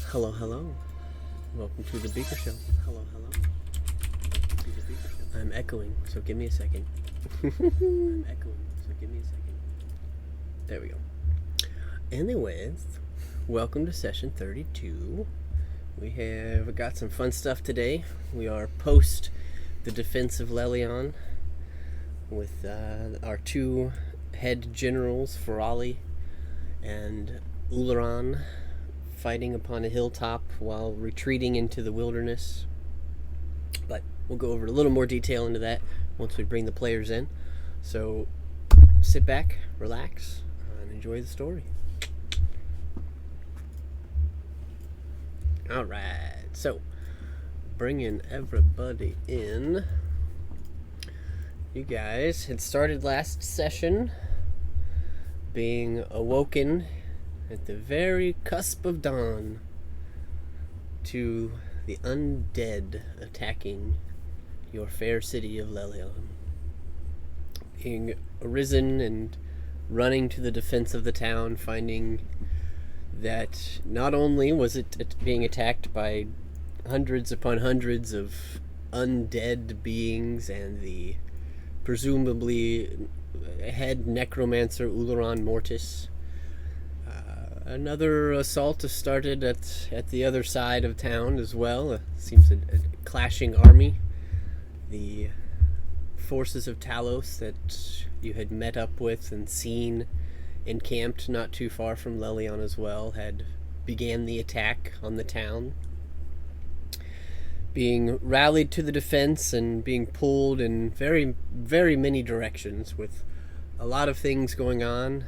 Hello, hello. Welcome to the Beaker Show. Hello, hello. Welcome to the Beaker Show. I'm echoing, so give me a second. There we go. Anyways, welcome to session 32. We have got some fun stuff today. We are post the defense of Lelion with our two head generals, Ferali and Uleron, fighting upon a hilltop while retreating into the wilderness. But we'll go over a little more detail into that once we bring the players in. So sit back, relax, and enjoy the story. Alright, so bringing everybody in. You guys had started last session being awoken at the very cusp of dawn to the undead attacking your fair city of Lelion. Being arisen and running to the defense of the town, finding that not only was it being attacked by hundreds upon hundreds of undead beings and the presumably head necromancer Uleron Mortis. Another assault has started at the other side of town as well. Seems a clashing army. The forces of Talos that you had met up with and seen encamped not too far from Lelion as well had began the attack on the town, being rallied to the defense and being pulled in very, very many directions with a lot of things going on.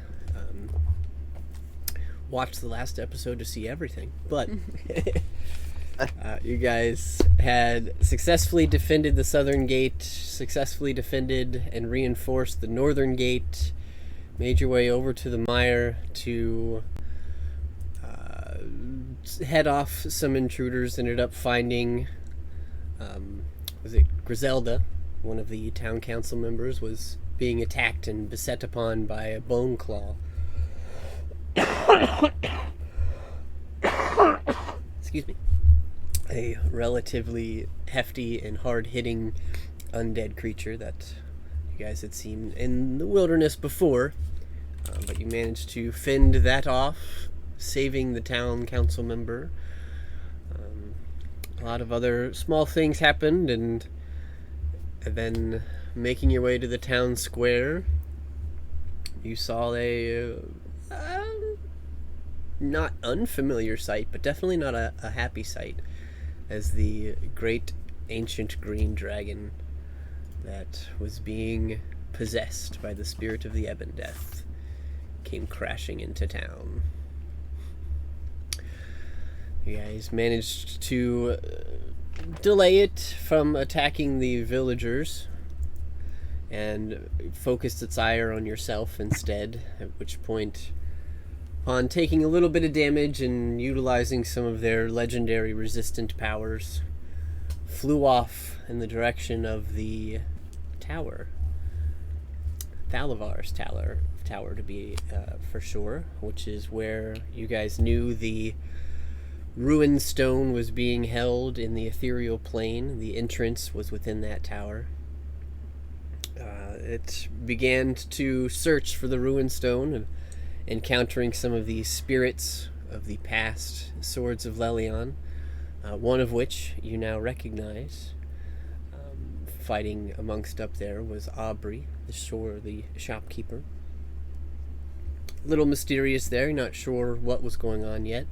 Watch the last episode to see everything, but you guys had successfully defended the southern gate, successfully defended and reinforced the northern gate, made your way over to the mire to head off some intruders. Ended up finding was it Griselda, one of the town council members, was being attacked and beset upon by a bone claw. Excuse me. A relatively hefty and hard-hitting undead creature that you guys had seen in the wilderness before, but you managed to fend that off, saving the town council member. A lot of other small things happened, and then making your way to the town square, you saw a not unfamiliar sight, but definitely not a happy sight, as the great ancient green dragon that was being possessed by the spirit of the Ebon Death came crashing into town. You guys managed to delay it from attacking the villagers and focused its ire on yourself instead, at which point, upon taking a little bit of damage and utilizing some of their legendary resistant powers, flew off in the direction of the tower. Thalavar's tower to be for sure, which is where you guys knew the ruined stone was being held in the ethereal plane. The entrance was within that tower. It began to search for the ruined stone, and encountering some of the spirits of the past swords of Lelion, one of which you now recognize. Fighting amongst up there was Aubrey, the shopkeeper. A little mysterious there, you're not sure what was going on yet.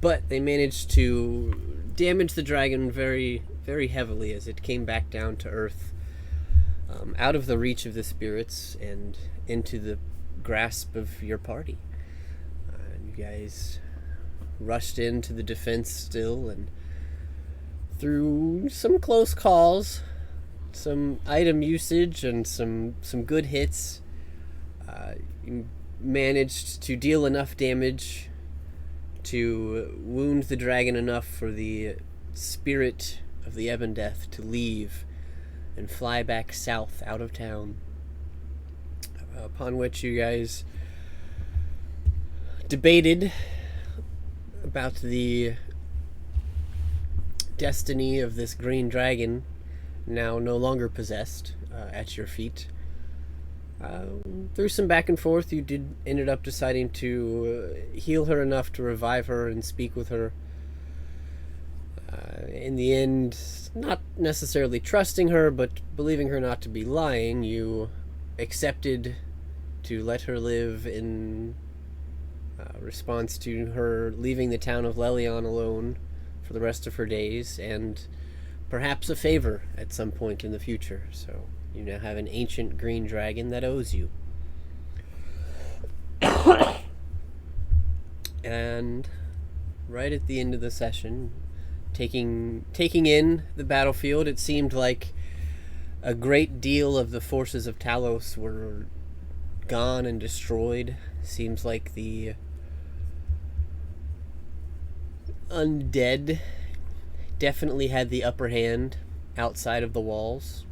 But they managed to damage the dragon very, very heavily as it came back down to earth, out of the reach of the spirits and into the grasp of your party. You guys rushed into the defense still, and through some close calls, some item usage, and some good hits, you managed to deal enough damage to wound the dragon enough for the spirit of the Ebon Death to leave and fly back south out of town, upon which you guys debated about the destiny of this green dragon, now no longer possessed, at your feet. Through some back and forth, you ended up deciding to heal her enough to revive her and speak with her. In the end, not necessarily trusting her, but believing her not to be lying, you accepted to let her live in response to her leaving the town of Lelion alone for the rest of her days, and perhaps a favor at some point in the future. So you now have an ancient green dragon that owes you. And right at the end of the session, taking in the battlefield, it seemed like a great deal of the forces of Talos were gone and destroyed. Seems like the undead definitely had the upper hand outside of the walls.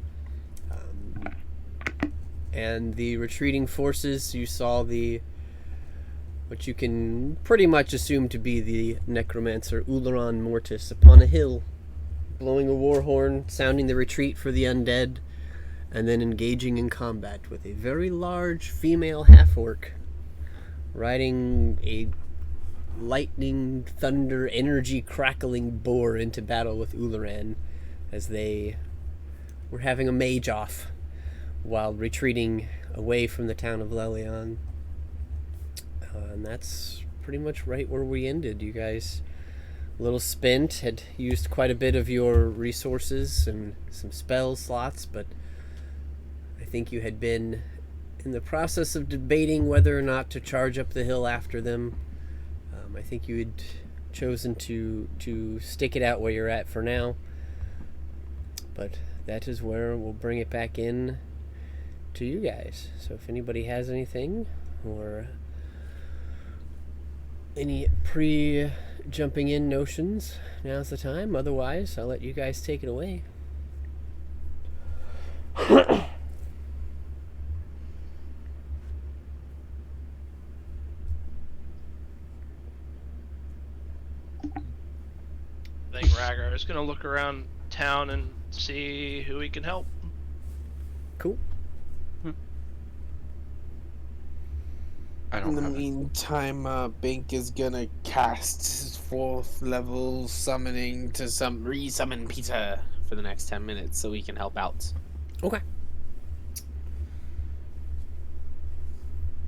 And the retreating forces, you saw what you can pretty much assume to be the necromancer Uleron Mortis upon a hill, blowing a war horn, sounding the retreat for the undead, and then engaging in combat with a very large female half-orc, riding a lightning, thunder, energy crackling boar into battle with Uleran as they were having a mage off while retreating away from the town of Lelion. And that's pretty much right where we ended. You guys, a little spent, had used quite a bit of your resources and some spell slots, but I think you had been in the process of debating whether or not to charge up the hill after them. I think you had chosen to stick it out where you're at for now, but that is where we'll bring it back in to you guys. So if anybody has anything or any pre-jumping in notions, now's the time. Otherwise, I'll let you guys take it away. I think Ragnar is going to look around town and see who he can help. Cool. In the meantime, Bink is gonna cast his 4th level summoning to re-summon Peter for the next 10 minutes so he can help out. Okay.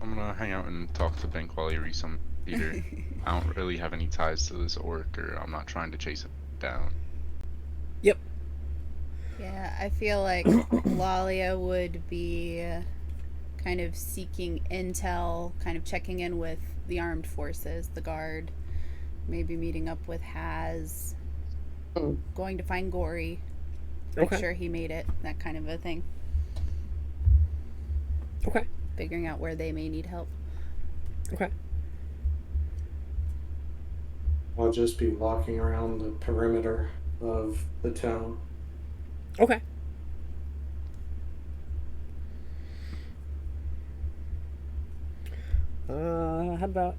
I'm gonna hang out and talk to Bink while he resummons Peter. I don't really have any ties to this orc, or I'm not trying to chase it down. Yep. Yeah, I feel like Lalia would be kind of seeking intel, kind of checking in with the armed forces, the guard, maybe meeting up with Haz, going to find Gory, make sure he made it, that kind of a thing. Okay. Figuring out where they may need help. Okay. I'll just be walking around the perimeter of the town. Okay. How about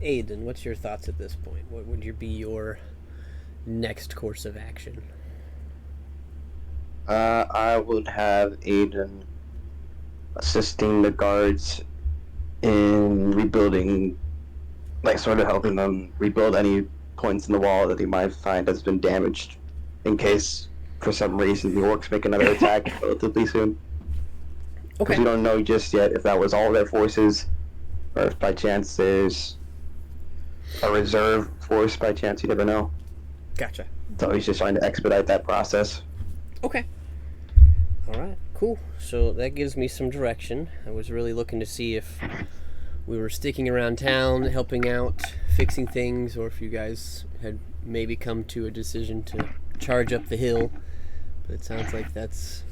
Aiden? What's your thoughts at this point? What would be your next course of action? I would have Aiden assisting the guards in rebuilding, like sort of helping them rebuild any points in the wall that they might find has been damaged, in case for some reason the orcs make another attack relatively soon. Okay. Because we don't know just yet if that was all their forces, or if by chance there's a reserve force by chance. You never know. Gotcha. So he's just trying to expedite that process. Okay. All right. Cool. So that gives me some direction. I was really looking to see if we were sticking around town, helping out, fixing things, or if you guys had maybe come to a decision to charge up the hill. But it sounds like that's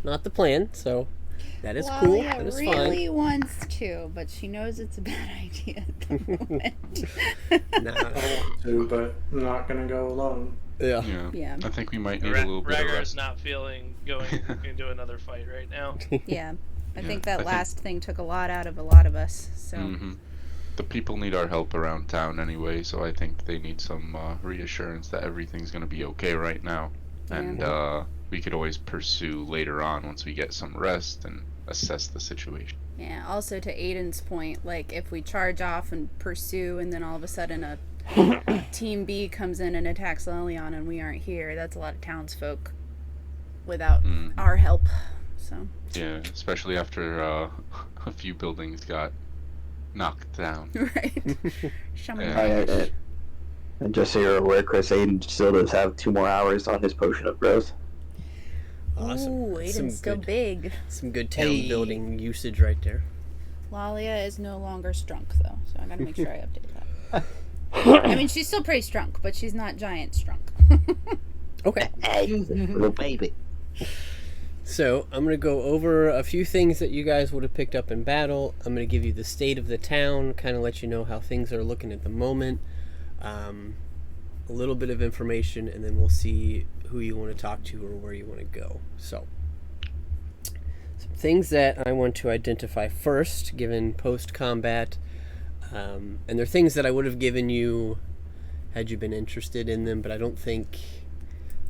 not the plan, so that is cool. Lalia That is really fine. wants to, but she knows it's a bad idea at the moment. Nah. I want to, but I'm not gonna go alone. Yeah. Yeah. I think we might need a little bit of Ragnar is rest. not feeling going into another fight right now. Yeah. I Yeah, think that I think- last thing took a lot out of a lot of us. So The people need our help around town anyway, so I think they need some reassurance that everything's gonna be okay right now. Yeah. And we could always pursue later on once we get some rest and assess the situation. yeah. Also to Aiden's point, like if we charge off and pursue, and then all of a sudden a Team B comes in and attacks Lelion, and we aren't here, that's a lot of townsfolk without our help. So Yeah, especially after a few buildings got knocked down. right. Shaman Yeah. damage. And just so you're aware, Chris, Aiden still does have 2 more hours on his potion of growth. Awesome. Ooh, That's Aiden's still big. some good town Hey. building usage right there. Lalia is no longer strunk though, so I gotta make sure I update that. I mean, she's still pretty strunk, but she's not giant strunk. Okay. Hey, little baby. So I'm going to go over a few things that you guys would have picked up in battle. I'm going to give you the state of the town, kind of let you know how things are looking at the moment. A little bit of information, and then we'll see who you want to talk to or where you want to go. So, some things that I want to identify first, given post-combat, and they're things that I would have given you had you been interested in them, but I don't think...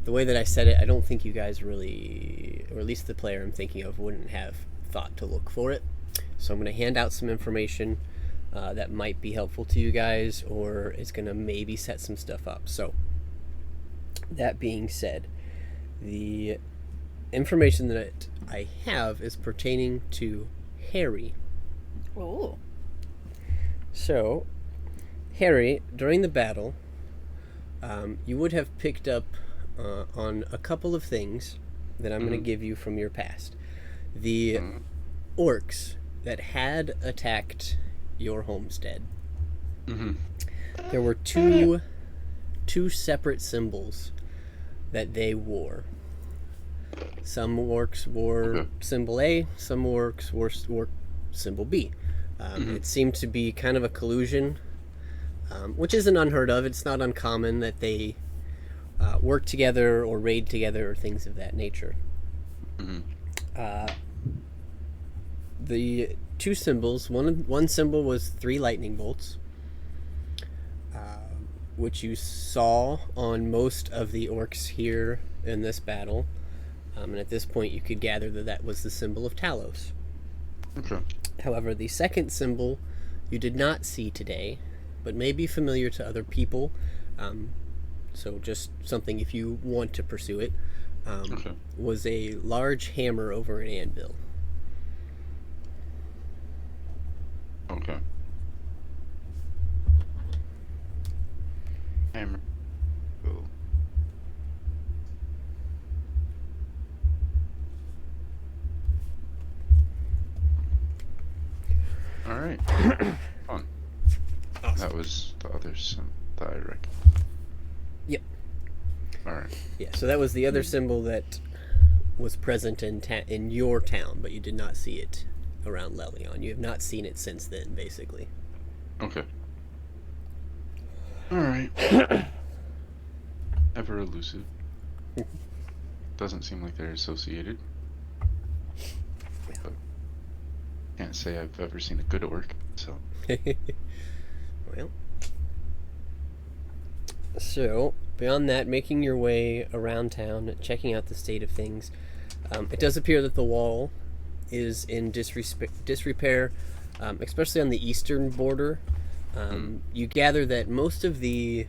The way that I said it, I don't think you guys really, or at least the player I'm thinking of, wouldn't have thought to look for it. So I'm going to hand out some information that might be helpful to you guys, or is going to maybe set some stuff up. So, that being said, the information that I have is pertaining to Harry. Oh. So, Harry, during the battle, you would have picked up on a couple of things that I'm going to give you from your past. The orcs that had attacked your homestead. There were two separate symbols that they wore. Some orcs wore symbol A, some orcs wore symbol B. It seemed to be kind of a collusion, which isn't unheard of. It's not uncommon that they work together or raid together or things of that nature. The two symbols, one symbol was 3 lightning bolts, which you saw on most of the orcs here in this battle. And at this point you could gather that that was the symbol of Talos. Okay. However, the second symbol you did not see today, but may be familiar to other people. So just something if you want to pursue it, was a large hammer over an anvil. Okay. Hammer. Oh. All right. Fun. Awesome. That was the other sim that I reckon. Yep. All right. Yeah, so that was the other symbol that was present in your town, but you did not see it around Lelion. You have not seen it since then, basically. Okay. All right. Ever elusive. Doesn't seem like they're associated. But can't say I've ever seen a good orc, so. Well, so beyond that, making your way around town, checking out the state of things, it does appear that the wall is in disrepair, especially on the eastern border. You gather that most of the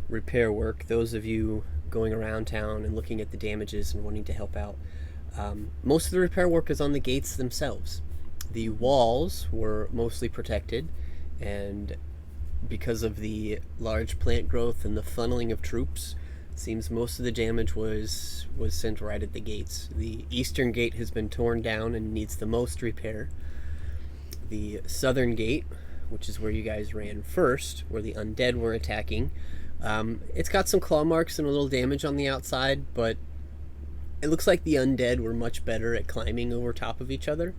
repair work, those of you going around town and looking at the damages and wanting to help out, most of the repair work is on the gates themselves. The walls were mostly protected, and because of the large plant growth and the funneling of troops, it seems most of the damage was sent right at the gates. The eastern gate has been torn down and needs the most repair. The southern gate, which is where you guys ran first, where the undead were attacking, it's got some claw marks and a little damage on the outside, but it looks like the undead were much better at climbing over top of each other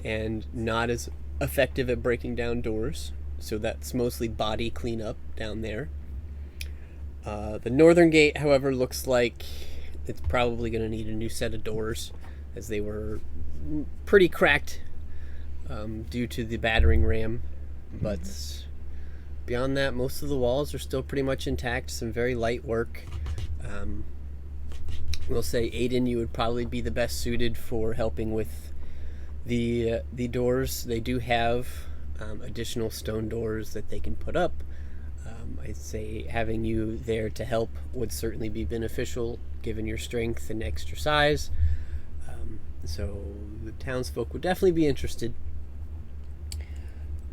and not as effective at breaking down doors. So that's mostly body cleanup down there. The northern gate, however, looks like it's probably going to need a new set of doors, as they were pretty cracked due to the battering ram, but beyond that, most of the walls are still pretty much intact. Some very light work. We'll say, Aiden, you would probably be the best suited for helping with the doors. They do have additional stone doors that they can put up. I'd say having you there to help would certainly be beneficial given your strength and extra size. So the townsfolk would definitely be interested.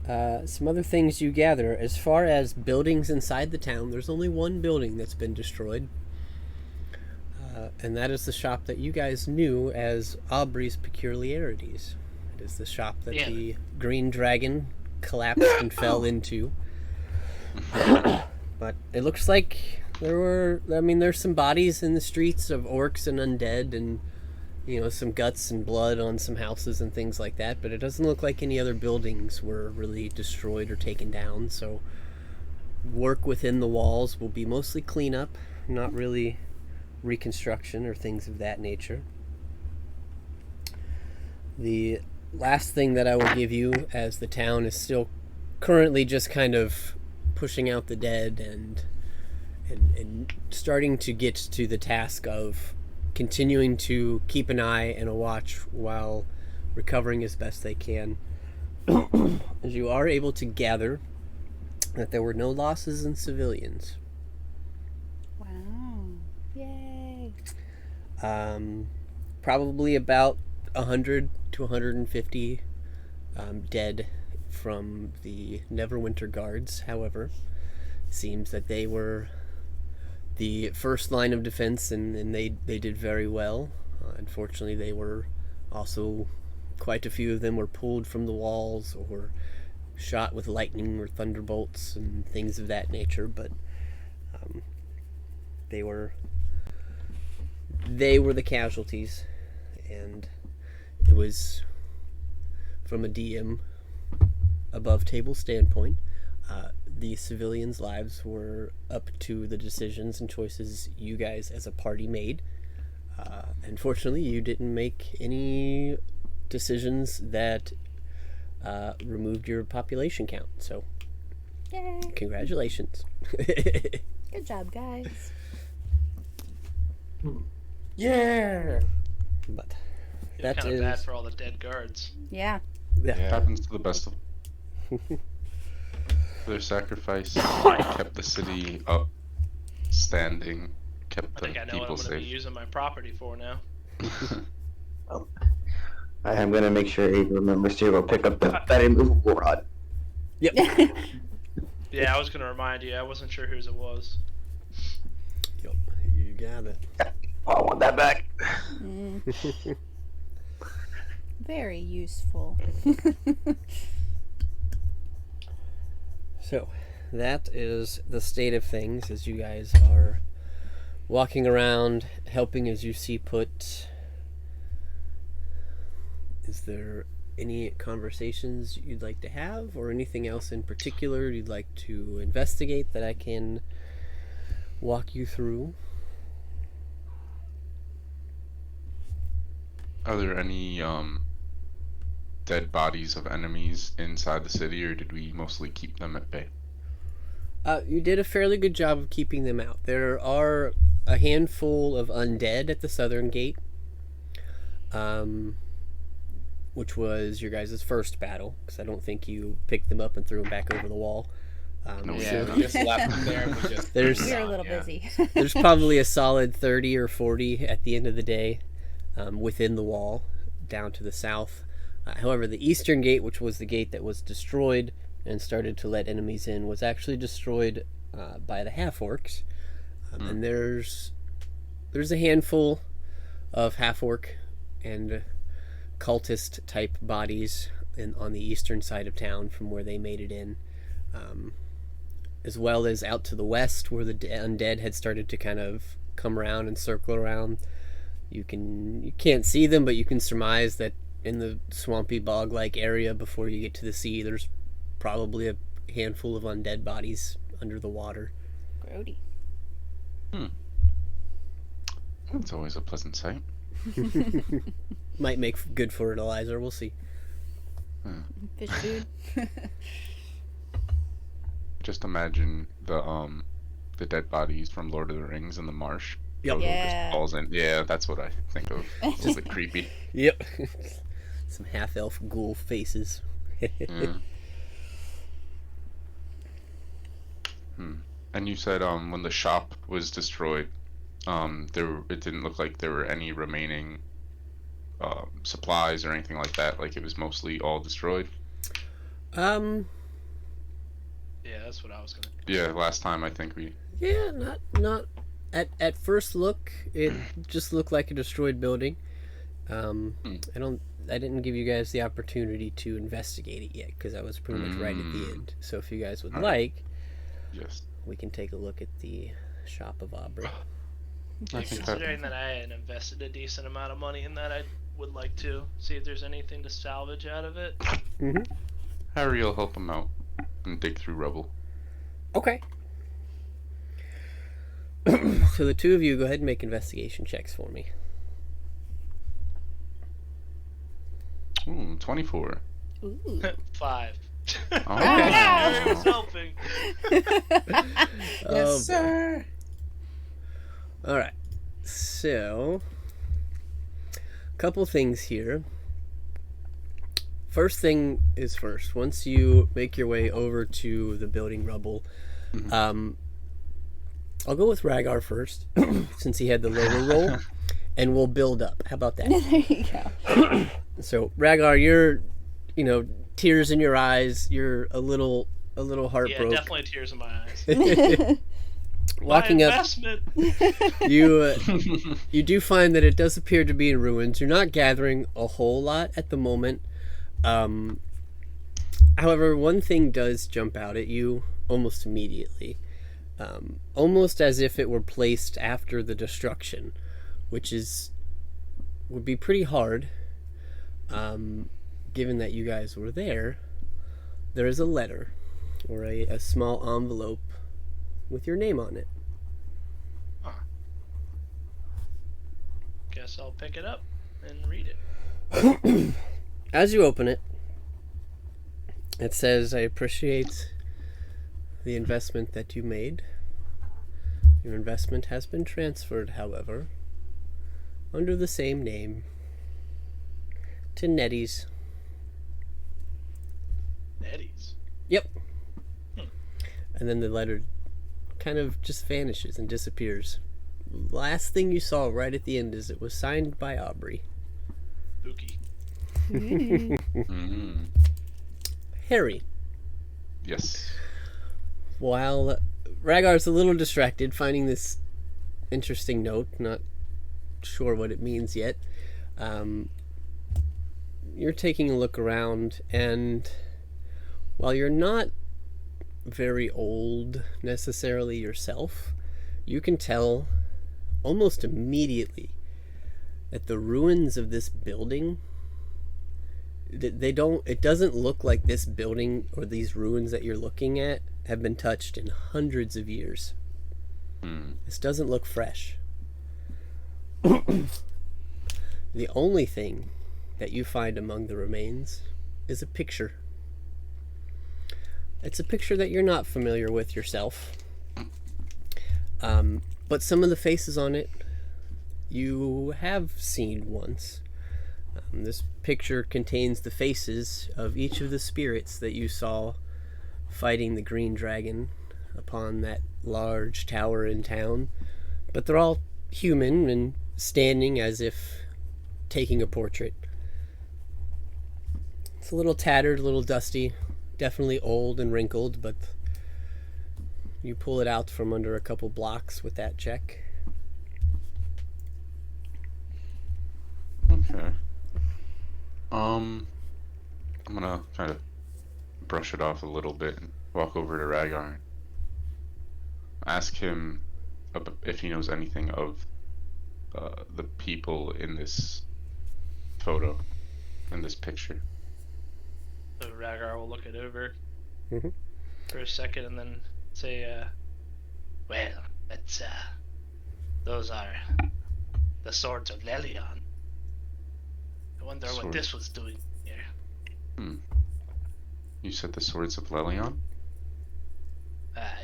Some other things you gather. As far as buildings inside the town, there's only one building that's been destroyed. And that is the shop that you guys knew as Aubrey's Peculiarities. It is the shop that the Green Dragon collapsed and fell into. But it looks like there's some bodies in the streets of orcs and undead, and some guts and blood on some houses and things like that, but it doesn't look like any other buildings were really destroyed or taken down, so work within the walls will be mostly cleanup, not really reconstruction or things of that nature. The last thing that I will give you, as the town is still currently just kind of pushing out the dead and starting to get to the task of continuing to keep an eye and a watch while recovering as best they can, as you are able to gather that there were no losses in civilians. Wow. Yay. Probably about 100 to 150 dead from the Neverwinter Guards. However, seems that they were the first line of defense, and they did very well. Unfortunately, they were also, quite a few of them were pulled from the walls or shot with lightning or thunderbolts and things of that nature, but they were the casualties, and it was, from a DM above table standpoint, the civilians' lives were up to the decisions and choices you guys as a party made. Unfortunately, you didn't make any decisions that removed your population count, so Yay. congratulations. Good job, guys. Yeah. But It's that kind of is bad for all the dead guards. Yeah. It happens to the best of them. Their sacrifice kept the city up, standing, kept I the think I know what I'm people going to be safe. using my property for now. I am gonna make sure Abe remembers to go pick up that immovable rod. Yep. Yeah, I was going to remind you. I wasn't sure whose it was. Yep, you got it. Oh, I want that back. Very useful. So, that is the state of things as you guys are walking around, helping as you see put. Is there any conversations you'd like to have, or anything else in particular you'd like to investigate that I can walk you through? Are there any dead bodies of enemies inside the city, or did we mostly keep them at bay? You did a fairly good job of keeping them out. There are a handful of undead at the southern gate, which was your guys' first battle, because I don't think you picked them up and threw them back over the wall. No, we Yeah, did we just left them there. And we just There's- We were a little yeah. busy. There's probably a solid 30 or 40 at the end of the day within the wall, down to the south. However, the eastern gate, which was the gate that was destroyed and started to let enemies in, was actually destroyed by the half-orcs. And there's a handful of half-orc and cultist type bodies on the eastern side of town from where they made it in, as well as out to the west where the undead had started to kind of come around and circle around. You can't see them, but you can surmise that in the swampy bog-like area before you get to the sea, there's probably a handful of undead bodies under the water. Grody. It's always a pleasant sight. might make good fertilizer. We'll see. Fish food. Just imagine the dead bodies from Lord of the Rings in the marsh. Yep. Frodo Yeah. just falls in. Yeah, that's what I think of. It's a bit creepy. Yep. Some half-elf ghoul faces. Yeah. And you said when the shop was destroyed, it didn't look like there were any remaining supplies or anything like that. Like it was mostly all destroyed. Yeah, that's what I was gonna. Yeah, last time I think we. Yeah, not at first look, it just looked like a destroyed building. I didn't give you guys the opportunity to investigate it yet because I was pretty much right at the end. So if you guys would like, Yes. we can take a look at the shop of Aubrey. I think that, Considering that I had invested a decent amount of money in that, I would like to see if there's anything to salvage out of it. Mm-hmm. Harry will help him out and dig through rubble. Okay. So the two of you go ahead and make investigation checks for me. Ooh, 24. Ooh. 5. Oh. Harry was helping. Oh, sir. all right. So, a couple things here. First thing is first. Once you make your way over to the building rubble, I'll go with Rhaegar first, since he had the lower roll, and we'll build up. How about that? There you go. So, Rhaegar, you're, tears in your eyes. You're a little Yeah, heartbroken. definitely tears in my eyes. Walking my up, investment. you do find that it does appear to be in ruins. You're not gathering a whole lot at the moment. However, one thing does jump out at you almost immediately. Almost as if it were placed after the destruction, which would be pretty hard, given that you guys were there. There is a letter, or a small envelope with your name on it. Guess I'll pick it up and read it. As you open it, it says, "I appreciate the investment that you made. Your investment has been transferred, however, under the same name, to Nettie's." Eddie's. Yep. And then the letter kind of just vanishes and disappears. Last thing you saw right at the end is it was signed by Aubrey. Spooky. Harry, Yes. while Rhaegar's a little distracted finding this interesting note, not sure what it means yet, you're taking a look around, and while you're not very old necessarily yourself, you can tell almost immediately that the ruins of this building, it doesn't look like this building or these ruins that you're looking at have been touched in hundreds of years. This doesn't look fresh. The only thing that you find among the remains is a picture. It's a picture that you're not familiar with yourself. But some of the faces on it you have seen once. This picture contains the faces of each of the spirits that you saw fighting the green dragon upon that large tower in town. But they're all human and standing as if taking a portrait. It's a little tattered, a little dusty, definitely old and wrinkled, but you pull it out from under a couple blocks with that check. Okay. I'm gonna kind of brush it off a little bit and walk over to Rhaegar and ask him if he knows anything of the people in this photo, in this picture. So Rhaegar will look it over Mhm. for a second and then say, well, that's, those are the swords of Lelion. wonder what Sword. this was doing here. You said the Swords of Lelion?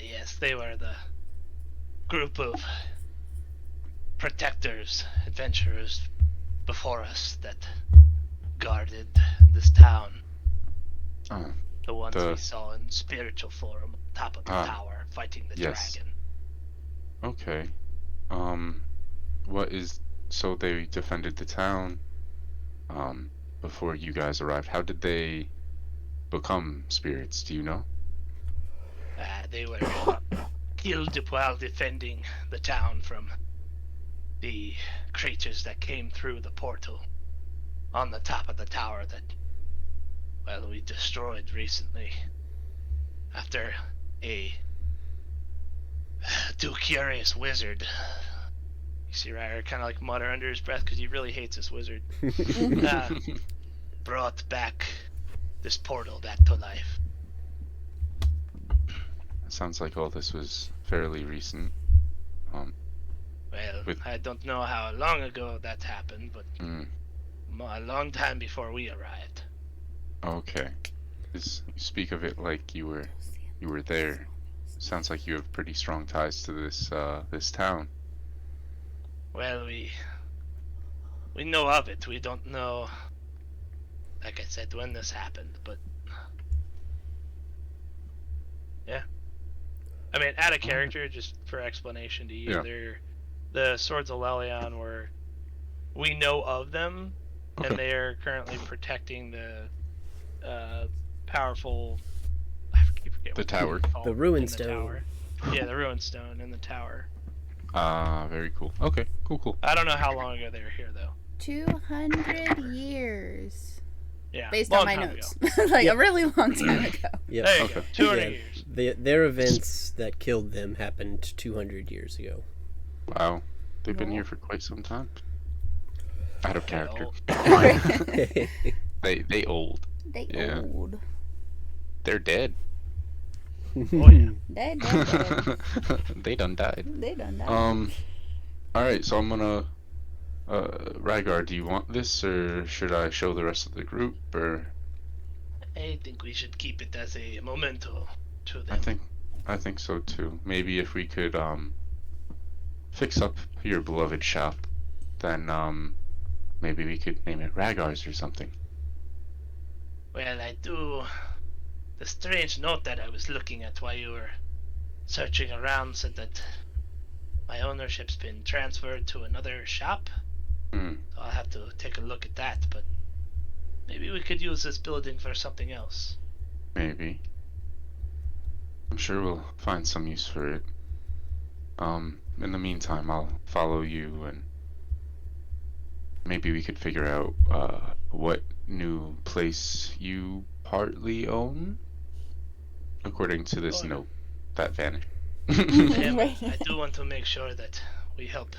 Yes, they were the group of protectors, adventurers before us that guarded this town. Oh, The ones we saw in spiritual form on top of the tower fighting the yes. dragon. okay. So they defended the town, before you guys arrived. How did they become spirits, do you know? They were killed while defending the town from the creatures that came through the portal on the top of the tower that, well, we destroyed recently after a too curious wizard. You see Ryder kind of like mutter under his breath because he really hates this wizard. Brought back this portal back to life. Sounds like all this was fairly recent. Well, With- I don't know how long ago that happened, but a long time before we arrived. Okay. You speak of it like you were there. Sounds like you have pretty strong ties to this town. Well, we know of it. We don't know, like I said, when this happened, but yeah. I mean, out of character, just for explanation to you, Yeah. the Swords of Lelion we know of them, Okay. and they are currently protecting the powerful. I keep forgetting The what tower. it's called The Ruin in the Stone. tower. Yeah, the Ruin Stone in the tower. Very cool. Okay, cool. I don't know how long ago they were here, though. 200 years. Yeah, Based long on my time notes. ago. Like a really long time ago. Yep. There you Okay. go. 200 Yeah. years. Their events that killed them happened 200 years ago. Wow. They've been Well. here for quite some time. Out of character. old. They old. They Yeah. old. They're dead. Oh, yeah. They done. They done died. They done that. Alright, so I'm gonna Rygar, do you want this, or should I show the rest of the group, or I think we should keep it as a memento to them. I think so too. Maybe if we could fix up your beloved shop, then maybe we could name it Ragar's or something. Well, the strange note that I was looking at while you were searching around said that my ownership's been transferred to another shop. Hmm. So I'll have to take a look at that, but maybe we could use this building for something else. Maybe. I'm sure we'll find some use for it. In the meantime, I'll follow you, and maybe we could figure out what new place you partly own, according to this Oh, yeah. note that vanished. Yeah, but I do want to make sure that we help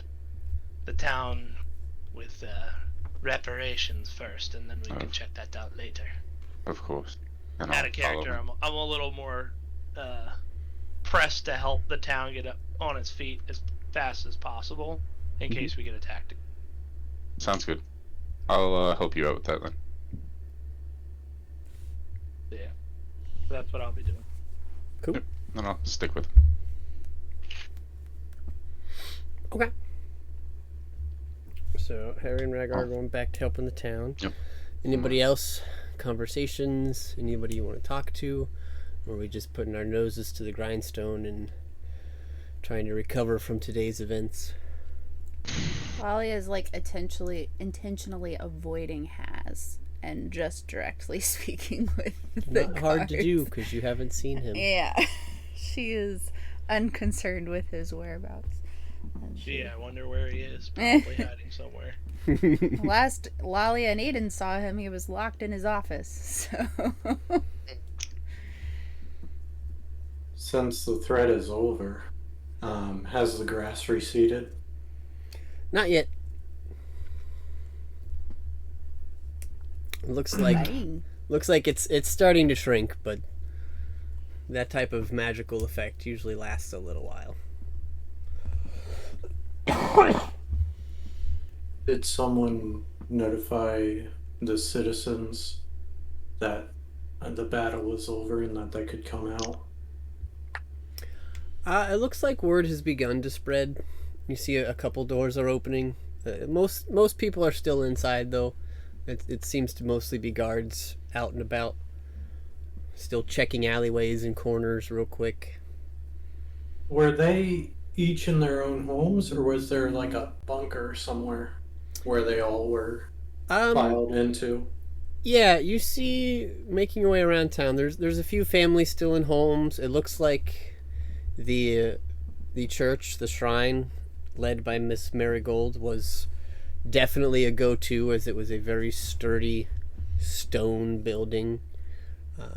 the town with reparations first, and then we can check that out later. Of course. And Out I'll of character, follow. I'm a little more pressed to help the town get up on its feet as fast as possible in case we get attacked. Sounds good. I'll help you out with that then. Yeah, that's what I'll be doing. Cool. Then I'll stick with. Okay. So Harry and Rhaegar are going back to helping the town. Yep. Anybody else? Conversations? Anybody you want to talk to? Or are we just putting our noses to the grindstone and trying to recover from today's events? Wally is like intentionally avoiding Has and just directly speaking with the Not hard to guards. do because you haven't seen him. Yeah, she is unconcerned with his whereabouts. And she- Gee, I wonder where he is. Probably hiding somewhere. Last Lalia and Aiden saw him, he was locked in his office. So Since the threat is over, has the grass receded? Not yet. It looks like Dang. it's starting to shrink, but that type of magical effect usually lasts a little while. Did someone notify the citizens that the battle was over and that they could come out? It looks like word has begun to spread. You see a couple doors are opening. Most people are still inside, though. It seems to mostly be guards out and about, still checking alleyways and corners real quick. Were they each in their own homes, or was there like a bunker somewhere where they all were filed into? Yeah, you see, making your way around town, there's a few families still in homes. It looks like the church, the shrine, led by Miss Marigold, was definitely a go-to, as it was a very sturdy stone building.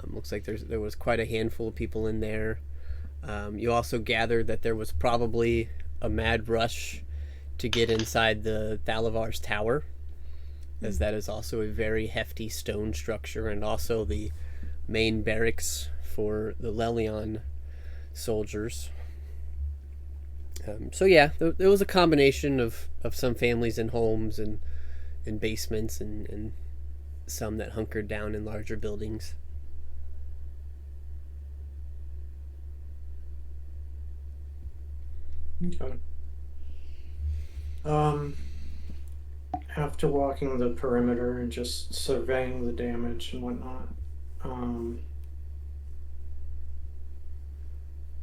Looks like there was quite a handful of people in there. You also gathered that there was probably a mad rush to get inside the Thalavar's tower, as that is also a very hefty stone structure and also the main barracks for the Lelion soldiers. So yeah, there was a combination of some families in homes and in basements and some that hunkered down in larger buildings. Okay. After walking the perimeter and just surveying the damage and whatnot, I'm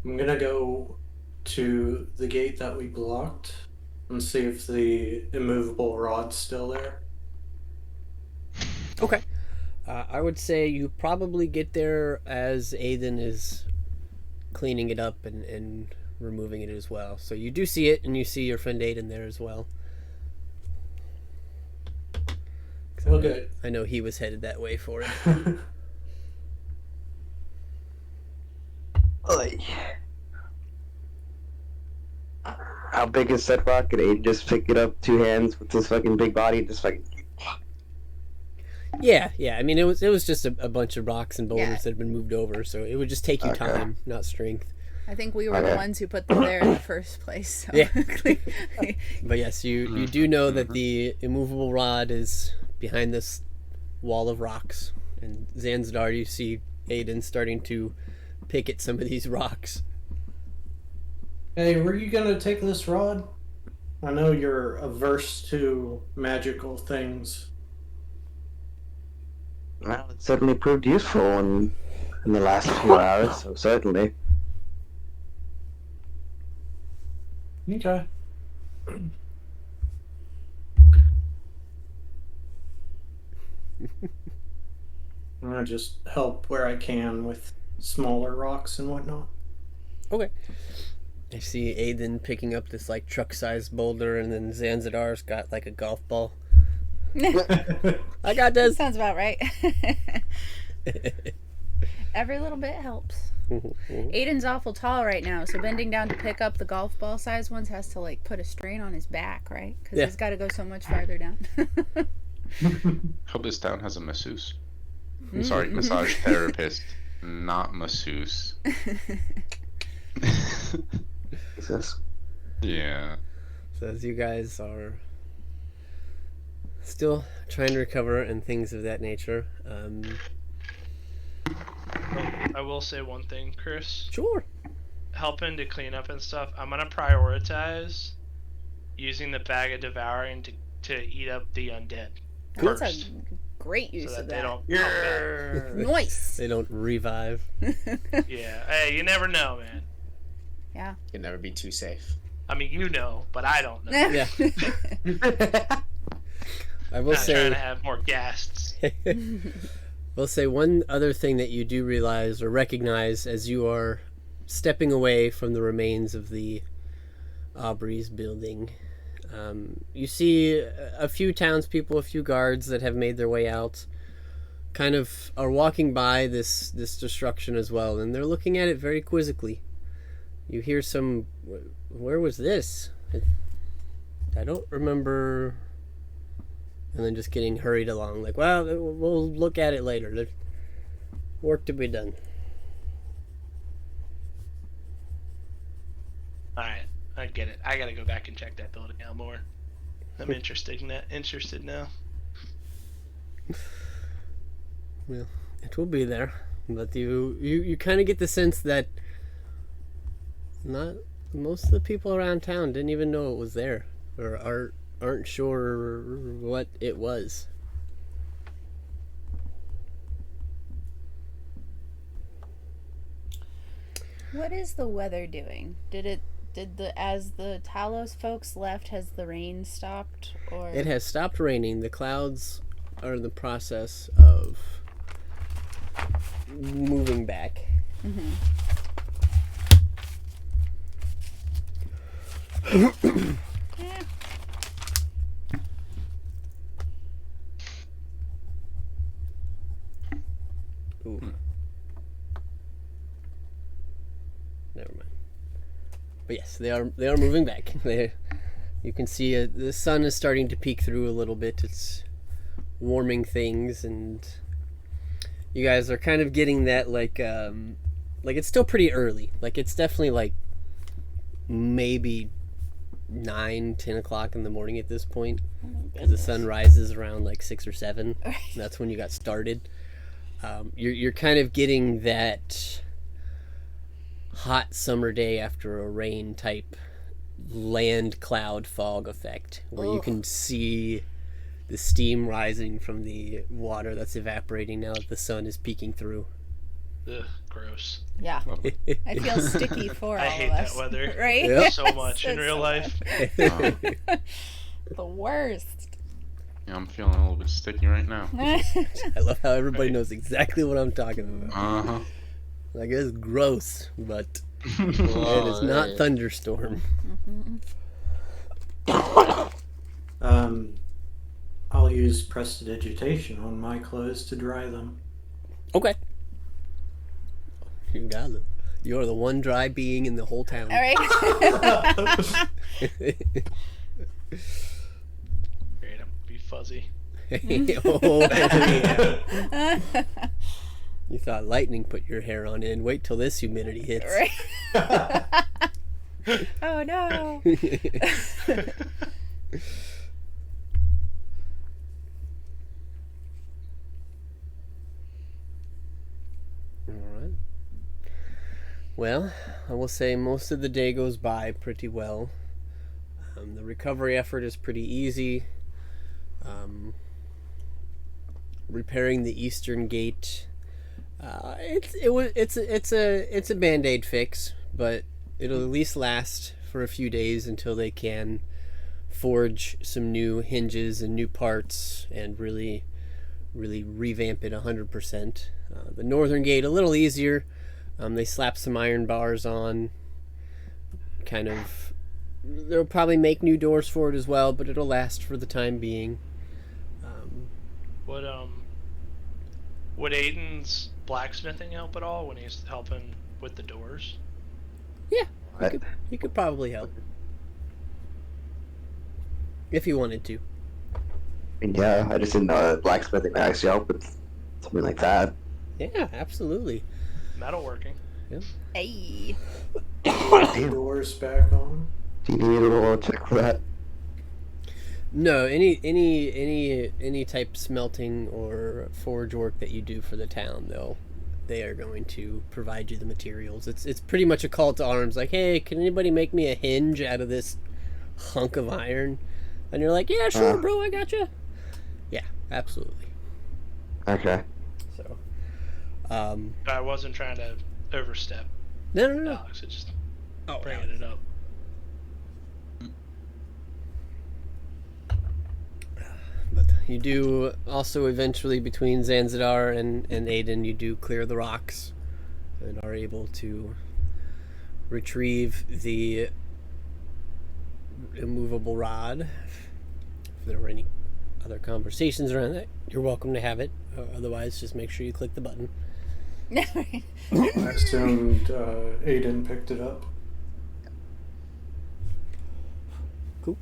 gonna go to the gate that we blocked and see if the immovable rod's still there. Okay. I would say you probably get there as Aiden is cleaning it up and removing it as well. So you do see it, and you see your friend Aiden there as well. Okay. I know he was headed that way for it. Oy. How big is that rock? Could Aiden just pick it up 2 hands with his fucking big body and just fucking... Yeah. I mean, it was just a bunch of rocks and boulders Yeah. that had been moved over, so it would just take you time, not strength. I think we were the ones who put them there in the first place. So. Yeah. But yes, you do know that the immovable rod is behind this wall of rocks, and Zanzibar, you see Aiden starting to pick at some of these rocks. Hey, were you gonna take this rod? I know you're averse to magical things. Well, it certainly proved useful in the last few hours, so certainly. Okay. I'm gonna just help where I can with smaller rocks and whatnot. Okay. I see Aiden picking up this like truck-sized boulder, and then Zanzibar's got like a golf ball. I got this. Sounds about right. Every little bit helps. Aiden's awful tall right now, so bending down to pick up the golf ball size ones has to like put a strain on his back, right? Because Yeah. he's got to go so much farther down. Hope this town has a masseuse. Sorry, massage therapist, not masseuse. Jesus. Yeah. So as you guys are still trying to recover and things of that nature, I will say one thing, Chris. sure. Helping to clean up and stuff, I'm gonna prioritize using the bag of devouring to eat up the undead That's first, a great use so that of they that. don't come back. Nice. They don't revive. Yeah, hey, you never know, man. Yeah. Can never be too safe. I mean, you know, but I don't know. Yeah. I will Not trying say to have more guests. We'll say one other thing that you do realize or recognize as you are stepping away from the remains of the Aubrey's building. You see a few townspeople, a few guards that have made their way out, kind of are walking by this destruction as well, and they're looking at it very quizzically. You hear some, where was this? I don't remember. And then just getting hurried along, like, well, we'll look at it later. There's work to be done. Alright, I get it. I gotta go back and check that building out more. I'm interested now. Well, it will be there, but you kind of get the sense that not most of the people around town didn't even know it was there, or aren't sure what it was. What is the weather doing? As the Talos folks left, has the rain stopped, or It has stopped raining. The clouds are in the process of moving back. Ooh. Never mind. But yes, they are moving back. You can see the sun is starting to peek through a little bit. It's warming things, and you guys are kind of getting that like it's still pretty early. Like it's definitely like maybe 9-10 o'clock in the morning at this point, because the sun rises around like 6 or 7. That's when you got started. You're kind of getting that hot summer day after a rain type land cloud fog effect, where you can see the steam rising from the water that's evaporating now that the sun is peeking through. Ugh, gross. yeah, I feel sticky for I all hate of us, that weather. right? Yep. So much in real life. The worst. Yeah, I'm feeling a little bit sticky right now. I love how everybody knows exactly what I'm talking about. Uh-huh. Like, it's gross, but it is not thunderstorm. I'll use prestidigitation on my clothes to dry them. Okay. You got it. You're the one dry being in the whole town. All right. Great, I'm be fuzzy. Oh, yeah. You thought lightning put your hair on end. Wait till this humidity hits. Right. Oh no. Alright. Well, I will say most of the day goes by pretty well. The recovery effort is pretty easy. Repairing the eastern gate, it's a band-aid fix, but it'll at least last for a few days until they can forge some new hinges and new parts and really revamp it 100%. The northern gate a little easier. They slap some iron bars on. Kind of, they'll probably make new doors for it as well, but it'll last for the time being. Would Aiden's blacksmithing help at all when he's helping with the doors? Yeah, he could probably help if he wanted to. Yeah, I just didn't know that blacksmithing would actually help with something like that. Yeah, absolutely. Metalworking. Hey. Doors back on. Do you need a little check for that? No, any type smelting or forge work that you do for the town, they are going to provide you the materials. It's pretty much a call to arms. Like, hey, can anybody make me a hinge out of this hunk of iron? And you're like, yeah, sure, bro, I gotcha. Yeah, absolutely. Okay. So, I wasn't trying to overstep. no. Alex, it's just Oh, bringing it up. But you do also eventually, between Zanzidar and Aiden, you do clear the rocks and are able to retrieve the immovable rod. If there were any other conversations around that, you're welcome to have it. Otherwise, just make sure you click the button. I assumed Aiden picked it up. Cool.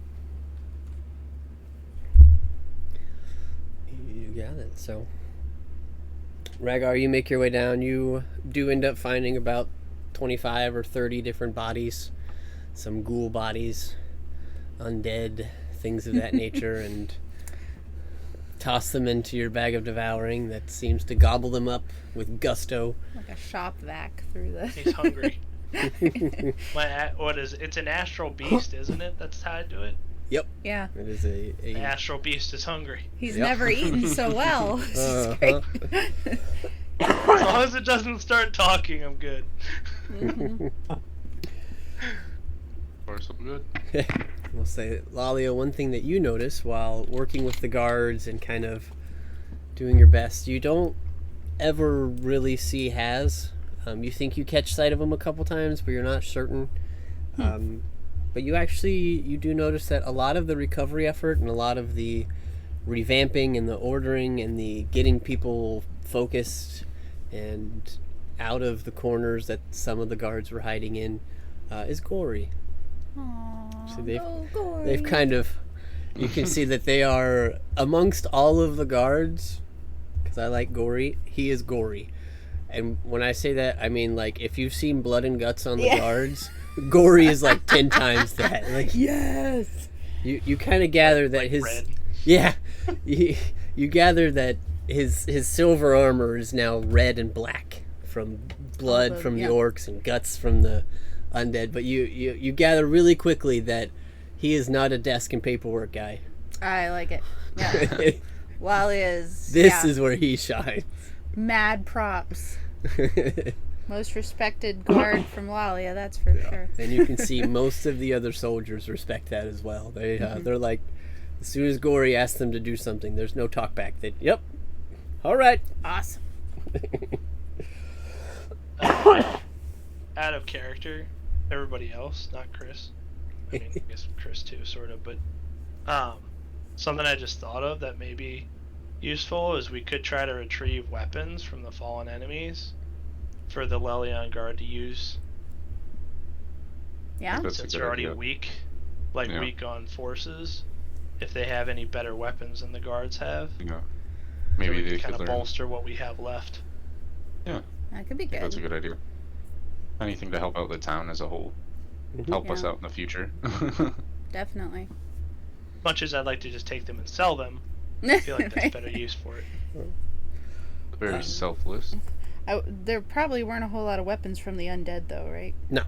You got it. So, Rhaegar, you make your way down. You do end up finding about 25 or 30 different bodies. Some ghoul bodies, undead, things of that nature, and toss them into your bag of devouring that seems to gobble them up with gusto. Like a shop vac through the. He's hungry. What is it? It's an astral beast, isn't it? That's how I do it. Yep. Yeah. It is The astral beast is hungry. He's Yep. never eaten so well. This is great. As long as it doesn't start talking, I'm good. Or something good. We'll say, Lalia, one thing that you notice while working with the guards and kind of doing your best, you don't ever really see Haz. You think you catch sight of him a couple times, but you're not certain. But you do notice that a lot of the recovery effort and a lot of the revamping and the ordering and the getting people focused and out of the corners that some of the guards were hiding in is Gory. Aww, So Gory. they've kind of, you can see that they are amongst all of the guards, because I like Gory, he is Gory. And when I say that, I mean, like, if you've seen blood and guts on the guards, Gory is like 10 times that. Like, Yes. you kind of gather that Like his red. yeah, you gather that his silver armor is now red and black from blood from the orcs and guts from the undead. But you gather really quickly that he is not a desk and paperwork guy. I like it. Yeah. Wally is. This is where he shines. Mad props. Most respected guard from Lalia, that's for sure. And you can see most of the other soldiers respect that as well. They're like, as soon as Gory asks them to do something, there's no talk back. Yep, all right. Awesome. Out of character, everybody else, not Chris. I mean, I guess Chris too, sort of. But something I just thought of that may be useful is we could try to retrieve weapons from the fallen enemies for the Lelion guard to use. Yeah. That's a Since good they're already idea. weak on forces, if they have any better weapons than the guards have, Yeah. then Maybe we they can could kind of learn. bolster what we have left. Yeah, That could be good. that's a good idea. Anything to help out the town as a whole. Help us Yeah. out in the future. Definitely. Much as I'd like to just take them and sell them, I feel like that's Right. better use for it. Very selfless. There probably weren't a whole lot of weapons from the undead, though, right? No.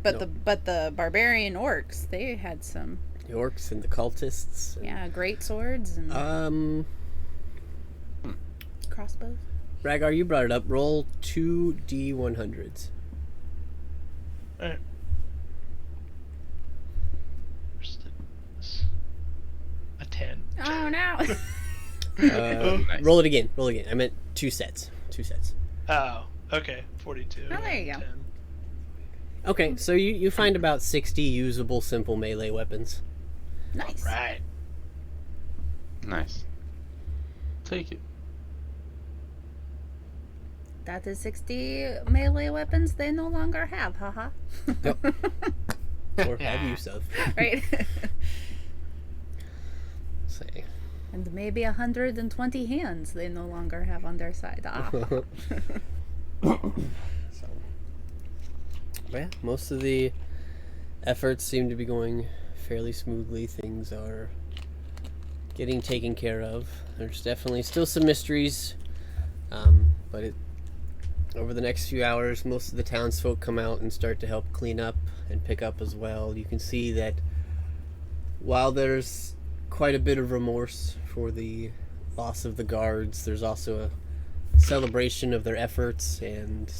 But No. the barbarian orcs, they had some, The orcs and the cultists. great swords and crossbows. Ragar, you brought it up. Roll 2d100s. Alright. A 10. Oh no! Nice. Roll it again. I meant 2 sets. Oh, okay. 42. Oh, there you go. 10. Okay, so you find about 60 usable simple melee weapons. Nice. Right. Nice. Take it. That is 60 melee weapons they no longer have, haha. Or have use of. Right? Say. And maybe 120 hands they no longer have on their side. Ah. So, but yeah, most of the efforts seem to be going fairly smoothly. Things are getting taken care of. There's definitely still some mysteries, but over the next few hours, most of the townsfolk come out and start to help clean up and pick up as well. You can see that while there's quite a bit of remorse for the loss of the guards, there's also a celebration of their efforts and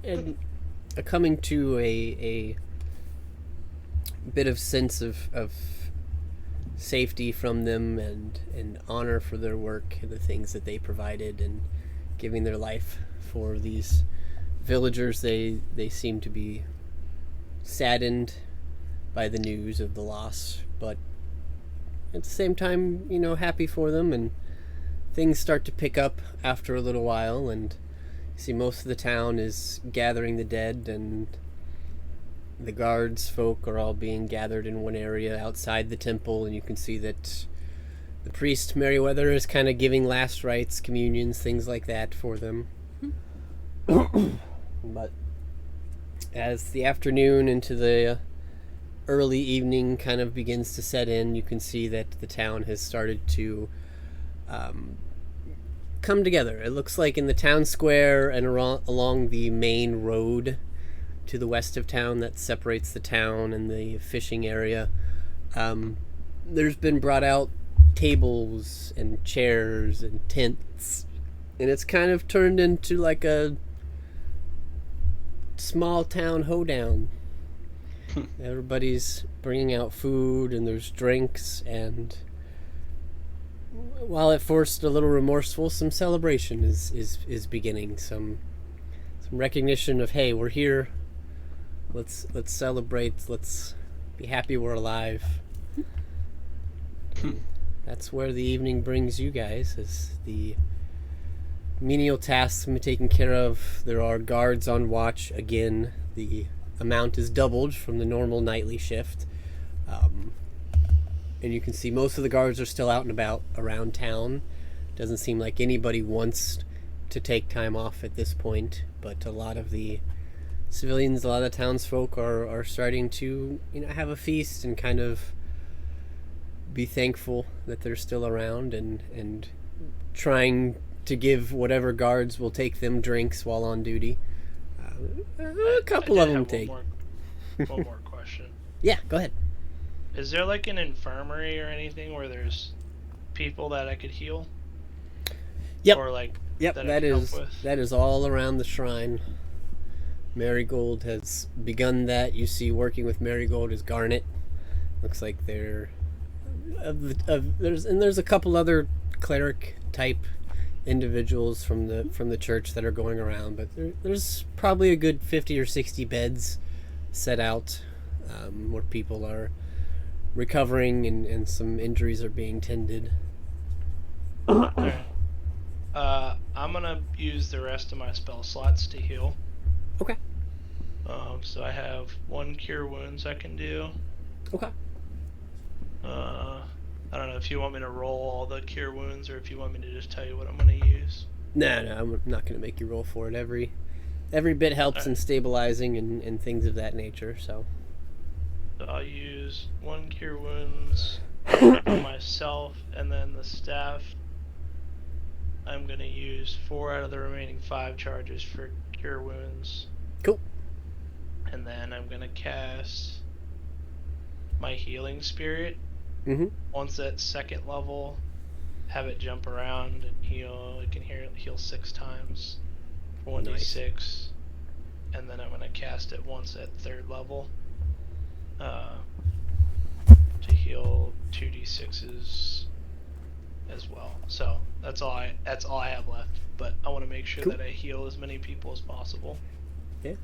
a coming to a bit of sense of safety from them and honor for their work and the things that they provided and giving their life for these villagers. They seem to be saddened by the news of the loss, but at the same time, happy for them, and things start to pick up after a little while, and you see most of the town is gathering the dead, and the guards folk are all being gathered in one area outside the temple, and you can see that the priest Merryweather is kind of giving last rites, communions, things like that for them. But as the afternoon into the early evening kind of begins to set in, you can see that the town has started to come together. It looks like in the town square and along the main road to the west of town that separates the town and the fishing area, there's been brought out tables and chairs and tents, and it's kind of turned into like a small town hoedown. Everybody's bringing out food and there's drinks, and while at first a little remorseful, some celebration is beginning. Some recognition of, hey, we're here. Let's celebrate. Let's be happy we're alive. That's where the evening brings you guys, as the menial tasks have been taken care of. There are guards on watch again. The amount is doubled from the normal nightly shift. And you can see most of the guards are still out and about around town. Doesn't seem like anybody wants to take time off at this point, but a lot of the civilians, a lot of the townsfolk are starting to, have a feast and kind of be thankful that they're still around, and trying to give whatever guards will take them drinks while on duty. A couple of them take. One more question. Yeah, go ahead. Is there like an infirmary or anything where there's people that I could heal? Yep. Or like that is all around the shrine. Marigold has begun that. You see, working with Marigold is Garnet. Looks like there's a couple other cleric type individuals from the church that are going around, but there's probably a good 50 or 60 beds set out where people are recovering and some injuries are being tended. Okay. I'm gonna use the rest of my spell slots to heal. Okay. So I have 1 cure wounds I can do. Okay. I don't know if you want me to roll all the cure wounds or if you want me to just tell you what I'm gonna use. No, I'm not gonna make you roll for it. Every bit helps in stabilizing and things of that nature. So I'll use 1 cure wounds on myself, and then the staff. I'm gonna use 4 out of the remaining 5 charges for cure wounds. Cool. And then I'm gonna cast my healing spirit. Mm-hmm. Once at 2nd level, have it jump around and heal. It can heal 6 times for 1d6, and then I'm gonna cast it once at 3rd level to heal 2d6s as well. So that's all I have left. But I want to make sure that I heal as many people as possible. Yeah,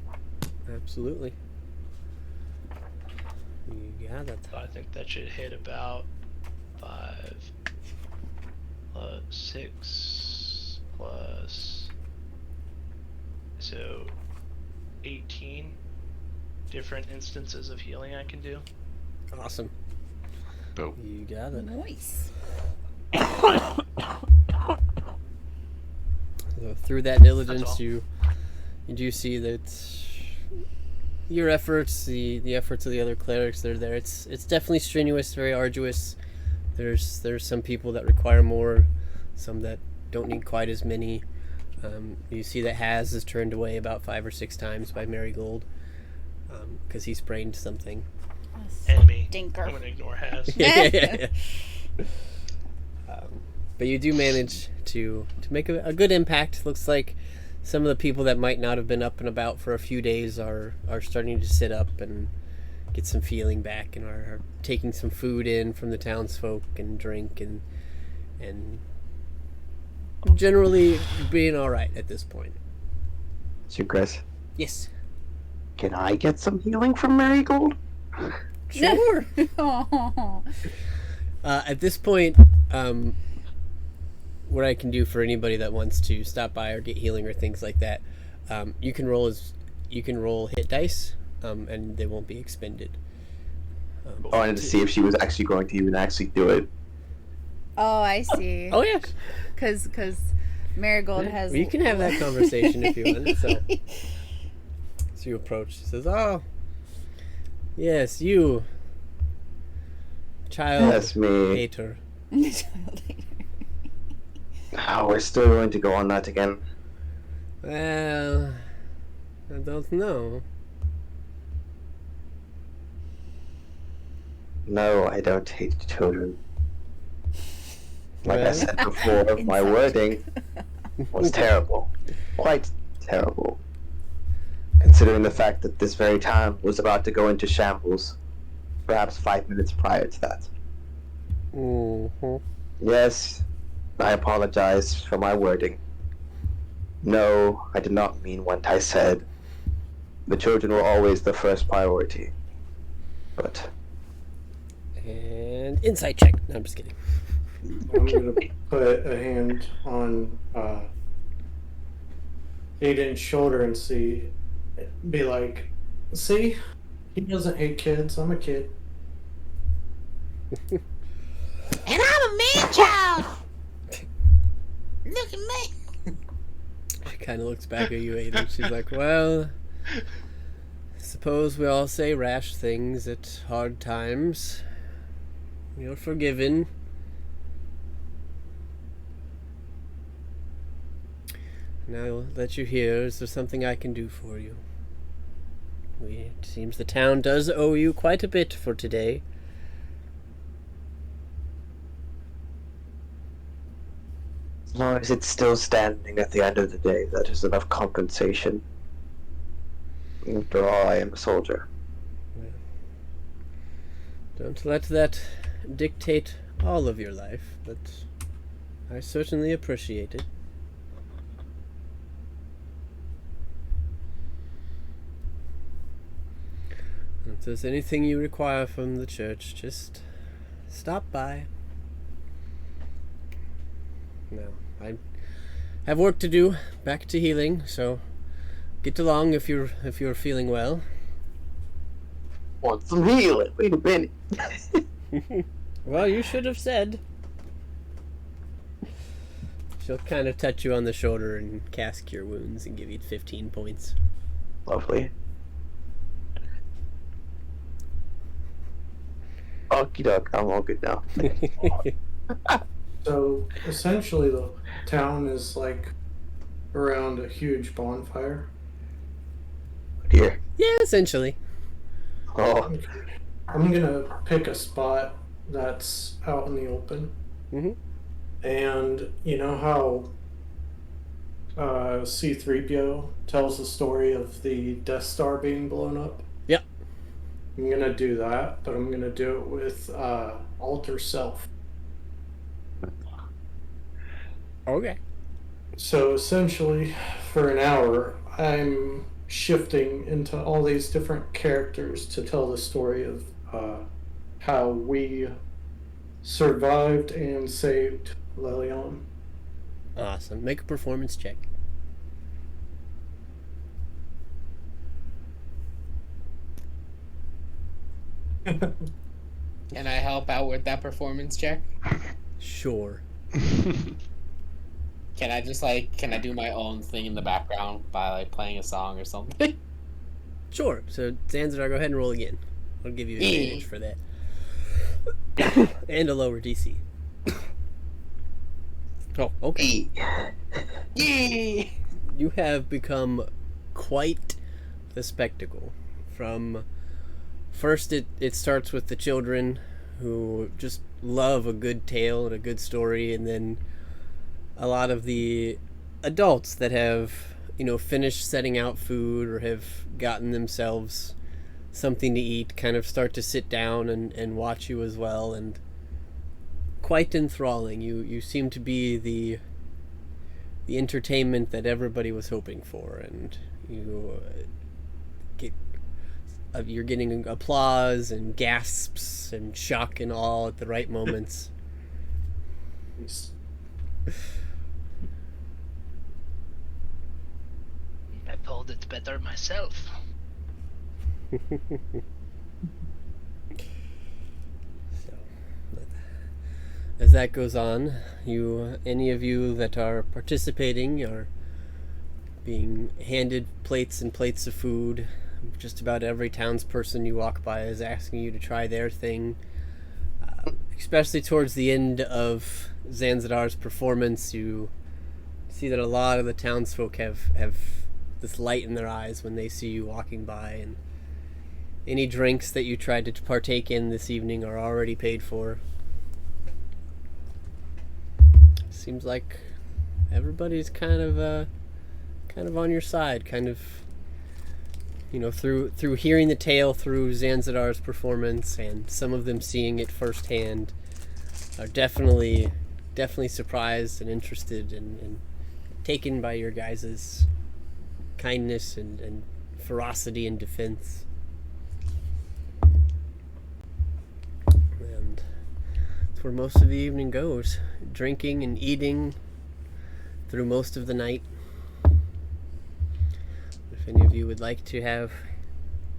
absolutely. You got it. So I think that should hit about 5 plus 6 plus, so 18 different instances of healing I can do. Awesome. Dope. You got it. Nice. So through that diligence, you do see that your efforts, the efforts of the other clerics, they're there. It's definitely strenuous, very arduous. There's some people that require more, some that don't need quite as many. You see that Haz is turned away about 5 or 6 times by Marigold because he sprained something. And me. Stinker. I'm going to ignore Haz. Yeah. But you do manage to make a good impact. Looks like some of the people that might not have been up and about for a few days are starting to sit up and get some feeling back, and are taking some food in from the townsfolk and drink and generally being all right at this point. So, Chris, Yes. can I get some healing from Marigold? Sure. Oh. At this point, what I can do for anybody that wants to stop by or get healing or things like that, you can roll hit dice, and they won't be expended. I wanted to see if she was actually going to even actually do it. Oh, I see. Oh yeah, Because Marigold has. well, you can have that conversation if you want. So you approach. She says, "Oh, yes, you, child That's me. hater. Oh, we're still going to go on that again. Well, I don't know. No, I don't hate children. Like I Well, said before, my Insult. wording was terrible. Quite terrible. Considering the fact that this very town was about to go into shambles. Perhaps 5 minutes prior to that. mhm. Yes, I apologize for my wording. No, I did not mean what I said. The children were always the first priority. But And insight check. No, I'm just kidding. I'm gonna put a hand on Aiden's shoulder and be like, see, he doesn't hate kids. I'm a kid. And I'm a man child. Look at me. She kind of looks back at you, Aiden. She's like, well, suppose we all say rash things at hard times. You're forgiven. Now I'll let you hear. Is there something I can do for you? It seems the town does owe you quite a bit for today. as long as it's still standing at the end of the day, that is enough compensation. After all, I am a soldier. Don't let that dictate all of your life, but I certainly appreciate it. If there's anything you require from the church, just stop by. No, I have work to do. Back to healing, so get along if you're feeling well. Want some healing? Wait a minute. Well, you should have said. She'll kind of touch you on the shoulder and cast Cure Wounds and give you 15 points. Lovely. Okie doke, I'm all good now. So essentially, the town is like around a huge bonfire. Dear. Yeah, essentially. Oh, I'm gonna pick a spot that's out in the open. Mhm. And you know how C-3PO tells the story of the Death Star being blown up? Yep. I'm gonna do that, but I'm gonna do it with Alter Self. Okay. So essentially, for an hour, I'm shifting into all these different characters to tell the story of how we survived and saved Lelion. Awesome. Make a performance check. Can I help out with that performance check? Sure. Can I just can I do my own thing in the background by like playing a song or something? Sure. So, Zanzibar, go ahead and roll again. I'll give you advantage for that. And a lower DC. Oh, okay. Yay! You have become quite the spectacle. From first, it starts with the children who just love a good tale and a good story, and then a lot of the adults that have, finished setting out food or have gotten themselves something to eat kind of start to sit down and watch you as well, and quite enthralling. You seem to be the entertainment that everybody was hoping for, and you're getting applause and gasps and shock and awe at the right moments. I pulled it better myself. So, as that goes on, any of you that are participating are being handed plates and plates of food. Just about every townsperson you walk by is asking you to try their thing. especially towards the end of Zanzidar's performance, you see that a lot of the townsfolk have this light in their eyes when they see you walking by, and any drinks that you tried to partake in this evening are already paid for. Seems like everybody's kind of on your side, kind of, you know, through hearing the tale through Zanzidar's performance, and some of them seeing it firsthand are definitely surprised and interested and taken by your guys' kindness and ferocity and defense. And that's where most of the evening goes, drinking and eating through most of the night. If any of you would like to have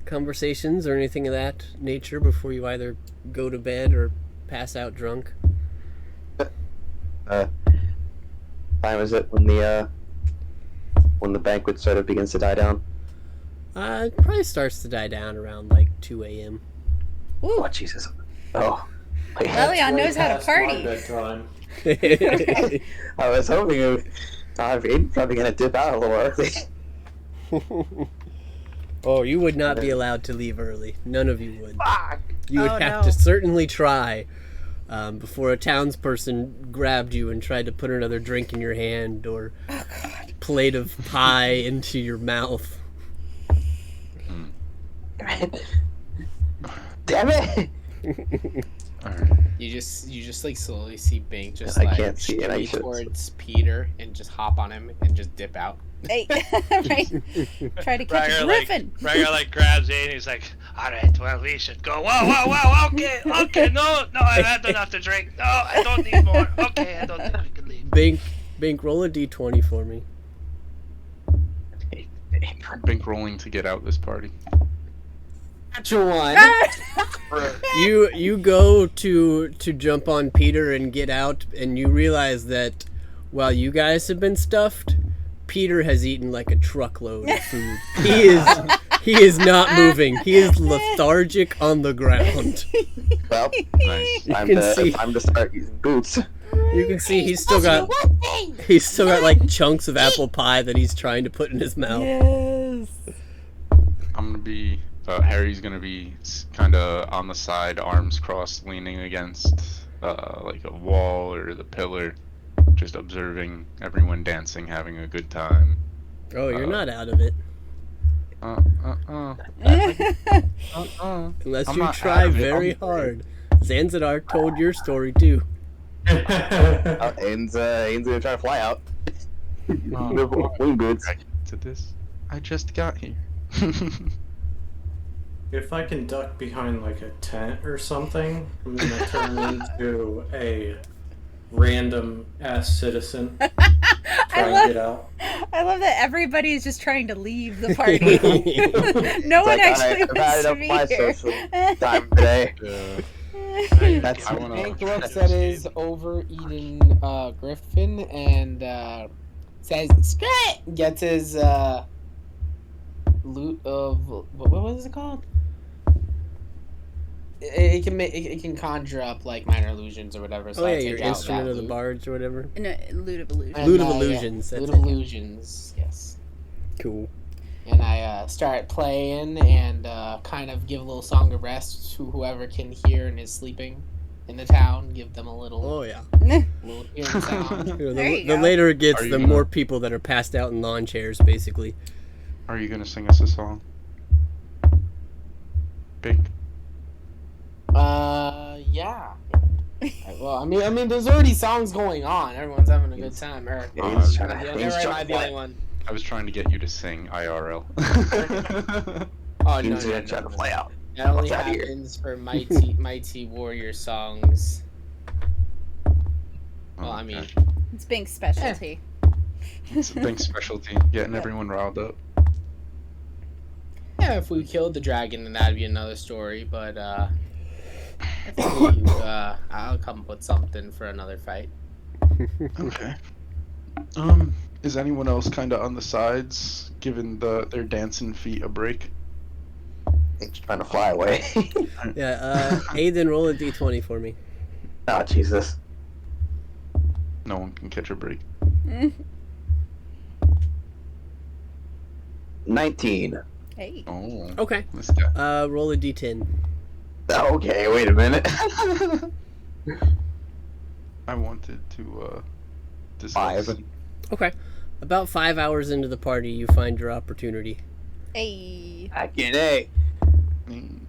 conversations or anything of that nature before you either go to bed or pass out drunk. Time is it when the banquet sort of begins to die down? It probably starts to die down around like 2 a.m. Oh, Jesus. Oh. Lelion knows how to Past my party. bedtime. I was hoping Aiden's probably going to dip out a little early. Oh, you would not be allowed to leave early. None of you would. Fuck! You would Oh, have no. to certainly try before a townsperson grabbed you and tried to put another drink in your hand or plate of pie into your mouth. Damn it! Alright. You just like slowly see Bink just I like can't see it, I stray should- towards Peter and just hop on him and just dip out. Hey, right? Try to catch a griffin. Rhaegar like grabs Aiden. He's like, "All right, well we should go." Whoa, okay, no, I've had enough to drink. No, I don't need more. Okay, I don't think we can leave. Bink, roll a d20 for me. Bink rolling to get out this party. Natural one. You go to jump on Peter and get out, and you realize that while you guys have been stuffed, Peter has eaten like a truckload of food. He is not moving. He is lethargic on the ground. Well, Nice. time can to, see. time to start using boots. You can see he's still got like chunks of apple pie that he's trying to put in his mouth. Yes. I'm gonna be. Harry's gonna be kind of on the side, arms crossed, leaning against like a wall or the pillar, just observing everyone dancing, having a good time. Oh, you're not out of it. Unless I'm you not try out of it. very hard. Zanzibar told your story too. Aiden's gonna try to fly out. Wing boots. To this, I just got here. If I can duck behind like a tent or something, I'm gonna turn into a random ass citizen. Try and get out. I love that everybody is just trying to leave the party. No one Like, actually I've had wants to enough be of my here. social time today. That's I wanna- Bink looks at his overeaten Griffin and says, "Screw it!" Gets his loot of what was it called? It can conjure up like minor illusions or whatever. So Oh I yeah, take your out instrument that of the loot. bards or whatever. No, loot of illusion. And, Loot of yeah, illusions, Loot that's of it. illusions. Yes. Cool. And I start playing and kind of give a little song of rest to whoever can hear and is sleeping in the town. Give them a little, Oh yeah. little hearing sound. You know, There you the go. later it gets, Are you the gonna- more people that are passed out in lawn chairs, basically. Are you gonna sing us a song? Bink. Yeah. Well, I mean, there's already songs going on. Everyone's having a good time. Or, Aiden's trying to, yeah, Aiden's am trying I to the fly. only one? I was trying to get you to sing IRL. Oh no, Aiden's gonna try to fly out. That only What's out here? happens for mighty warrior songs. Well, I mean, It's Bink's specialty. It's a big specialty, getting everyone riled up. yeah, if we killed the dragon, then that'd be another story. But I think I'll come up with something for another fight. Okay. Is anyone else kind of on the sides, giving their dancing feet a break? Aiden's trying to fly away. Yeah, Aiden, roll a d20 for me. Oh, Jesus. No one can catch a break. 19. Hey. Oh. Okay. This guy. Roll a d10. Okay, wait a minute. I wanted to discuss. 5. Okay. About 5 hours into the party, you find your opportunity. Hey. Back in A. Mm,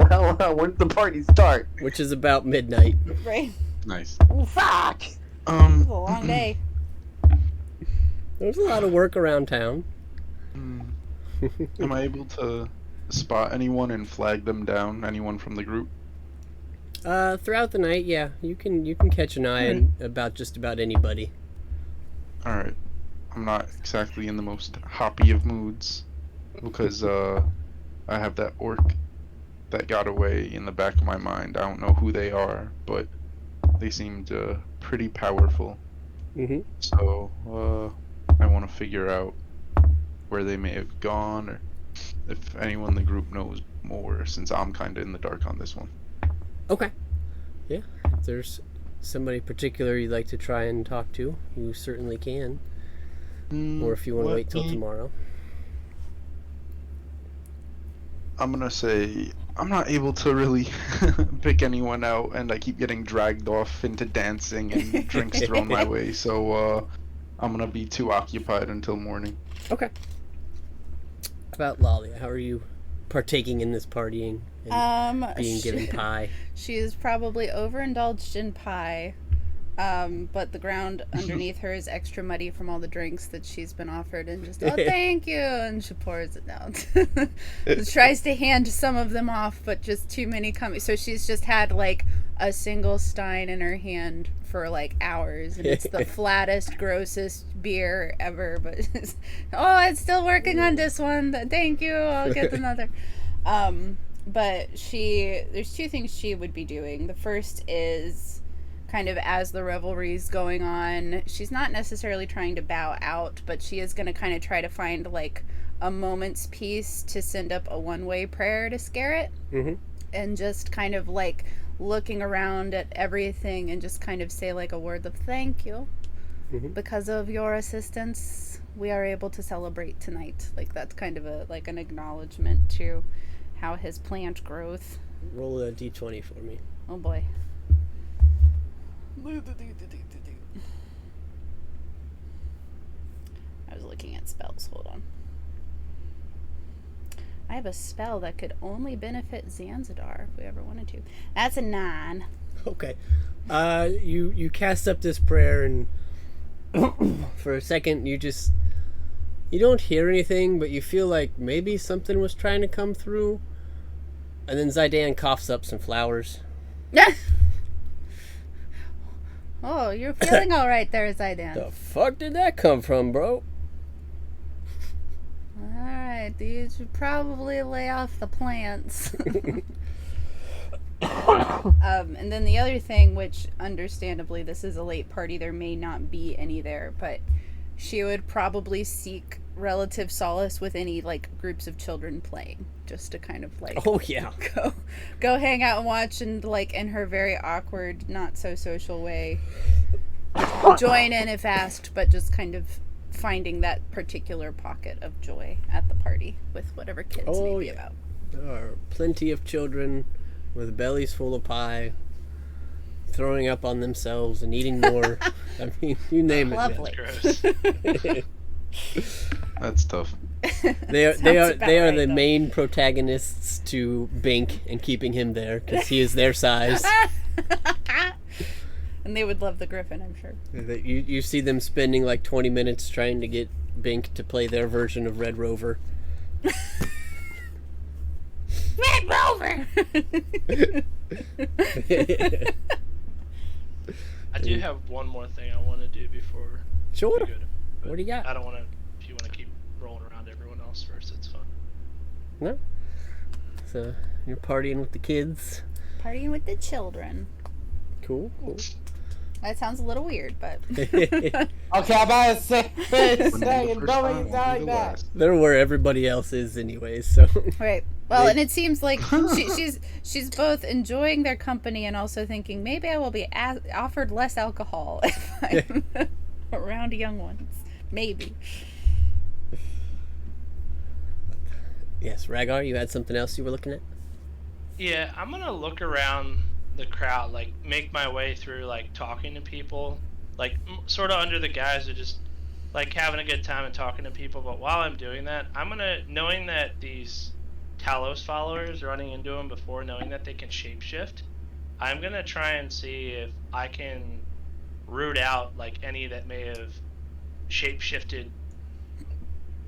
Well, when did the party start? Which is about midnight. Right. nice. Fuck! It was a Um. long day. There's a lot of work around town. Am I able to spot anyone and flag them down? Anyone from the group? Throughout the night, yeah, you can catch an eye on about just about anybody. All right. I'm not exactly in the most happy of moods because I have that orc that got away in the back of my mind. I don't know who they are, but they seemed pretty powerful. Mm-hmm. So I want to figure out where they may have gone, or if anyone in the group knows more, since I'm kind of in the dark on this one. Okay. Yeah, if there's somebody particular you'd like to try and talk to, you certainly can. Or if you want to wait till tomorrow. I'm gonna say I'm not able to really pick anyone out, and I keep getting dragged off into dancing and drinks thrown my way. So I'm gonna be too occupied until morning. Okay. About Lalia, how are you partaking in this partying and being given pie? She is probably overindulged in pie, but the ground underneath her is extra muddy from all the drinks that she's been offered, and just, oh, thank you, and she pours it down. She tries to hand some of them off, but just too many coming. So she's just had like a single stein in her hand for like hours, and it's the flattest, grossest beer ever, but oh, it's still working on this one, thank you, I'll get another. But there's two things she would be doing. The first is kind of as the revelry's going on, she's not necessarily trying to bow out, but she is going to kind of try to find like a moment's peace to send up a one-way prayer to Scarrett. Mm-hmm. And just kind of like looking around at everything and just kind of say like a word of thank you. Mm-hmm. Because of your assistance, we are able to celebrate tonight. Like that's kind of an acknowledgement to how his plant growth. Roll a d20 for me. Oh boy. I was looking at spells. Hold on. I have a spell that could only benefit Zanzadar if we ever wanted to. That's a 9. Okay. You cast up this prayer, and for a second you don't hear anything, but you feel like maybe something was trying to come through. And then Zydan coughs up some flowers. Oh, you're feeling all right there, Zydan. The fuck did that come from, bro? Alright, you should probably lay off the plants. And then the other thing, which understandably this is a late party, there may not be any there, but she would probably seek relative solace with any like groups of children playing, just to kind of like Oh yeah. go hang out and watch, and like in her very awkward, not so social way join in if asked, but just kind of finding that particular pocket of joy at the party with whatever kids may be about. There are plenty of children with bellies full of pie, throwing up on themselves and eating more. I mean, you name Lovely. Gross. That's tough. They are right, the though. main protagonists to Bink and keeping him there because he is their size. And they would love the griffin, I'm sure. You see them spending like 20 minutes trying to get Bink to play their version of Red Rover. Red Rover! I do have one more thing I want to do before Sure. we go to, but What do you got? I don't want to. If you want to keep rolling around everyone else first, it's fun. No? So you're partying with the kids. Partying with the children. Cool. That sounds a little weird, but Okay, I'm about to say Wouldn't be the second. first Don't time, make it won't sound be like the that. last. They're where everybody else is anyways, so right. Well, and it seems like she's both enjoying their company and also thinking maybe I will be offered less alcohol if I'm around young ones. Maybe. Yes, Rhaegar, you had something else you were looking at? Yeah, I'm gonna look around the crowd, like make my way through, like talking to people, like sort of under the guise of just like having a good time and talking to people. But while I'm doing that, I'm gonna, knowing that these Talos followers, running into them before, knowing that they can shapeshift, I'm gonna try and see if I can root out like any that may have shapeshifted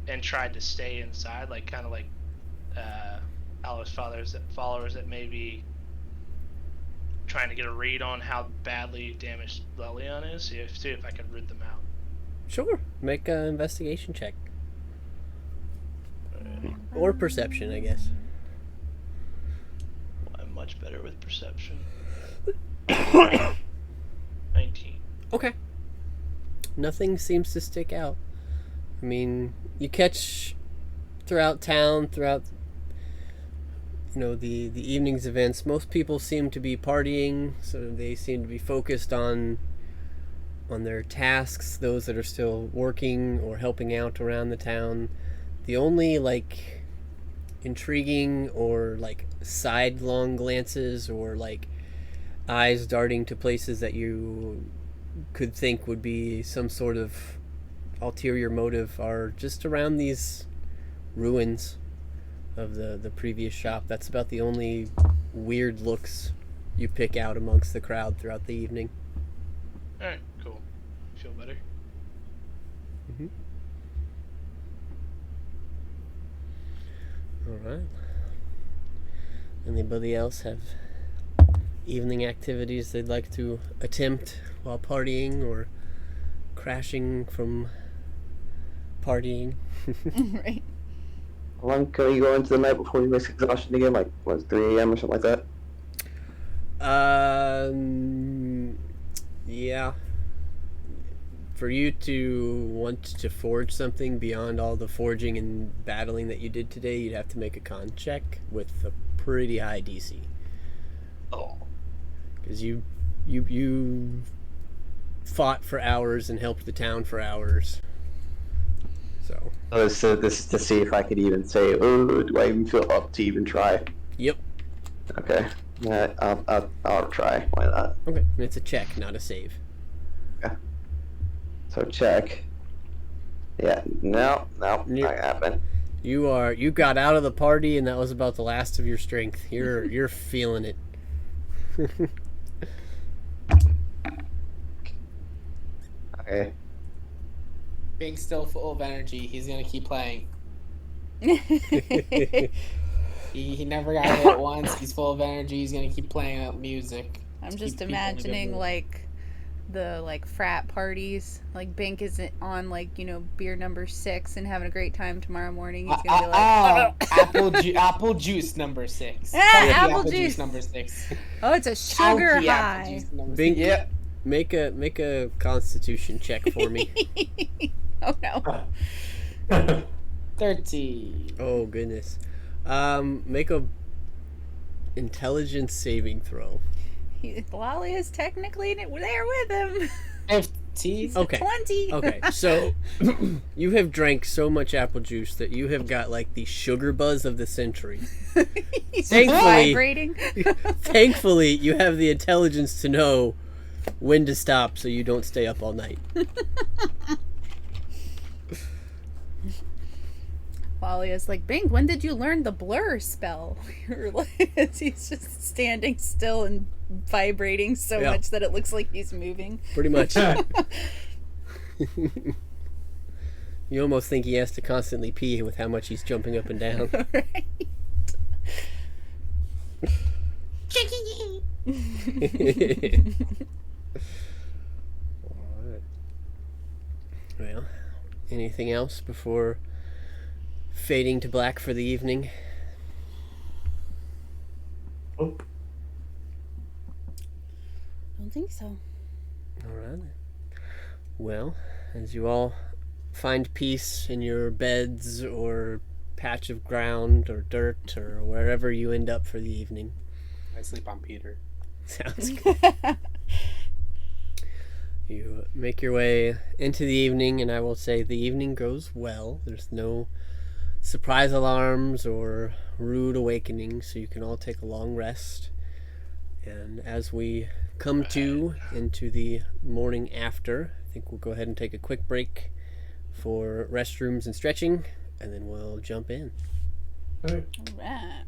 and tried to stay inside, like kind of like Talos followers that may be trying to get a read on how badly damaged Lelion is. See if I can root them out. Sure. Make an investigation check. Or perception, I guess. I'm much better with perception. 19. Okay. Nothing seems to stick out. I mean, you catch throughout town, throughout the evening's events, most people seem to be partying, so they seem to be focused on their tasks, those that are still working or helping out around the town. The only like intriguing or like sidelong glances or like eyes darting to places that you could think would be some sort of ulterior motive are just around these ruins of the previous shop. That's about the only weird looks you pick out amongst the crowd throughout the evening. Alright, cool. Feel better? Mm-hmm. Alright. Anybody else have evening activities they'd like to attempt while partying or crashing from partying? Right. How long can you go into the night before you risk exhaustion again? Like, what, 3 a.m. or something like that? Yeah. For you to want to forge something beyond all the forging and battling that you did today, you'd have to make a con check with a pretty high DC. Oh. Because you fought for hours and helped the town for hours. So this is to see if I could even say, oh, do I even feel up to even try? Yep. Okay. Yeah, I'll try. Why not? Okay. And it's a check, not a save. Yeah. So check. Yeah. No, not happen. You got out of the party, and that was about the last of your strength. You're feeling it. Okay. Being still full of energy, he's gonna keep playing. He never got hit once. He's full of energy. He's gonna keep playing out music. I'm just imagining like the frat parties. Like Bink is on beer number 6 and having a great time tomorrow morning. He's gonna be like, apple juice number 6. Apple juice number 6. Oh, it's a sugar Chunky apple high. juice number Bink, 6. Yep. make a Constitution check for me. Oh no. 30. Oh goodness. Make a intelligence saving throw. Lolly is technically there with him. 50. Okay. 20. Okay, so you have drank so much apple juice that you have got like the sugar buzz of the century. He's Thankfully- vibrating. Thankfully, you have the intelligence to know when to stop so you don't stay up all night. Lolly is like, Bink, when did you learn the blur spell? He's just standing still and vibrating so Yeah. much that it looks like he's moving. Pretty much. You almost think he has to constantly pee with how much he's jumping up and down. Right. Alright. Well, anything else before fading to black for the evening? Oh, I don't think so. Alright. Well, as you all find peace in your beds or patch of ground or dirt or wherever you end up for the evening. I sleep on Peter. Sounds good. You make your way into the evening, and I will say the evening goes well. There's no surprise alarms or rude awakenings, so you can all take a long rest. And as we come to into the morning after, I think we'll go ahead and take a quick break for restrooms and stretching, and then we'll jump in. All right. Alright.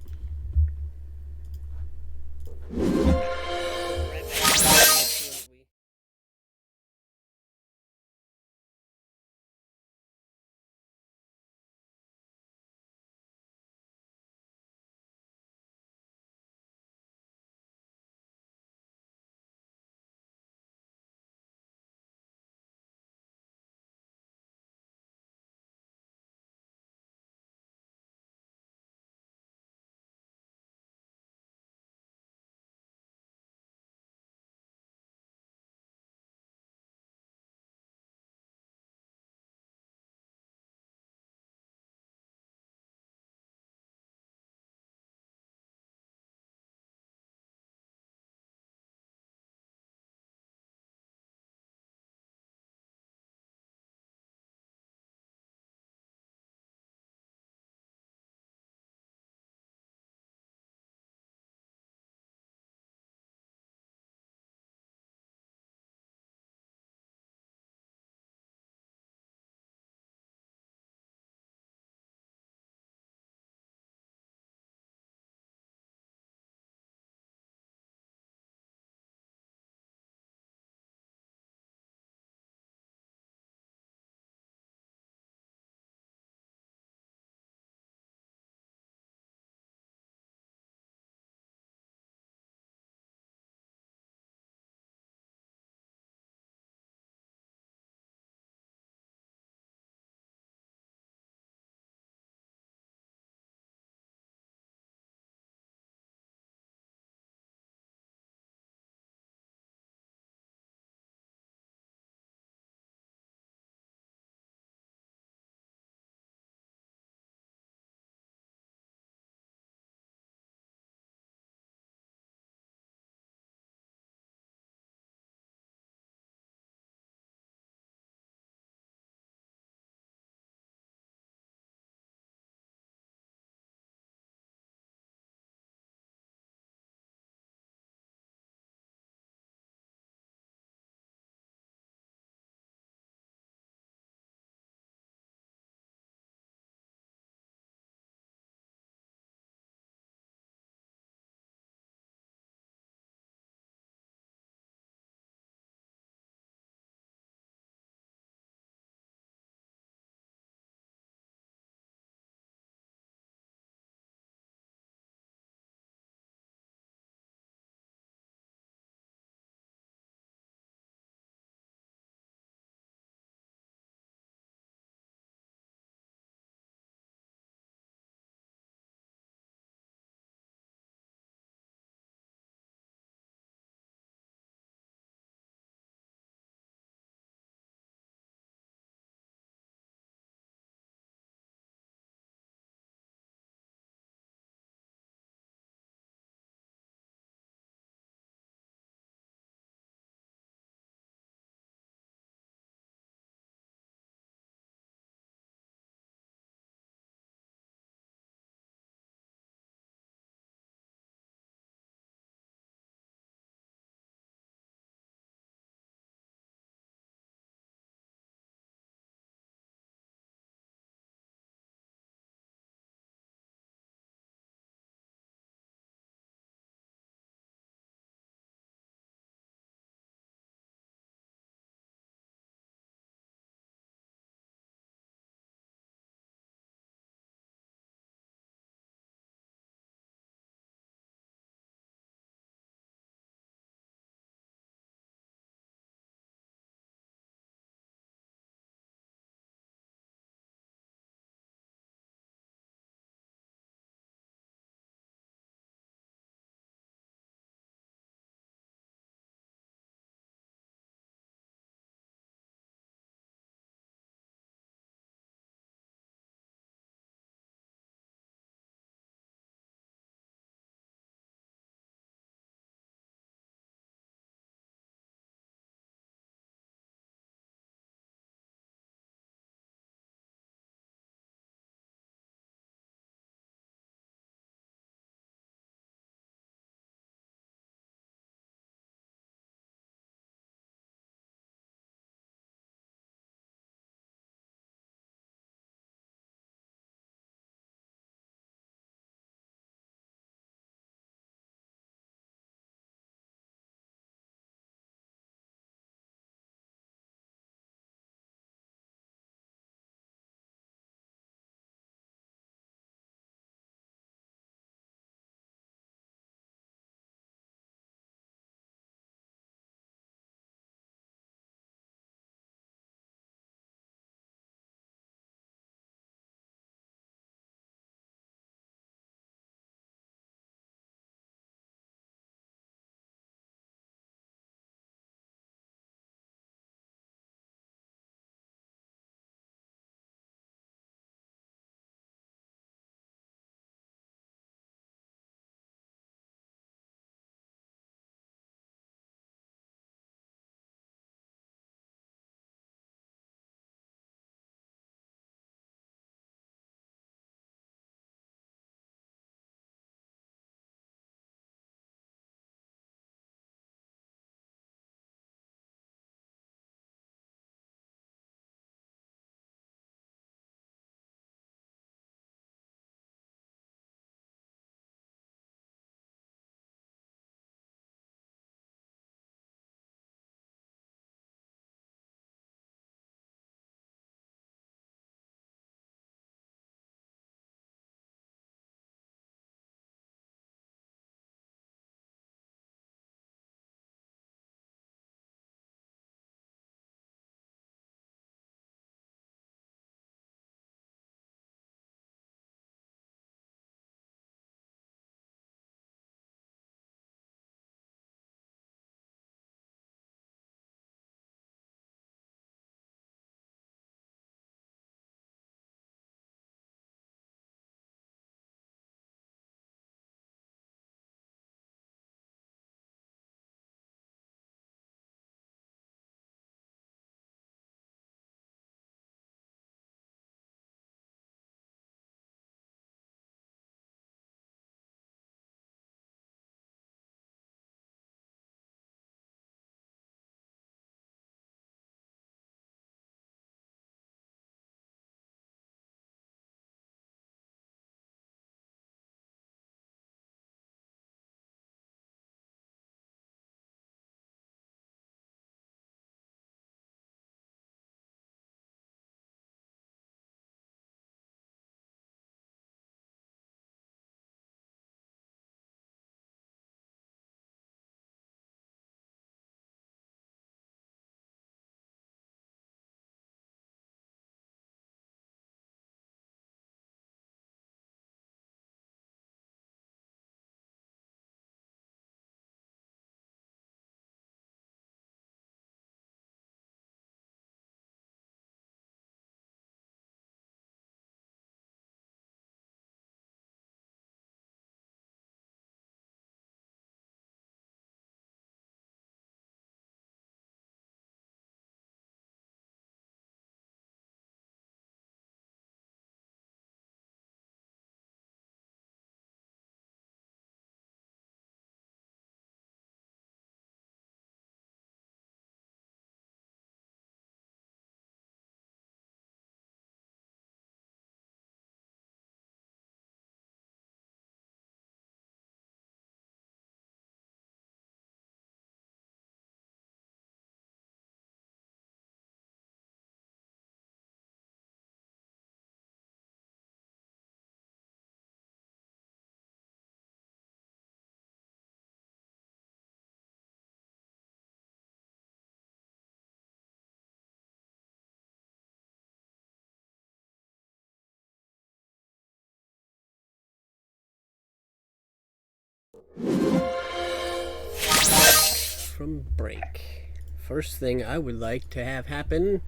from break. First thing I would like to have happen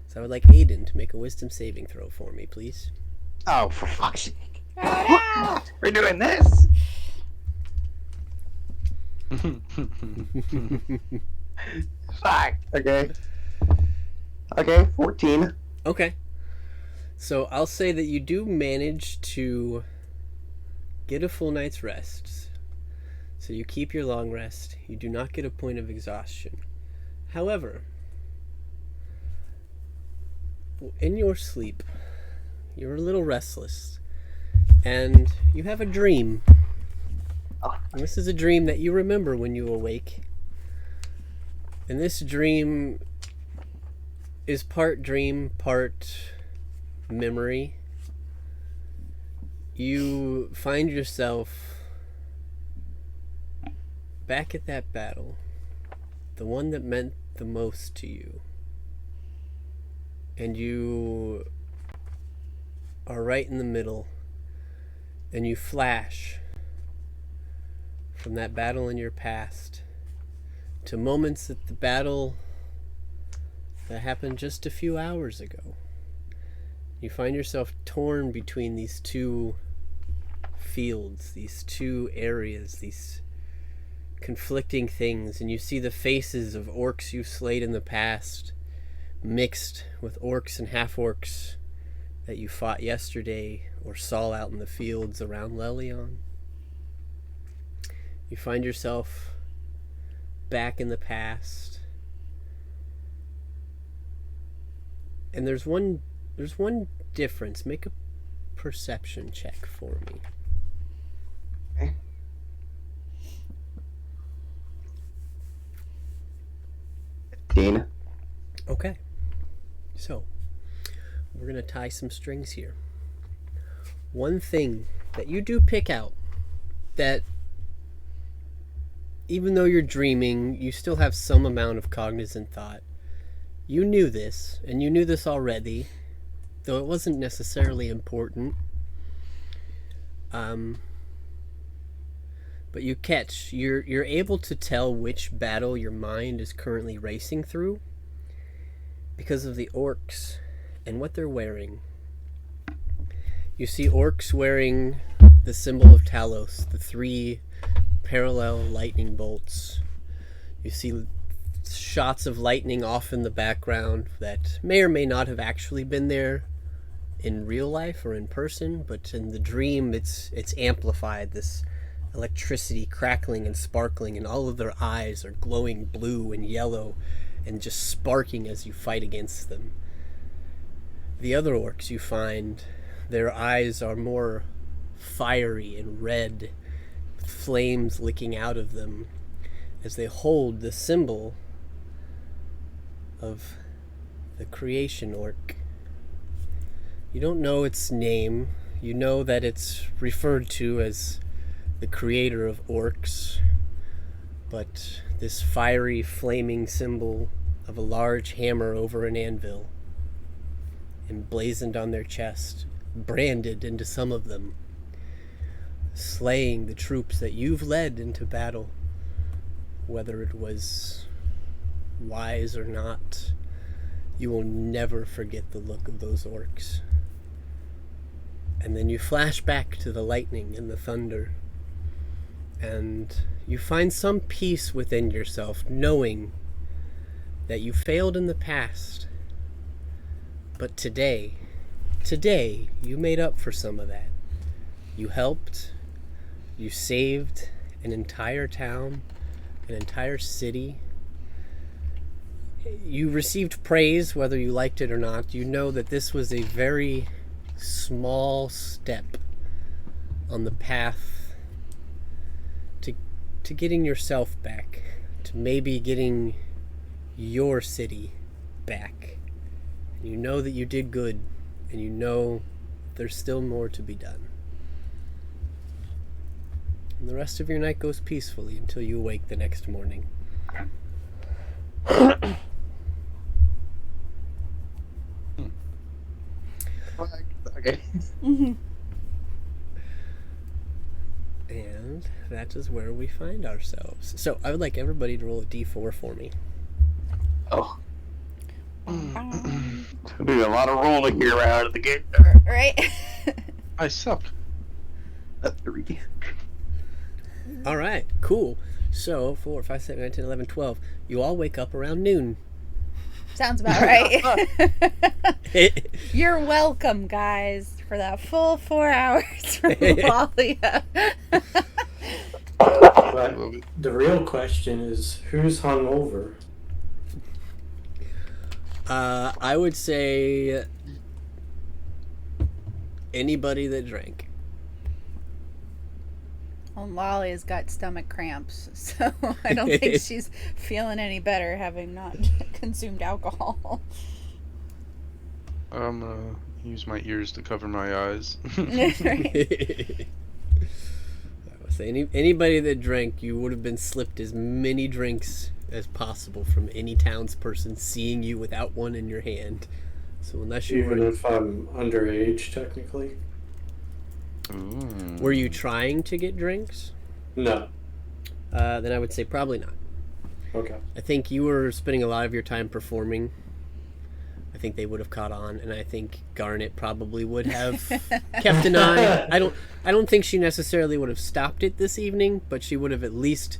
is I would like Aiden to make a wisdom saving throw for me, please. Oh, for fuck's sake. We're doing this? Fuck. Okay. Okay, 14. Okay. So I'll say that you do manage to get a full night's rest. So you keep your long rest. You do not get a point of exhaustion. However, in your sleep, you're a little restless. And you have a dream. And this is a dream that you remember when you awake. And this dream is part dream, part memory. You find yourself back at that battle, the one that meant the most to you. And you are right in the middle, and you flash from that battle in your past to moments at the battle that happened just a few hours ago. You find yourself torn between these two fields, these two areas, these conflicting things, and you see the faces of orcs you slayed in the past mixed with orcs and half-orcs that you fought yesterday or saw out in the fields around Lelion. You find yourself back in the past. And there's one difference. Make a perception check for me. Okay. Dean. Okay. So, we're going to tie some strings here. One thing that you do pick out, that even though you're dreaming, you still have some amount of cognizant thought. You knew this, and you knew this already, though it wasn't necessarily important. But you catch, you're able to tell which battle your mind is currently racing through because of the orcs and what they're wearing. You see orcs wearing the symbol of Talos, the 3 parallel lightning bolts. You see shots of lightning off in the background that may or may not have actually been there in real life or in person, but in the dream it's amplified, this electricity crackling and sparkling, and all of their eyes are glowing blue and yellow and just sparking as you fight against them. The other orcs, you find their eyes are more fiery and red, with flames licking out of them as they hold the symbol of the creation orc. You don't know its name. You know that it's referred to as the creator of orcs, but this fiery, flaming symbol of a large hammer over an anvil, emblazoned on their chest, branded into some of them, slaying the troops that you've led into battle, whether it was wise or not. You will never forget the look of those orcs. And then you flash back to the lightning and the thunder, and you find some peace within yourself, knowing that you failed in the past, but today you made up for some of that. You helped, you saved an entire town, an entire city. You received praise, whether you liked it or not. You know that this was a very small step on the path to getting yourself back, to maybe getting your city back. And you know that you did good, and you know there's still more to be done. And the rest of your night goes peacefully until you awake the next morning. Okay. Mm-hmm. And that is where we find ourselves. So I would like everybody to roll a d4 for me. Oh. There's a lot of rolling here out of the gate. Right? I suck. A 3. All right, cool. So 4, 5, 6, 7, 8, 10, 11, 12. You all wake up around noon. Sounds about right. You're welcome, guys, for that full 4 hours from Walia. But the real question is, who's hungover? I would say anybody that drank. Well, Lolly's got stomach cramps, so I don't think she's feeling any better having not consumed alcohol. I'm gonna use my ears to cover my eyes. I would say anybody that drank, you would have been slipped as many drinks as possible from any townsperson seeing you without one in your hand. So unless you Even were, if I'm underage, technically? Ooh. were you trying to get drinks? No. Then I would say probably not. Okay. I think you were spending a lot of your time performing. I think they would have caught on, and I think Garnet probably would have kept an eye. I don't think she necessarily would have stopped it this evening, but she would have at least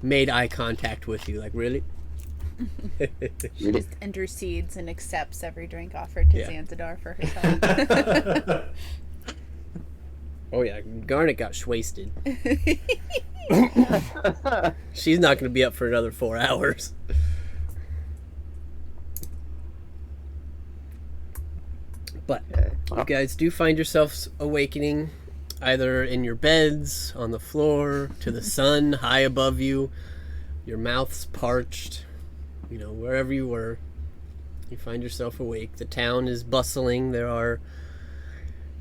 made eye contact with you. Like, really? She just intercedes and accepts every drink offered to Yeah. Xantadar for herself. Oh yeah, Garnet got shwasted. She's not going to be up for another 4 hours. But you guys do find yourselves awakening either in your beds, on the floor, to the sun high above you. Your mouth's parched. You know, wherever you were, you find yourself awake. The town is bustling. There are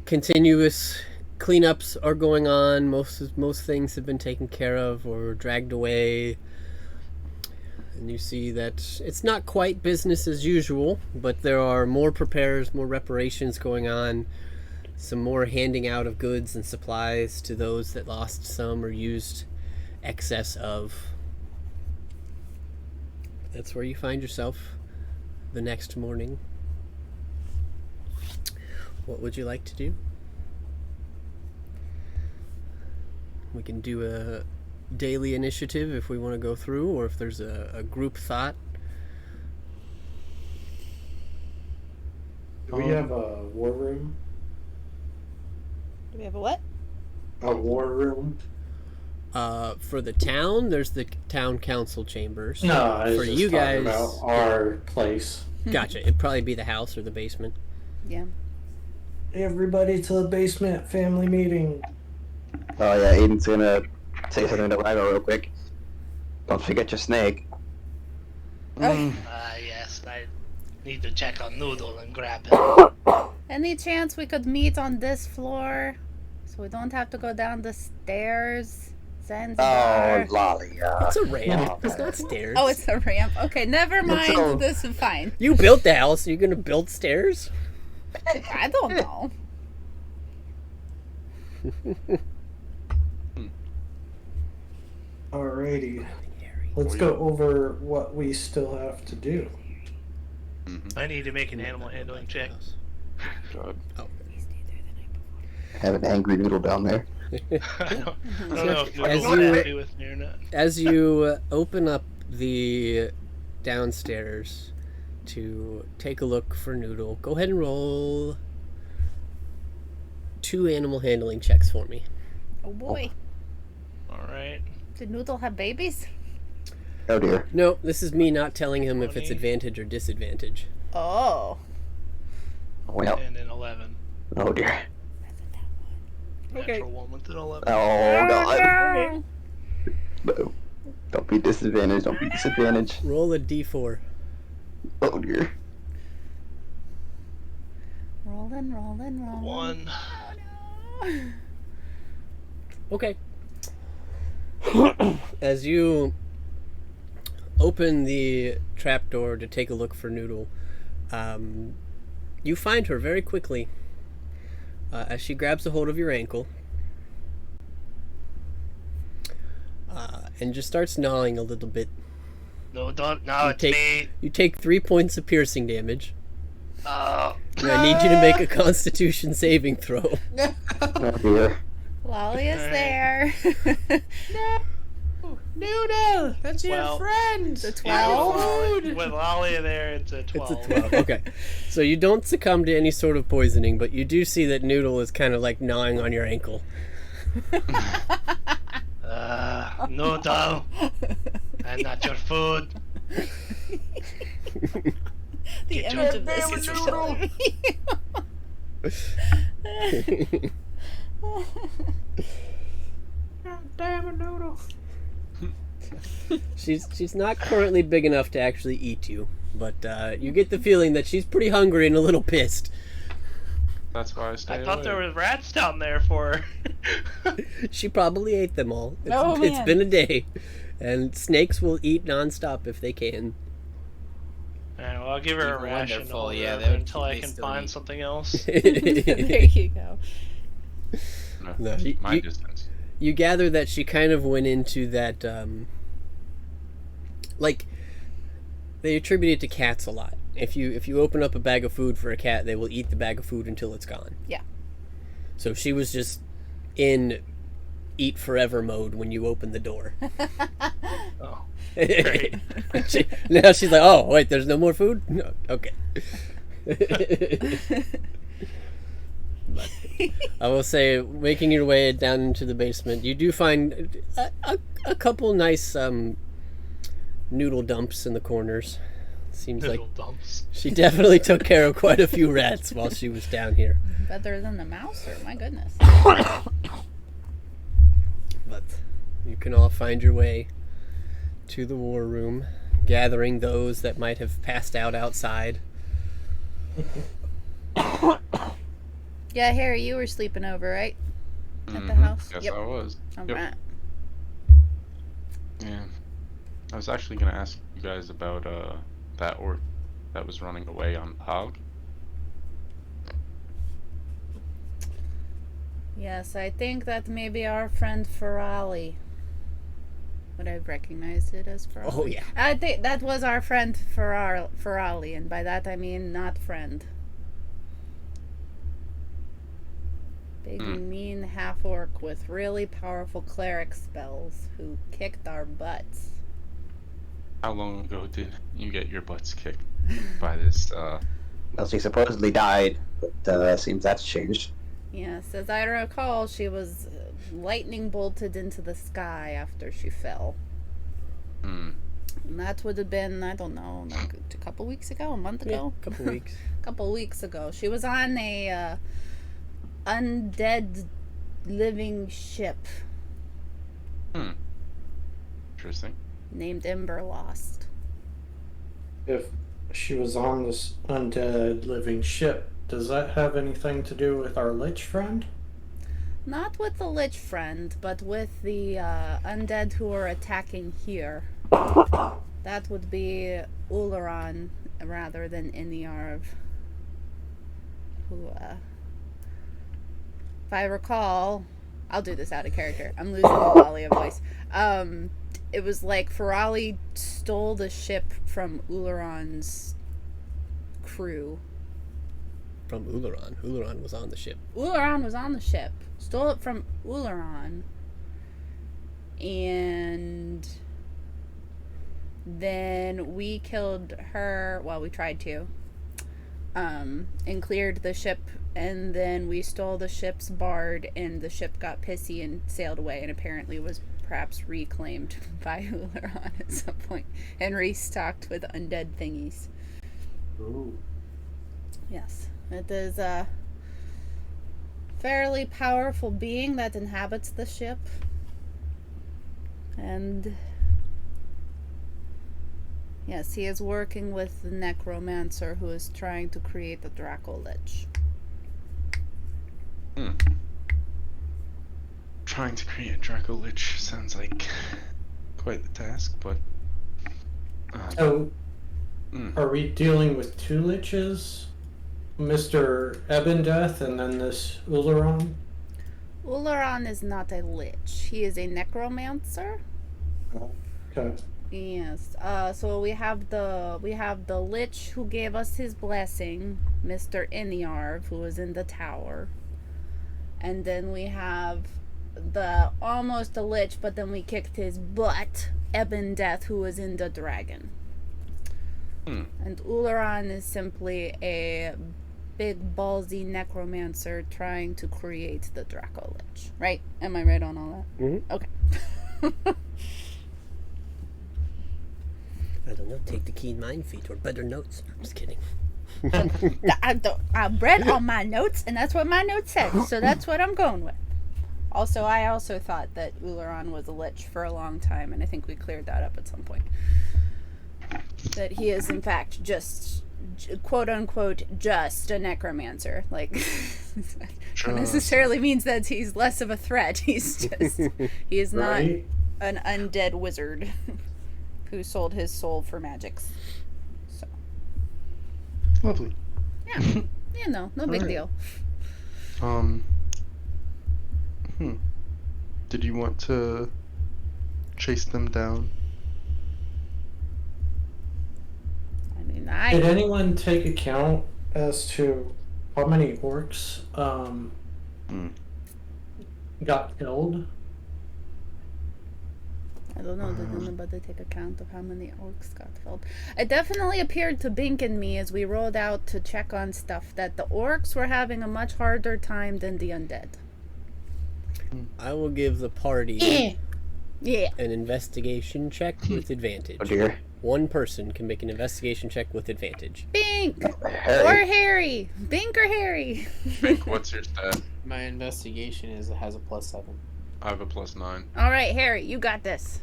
continuous cleanups are going on. Most things have been taken care of or dragged away. And you see that it's not quite business as usual, but there are more repairs, more reparations going on, some more handing out of goods and supplies to those that lost some or used excess of. That's where you find yourself the next morning. What would you like to do? We can do a daily initiative if we want to go through, or if there's a group thought. Do we have a war room? Do we have a what? A war room? For the town, there's the town council chambers. No, I was For just you talking guys, about our place. gotcha. It'd probably be the house or the basement. Yeah. Everybody to the basement, family meeting. Oh yeah, Aiden's gonna say something to Rago real quick. Don't forget your snake. Yes, I need to check on Noodle and grab him. Any chance we could meet on this floor so we don't have to go down the stairs? Zanzibar. Oh, Lolly. It's a ramp. Oh, It's not stairs. Oh, it's a ramp. Okay, never mind. all- This is fine. You built the house. You're gonna build stairs? I don't know. Alrighty. Let's go over what we still have to do. I need to make an animal handling check. God. Have an angry noodle down there. I don't know if As Noodle's you- happy with me or not. As you open up the downstairs to take a look for Noodle, go ahead and roll 2 animal handling checks for me. Oh boy. Alright. Did Noodle have babies? Oh dear. No, this is me not telling him if it's 20. advantage or disadvantage. Oh. Well. And an 11. Oh dear. Okay. Natural 1 with an 11. Oh god. no. No. Don't be disadvantaged. Don't be disadvantaged. Roll a d4. Oh dear. Rolling, rolling, rolling. 1. Oh no. Okay. As you open the trapdoor to take a look for Noodle, you find her very quickly as she grabs a hold of your ankle. and just starts gnawing a little bit. No, don't. No, it's take, me. You take 3 points of piercing damage. Oh. And I need you to make a Constitution saving throw. Oh dear. Lolly is there. Noodle, that's your Well, friend. It's a 12. With Lolly there, it's a 12. It's a 12. Okay. So you don't succumb to any sort of poisoning, but you do see that Noodle is kind of like gnawing on your ankle. Noodle. I'm not your food. The Get image your of this is killing me. Damn it, Noodle. She's not currently big enough to actually eat you, but you get the feeling that she's pretty hungry and a little pissed. That's why I stay I thought away. there were rats down there for her. She probably ate them all. Oh, It's man. been a day, and snakes will eat nonstop if they can. Alright, well, I'll give her a Even ration wonderful, or yeah, whatever they would until I they can still find eat. something else. There you go. No, No, my you- distance. You gather that she kind of went into that, like, they attribute it to cats a lot. If you open up a bag of food for a cat, they will eat the bag of food until it's gone. Yeah. So she was just in eat forever mode when you opened the door. Oh, great. Now she's like, oh, wait, there's no more food? No, okay. But I will say, making your way down into the basement, you do find a couple nice noodle dumps in the corners. Seems like Little dumps. she definitely took care of quite a few rats while she was down here. Better than the mouser, my goodness. But you can all find your way to the war room, gathering those that might have passed out outside. Yeah, Harry, you were sleeping over, right? At the Mhm. house? Yes, Yep. I was. All Yep. right. Yeah. I was actually gonna ask you guys about that orc that was running away on Hog. Yes, I think that may be our friend Ferali. Would I have recognized it as Ferali? Oh, yeah. I think that was our friend Ferali, and by that I mean not friend. Big mean half orc with really powerful cleric spells who kicked our butts. How long ago did you get your butts kicked by this? Well, she supposedly died, but seems that's changed. Yes, as I recall, she was lightning bolted into the sky after she fell. Hmm. And that would have been, I don't know, like a couple weeks ago, a month ago? A couple weeks. A couple weeks ago. She was on a undead living ship Hmm. Interesting. named Emberlost. If she was on this undead living ship, does that have anything to do with our lich friend? Not with the lich friend, but with the undead who are attacking here. That would be Ullaran rather than Iniarv. Who, if I recall, I'll do this out of character. I'm losing the Lalia voice. It was like Ferali stole the ship from Ullaran's crew. From Ullaran. Ullaran was on the ship. Ullaran was on the ship. Stole it from Ullaran. And then we killed her. Well, we tried to. And cleared the ship. And then we stole the ship's bard. And the ship got pissy and sailed away. And apparently was perhaps reclaimed by Ullaran at some point. And restocked with undead thingies. Ooh. Yes. It is a fairly powerful being that inhabits the ship. And yes, he is working with the necromancer who is trying to create the Draco Lich. Hmm. Trying to create Draco Lich sounds like quite the task, but. So, Mm. are we dealing with two liches? Mr. Ebendeth and then this Ullaran? Ullaran is not a lich. He is a necromancer. Okay. Yes. So we have the lich who gave us his blessing, Mr. Inyarv, who was in the tower. And then we have the almost a lich, but then we kicked his butt, Eben Death, who was in the dragon. And Ularan is simply a big ballsy necromancer trying to create the Draco Lich. Right? Am I right on all that? Mm-hmm. Okay. I don't know. Take the keen mind feat or better notes. I'm just kidding. I read all my notes, and that's what my notes said. So that's what I'm going with. Also, I also thought that Ularan was a lich for a long time, and I think we cleared that up at some point. That he is, in fact, just, quote unquote, just a necromancer. Like, that necessarily means that he's less of a threat. He's just, he is not Right? an undead wizard who sold his soul for magics. So, Lovely. yeah, no big Alright. deal. Did you want to chase them down? I mean, Did anyone take account as to how many orcs got killed? I don't know. Did anybody take account of how many orcs got killed? It definitely appeared to Bink and me as we rolled out to check on stuff that the orcs were having a much harder time than the undead. I will give the party Yeah. an investigation check with advantage. Oh dear. One person can make an investigation check with advantage. Bink! Harry. Or Harry! Bink or Harry! Bink, what's your stat? My investigation has a +7. I have a +9. Alright, Harry, you got this.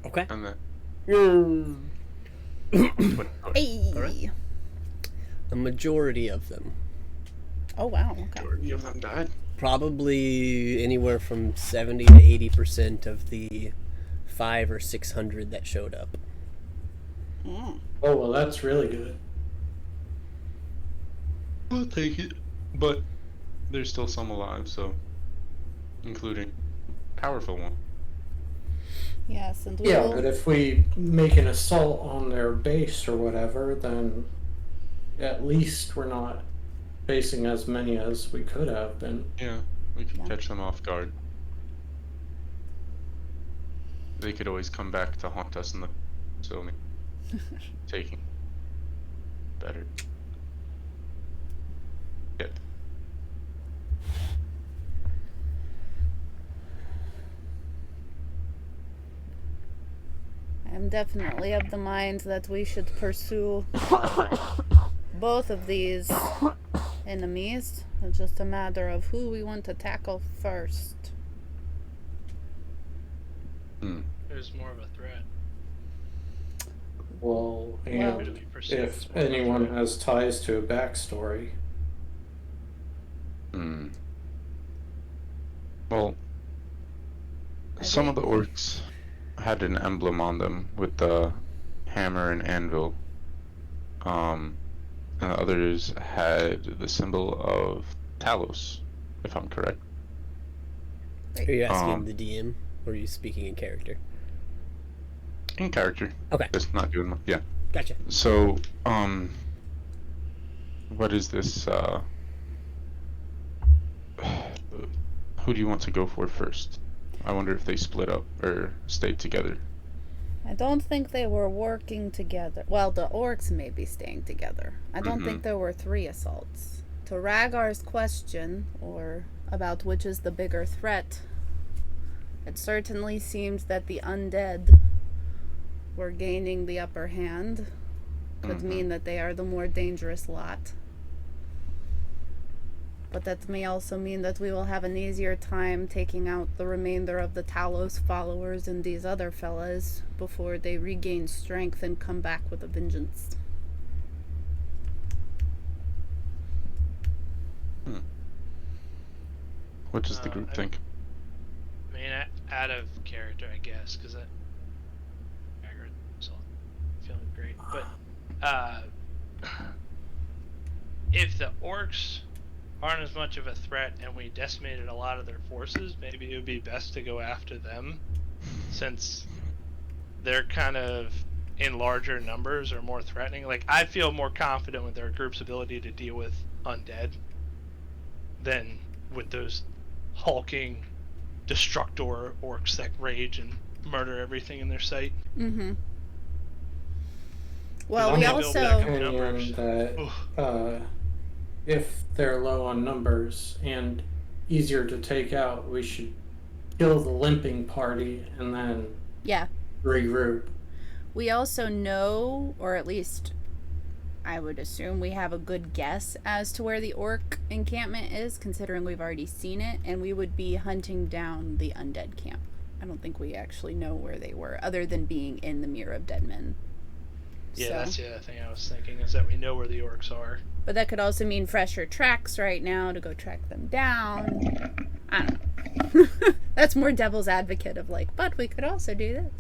Okay. And then Hey! Alright. A majority of them. Oh, wow, okay. majority of them died. Probably anywhere from 70 to 80% of the 500 or 600 that showed up. Mm. Oh, well, that's really good. I'll take it. But there's still some alive, so including powerful one. Yes, and we Yeah, will... but if we make an assault on their base or whatever, then at least we're not facing as many as we could have been. Yeah, we could Yeah. catch them off guard. They could always come back to haunt us in the facility. Taking better. Yep. I'm definitely of the mind that we should pursue both of these enemies. It's just a matter of who we want to tackle first. There's more of a threat. Well, Well- and To be pursued is if more of a anyone threat. has ties to a backstory, Well, some of the orcs had an emblem on them with the hammer and anvil. And others had the symbol of Talos, if I'm correct. Are you asking Um, the DM or are you speaking in character? In character. Okay, Just not doing much. Yeah. gotcha. So, what is this, who do you want to go for first? I wonder if they split up or stayed together. I don't think they were working together. Well, the orcs may be staying together. I don't think there were 3 assaults. To Raghar's question, or about which is the bigger threat, it certainly seems that the undead were gaining the upper hand. Could mean that they are the more dangerous lot. But that may also mean that we will have an easier time taking out the remainder of the Talos followers and these other fellas before they regain strength and come back with a vengeance. What does the group think? I mean, out of character, I guess, because I so feeling great. But if the orcs aren't as much of a threat and we decimated a lot of their forces, maybe it would be best to go after them, since they're kind of in larger numbers or more threatening. Like, I feel more confident with our group's ability to deal with undead than with those hulking destructor orcs that rage and murder everything in their sight. Mm-hmm. Well, I'm we of the also... opinion that if they're low on numbers and easier to take out, we should kill the limping party and then Yeah. regroup. We also know, or at least I would assume, we have a good guess as to where the orc encampment is, considering we've already seen it, and we would be hunting down the undead camp. I don't think we actually know where they were, other than being in the Mirror of Dead Men. Yeah, So- that's the other thing I was thinking, is that we know where the orcs are. But that could also mean fresher tracks right now to go track them down. I don't know. That's more devil's advocate of like, but we could also do this.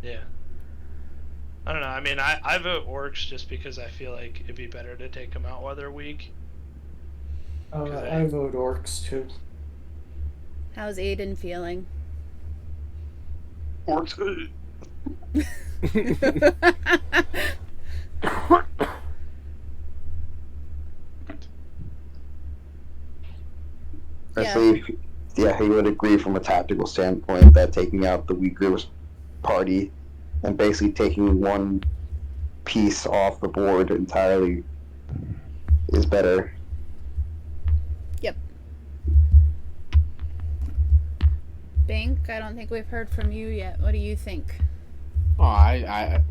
Yeah. I don't know. I mean, I vote orcs just because I feel like it'd be better to take them out while they're weak. I vote orcs too. How's Aiden feeling? Works good. Especially if, yeah, he would agree from a tactical standpoint that taking out the weaker party and basically taking one piece off the board entirely is better. Yep. Bink, I don't think we've heard from you yet. What do you think? Oh, I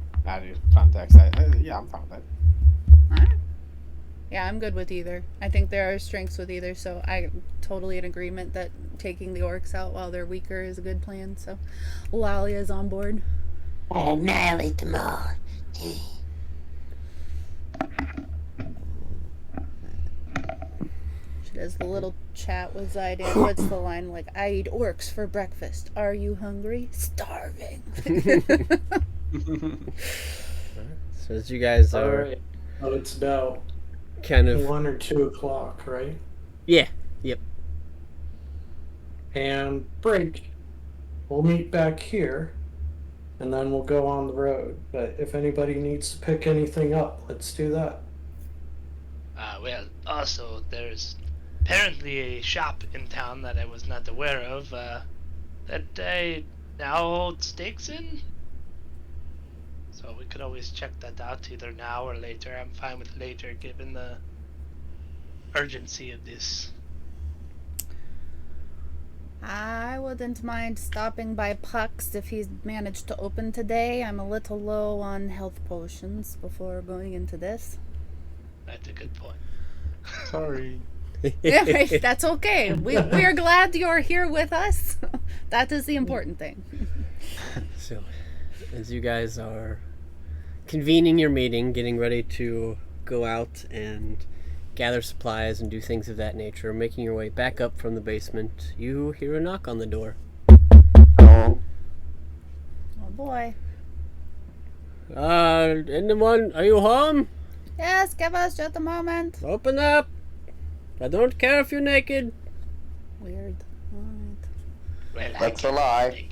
do context. Yeah, I'm fine with that. Alright. Yeah, I'm good with either. I think there are strengths with either, so I'm totally in agreement that taking the orcs out while they're weaker is a good plan. So, Lalia's on board. Annihilate them all. She does the little chat with Zydan. What's the line like? I eat orcs for breakfast. Are you hungry? Starving. So as you guys are Alright. Oh, it's about kind of 1 or 2 o'clock, right? yeah, yep. And break. We'll meet back here, and then we'll go on the road. But if anybody needs to pick anything up, let's do that. Well, also, there's apparently a shop in town that I was not aware of, that I now hold stakes in. So we could always check that out either now or later. I'm fine with later, given the urgency of this. I wouldn't mind stopping by Puck's if he's managed to open today. I'm a little low on health potions before going into this. That's a good point. Sorry. Yeah, right, that's okay. We're glad you're here with us. That is the important thing. So, as you guys are convening your meeting, getting ready to go out and gather supplies and do things of that nature, making your way back up from the basement, you hear a knock on the door. Oh, Oh boy. Anyone? Are you home? Yes, give us just a moment. Open up. I don't care if you're naked. Weird. Alright. Well, that's a lie.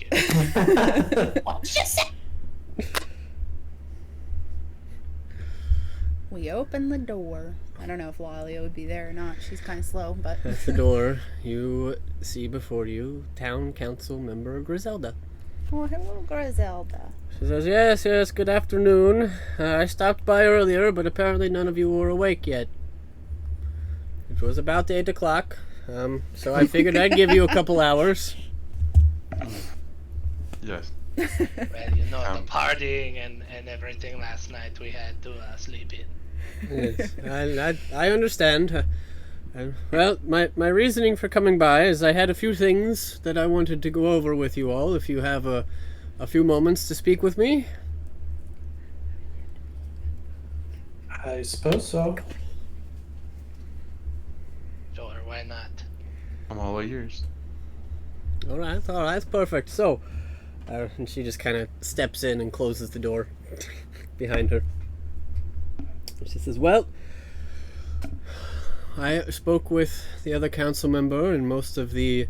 What you say? We open the door. I don't know if Lalia would be there or not. She's kind of slow, but... At the door, you see before you Town Council member Griselda. Oh, hello, Griselda. She says, yes, good afternoon. I stopped by earlier, but apparently none of you were awake yet. It was about 8 o'clock, so I figured I'd give you a couple hours. Yes. Well, you know, the partying and everything last night we had to sleep in. Yes, I understand. Well, my reasoning for coming by is I had a few things that I wanted to go over with you all, if you have a few moments to speak with me. I suppose so. Sure, why not? I'm all ears. All right, perfect. So, and she just kind of steps in and closes the door behind her. She says, well, I spoke with the other council member and most of the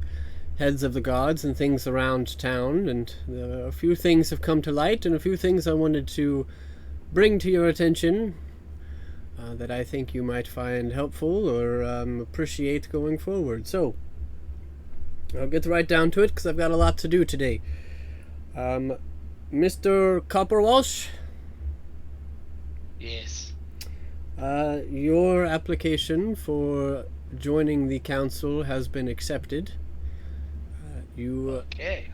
heads of the guards and things around town, and a few things have come to light, and a few things I wanted to bring to your attention that I think you might find helpful or appreciate going forward. So, I'll get right down to it, because I've got a lot to do today. Mr. Copperwalsh? Yes. Your application for joining the council has been accepted. Okay.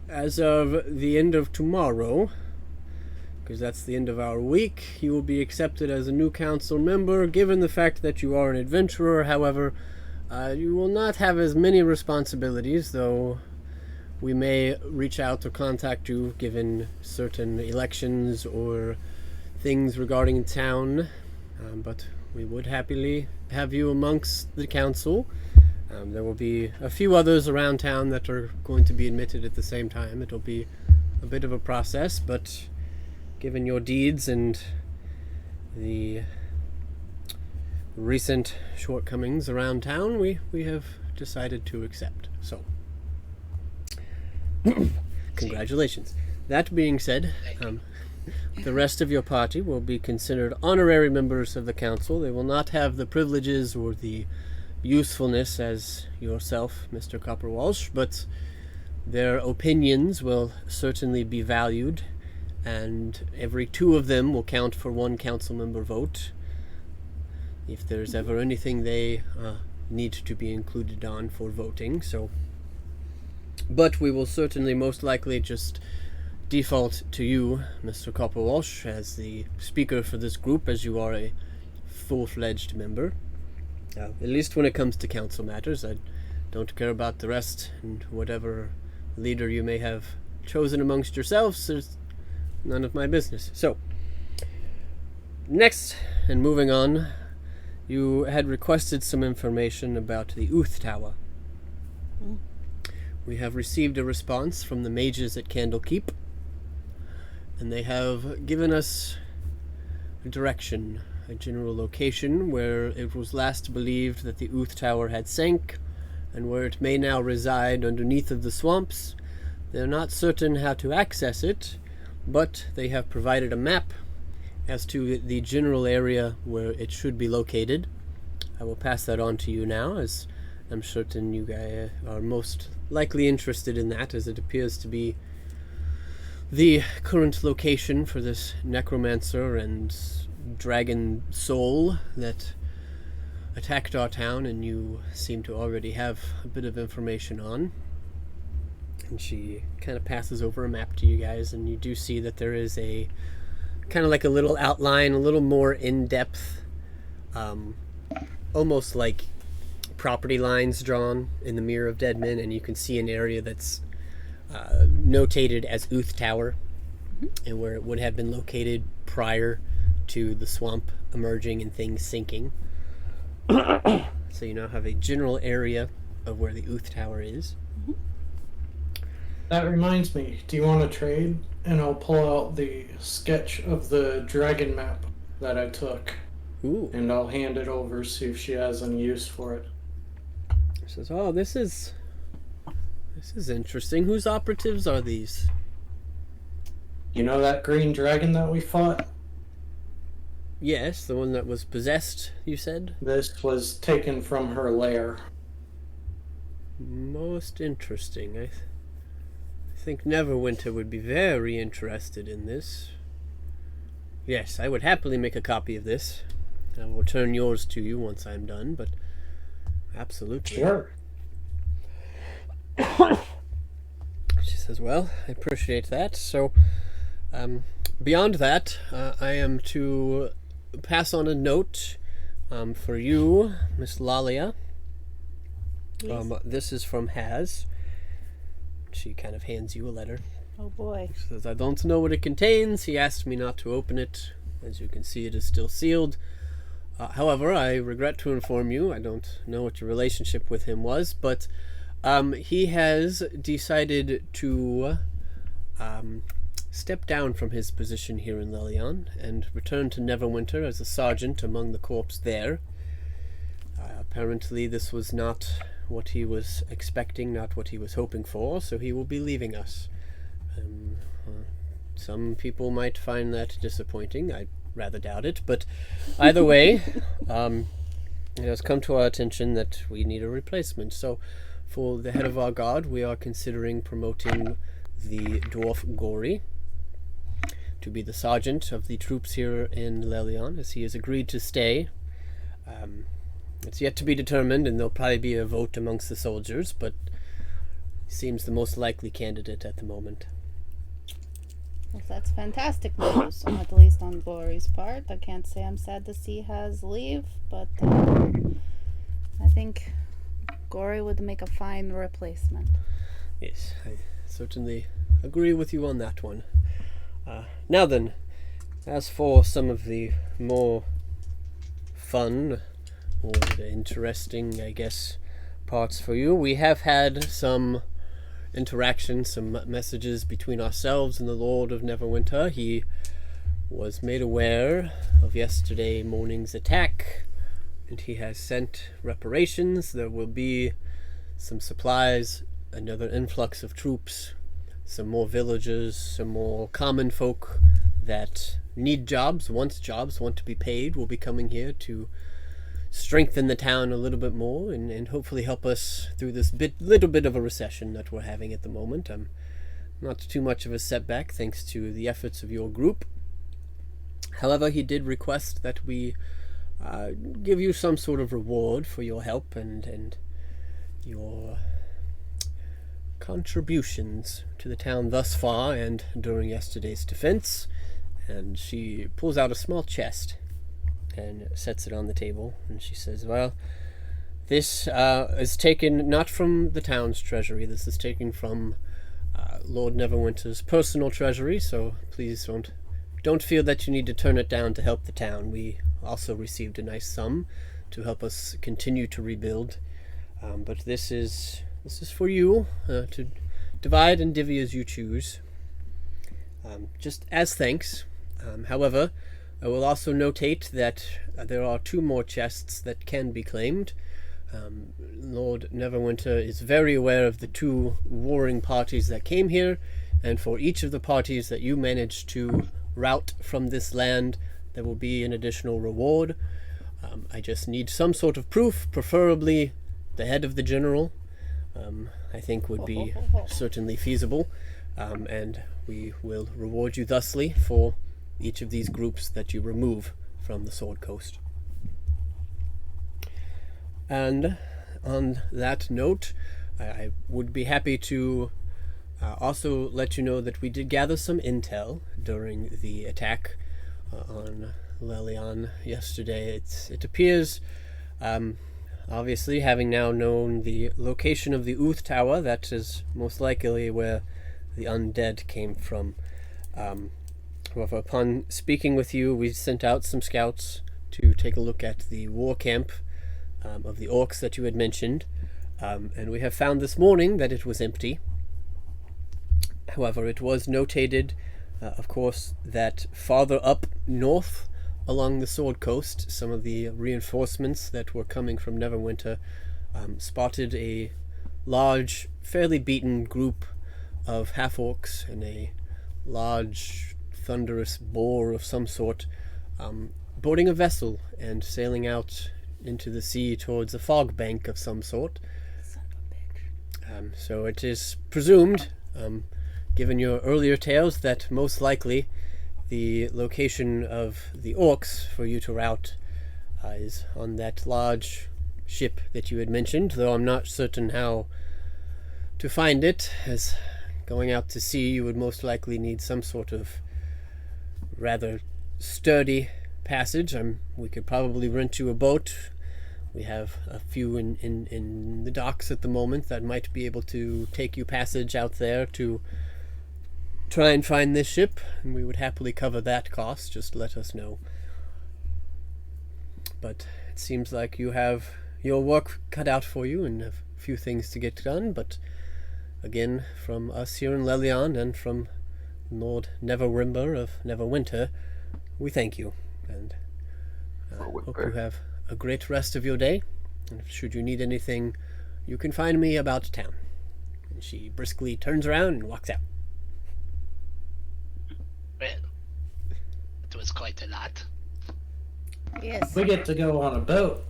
As of the end of tomorrow, because that's the end of our week, you will be accepted as a new council member. Given the fact that you are an adventurer, however, you will not have as many responsibilities, though we may reach out or contact you given certain elections or things regarding town, but we would happily have you amongst the council. There will be a few others around town that are going to be admitted at the same time. It'll be a bit of a process, but given your deeds and the recent shortcomings around town, we have decided to accept. So, congratulations. That being said, the rest of your party will be considered honorary members of the council. They will not have the privileges or the usefulness as yourself, Mr. Copperwalsh, but their opinions will certainly be valued, and every 2 of them will count for 1 council member vote if there's ever anything they need to be included on for voting. So, but we will certainly most likely just default to you, Mr. Copperwalsh, as the speaker for this group, as you are a full-fledged member. At least when it comes to council matters. I don't care about the rest, and whatever leader you may have chosen amongst yourselves is none of my business. So, next, and moving on, you had requested some information about the Uth Tower. We have received a response from the mages at Candlekeep, and they have given us a direction, a general location where it was last believed that the Uth Tower had sank, and where it may now reside underneath of the swamps. They're not certain how to access it, but they have provided a map as to the general area where it should be located. I will pass that on to you now, as I'm certain you guys are most likely interested in that, as it appears to be the current location for this necromancer and dragon soul that attacked our town, and you seem to already have a bit of information on. And she kind of passes over a map to you guys, and you do see that there is a kind of like a little outline, a little more in-depth, almost like property lines drawn in the Mirror of Dead Men, and you can see an area that's notated as Uth Tower, and where it would have been located prior to the swamp emerging and things sinking. So you now have a general area of where the Uth Tower is. That reminds me, do you want to trade? And I'll pull out the sketch of the dragon map that I took. Ooh. And I'll hand it over, see if she has any use for it. She says, oh, this is interesting. Whose operatives are these? You know that green dragon that we fought? Yes, the one that was possessed, you said? This was taken from her lair. Most interesting. I think Neverwinter would be very interested in this. Yes, I would happily make a copy of this. I will return yours to you once I'm done, but absolutely. Sure. She says, well, I appreciate that. So, beyond that, I am to pass on a note for you, Miss Lalia. This is from Haz. She kind of hands you a letter. Oh boy. She says, I don't know what it contains. He asked me not to open it. As you can see, it is still sealed. However, I regret to inform you, I don't know what your relationship with him was, but he has decided to step down from his position here in Lelion and return to Neverwinter as a sergeant among the corps there. Apparently this was not what he was expecting, not what he was hoping for, so he will be leaving us. Some people might find that disappointing. I rather doubt it, but either way, it has come to our attention that we need a replacement. So for the head of our guard, we are considering promoting the dwarf Gory to be the sergeant of the troops here in Lelion, as he has agreed to stay. It's yet to be determined, and there'll probably be a vote amongst the soldiers, but he seems the most likely candidate at the moment. Well, that's fantastic news, at least on Gory's part. I can't say I'm sad to see Has leave, but I think Gory would make a fine replacement. Yes, I certainly agree with you on that one. Now then, as for some of the more fun or the interesting, I guess, parts for you, we have had some interaction, some messages between ourselves and the Lord of Neverwinter. He was made aware of yesterday morning's attack, and he has sent reparations. There will be some supplies, another influx of troops, some more villagers, some more common folk that need jobs, want to be paid, will be coming here to strengthen the town a little bit more and hopefully help us through this little bit of a recession that we're having at the moment. Not too much of a setback thanks to the efforts of your group. However, he did request that we give you some sort of reward for your help and your contributions to the town thus far and during yesterday's defense. And she pulls out a small chest and sets it on the table, and she says, well, this is taken not from the town's treasury. This is taken from Lord Neverwinter's personal treasury, so please don't feel that you need to turn it down to help the town. We also received a nice sum to help us continue to rebuild, but this is for you to divide and divvy as you choose, just as thanks. However, I will also notate that there are 2 more chests that can be claimed. Lord Neverwinter is very aware of the 2 warring parties that came here, and for each of the parties that you manage to rout from this land, there will be an additional reward. I just need some sort of proof, preferably the head of the general. I think would be certainly feasible, and we will reward you thusly for each of these groups that you remove from the Sword Coast. And on that note, I would be happy to also let you know that we did gather some intel during the attack on Lelion yesterday. It appears, obviously, having now known the location of the Uth Tower, that is most likely where the undead came from. However, upon speaking with you, we sent out some scouts to take a look at the war camp of the orcs that you had mentioned, and we have found this morning that it was empty. However, it was notated, of course, that farther up north along the Sword Coast, some of the reinforcements that were coming from Neverwinter spotted a large, fairly beaten group of half-orcs and a large thunderous boar of some sort boarding a vessel and sailing out into the sea towards a fog bank of some sort. Son of a bitch. So it is presumed, given your earlier tales, that most likely the location of the orcs for you to rout is on that large ship that you had mentioned, though I'm not certain how to find it, as going out to sea you would most likely need some sort of rather sturdy passage. We could probably rent you a boat. We have a few in the docks at the moment that might be able to take you passage out there to try and find this ship, and we would happily cover that cost. Just let us know. But it seems like you have your work cut out for you and have a few things to get done, but again, from us here in Lelion and from Lord Neverwimber of Neverwinter, we thank you, and hope you have a great rest of your day. And should you need anything, you can find me about town. And she briskly turns around and walks out. Well, it was quite a lot. Yes. We get to go on a boat.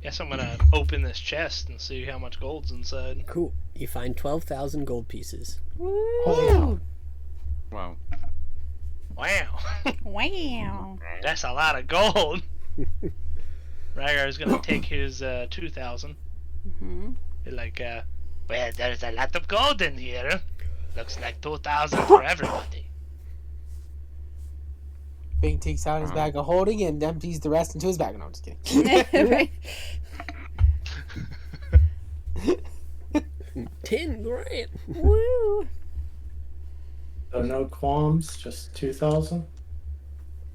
Guess I'm gonna open this chest and see how much gold's inside. Cool. You find 12,000 gold pieces. Woo! Wow. Wow. Wow. That's a lot of gold. Rhaegar's gonna take his 2,000. Mm-hmm. Be like, well, there's a lot of gold in here. Looks like 2,000 for everybody. Bing takes out his bag of holding and empties the rest into his bag. No, I'm just kidding. Right. 10 grand. Woo! So no qualms, just 2,000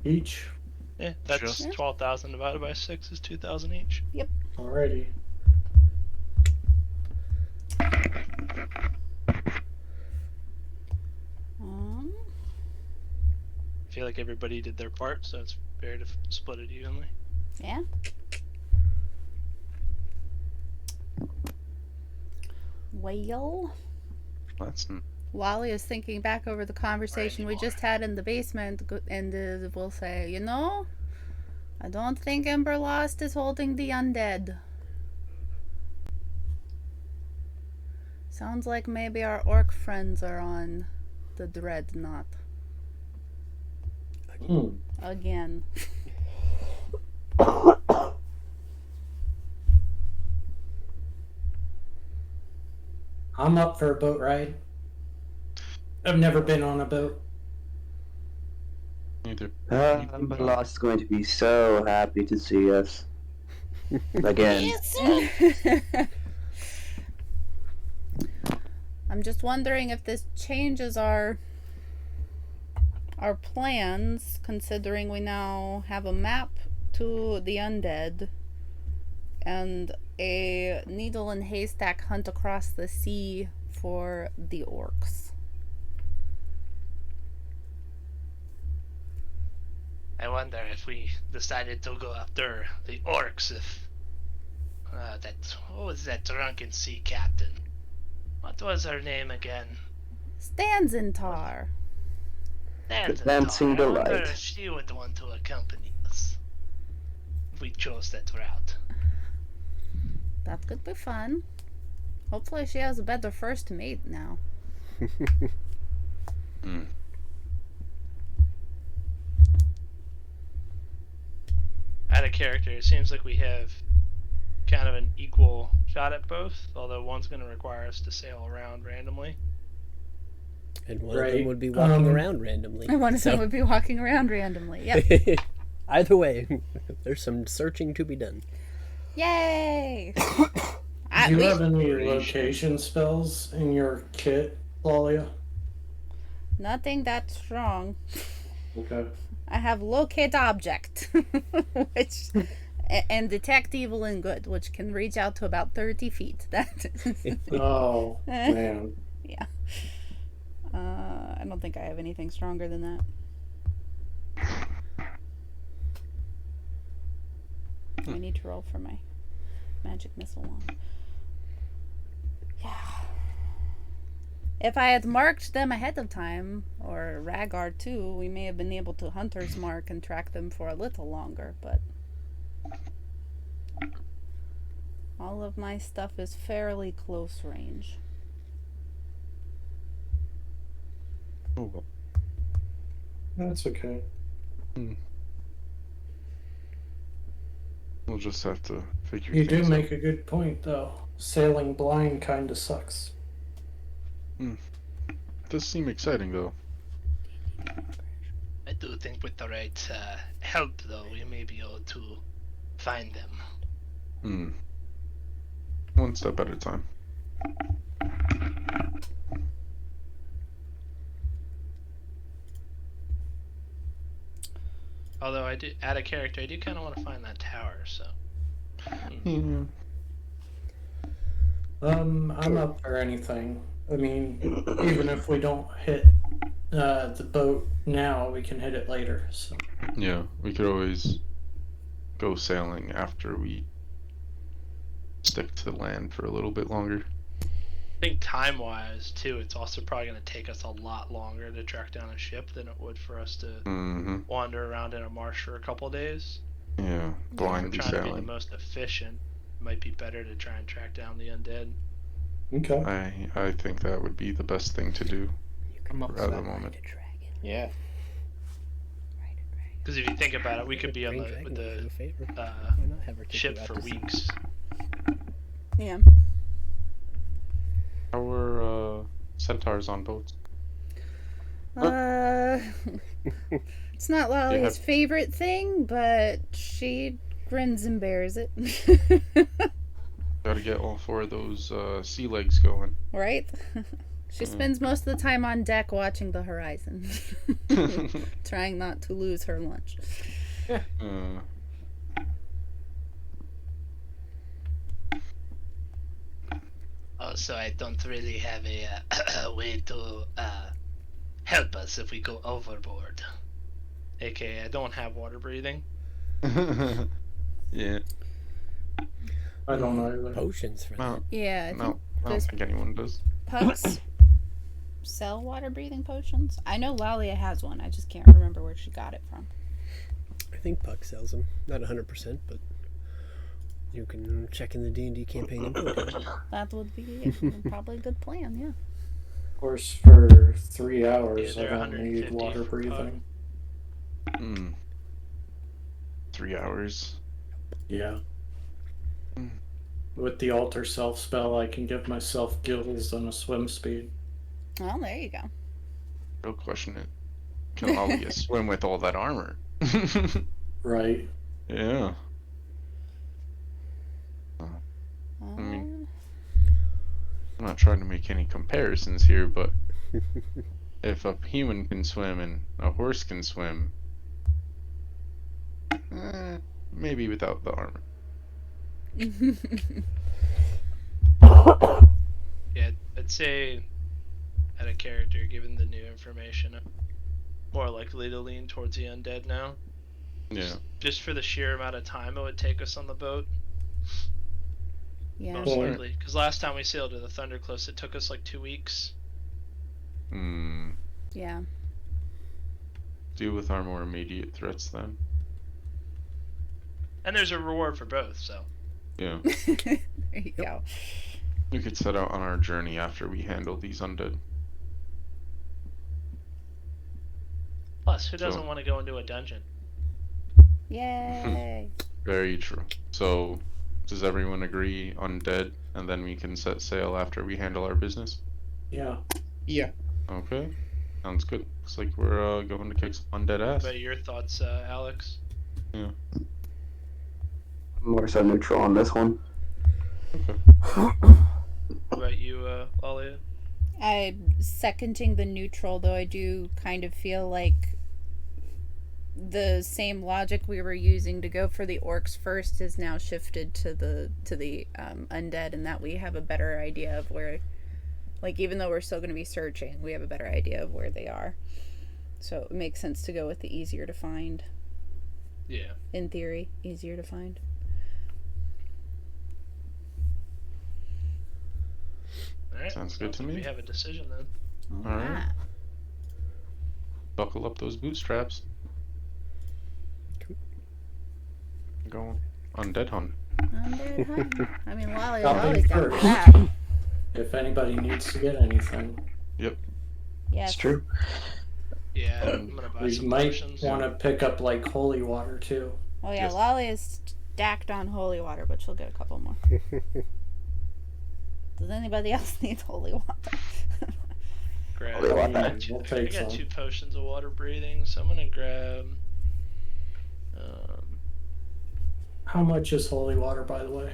each. Yeah, that's Just- 12,000 divided by 6 is 2,000 each. Alrighty. Um, I feel like everybody did their part, so it's fair to split it evenly. yeah. Well, That's Wally is thinking back over the conversation we just had in the basement, and will say, you know, I don't think Ember Lost is holding the undead. Sounds like maybe our orc friends are on the Dreadnought again. I'm up for a boat ride. I've never been on a boat. either. Ember Lost is going to be so happy to see us again. I'm just wondering if this changes our plans, considering we now have a map to the undead and a needle and haystack hunt across the sea for the orcs. I wonder if we decided to go after the orcs, if what was that drunken sea captain? What was her name again? Stanzentar. Dancing I wonder Delight. if she would want to accompany us if we chose that route. That could be fun. Hopefully she has a better first mate now. Out of character, it seems like we have kind of an equal shot at both, although one's going to require us to sail around randomly. And one of them Right. would be walking around randomly. And one of them So- would be walking around randomly. Yep. Either way, there's some searching to be done. Yay! Do you have any location spells in your kit, Lalia? Nothing that strong. Okay. I have locate object, which and detect evil and good, which can reach out to about 30 feet. That Oh, man. yeah. I don't think I have anything stronger than that. I need to roll for my magic missile one. Yeah. If I had marked them ahead of time, or Rhaegar too, we may have been able to hunter's mark and track them for a little longer, but all of my stuff is fairly close range. Oh, well. That's okay. We'll just have to figure You do things make a good point, though. Sailing blind kind of sucks. out. Does seem exciting though. I do think with the right help, though, we may be able to find them. One step at a time. Although I do, out of character, I do kind of want to find that tower. So I'm up for anything. I mean, even if we don't hit the boat now, we can hit it later. So Yeah, we could always go sailing after we stick to land for a little bit longer. I think time-wise, too, it's also probably going to take us a lot longer to track down a ship than it would for us to Mm-hmm. wander around in a marsh for a couple days. Yeah, If we're blindly trying to be the sailing. most efficient, it might be better to try and track down the undead. okay. I think that would be the best thing to do I'm up for at the that. moment. Yeah. Because if you think about it, we could be on Green the Dragon with would do the a favor. uh, Why not have her take you ship out for to sea? weeks. Yeah. How were centaurs on boats? It's not Lolly's have- favorite thing, but she grins and bears it. Gotta get all 4 of those sea legs going. Right? She spends most of the time on deck watching the horizon, trying not to lose her lunch. Also, I don't really have a way to help us if we go overboard. AKA, I don't have water breathing. Yeah. I don't know either. Potions for No, that. Yeah, I think no, I don't those think anyone does. pugs sell water breathing potions. I know Lalia has one. I just can't remember where she got it from. I think Puck sells them. Not 100%, but you can check in the D&D campaign info page. That would be probably a good plan. Yeah. Of course, for 3 hours, Yeah, I they're don't need 150 water for breathing. 3 hours. Yeah. Mm. With the alter self spell, I can give myself gills and a swim speed. Well, there you go. Real question is, can Alia swim with all that armor? Right. Yeah. Um, I'm not trying to make any comparisons here, but if a human can swim and a horse can swim, maybe without the armor. Yeah, I'd say at a character, given the new information, I'm more likely to lean towards the undead now. Yeah. Just for the sheer amount of time it would take us on the boat, yeah. most Well, likely. Because last time we sailed to the Thundercliffs, it took us like 2 weeks. Yeah. Deal with our more immediate threats then. And there's a reward for both, so. Yeah. There you go. We could set out on our journey after we handle these undead. Plus, who So- doesn't want to go into a dungeon? Yay. Very true. So, does everyone agree undead, and then we can set sail after we handle our business? Yeah. Yeah. Okay. Sounds good. Looks like we're going to kick some undead ass. What about your thoughts, Alex? More so neutral on this one. What about you, Lalia? I'm seconding the neutral, though I do kind of feel like the same logic we were using to go for the orcs first is now shifted to the undead, and that we have a better idea of where, like, even though we're still going to be searching, we have a better idea of where they are. So it makes sense to go with the easier to find. Yeah. In theory, easier to find. Alright. Sounds good to like me. We have a decision then. All right. Alright. Buckle up those bootstraps. Cool. Go undead hunt. Undead hunt. I mean, Lolly's Stop in always down for first. that. If anybody needs to get anything, Yes. It's true. Yeah, I'm gonna buy we some might potions. want to pick up like holy water too. Oh yeah, Yes. Lolly is stacked on holy water, but she'll get a couple more. Does anybody else need holy water? Grab. Holy I water. got two- We'll I take got some. 2 potions of water breathing, so I'm gonna grab. How much is holy water, by the way?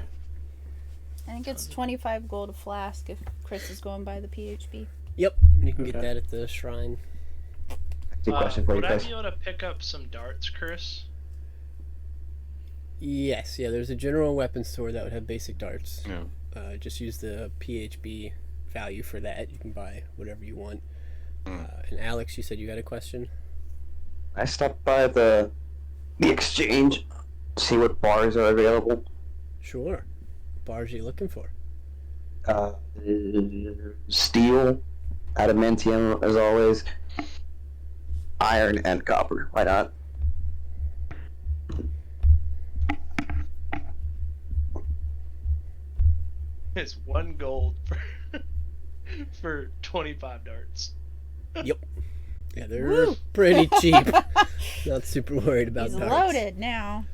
I think it's 25 gold a flask if Chris is going by the PHP. Yep, you can get Okay. that at the shrine. Good question for you would I guys. be able to pick up some darts, Chris? Yes, yeah, there's a general weapon store that would have basic darts. Yeah. Just use the PHB value for that. You can buy whatever you want. And Alex, you said you had a question? I stopped by the exchange, see what bars are available. Sure. Bars are you looking for? Steel, adamantium, as always, iron, and copper. Why not? It's 1 gold for 25 darts. Yep. Yeah, they're pretty cheap. Not super worried about He's darts. loaded now.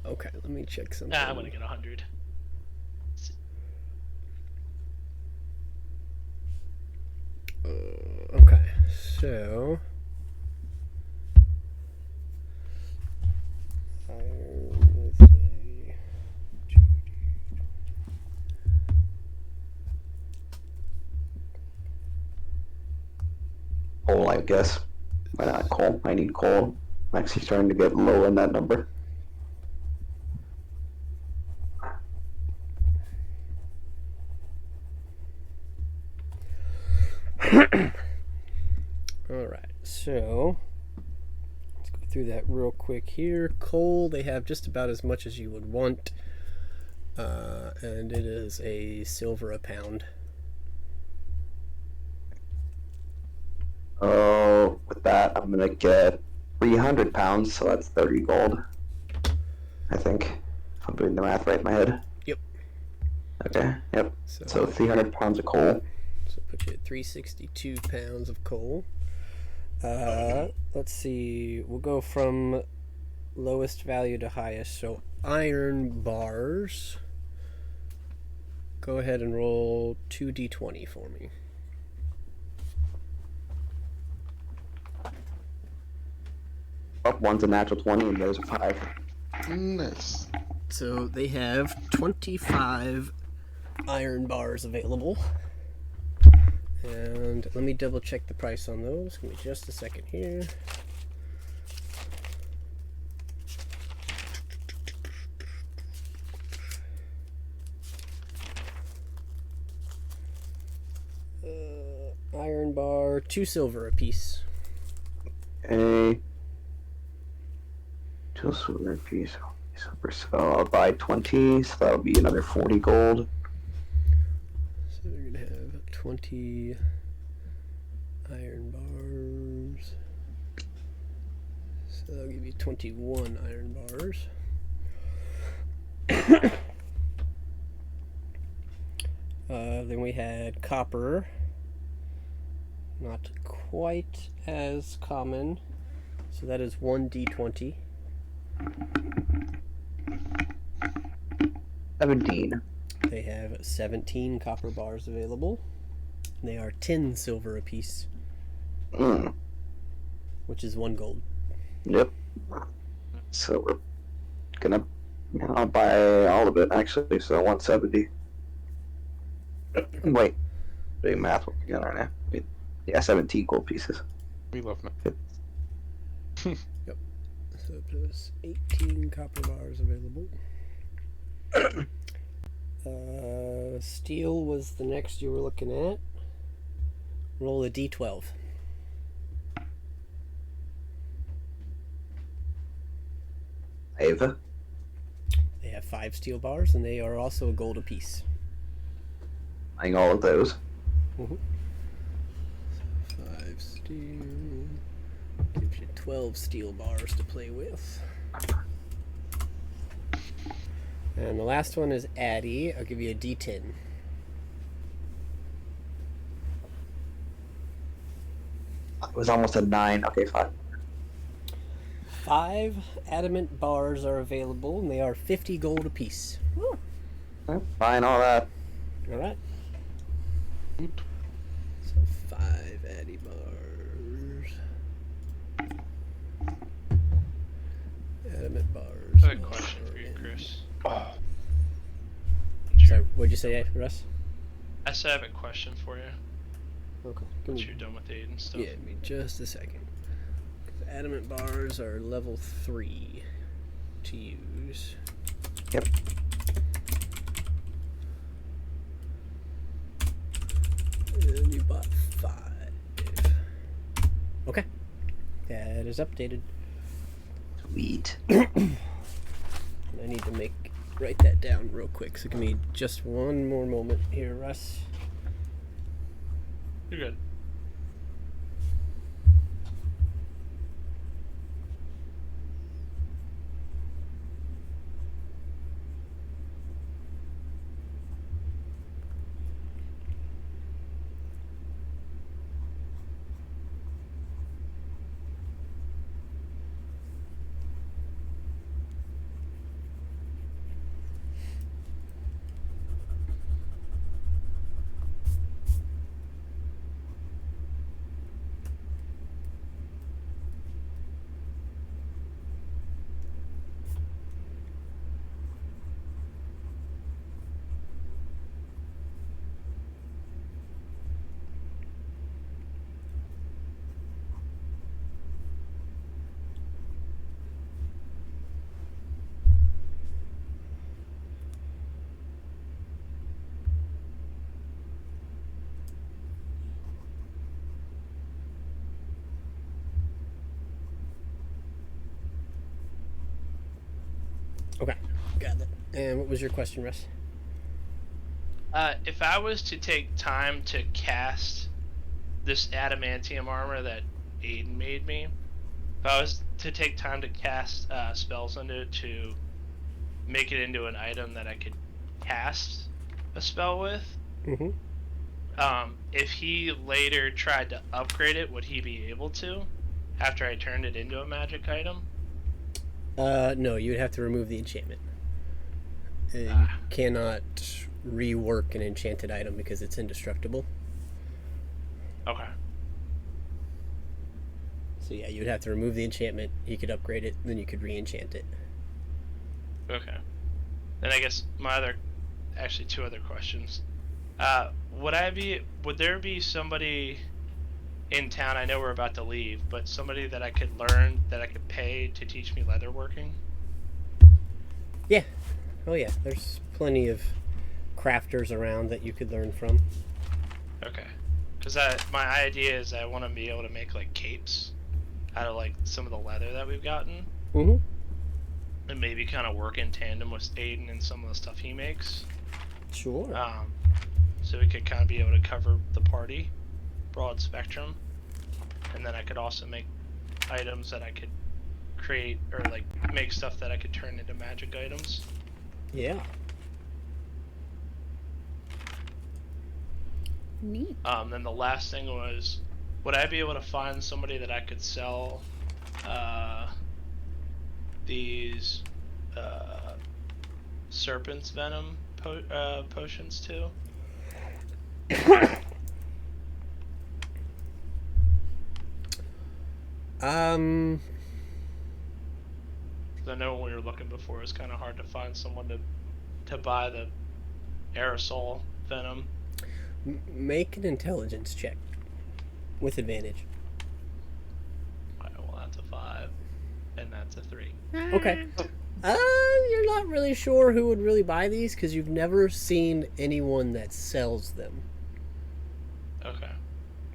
Okay, let me check something. I'm gonna get 100. Okay, so Coal, I guess. Why not coal? I need coal. I'm actually starting to get low in that number. all right, so let's go through that real quick here. Coal, they have just about as much as you would want, and it is a silver a pound. Oh, with that, I'm gonna get 300 pounds, so that's 30 gold. I think. If I'm doing the math right in my head. Yep. Okay, yep. So So 300 pounds of coal. So put you at 362 pounds of coal. Let's see. We'll go from lowest value to highest. So iron bars. Go ahead and roll 2d20 for me. Oh, one's a natural 20 and there's a 5. Nice. So they have 25 iron bars available. And let me double check the price on those. Give me just a second here. Iron bar, 2 silver a piece. A 2 silver piece. Silver, so I'll buy 20, so that'll be another 40 gold. So we're gonna have 20 iron bars. So that'll give you 21 iron bars. Then we had copper. Not quite as common. So that is 1d20. 17. They have 17 copper bars available. They are 10 silver apiece, which is 1 gold. Yep. So we're gonna I'll buy all of it actually, so 170. Wait, doing math again right now. Yeah, 17 gold pieces. We love math. Yep. So plus 18 copper bars available. Steel was the next you were looking at. Roll a d12. Ava. They have 5 steel bars, and they are also a gold apiece. Buying all of those. 5 steel gives you 12 steel bars to play with. And the last one is Addy. I'll give you a d10. It was almost a 9. Okay, 5. 5 adamant bars are available, and they are 50 gold apiece. Buying all that. All right. So 5 Addy bars. Adamant bars. I have a question for you, Chris. Sorry, what'd you say, Russ? I said I have a question for you. Okay. Once you're done with aid and stuff. Yeah, give me just a second. Adamant bars are level 3 to use. Yep. And you bought 5. Okay. That is updated. Sweet. I need to write that down real quick. So give me just one more moment here, Russ. You're good. Okay, got it. And what was your question, Russ? If I was to take time to cast this adamantium armor that Aiden made me, if I was to take time to cast spells on it to make it into an item that I could cast a spell with, Mm-hmm. if he later tried to upgrade it, would he be able to after I turned it into a magic item? No, you would have to remove the enchantment. You cannot rework an enchanted item because it's indestructible. Okay. So yeah, you would have to remove the enchantment. You could upgrade it, then you could re-enchant it. Okay. Then I guess actually two other questions. Would there be somebody in town, I know we're about to leave, but somebody that I could pay to teach me leatherworking? Yeah. Oh yeah, there's plenty of crafters around that you could learn from. Okay. Because my idea is I want to be able to make like capes out of like some of the leather that we've gotten. Mm-hmm. And maybe kind of work in tandem with Aiden and some of the stuff he makes. Sure. So we could kind of be able to cover the party, broad spectrum, and then I could also make items that I could create, or like make stuff that I could turn into magic items. Yeah. Neat. Then the last thing was, would I be able to find somebody that I could sell these serpent's venom potions to? Um, 'Cause I know when we were looking before, it was kind of hard to find someone to buy the aerosol venom. make an intelligence check with advantage. Alright, well that's a 5, and that's a 3. Okay. You're not really sure who would really buy these because you've never seen anyone that sells them, Okay.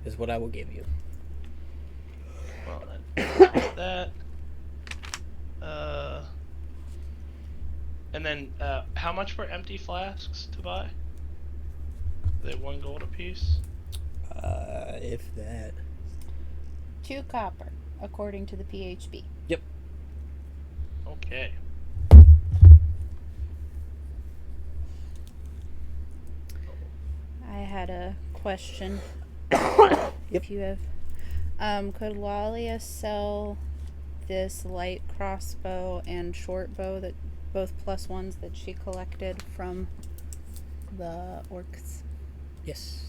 is what I will give you. Well then, that. And then, how much were empty flasks to buy? Are they 1 gold apiece? If that. 2 copper, according to the PHB. Yep. Okay. I had a question. If you have, could Lalia sell this light crossbow and short bow, that both +1s that she collected from the orcs? Yes.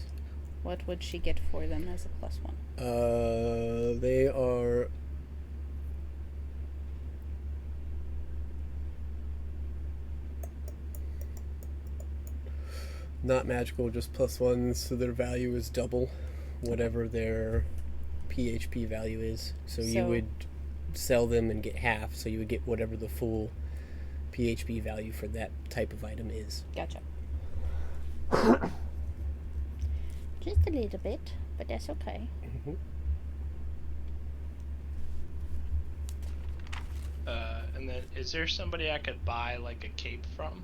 What would she get for them as a +1? They are. Not magical, just +1s, so their value is double whatever their PHP value is. So you would sell them and get half, so you would get whatever the full PHP value for that type of item is. Gotcha. Just a little bit, but that's okay. Mm-hmm. And then, is there somebody I could buy like a cape from?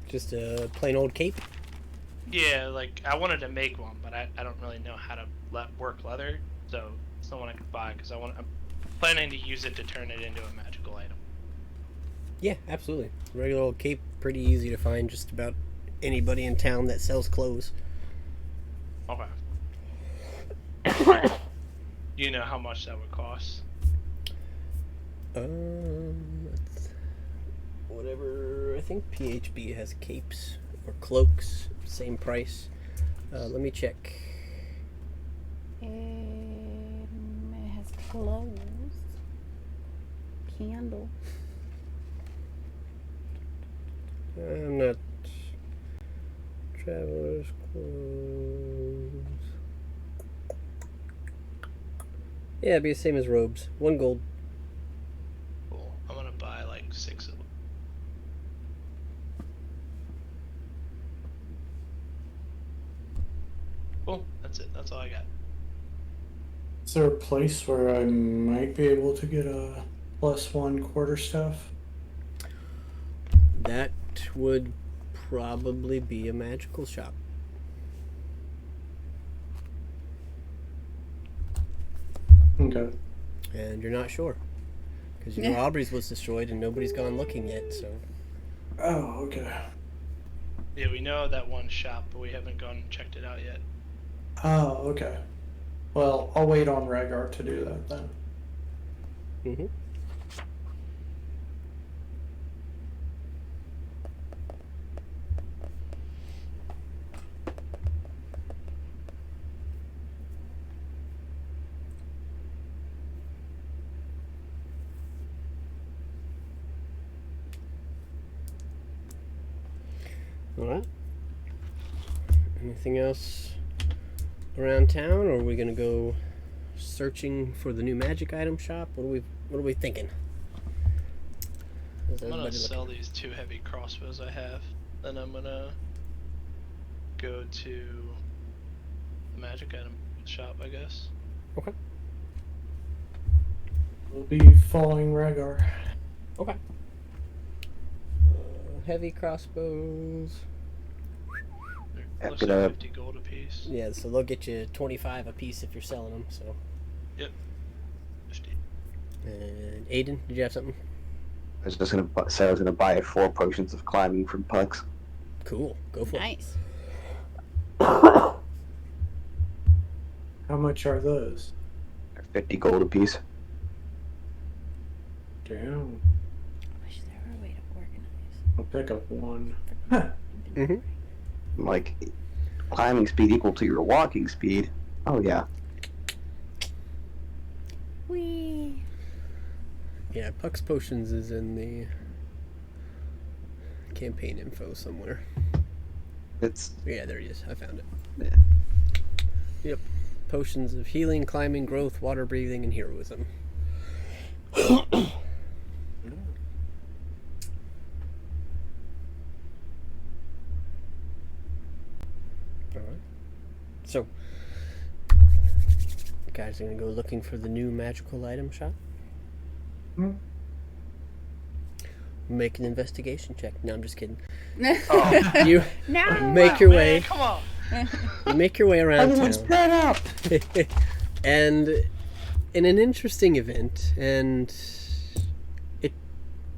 Just a plain old cape. Yeah, like I wanted to make one, but I don't really know how to work leather, so someone I could buy because I'm planning to use it to turn it into a magical item. Yeah, absolutely. Regular old cape, pretty easy to find. Just about anybody in town that sells clothes. Okay. You know how much that would cost? Whatever. I think PHB has capes or cloaks, same price. Let me check. It has clothes. Candle. I'm not. Traveler's clothes. Yeah, it'd be the same as robes. 1 gold. Cool. I'm gonna buy like 6 of them. Cool. That's it. That's all I got. Is there a place where I might be able to get a +1 quarterstaff? That would probably be a magical shop. Okay. And you're not sure. Because you know Aubrey's was destroyed and nobody's gone looking yet, so. Oh, okay. Yeah, we know that one shop, but we haven't gone and checked it out yet. Oh, okay. Well, I'll wait on Rhaegar to do that then. Mm-hmm. Alright. Anything else around town, or are we gonna go searching for the new magic item shop? What are we thinking? How's I'm gonna everybody sell looking? these 2 heavy crossbows I have. Then I'm gonna go to the magic item shop, I guess. Okay. We'll be following Rhaegar. Okay. Heavy crossbows. They're Yeah, close get to up. 50 gold a piece. Yeah, so they'll get you 25 a piece if you're selling them. So. Yep. 50. And Aiden, did you have something? I was just gonna say I was gonna buy 4 potions of climbing from Pucks. Cool. Go for it. Nice. How much are those? They're 50 gold apiece. Damn. Wish there were a way to organize. I'll pick up 1. Mm-hmm. Like, climbing speed equal to your walking speed. Oh yeah. Whee! Yeah, Puck's Potions is in the campaign info somewhere. It's Yeah, there he is. I found it. Yeah. Yep. Potions of healing, climbing, growth, water breathing, and heroism. Alright. So, you guys are gonna go looking for the new magical item shop? Hmm. Make an investigation check. No, I'm just kidding. Oh. You No! make your Man, way. come on. You make your way around everyone's town. spread out. And in an interesting event, and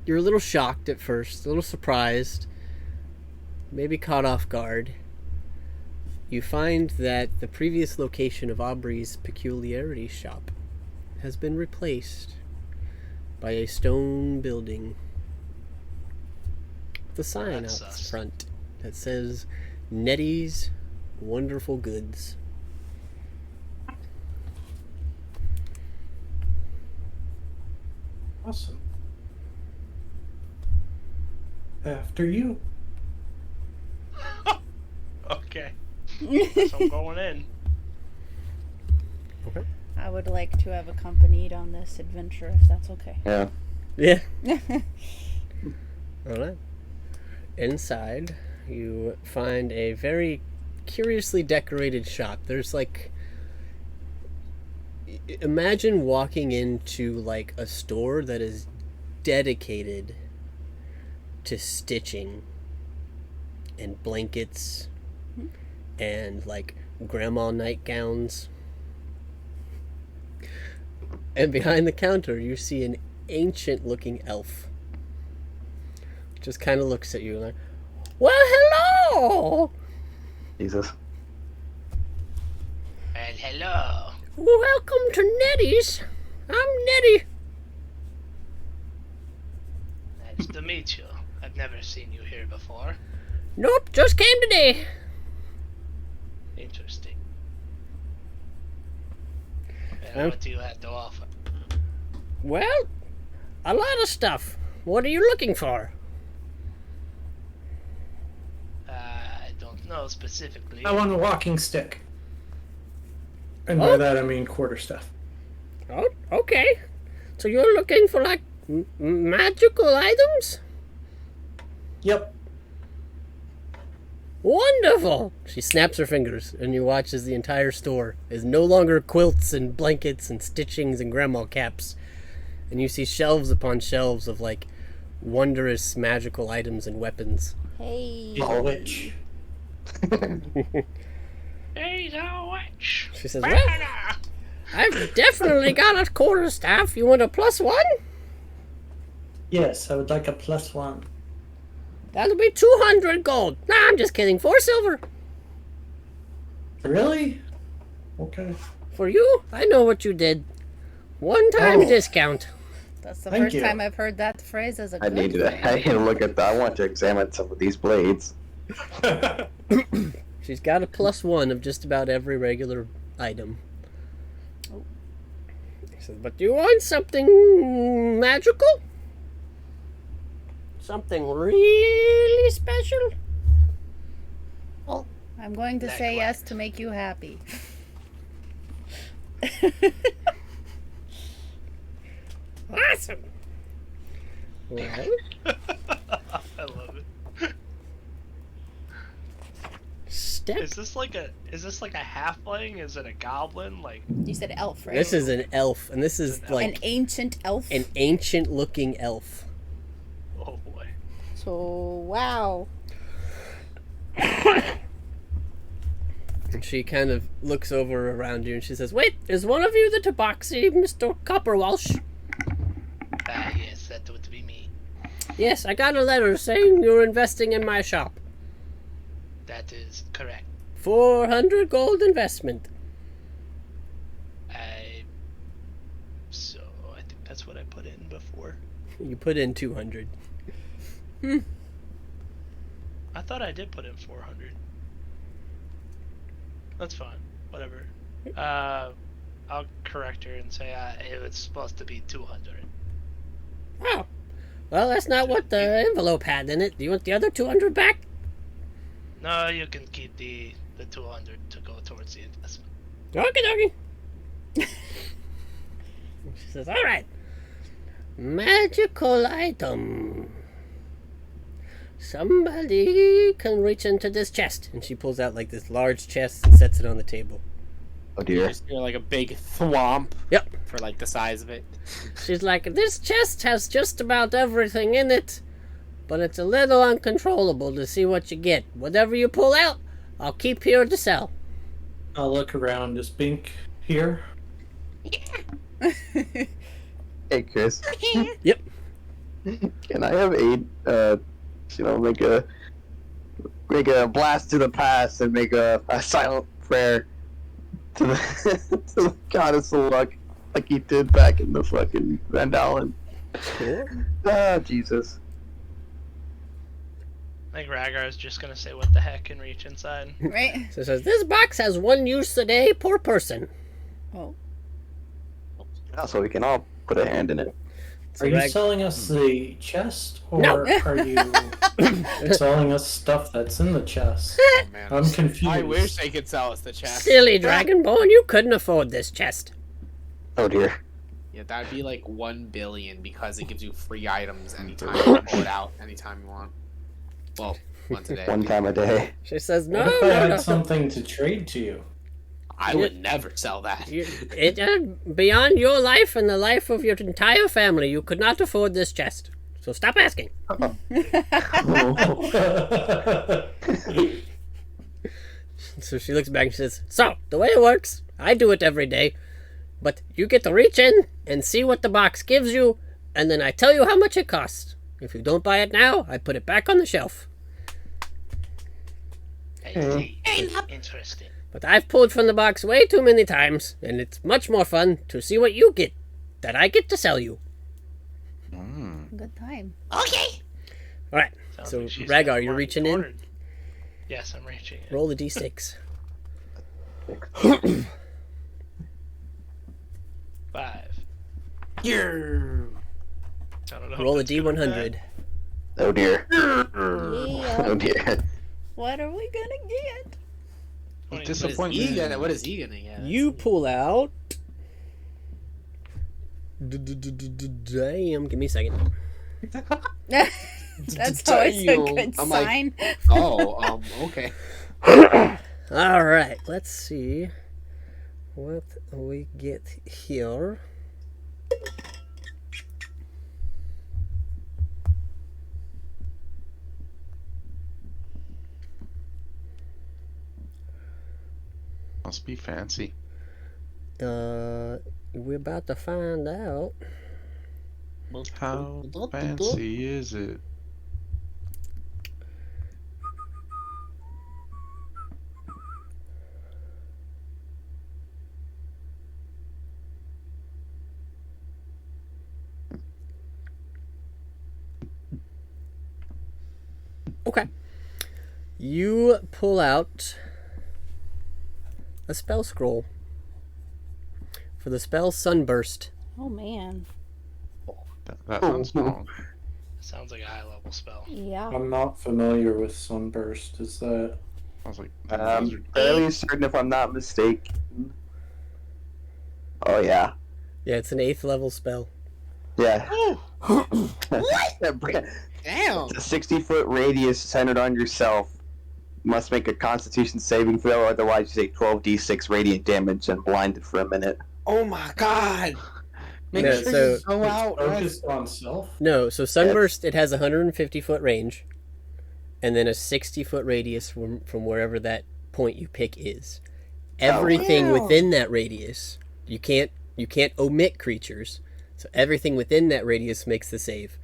you're a little shocked at first, a little surprised, maybe caught off guard. You find that the previous location of Aubrey's Peculiarity shop has been replaced by a stone building with a sign That's out sus. front that says Nettie's Wonderful Goods. Awesome. After you. Okay. Guess I'm going in. I would like to have accompanied on this adventure if that's okay. Yeah. Yeah. Alright. Inside, you find a very curiously decorated shop. There's like imagine walking into like a store that is dedicated to stitching and blankets and like grandma nightgowns. And behind the counter, you see an ancient-looking elf. Just kind of looks at you like, "Well, hello! Jesus. Well, hello. Welcome to Nettie's. I'm Nettie." Nice to meet you. I've never seen you here before. "Nope, just came today." Interesting. And what do you have to offer? "Well, a lot of stuff. What are you looking for?" I don't know specifically. I want a walking stick. And by that I mean quarterstaff. "Oh, okay. So you're looking for like magical items? Yep. Wonderful!" She snaps her fingers, and you watch as the entire store is no longer quilts and blankets and stitchings and grandma caps. And you see shelves upon shelves of like wondrous magical items and weapons. Hey. He's a witch. He's a witch. She says, "Well, I've definitely got a quarterstaff. You want a +1? Yes, I would like a +1. That'll be 200 gold. Nah, I'm just kidding. 4 silver. Really? Okay. For you, I know what you did. One-time Oh. discount." That's the Thank first you. time I've heard that phrase as a I good need to. thing. I need to look at that. I want to examine some of these blades. She's got a +1 of just about every regular item. He says, "But do you want something magical? Something really special?" I'm going to say yes to make you happy. Awesome. Well, I love it. step. Is this like a halfling? Is it a goblin? Like You said elf, right? This is an elf, and this is an like ancient elf. an ancient-looking elf. oh boy. So wow. And she kind of looks over around you, and she says, "Wait, is one of you the Tabaxi, Mr. Copperwalsh?" Yes, that would be me. "Yes, I got a letter saying you're investing in my shop. That is correct. 400 gold investment." So I think that's what I put in before. You put in 200. I thought I did put in 400. That's fine. Whatever. I'll correct her and say it was supposed to be 200. Oh. Well, that's not what the envelope had in it. Do you want the other 200 back? No, you can keep the 200 to go towards the investment. Okie dokie. She says, "All right. Magical item. Somebody can reach into this chest." And she pulls out like this large chest and sets it on the table. Oh dear. Just hear like a big thwomp Yep. for like the size of it. She's like, "This chest has just about everything in it, but it's a little uncontrollable to see what you get. Whatever you pull out, I'll keep here to sell." I'll look around. Is Bink here? Hey, Chris. Yep. Can I have aid? Make a blast to the past and make a silent prayer to the to the goddess of luck, like he did back in the fucking Van Dalen. Sure. Ah, Jesus. I think Rhaegar is just gonna say what the heck and reach inside. Right? So it says, "This box has 1 use a day per person." Oh. So we can all put a hand in it. Are you selling us the chest, or No. are you selling us stuff that's in the chest? Oh, man. I'm confused. I wish they could sell us the chest. Silly Dragonborn, you couldn't afford this chest. Oh dear. Yeah, that'd be like 1 billion because it gives you free items anytime you pull it out, anytime you want. Well, once a day. One time a day. She says, What "No, if I no, had no." something to trade to you? I would never sell that. Beyond your life and the life of your entire family, you could not afford this chest. So stop asking. So she looks back and says, so, the way it works, I do it every day, but you get to reach in and see what the box gives you, and then I tell you how much it costs. If you don't buy it now, I put it back on the shelf. I see. Interesting. But I've pulled from the box way too many times, and it's much more fun to see what you get that I get to sell you. Good time. Okay. Alright, Sounds so like she's Rhaegar, got you're one reaching in. cornered. Yes, I'm reaching in. Roll the d6. 5. Yeah. I don't know. Roll a if that's good or d100. bad. Oh dear. Yeah. Oh dear. What are we gonna get? 20. Disappointment. What is he gonna get? You pull out. Damn, give me a second. That's always a good I'm like- sign. Okay. Alright, let's see what we get here. Must be fancy. We're about to find out. How fancy is it? Okay. You pull out a spell scroll for the spell Sunburst. Oh man. That sounds strong. Sounds like a high level spell. Yeah. I'm not familiar with Sunburst. Is that... I was like, I'm fairly certain if I'm not mistaken. Oh yeah. Yeah, it's an 8th level spell. Yeah. Damn. It's a 60-foot radius centered on yourself. You must make a Constitution saving throw, otherwise you take 12d6 radiant damage and blinded for a minute. Oh my god. Make Yeah, sure so- you go out. Focused on self? No, so Sunburst, it has a 150-foot range, and then a 60-foot radius from wherever that point you pick is. Everything Wow. within that radius, you can't omit creatures, so everything within that radius makes the save.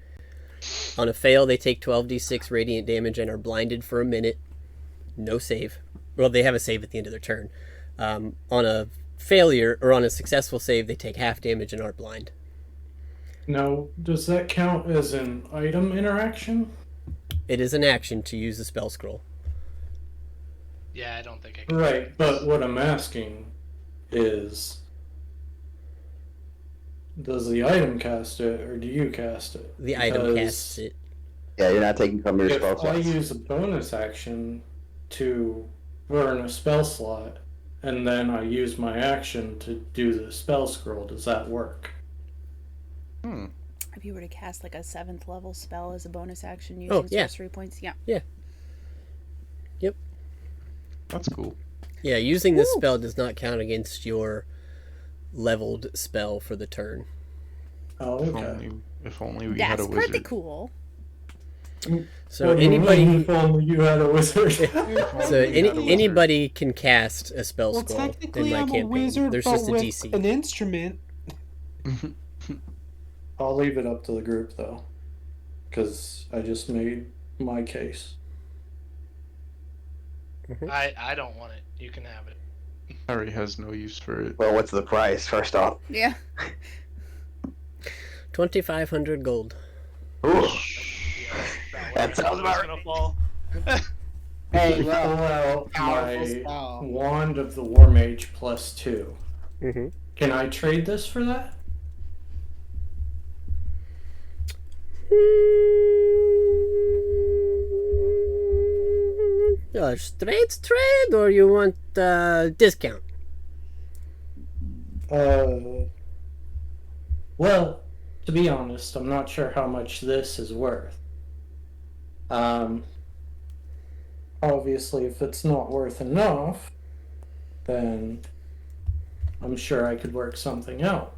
On a fail, they take 12d6 radiant damage and are blinded for a minute. No save. Well, they have a save at the end of their turn. On a failure, or on a successful save, they take half damage and aren't blind. Now, does that count as an item interaction? It is an action to use the spell scroll. Yeah, I don't think I can. Right, but what I'm asking is... Does the item cast it, or do you cast it? The item Because casts it. Yeah, you're not taking from your If spell I slots. use a bonus action to burn a spell slot, and then I use my action to do the spell scroll, does that work? If you were to cast like a 7th level spell as a bonus action using Oh, yeah. sorcery points, yeah. that's cool. Yeah, using this Woo. spell does not count against your leveled spell for the turn. Oh, If okay. only we had That's a pretty wizard. cool. So What do you mean, anybody, if only you had a wizard. anybody can cast a spell Well, scroll in technically, my I'm campaign. a wizard, There's but just a with DC. an instrument. I'll leave it up to the group, though. Because I just made my case. I don't want it. You can have it. Harry has no use for it. Well, what's the price, first off? Yeah. 2,500 gold. Ooh. That That sounds about gonna fall. Hey, Pull well, out powerful my spell. Wand of the War Mage +2. Mm-hmm. Can I trade this for that? Straight trade, or you want discount? Well, to be honest, I'm not sure how much this is worth. Obviously, if it's not worth enough, then I'm sure I could work something out.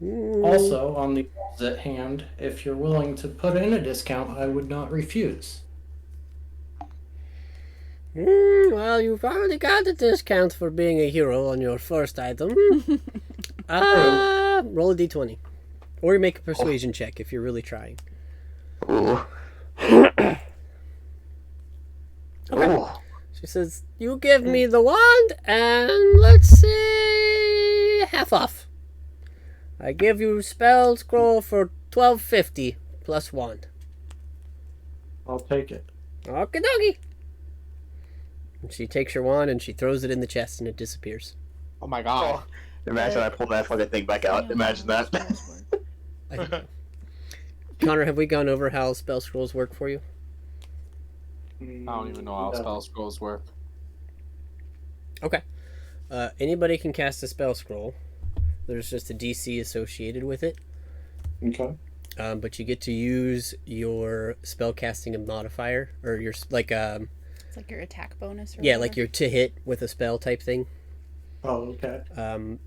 Mm, Also, on the opposite hand, if you're willing to put in a discount, I would not refuse. well, you've already got a discount for being a hero on your first item. Roll a d20. Or you make a persuasion check if you're really trying. Ooh. Okay. Ooh. She says, you give me the wand, and let's say half off. I give you spell scroll for $12.50 plus wand. I'll take it. Okie dokie. And she takes your wand and she throws it in the chest and it disappears. Oh my god. Imagine I pulled that fucking thing back out. Imagine that. Connor, have we gone over how spell scrolls work for you? I don't even know how spell scrolls work. Okay. Anybody can cast a spell scroll. There's just a DC associated with it. Okay. But you get to use your spell casting modifier, or your It's like your attack bonus. Or yeah, whatever. like your to hit with a spell type thing. Oh, okay.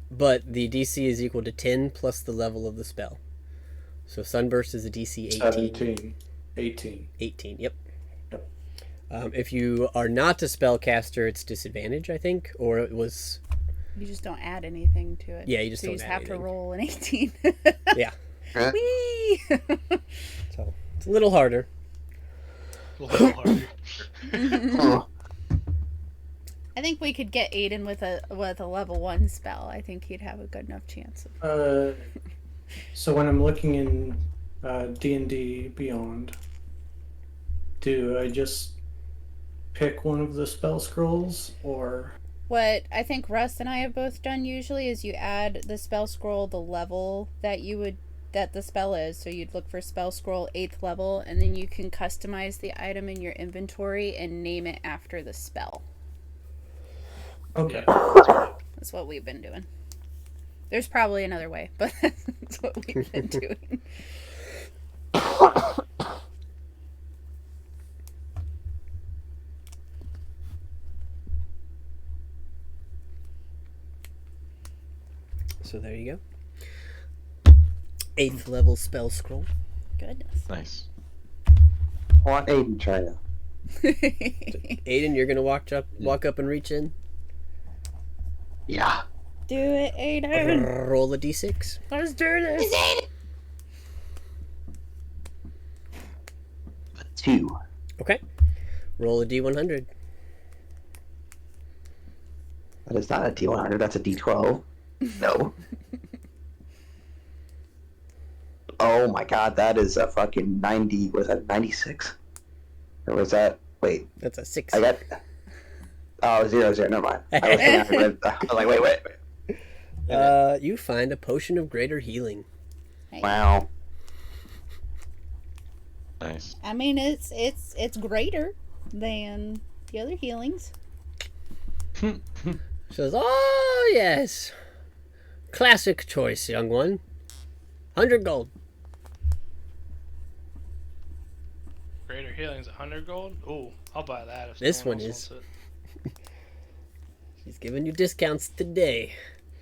But the DC is equal to 10 plus the level of the spell. So Sunburst is a DC 18. 17. 18. 18, yep. Yep. If you are not a spellcaster, it's disadvantage, I think, or it was. You just don't add anything to it. Yeah, you just so don't you just add have anything. to roll an 18. Yeah. Whee! So it's a little harder. A little harder. Oh. I think we could get Aiden with a level 1 spell. I think he'd have a good enough chance of. So when I'm looking in D&D Beyond, do I just pick one of the spell scrolls, or... What I think Russ and I have both done usually is you add the spell scroll the level that the spell is. So you'd look for spell scroll 8th level, and then you can customize the item in your inventory and name it after the spell. Okay. That's what we've been doing. There's probably another way, but that's what we've been doing. So there you go. 8th level spell scroll. Goodness. Nice. I want Aiden try it. Aiden, you're gonna walk up and reach in. Yeah. Do it, Aiden. Roll a d6. Let's do this. 2. Okay. Roll a d100. That is not a D100. That's a D12. No. Oh my god, that is a fucking 90. Was that 96? Or was that? Wait, That's a 6. I got. Oh, 0, 0. Never mind. I was like, wait. You find a potion of greater healing. Wow. Nice. I mean, it's greater than the other healings. She says, "Oh yes, classic choice, young one. 100 gold." Greater healing's 100 gold. Ooh, I'll buy that. If This someone one else is. wants She's giving you discounts today.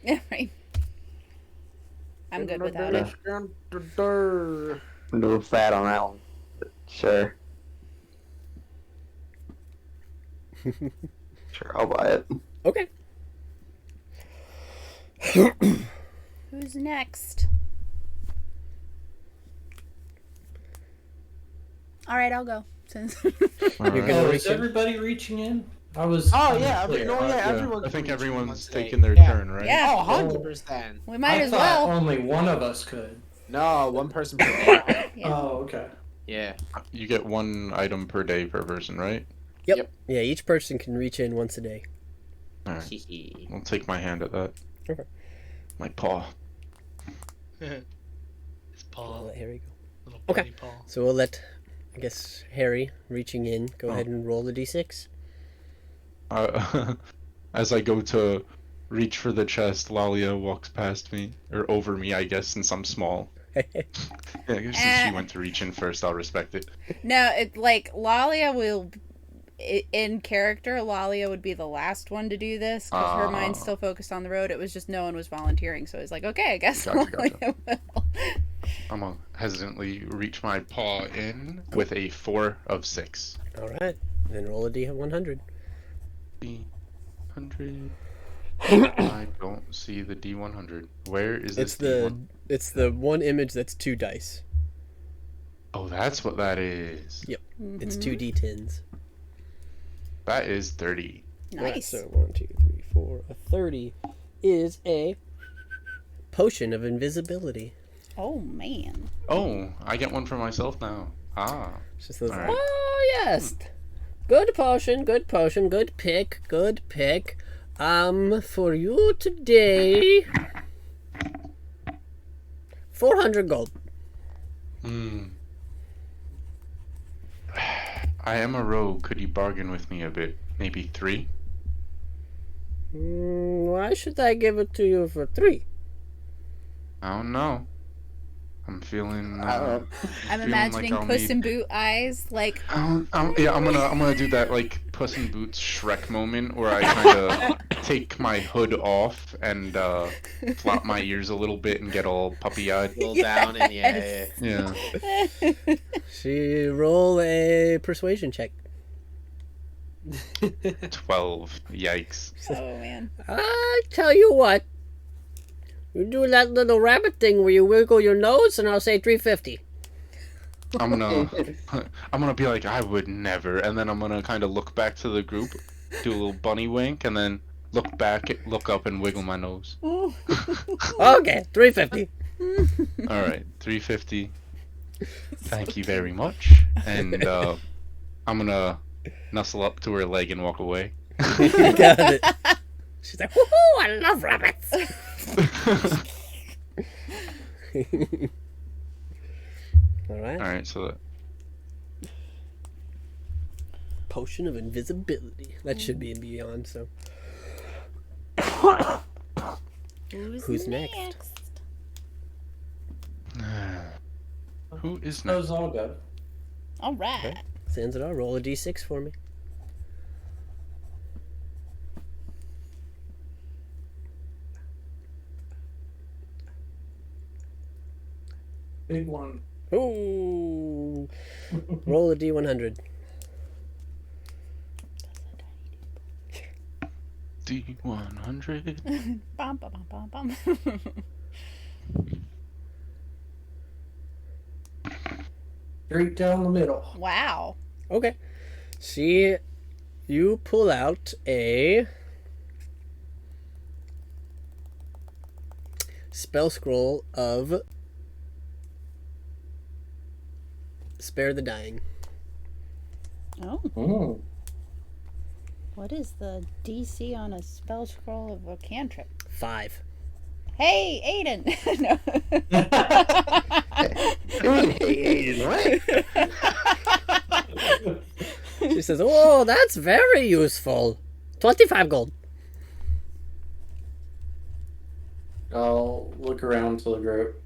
Yeah, right. I'm good without it. I'm a little fat on that one. But sure. Sure, I'll buy it. Okay. Who's next? All right, I'll go. Since You're gonna Oh, reach is in? everybody reaching in? I was. Oh yeah, unclear. no, yeah, Yeah, everyone's. I think reaching everyone's once they- taking their yeah. turn, right? Yeah. Oh, 100%. we might I as thought well. only one of us could. No, one person per day. Yeah. Oh, okay. Yeah. You get one item per day per person, right? Yep. Yeah, each person can reach in once a day. Alright. Hee I'll take my hand at that. Okay. My paw. to. It's I'll Paul. let Harry go. Little Okay. baby Paul. So we'll let, I guess, Harry reaching in. Go Oh. ahead and roll the d6. As I go to reach for the chest, Lalia walks past me, or over me, I guess, since I'm small. Yeah, since she went to reach in first, I'll respect it. No, it's like Lalia will in character, Lalia would be the last one to do this because her mind's Ah. still focused on the road. It was just no one was volunteering, so I was like, okay, I guess Gotcha, Lalia will. I'm gonna hesitantly reach my paw in with a 4 of 6. All right. Then roll a D100. D100. I don't see the D100. Where is It's this the D100? it's the one image that's 2 dice. Oh, that's what that is. Yep. It's Mhm. 2 D10s. That is 30. Right, Nice. so 1, 2, 3, 4. A 30 is a potion of invisibility. Oh man. Oh, I get one for myself now. Ah. It's just those, Alright. oh yes, good potion, good potion, good pick, good pick. For you today, 400 gold. Hmm. I am a rogue. Could you bargain with me a bit? Maybe 3? Why should I give it to you for 3? I don't know. I'm feeling. I'm feeling imagining like I'll Puss need- in Boot eyes, like I'm gonna do that like Puss in Boots Shrek moment where I kind of take my hood off and flop my ears a little bit and get all puppy-eyed. Roll down and Yes. Yeah. She roll a persuasion check. 12. Yikes. oh man. I tell you what, you do that little rabbit thing where you wiggle your nose, and I'll say 350. I'm gonna be like, I would never, and then I'm gonna kind of look back to the group, do a little bunny wink, and then look back, look up, and wiggle my nose. Okay, 350. All right, 350. Thank you very much. And I'm gonna nuzzle up to her leg and walk away. You got it. She's like, woohoo, I love rabbits. All right. All right, so that, Potion of invisibility. That should be in Beyond, so. Who's next? who is That next? was all good. All right. Zanzibar, roll a d6 for me. Big one. Ooh. Roll a d100. D100. Bum, bum, bum, bum, bum. Straight down the middle. Wow. Okay. See, you pull out a spell scroll of Spare the Dying. Oh, Mm. what is the DC on a spell scroll of a cantrip? 5. Hey, Aiden. No. She says, "Oh, that's very useful. 25 gold." I'll look around to the group.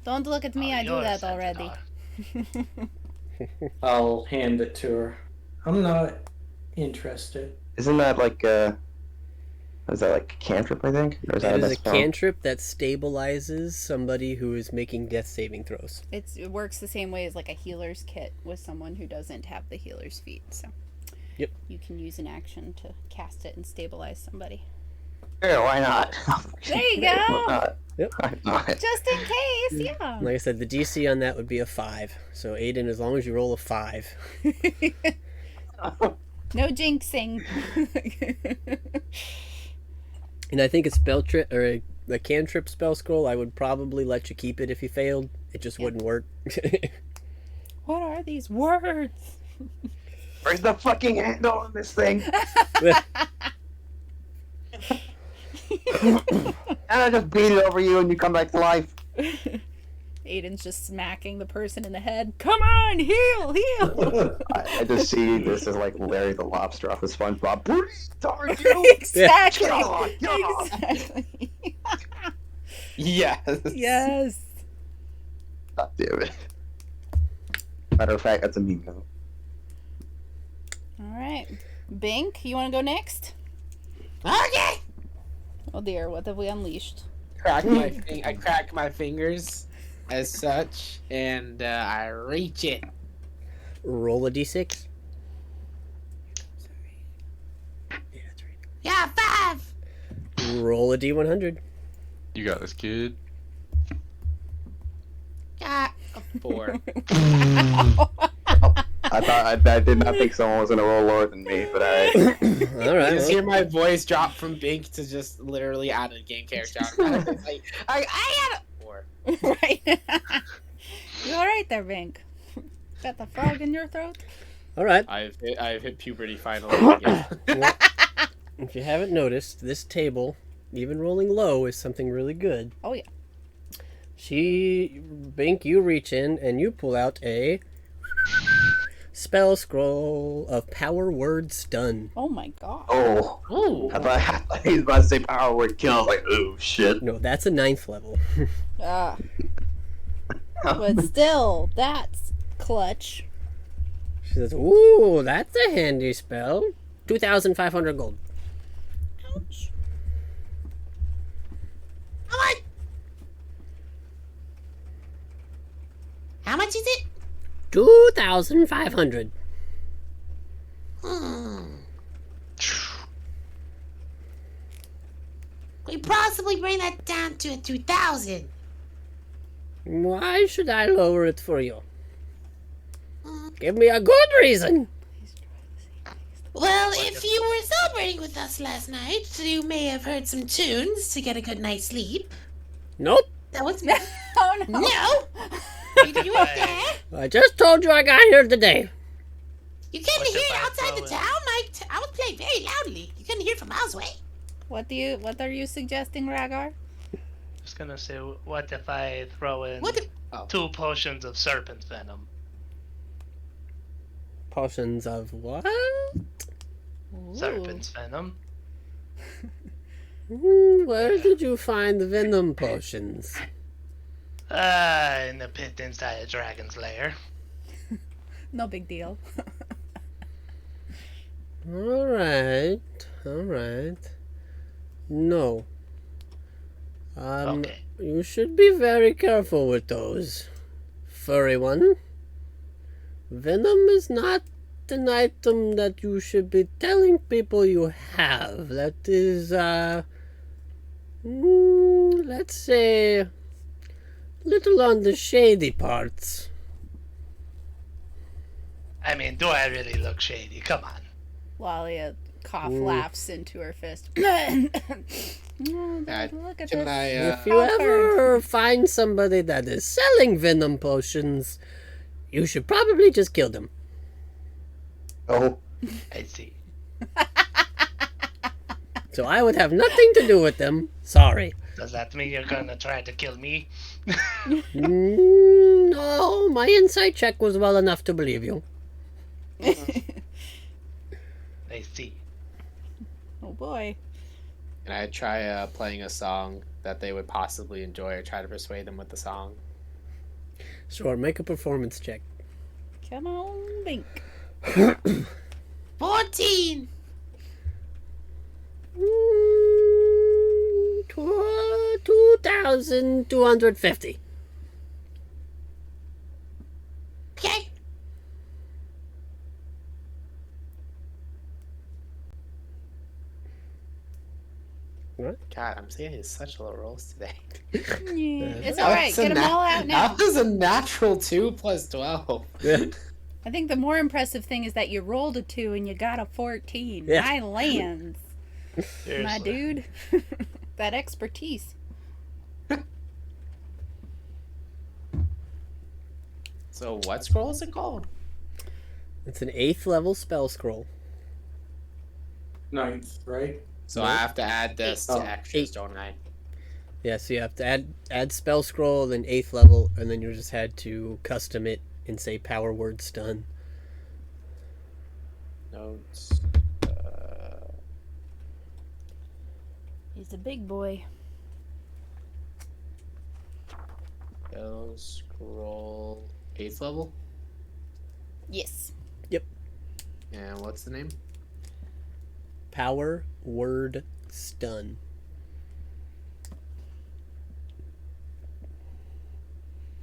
Don't look at me. I do Yours, that already. Zanzibar. I'll hand it to her. I'm not interested. Isn't that like is that like a cantrip, I think? Or is That is a spell? cantrip that stabilizes somebody who is making death saving throws. It works the same way as like a healer's kit with someone who doesn't have the healer's feat. So, Yep. you can use an action to cast it and stabilize somebody. Yeah, why not? There you go. Why not? Yep. Why not? Just in case, yeah. Like I said, the DC on that would be a 5. So Aiden, as long as you roll a 5. No jinxing. And I think a spell trick or a cantrip spell scroll, I would probably let you keep it if you failed. It just wouldn't work. What are these words? Where's the fucking handle on this thing? And I just beat it over you and you come back to life. Aiden's just smacking the person in the head. Come on, heal. I just see this as like Larry the Lobster off of SpongeBob. Breathe, are you? Exactly. Get on, get on. Exactly. Yes. Yes. God damn it. Matter of fact, that's a meme now. All right. Bink, you want to go next? Okay. Oh dear, what have we unleashed? I crack my fingers as such, and I reach it. Roll a d6. Yeah, 5. Roll a d100. You got this, kid. Yeah. 4. I did not think someone was gonna roll lower than me, but I. All right. Just well, hear my voice drop from Bink to just literally out of the game character. It's like, I had a 4. Right. You all right there, Bink? Got the frog in your throat? all right. I've hit puberty finally again. Well, if you haven't noticed, this table, even rolling low, is something really good. Oh yeah. Bink, you reach in and you pull out a spell scroll of power word stun. Oh my god. Oh, Ooh. I thought he was about to say power word kill. I was like, oh shit. No, that's a 9th level. Ah. But still, that's clutch. She says, "Ooh, that's a handy spell. 2,500 gold." Ouch. How much is it? 2,500. We possibly bring that down to a 2,000. Why should I lower it for you? Give me a good reason. Well, if you were celebrating with us last night, you may have heard some tunes to get a good night's sleep. Nope. That was Oh no. no. You weren't there. I just told you I got here today. You couldn't What hear if it I outside the throw town. I was playing very loudly. You couldn't hear it from miles away. What are you suggesting, Ragar? Just gonna say, what if I throw in What? 2 potions of serpent venom? Potions of what? Serpent's venom. Where did you find the venom potions? In the pit inside a dragon's lair. No big deal. All right. No. Okay. You should be very careful with those, furry one. Venom is not an item that you should be telling people you have. That is, let's say, little on the shady parts. I mean, do I really look shady? Come on. Lalia laughs into her fist. Uh, Look at can this. I, If you ever find somebody that is selling venom potions, you should probably just kill them. Oh, I see. So I would have nothing to do with them. Sorry. Does that mean you're gonna try to kill me? No, my insight check was well enough to believe you. I see. Oh boy. Can I try playing a song that they would possibly enjoy, or try to persuade them with the song? Sure, make a performance check. Come on, Bink. 14. 2,250. Okay. God, I'm seeing such low rolls today. It's alright. Get them all out now. That was a natural 2 plus 12. Yeah. I think the more impressive thing is that you rolled a 2 and you got a 14. Yeah. My lands. My Seriously. dude. That expertise. So what scroll is it called? It's an 8th level spell scroll. 9th, right? So I have to add this to Oh, extras, don't I? Yeah, so you have to add spell scroll, then 8th level, and then you just had to custom it and say power word stun. Notes. He's a big boy. Spell scroll 8th level? Yes. And what's the name? Power word stun.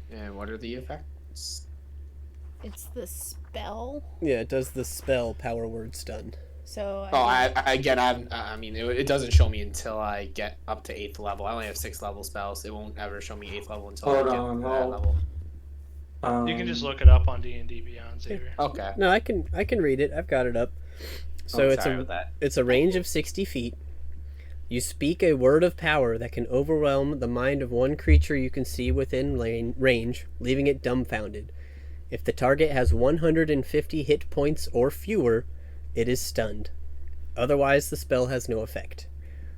And what are the effects? It's the spell. Yeah, it does the spell power word stun. So Oh, I mean, it doesn't show me until I get up to 8th level. I only have 6th level spells. It won't ever show me 8th level until Hold I get on, to that I'll- level. You can just look it up on D&D Beyond, Xavier. Okay. No, I can read it. I've got it up. So Oh, it's sorry about that. it's a range of 60 feet. You speak a word of power that can overwhelm the mind of one creature you can see within range, leaving it dumbfounded. If the target has 150 hit points or fewer, it is stunned. Otherwise, the spell has no effect.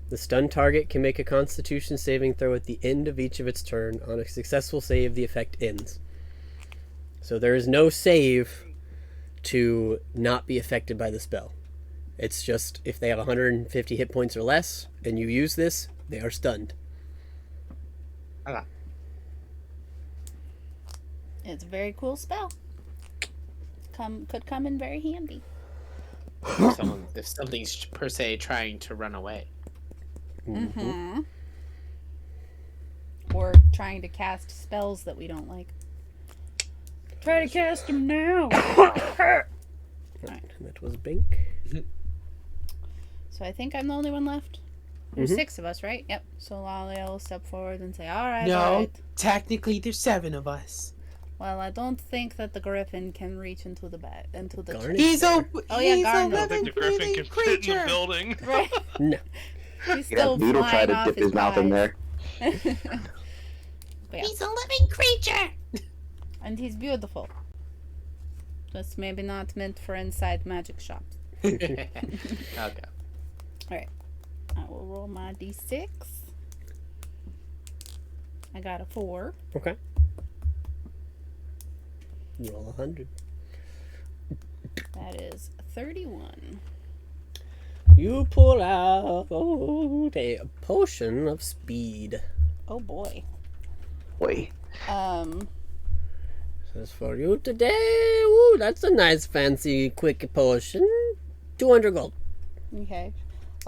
The stunned target can make a Constitution saving throw at the end of each of its turn. On a successful save, the effect ends. So there is no save to not be affected by the spell. It's just if they have 150 hit points or less and you use this, they are stunned. it's a very cool spell. Could come in very handy. If something's per se trying to run away. Mm-hmm. Or trying to cast spells that we don't like. Try to cast them now. Right, and that was Bink. So I think I'm the only one left. There's 6 of us, right? Yep. So Lalia will step forward and say, all right, all right. Technically there's 7 of us. Well, I don't think that the griffin can reach into the Garnet? He's a Oh, yeah, he's Garnet. a I don't think the griffin living can fit in the creature. building. Right. No. He's You have still Noodle try flying to off dip his mouth in there. But yeah. He's a living creature. And he's beautiful. Just maybe not meant for inside magic shops. Okay. Alright. I will roll my d6. I got a 4. Okay. Roll 100. That is 31. You pull out a potion of speed. Oh boy. Boy. Says for you today. Ooh, that's a nice fancy quick potion. 200 gold. Okay.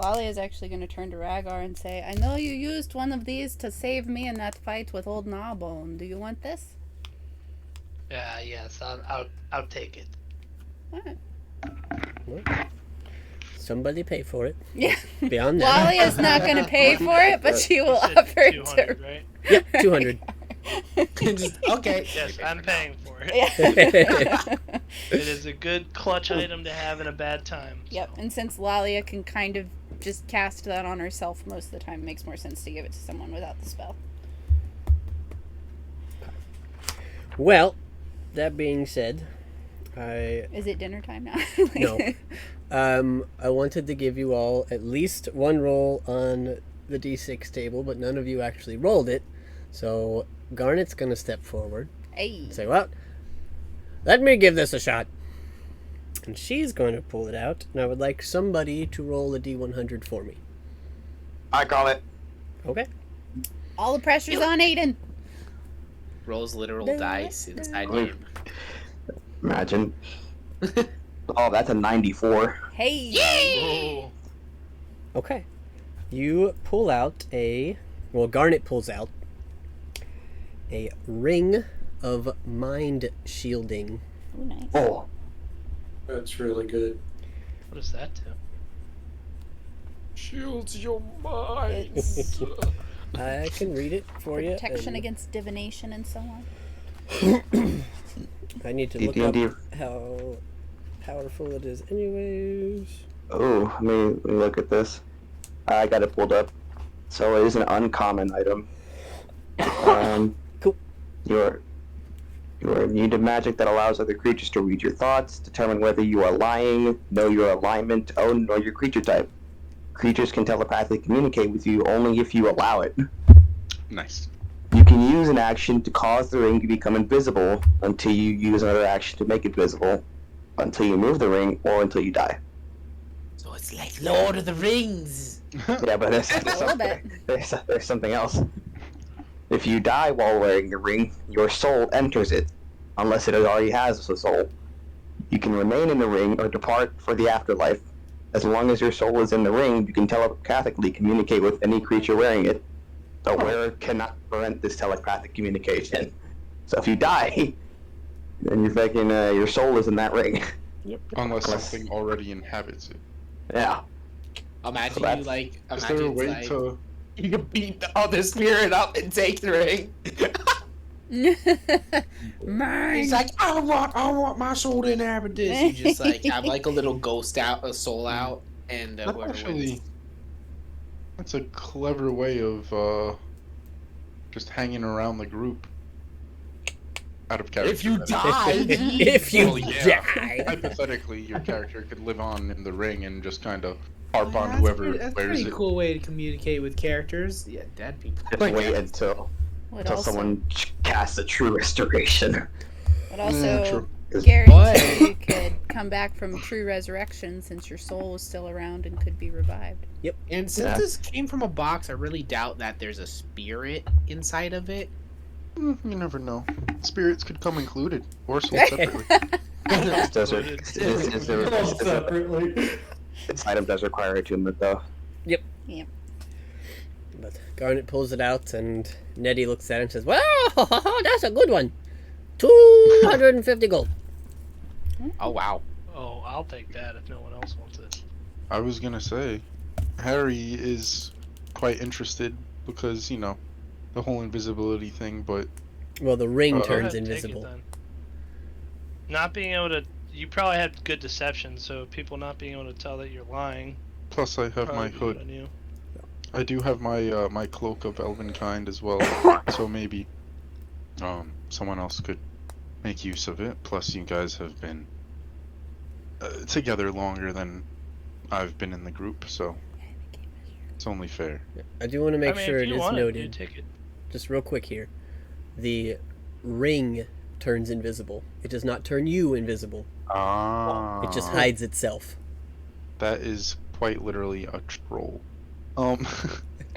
Lolly is actually going to turn to Rhaegar and say, I know you used one of these to save me in that fight with old Gnawbone. Do you want this? Yes, I'll take it. Alright. Somebody pay for it. Yeah. Beyond that. Lolly is not going to pay for it, but she will You said offer 200, to. right? Yep, 200. Okay. Yes, I'm paying for it. Yeah. It is a good clutch item to have in a bad time. Yep, and since Lalia can kind of just cast that on herself most of the time, it makes more sense to give it to someone without the spell. Well, that being said, I Is it dinner time now? no. I wanted to give you all at least one roll on the D6 table, but none of you actually rolled it. So Garnet's gonna step forward Hey. and say, well, let me give this a shot. And she's going to pull it out, and I would like somebody to roll a D100 for me. I call it. Okay. All the pressure's on Aiden. Rolls literal dice inside Wait. game. Imagine. Oh, that's a 94. Hey. Oh, Okay. You pull out Garnet pulls out a ring of mind shielding. Ooh, nice. Oh, That's really good. what does that do? Shields your mind. It's I can read it for you. protection and against divination and so on. I need to look D&D. up how powerful it is anyways. Oh, let me look at this. I got it pulled up. So it is an uncommon item. Cool. You need a magic that allows other creatures to read your thoughts, determine whether you are lying, know your alignment, know your creature type. Creatures can telepathically communicate with you only if you allow it. Nice. You can use an action to cause the ring to become invisible until you use another action to make it visible, until you move the ring, or until you die. So it's like Lord of the Rings. Yeah, but there's little bit. there's something else. If you die while wearing the ring, your soul enters it, unless it already has a soul. You can remain in the ring or depart for the afterlife. As long as your soul is in the ring, you can telepathically communicate with any creature wearing it. The wearer cannot prevent this telepathic communication. So if you die, then your soul is in that ring. Unless something already inhabits it. Yeah. Imagine So you like. Is there a Imagine way like, to? you can beat the other spirit up and take the ring. Mine. He's like, I want my soul to inhabit this. You just like have like a little ghost out, a soul out, and That's whoever actually wins. that's a clever way of just hanging around the group. Out of character. If you that is. die, If you Well, yeah. die. Hypothetically, your character could live on in the ring and just kind of harp on That's whoever that's a wears pretty it. cool way to communicate with characters. Yeah, dead people. Just wait until Would also, someone casts a true restoration. would also true. guarantee you could come back from true resurrection since your soul is still around and could be revived. And since Yeah. this came from a box, I really doubt that there's a spirit inside of it. You never know. Spirits could come included, or sold separately. This All separately. item does require attunement, though. But Garnet pulls it out, and Nettie looks at it and says, "Well, that's a good one. 250 gold." Oh wow. Oh, I'll take that if no one else wants it. I was gonna say, Harry is quite interested because, you know, the whole invisibility thing, but Well, the ring Go Go turns ahead, take it invisible. then. Not being able to, you probably had good deception, so people not being able to tell that you're lying. plus I have my probably be hood. good on you. I do have my my cloak of elven kind as well, so maybe someone else could make use of it. Plus, you guys have been together longer than I've been in the group, so it's only fair. I do want to make I mean, sure if it you is want noted, it, take it. just real quick here. The ring turns invisible. It does not turn you invisible. Ah, It just hides itself. That is quite literally a troll.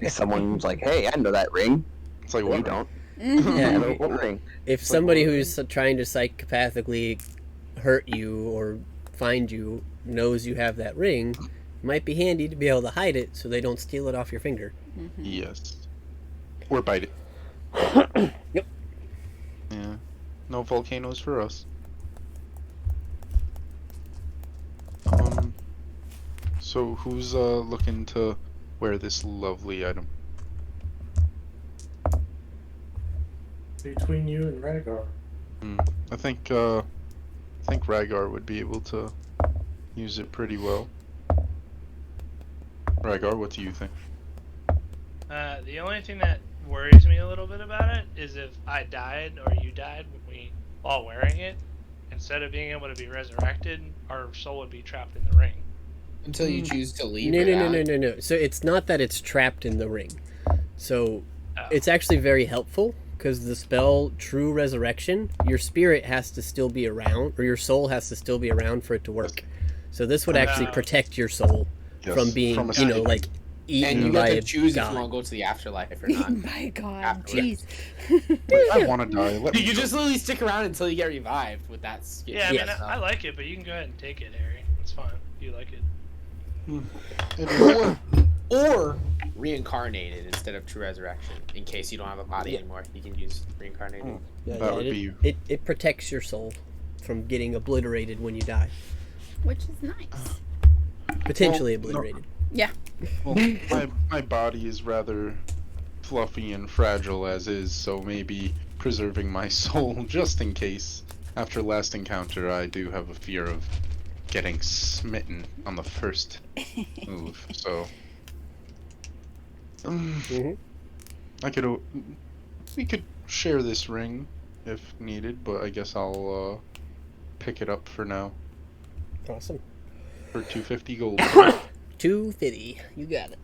If someone's like, "Hey, I know that ring," It's like well, you what? don't. Yeah, I know what ring. If somebody who's trying to psychopathically hurt you or find you knows you have that ring, it might be handy to be able to hide it so they don't steal it off your finger. Yes. Or bite it. Yep. Yeah. No volcanoes for us. So who's looking to wear this lovely item? Between you and Rhaegar. I think Rhaegar would be able to use it pretty well. Rhaegar, what do you think? The only thing that worries me a little bit about it is if I died or you died when we all wearing it, instead of being able to be resurrected, our soul would be trapped in the ring. Until you choose to leave. No. So it's not that it's trapped in the ring. So it's actually very helpful because the spell True Resurrection, your spirit has to still be around, or your soul has to still be around for it to work. So this would actually protect your soul from being, from a you know, snake. like eaten And you by get a to choose if god. you want to go to the afterlife or not. My God, Afterwards. jeez. I want to die. Let me You can go. just literally stick around until you get revived with that skill. Yeah, I mean, Yes. I like it, but you can go ahead and take it, Harry. It's fine. You like it. Or reincarnated instead of true resurrection. In case you don't have a body anymore, you can use reincarnated. That would be- It protects your soul from getting obliterated when you die. Which is nice. Potentially Well, no. obliterated. Yeah. Well, my body is rather fluffy and fragile as is, so maybe preserving my soul just in case. After last encounter, I do have a fear of getting smitten on the first move, so I could we could share this ring if needed, but I guess I'll pick it up for now Awesome. for 250 gold. 250. You got it.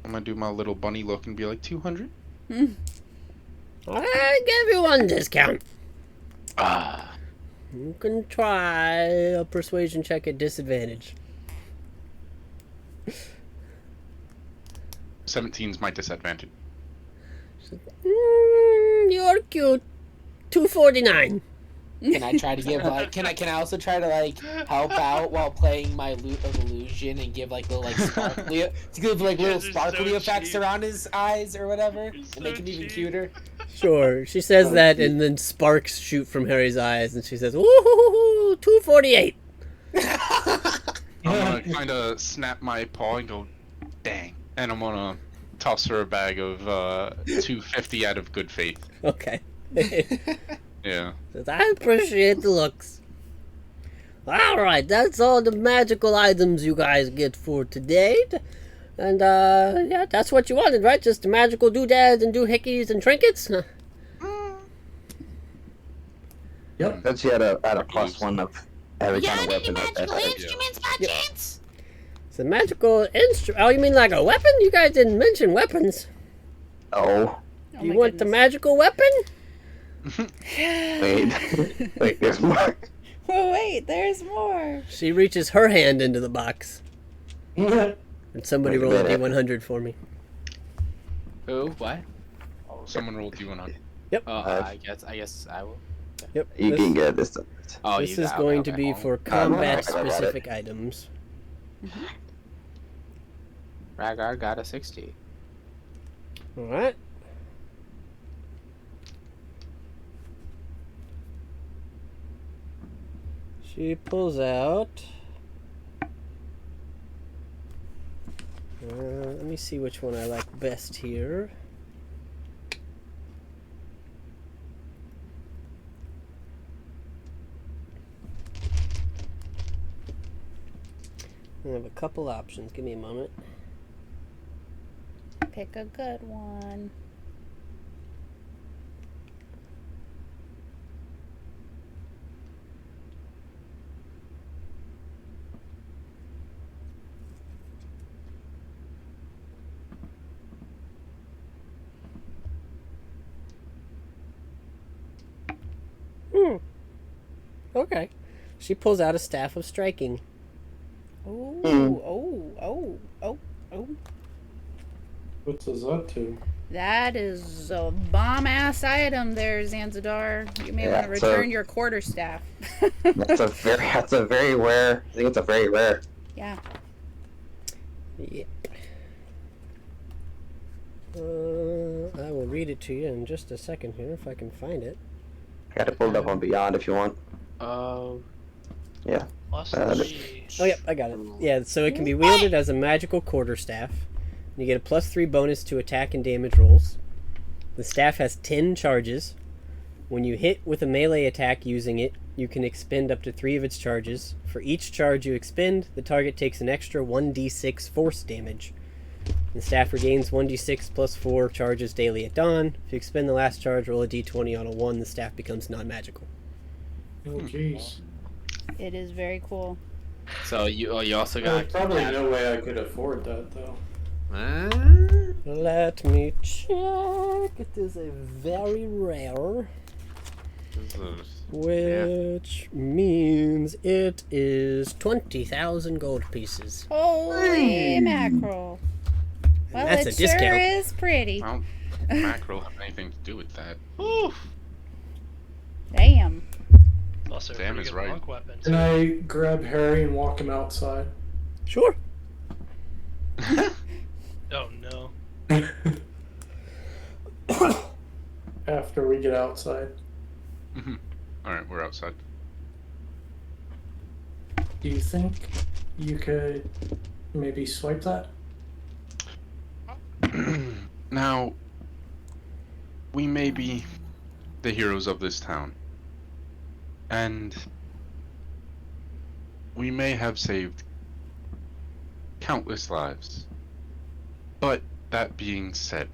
I'm gonna do my little bunny look and be like 200. I give you one discount. Ah. You can try a persuasion check at disadvantage. 17's my disadvantage. You're cute. 249. Can I try to give like? Can I also try to like help out while playing my Lute of Illusion and give like little like sparkly, to give like little Guys are sparkly so effects cheap. around his eyes or whatever, You're and so make him even cheap. cuter? Sure. She says that, and then sparks shoot from Harry's eyes, and she says, "Woohoo! 248." I'm gonna kind of snap my paw and go, dang. And I'm gonna toss her a bag of 250 out of good faith. Okay. Yeah. Says, I appreciate the looks. Alright, that's all the magical items you guys get for today. And, yeah, that's what you wanted, right? Just the magical doodads and doohickeys and trinkets? Yep. Since you had a +1 of every You kind got of any weapon. magical instruments by Yep. chance? It's a magical instrument. Oh, you mean like a weapon? You guys didn't mention weapons. Oh, Oh You my want the goodness. magical weapon? wait. Wait, there's more. Oh, wait, there's more. She reaches her hand into the box. Yeah. And somebody Wait a roll a minute. d100 for me. Who? What? Someone rolled D100. Oh, I guess I will. Yep. You this can get this. Oh, this you is got- going okay, to be hold on. for I got combat it. specific items. Ragar got a 60. Alright. She pulls out. Let me see which one I like best here. I have a couple options. Give me a moment. Pick a good one. Okay. She pulls out a staff of striking. Oh, Mm. oh. What does that do? That is a bomb ass item there, Zanzidar. You may Yeah, want to so- return your quarterstaff. That's a very rare. I think it's a very rare. Yeah. Yep. I will read it to you in just a second here if I can find it. I got it pulled up on Beyond if you want. Yeah. Plus Uh, three. Oh, yep, I got it. Yeah, so it can be wielded as a magical quarterstaff. You get a +3 bonus to attack and damage rolls. The staff has 10 charges. When you hit with a melee attack using it, you can expend up to 3 of its charges. For each charge you expend, the target takes an extra 1d6 force damage. The staff regains 1d6 plus 4 charges daily at dawn. If you expend the last charge, roll a d20 on a 1, the staff becomes non-magical. Oh, jeez. It is very cool. So you also There's got probably no way I could afford that, though. Let me check. It is a very rare, which means it is 20,000 gold pieces. Holy mackerel. Well, That's it a discount. sure is pretty. Well, mackerel have anything to do with that. Oof. Damn. Also, a Sam pretty is good right. monk weapon. Can I grab Harry and walk him outside? Sure. Oh no. After we get outside. Alright, we're outside. Do you think you could maybe swipe that? Now, we may be the heroes of this town. And we may have saved countless lives. But that being said,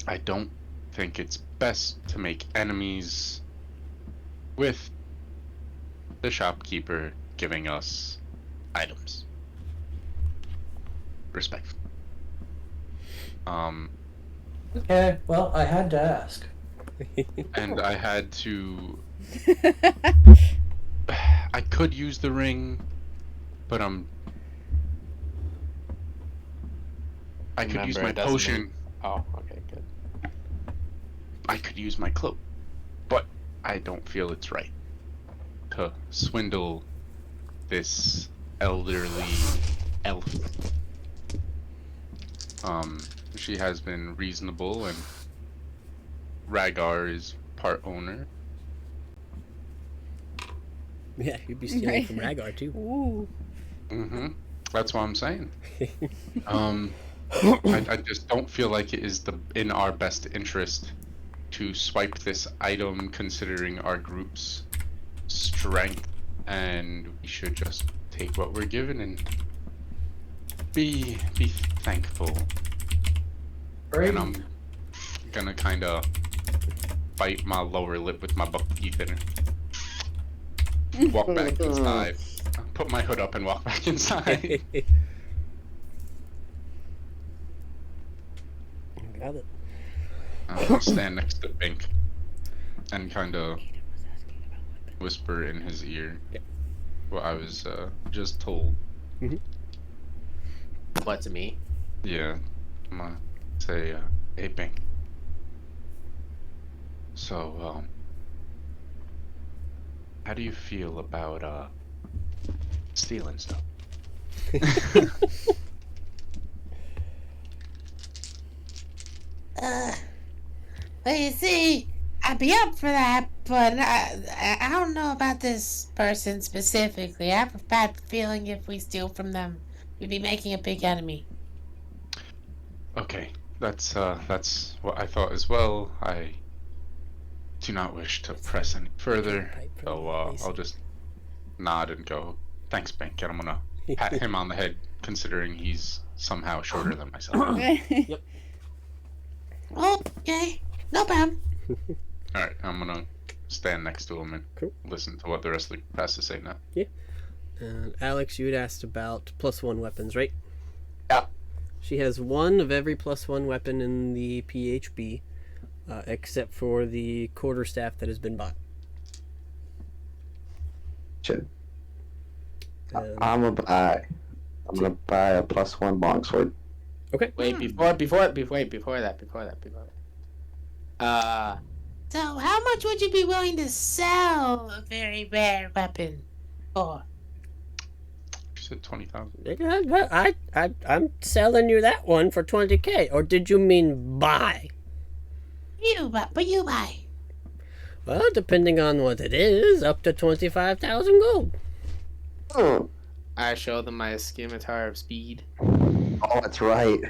I don't think it's best to make enemies with the shopkeeper giving us items. Respect. Okay, well, I had to ask. And I had to. I could use the ring, but I could use Remember, my it doesn't potion. Oh, okay, good. I could use my cloak, but I don't feel it's right. to swindle this elderly elf. She has been reasonable, and Rhaegar is part owner. Yeah, you'd be stealing from Rhaegar too. Ooh. That's what I'm saying. I just don't feel like it is in our best interest to swipe this item, considering our group's strength, and we should just take what we're given and be thankful. Right. And I'm gonna kind of bite my lower lip with my buck teeth and walk back inside. Put my hood up and walk back inside. Got it. I'll stand next to Bink and kind of whisper in his ear what I was just told. What, to me? Yeah, I'm gonna say, hey Bink. So, how do you feel about stealing stuff? Well, you see, I'd be up for that, but I don't know about this person specifically. I have a bad feeling if we steal from them, we'd be making a big enemy. Okay, that's what I thought as well. I do not wish to press any further, so I'll just nod and go, thanks, Bink, and I'm gonna pat him on the head, considering he's somehow shorter than myself. Yep. Okay, no problem. Alright, I'm gonna stand next to him and Cool. listen to what the rest of the group has to say now. Alex, you had asked about +1 weapons, right? Yeah. She has one of every +1 weapon in the PHB, except for the quarterstaff that has been bought. Shit. Um, I'm gonna buy a +1 longsword. Okay. Wait, before that. So, how much would you be willing to sell a very rare weapon for? She said 20,000. I'm selling you that one for 20k, or did you mean buy? You buy. Well, depending on what it is, up to 25,000 gold. Oh, I show them my scimitar of speed that's right.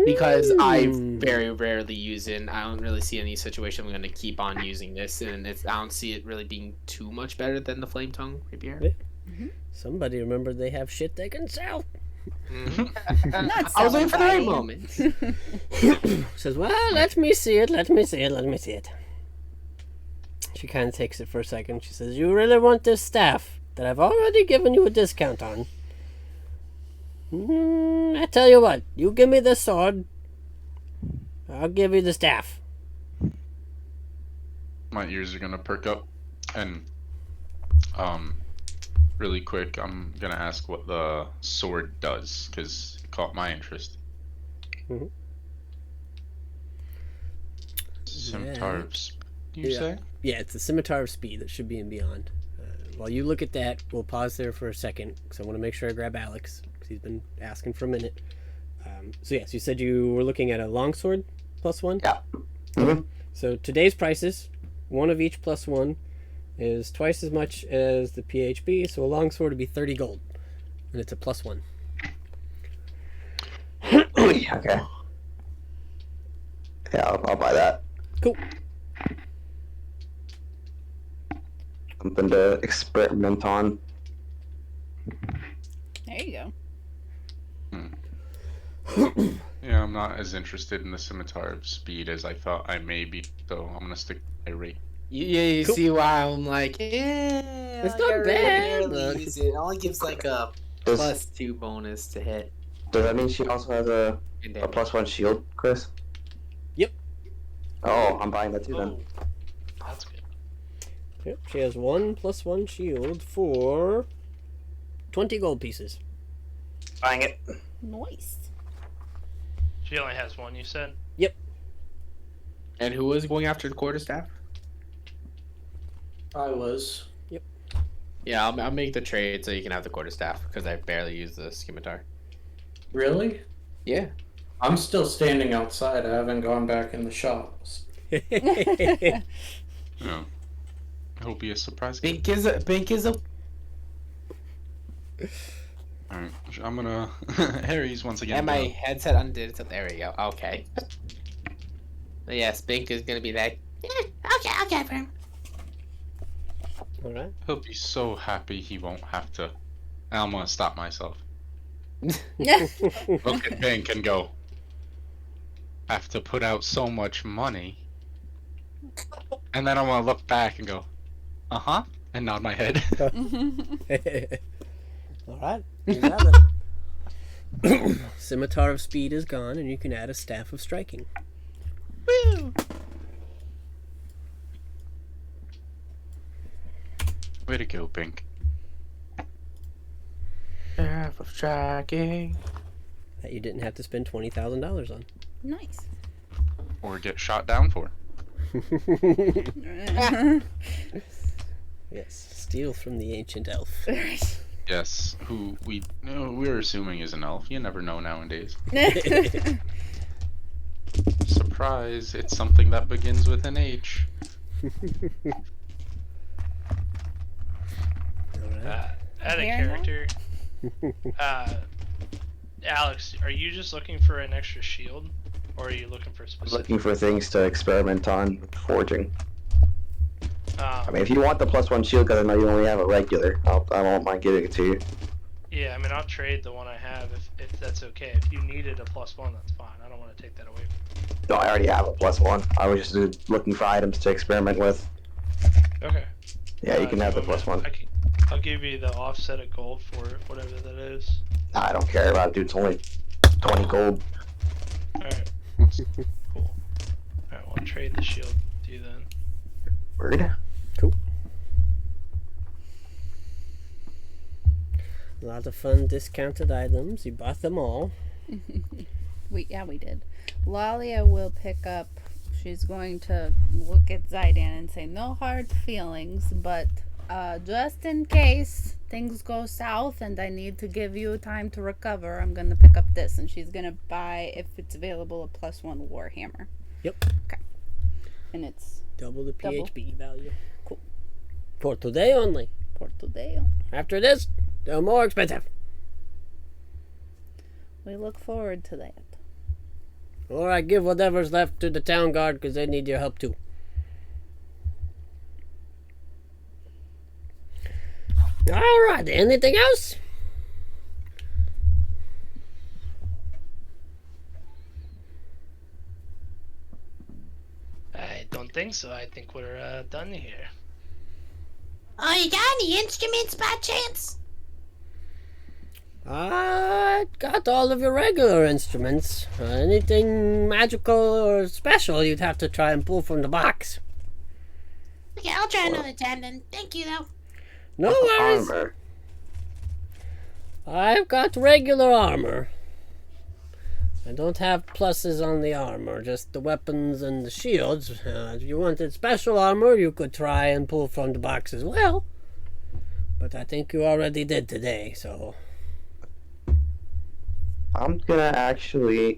because I very rarely use it. And I don't really see any situation I'm going to keep on using this, and I don't see it really being too much better than the flame tongue rapier. Somebody remembered they have shit they can sell. Not I was waiting for the right selling moment. Says, well, let me see it. She kind of takes it for a second. She says, you really want this staff that I've already given you a discount on? I tell you what, you give me the sword, I'll give you the staff. My ears are gonna perk up, and really quick, I'm gonna ask what the sword does, because it caught my interest. Scimitar of Speed, you say? Yeah, it's the Scimitar of Speed that should be in Beyond. While you look at that, we'll pause there for a second, because I want to make sure I grab Alex, because he's been asking for a minute. So yes, you said you were looking at a longsword +1? Yeah. Mhm. So today's prices, one of each +1, is twice as much as the PHB, so a longsword would be 30 gold, and it's a +1. Okay. Yeah, I'll buy that. Cool. Something to experiment on. There you go. Yeah, I'm not as interested in the Scimitar of Speed as I thought I may be, so I'm gonna stick to my rate. You Cool. see why I'm like, yeah. It's like, not I really bad, rarely but- use it. It only gives like a Does, +2 bonus to hit. does that mean she also has a +1 shield, Chris? Yep. Oh, I'm buying that too then. Oh, that's good. Yep, she has 1 +1 shield for 20 gold pieces. Buying it. Nice. She only has one, you said? And who was going after the quarterstaff? I was. Yeah, I'll make the trade so you can have the quarterstaff because I barely use the scimitar. Really? Yeah. I'm still standing outside. I haven't gone back in the shops. Yeah. It'll be a surprise. Bink is a. Alright, I'm gonna... Harry's once again And my gonna- headset undid, so there we go. Okay. But yes, Bink is gonna be like, Okay, okay, for him. All right. He'll be so happy he won't have to... I'm gonna stop myself. Look at Bink and go... Have to put out so much money. And then I'm gonna look back and go... Uh-huh. And nod my head. All right. You have it. Scimitar of Speed is gone, and you can add a Staff of Striking. woo! Way to go, Bink. Staff of striking. That you didn't have to spend $20,000 on. Nice. Or get shot down for. Yes, steal from the ancient elf. Yes, who we're assuming is an elf. You never know nowadays. Surprise, it's something that begins with an H. Add a Very character. Alex, are you just looking for an extra shield, or are you looking for specific? Looking for things to experiment on forging. I mean, if you want the +1 shield, because I know you only have a regular, I won't mind giving it to you. Yeah, I mean, I'll trade the one I have if that's okay. If you needed a +1, that's fine. I don't want to take that away from you. No, I already have a +1. I was just looking for items to experiment with. Okay. Yeah, you can do have the want me- +1. I'll give you the offset of gold for it, whatever that is. Nah, I don't care about it, dude. It's only 20 gold. Alright. Cool. Alright, we'll trade the shield to you then. Word. A lot of fun discounted items. You bought them all. we did. Lalia will pick up. She's going to look at Zidane and say, "No hard feelings, but just in case things go south and I need to give you time to recover, I'm gonna pick up this." And she's gonna buy, if it's available, a +1 Warhammer. Yep. Okay. And it's Double the Double. PHB value. Cool. For today only. for today. After this, they're more expensive. We look forward to that. Or I give whatever's left to the town guard because they need your help too. Alright, anything else? I don't think so. I think we're done here. Oh, you got any instruments by chance? I got all of your regular instruments. Anything magical or special you'd have to try and pull from the box. Okay, I'll try another time then. Thank you, though. No worries. Armor. I've got regular armor. I don't have pluses on the armor, just the weapons and the shields. If you wanted special armor, you could try and pull from the box as well. But I think you already did today, so... I'm gonna actually,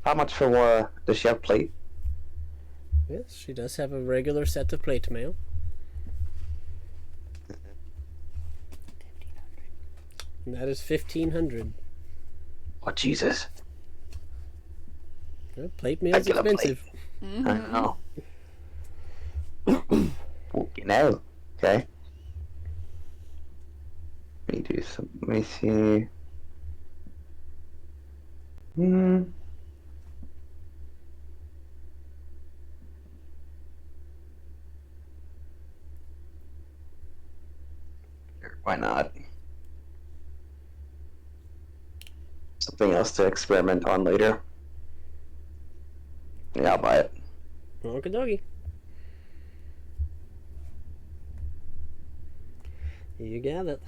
how much for does she have plate? Yes, she does have a regular set of plate mail. And that is 1,500. Oh, Jesus. Well, plate mail is Regular expensive. I don't know. You know. Okay. Let me do some, let me see. Why not? Something else to experiment on later. Yeah, I'll buy it. Okie dokie. You got it.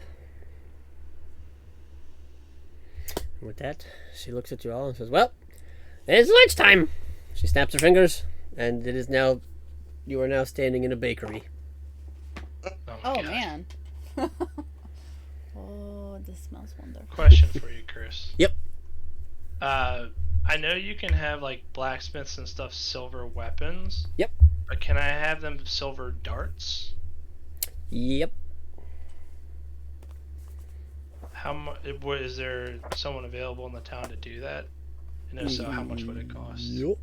And with that, she looks at you all and says, "Well, it's lunchtime." She snaps her fingers, and it is now. You are now standing in a bakery. Oh God. man. Oh, this smells wonderful. Question for you, Chris. Yep. I know you can have like blacksmiths and stuff silver weapons. Yep. But can I have them silver darts? Yep. How much? Is there someone available in the town to do that? And if so, how much would it cost? Yup.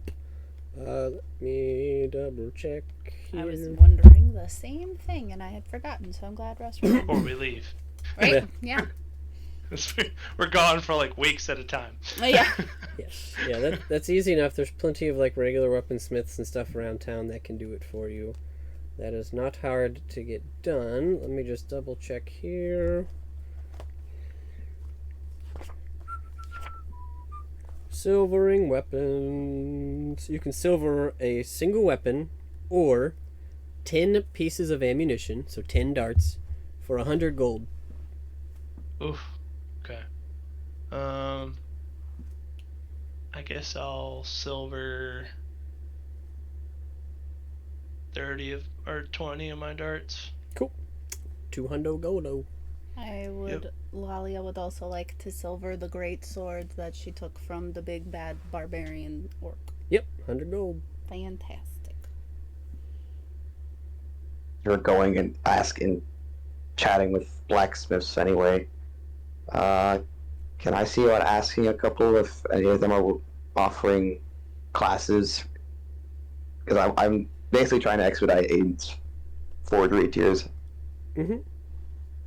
Let me double check here. I was wondering the same thing, and I had forgotten, so I'm glad Russ remembered. Before we leave. Right? Yeah. We're gone for like weeks at a time. Oh, yeah. Yes. Yeah, that's easy enough. There's plenty of like regular weaponsmiths and stuff around town that can do it for you. That is not hard to get done. Let me just double check here. Silvering weapons. You can silver a single weapon or 10 pieces of ammunition, so 10 darts, for 100 gold. Oof. Okay. I guess I'll silver 30 of or 20 of my darts. 200 goldo. I would. Lalia would also like to silver the great sword that she took from the big bad barbarian orc. Yep, 100 gold. Fantastic. You're going and chatting with blacksmiths anyway. Can I see about asking a couple if any of them are offering classes? Because I'm basically trying to expedite Aiden's forgery tiers. Mhm.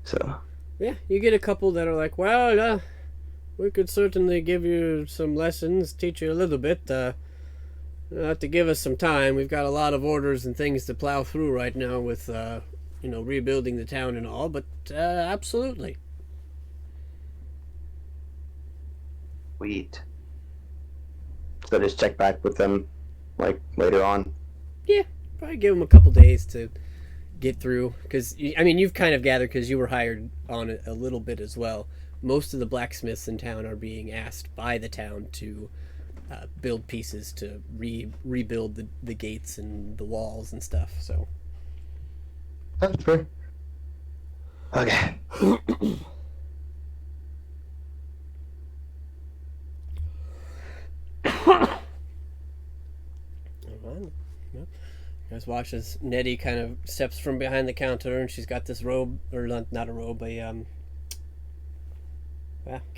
So. Yeah, you get a couple that are like, well, we could certainly give you some lessons, teach you a little bit. You'll have to give us some time. We've got a lot of orders and things to plow through right now with, rebuilding the town and all, but absolutely. Sweet. So just check back with them, like, later on. Yeah, probably give them a couple days to get through, because you've kind of gathered, because you were hired on it a little bit as well. Most of the blacksmiths in town are being asked by the town to build pieces to rebuild the gates and the walls and stuff. So That's fair. Okay. You guys watch as Nettie kind of steps from behind the counter, and she's got this robe, or not a robe, can't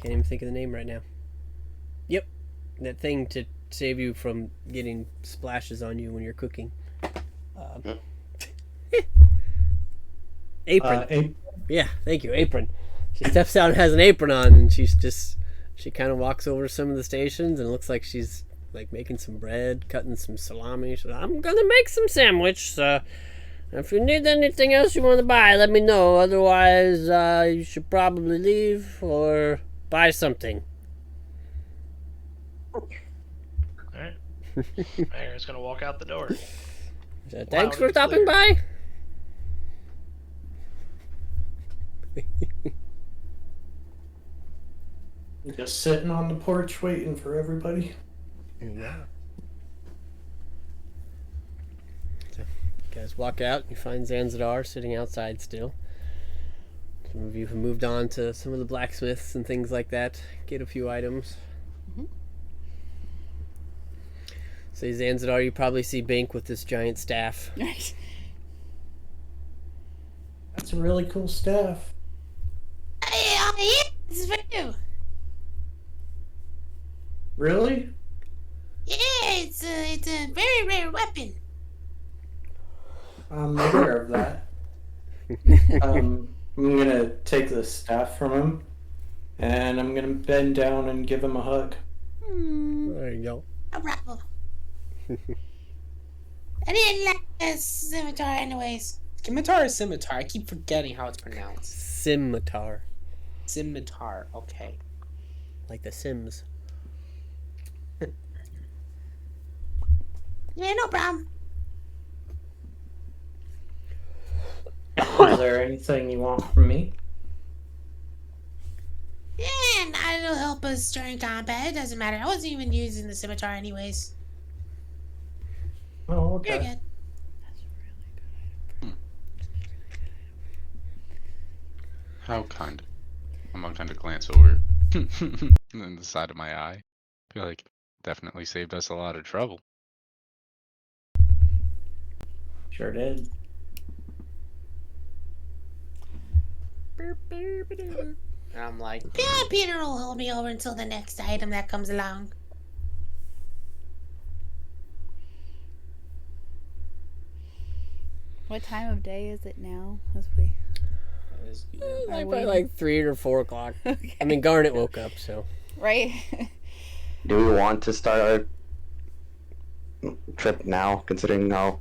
even think of the name right now. Yep, that thing to save you from getting splashes on you when you're cooking. Apron. Yeah, thank you, apron. She steps out and has an apron on, and she kind of walks over to some of the stations, and it looks like she's like making some bread, cutting some salami. So I'm gonna make some sandwich. So if you need anything else you want to buy, let me know. Otherwise, you should probably leave or buy something. Alright. Aaron's gonna walk out the door. So thanks for stopping by. Just sitting on the porch waiting for everybody. Yeah. So, you guys walk out. You find Zanzadar sitting outside still. Some of you have moved on to some of the blacksmiths and things like that. Get a few items. Mhm. Say Zanzadar, you probably see Bink with this giant staff. That's a really cool staff. Hey, this is for you. Really? Yeah, it's a very rare weapon. I'm aware of that. I'm gonna take the staff from him, and I'm gonna bend down and give him a hug. There you go. No problem. I didn't like the scimitar anyways. Scimitar or scimitar? I keep forgetting how it's pronounced. Scimitar. Scimitar, okay. Like the Sims. Yeah, no problem. Is there anything you want from me? Yeah, and it'll help us during combat. It doesn't matter. I wasn't even using the scimitar anyways. Oh, okay. You're good. How kind. I'm gonna kind of glance over and then the side of my eye. Feel like definitely saved us a lot of trouble. Sure did. And I'm like, Yeah, Peter will hold me over until the next item that comes along. What time of day is it now? As we Like by like 3 or 4 o'clock. okay. I mean, Garnet woke up, so. Right. Do we want to start our trip now, considering how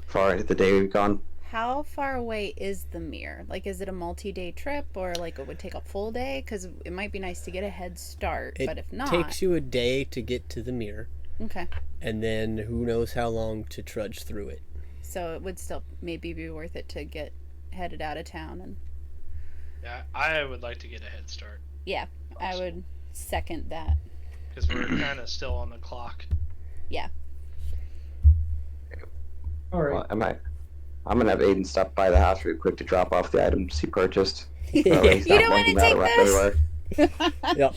far into the day we've gone? How far away is the mirror? Like, is it a multi-day trip, or like it would take a full day? Because it might be nice to get a head start, It but if not, takes you a day to get to the mirror, okay. and then who knows how long to trudge through it. So it would still maybe be worth it to get headed out of town, and Yeah, I would like to get a head start yeah, I would second that. because we're kind of still on the clock. Yeah. All right. Well, I'm gonna have Aiden stop by the house real quick to drop off the items he purchased. You don't want to take those. Yep.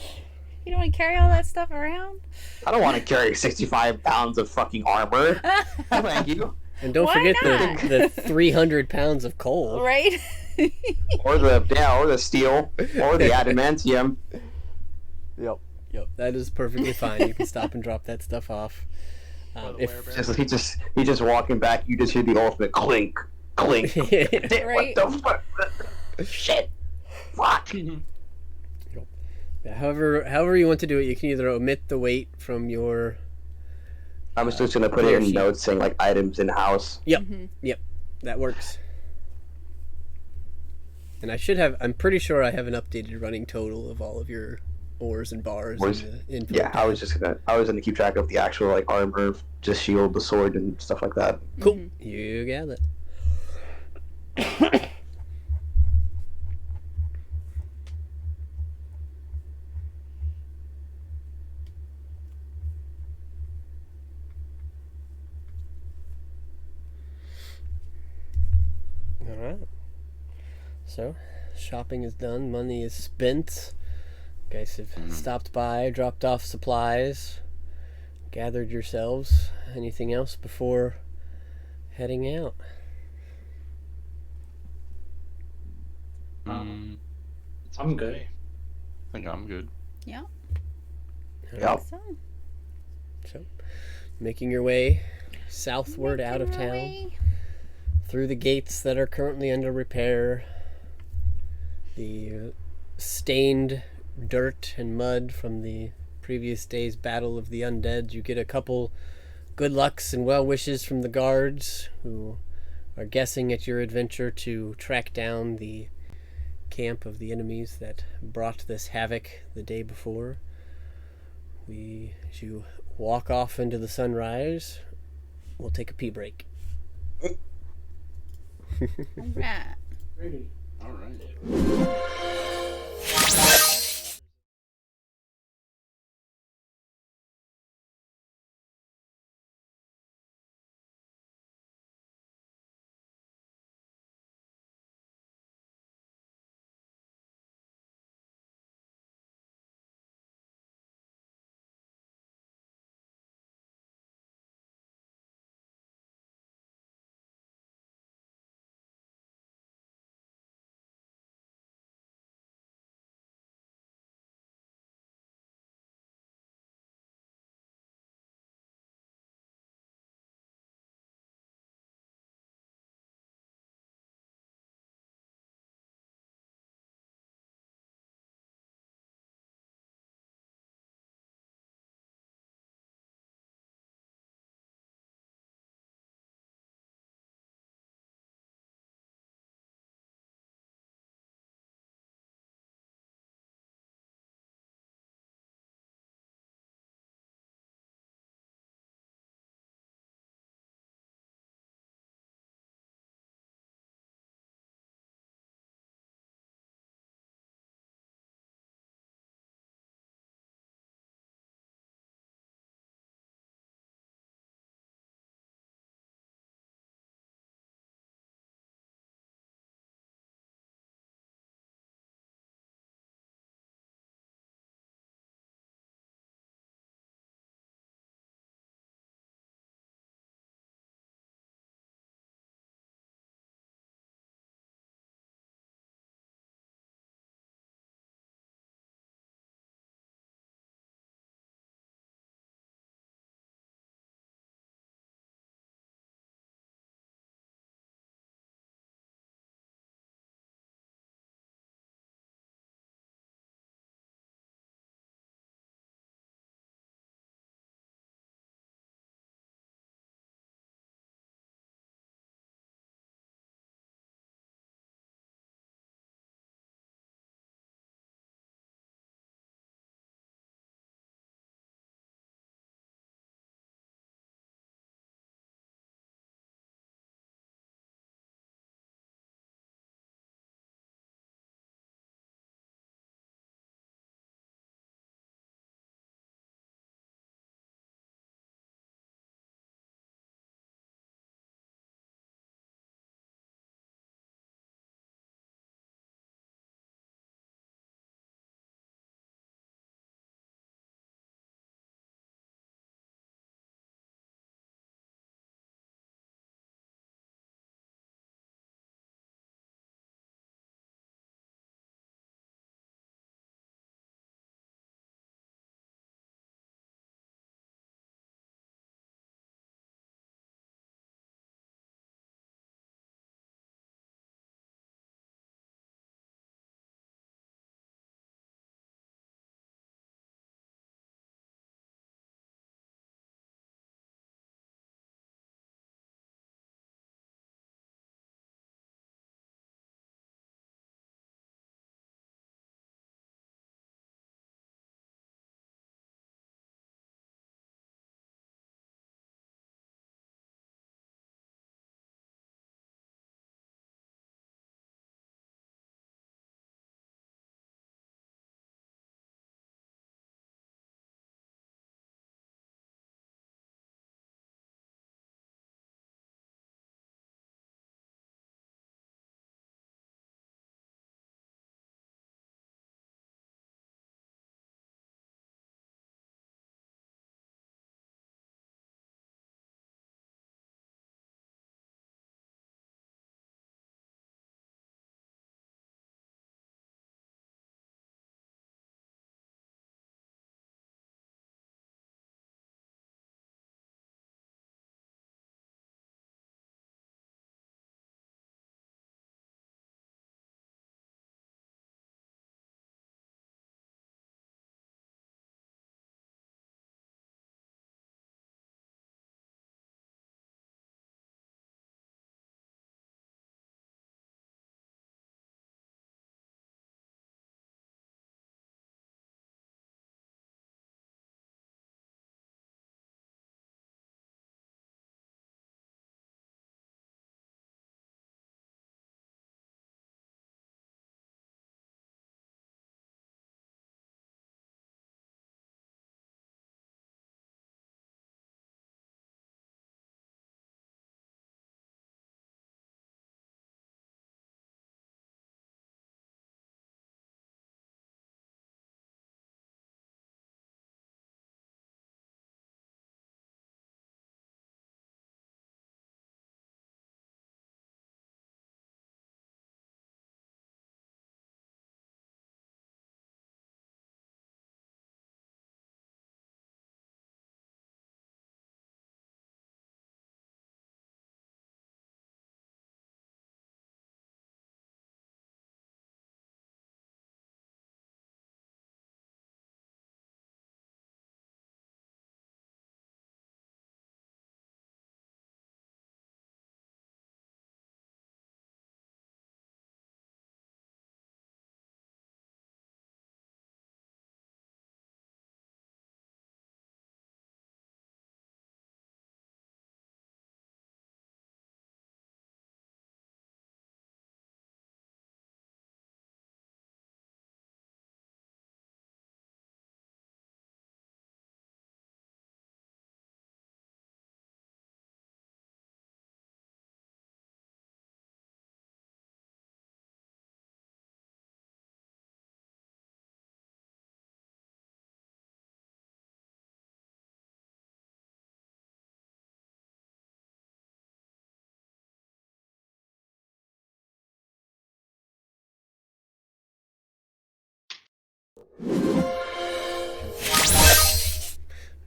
You don't want to carry all that stuff around. I don't want to carry 65 pounds of fucking armor. Thank you. And don't Why forget not? the 300 pounds of coal. Right. Or the steel, or the adamantium. Yep. That is perfectly fine. You can stop and drop that stuff off. Or the If werebear. He's just walking back. You just hear the ultimate clink, clink. Right. What the fuck? Shit. Fuck. however you want to do it, you can either omit the weight from your. I was just gonna put it in notes saying like items in house. Yep. That works. And I'm pretty sure I have an updated running total of all of your ores and bars. Ores? In the info Yeah, tab. I was gonna keep track of the actual like armor, just shield, the sword, and stuff like that. Cool. You got it. All right. So, shopping is done. Money is spent. You guys have stopped by, dropped off supplies, gathered yourselves. Anything else before heading out? I'm good. I think I'm good. Yeah. Yep. So, Making your way southward out of town, through the gates that are currently under repair, the stained dirt and mud from the previous day's battle of the undead. You get a couple good lucks and well wishes from the guards, who are guessing at your adventure to track down the camp of the enemies that brought this havoc the day before. As you walk off into the sunrise, we'll take a pee break. Alright. All right.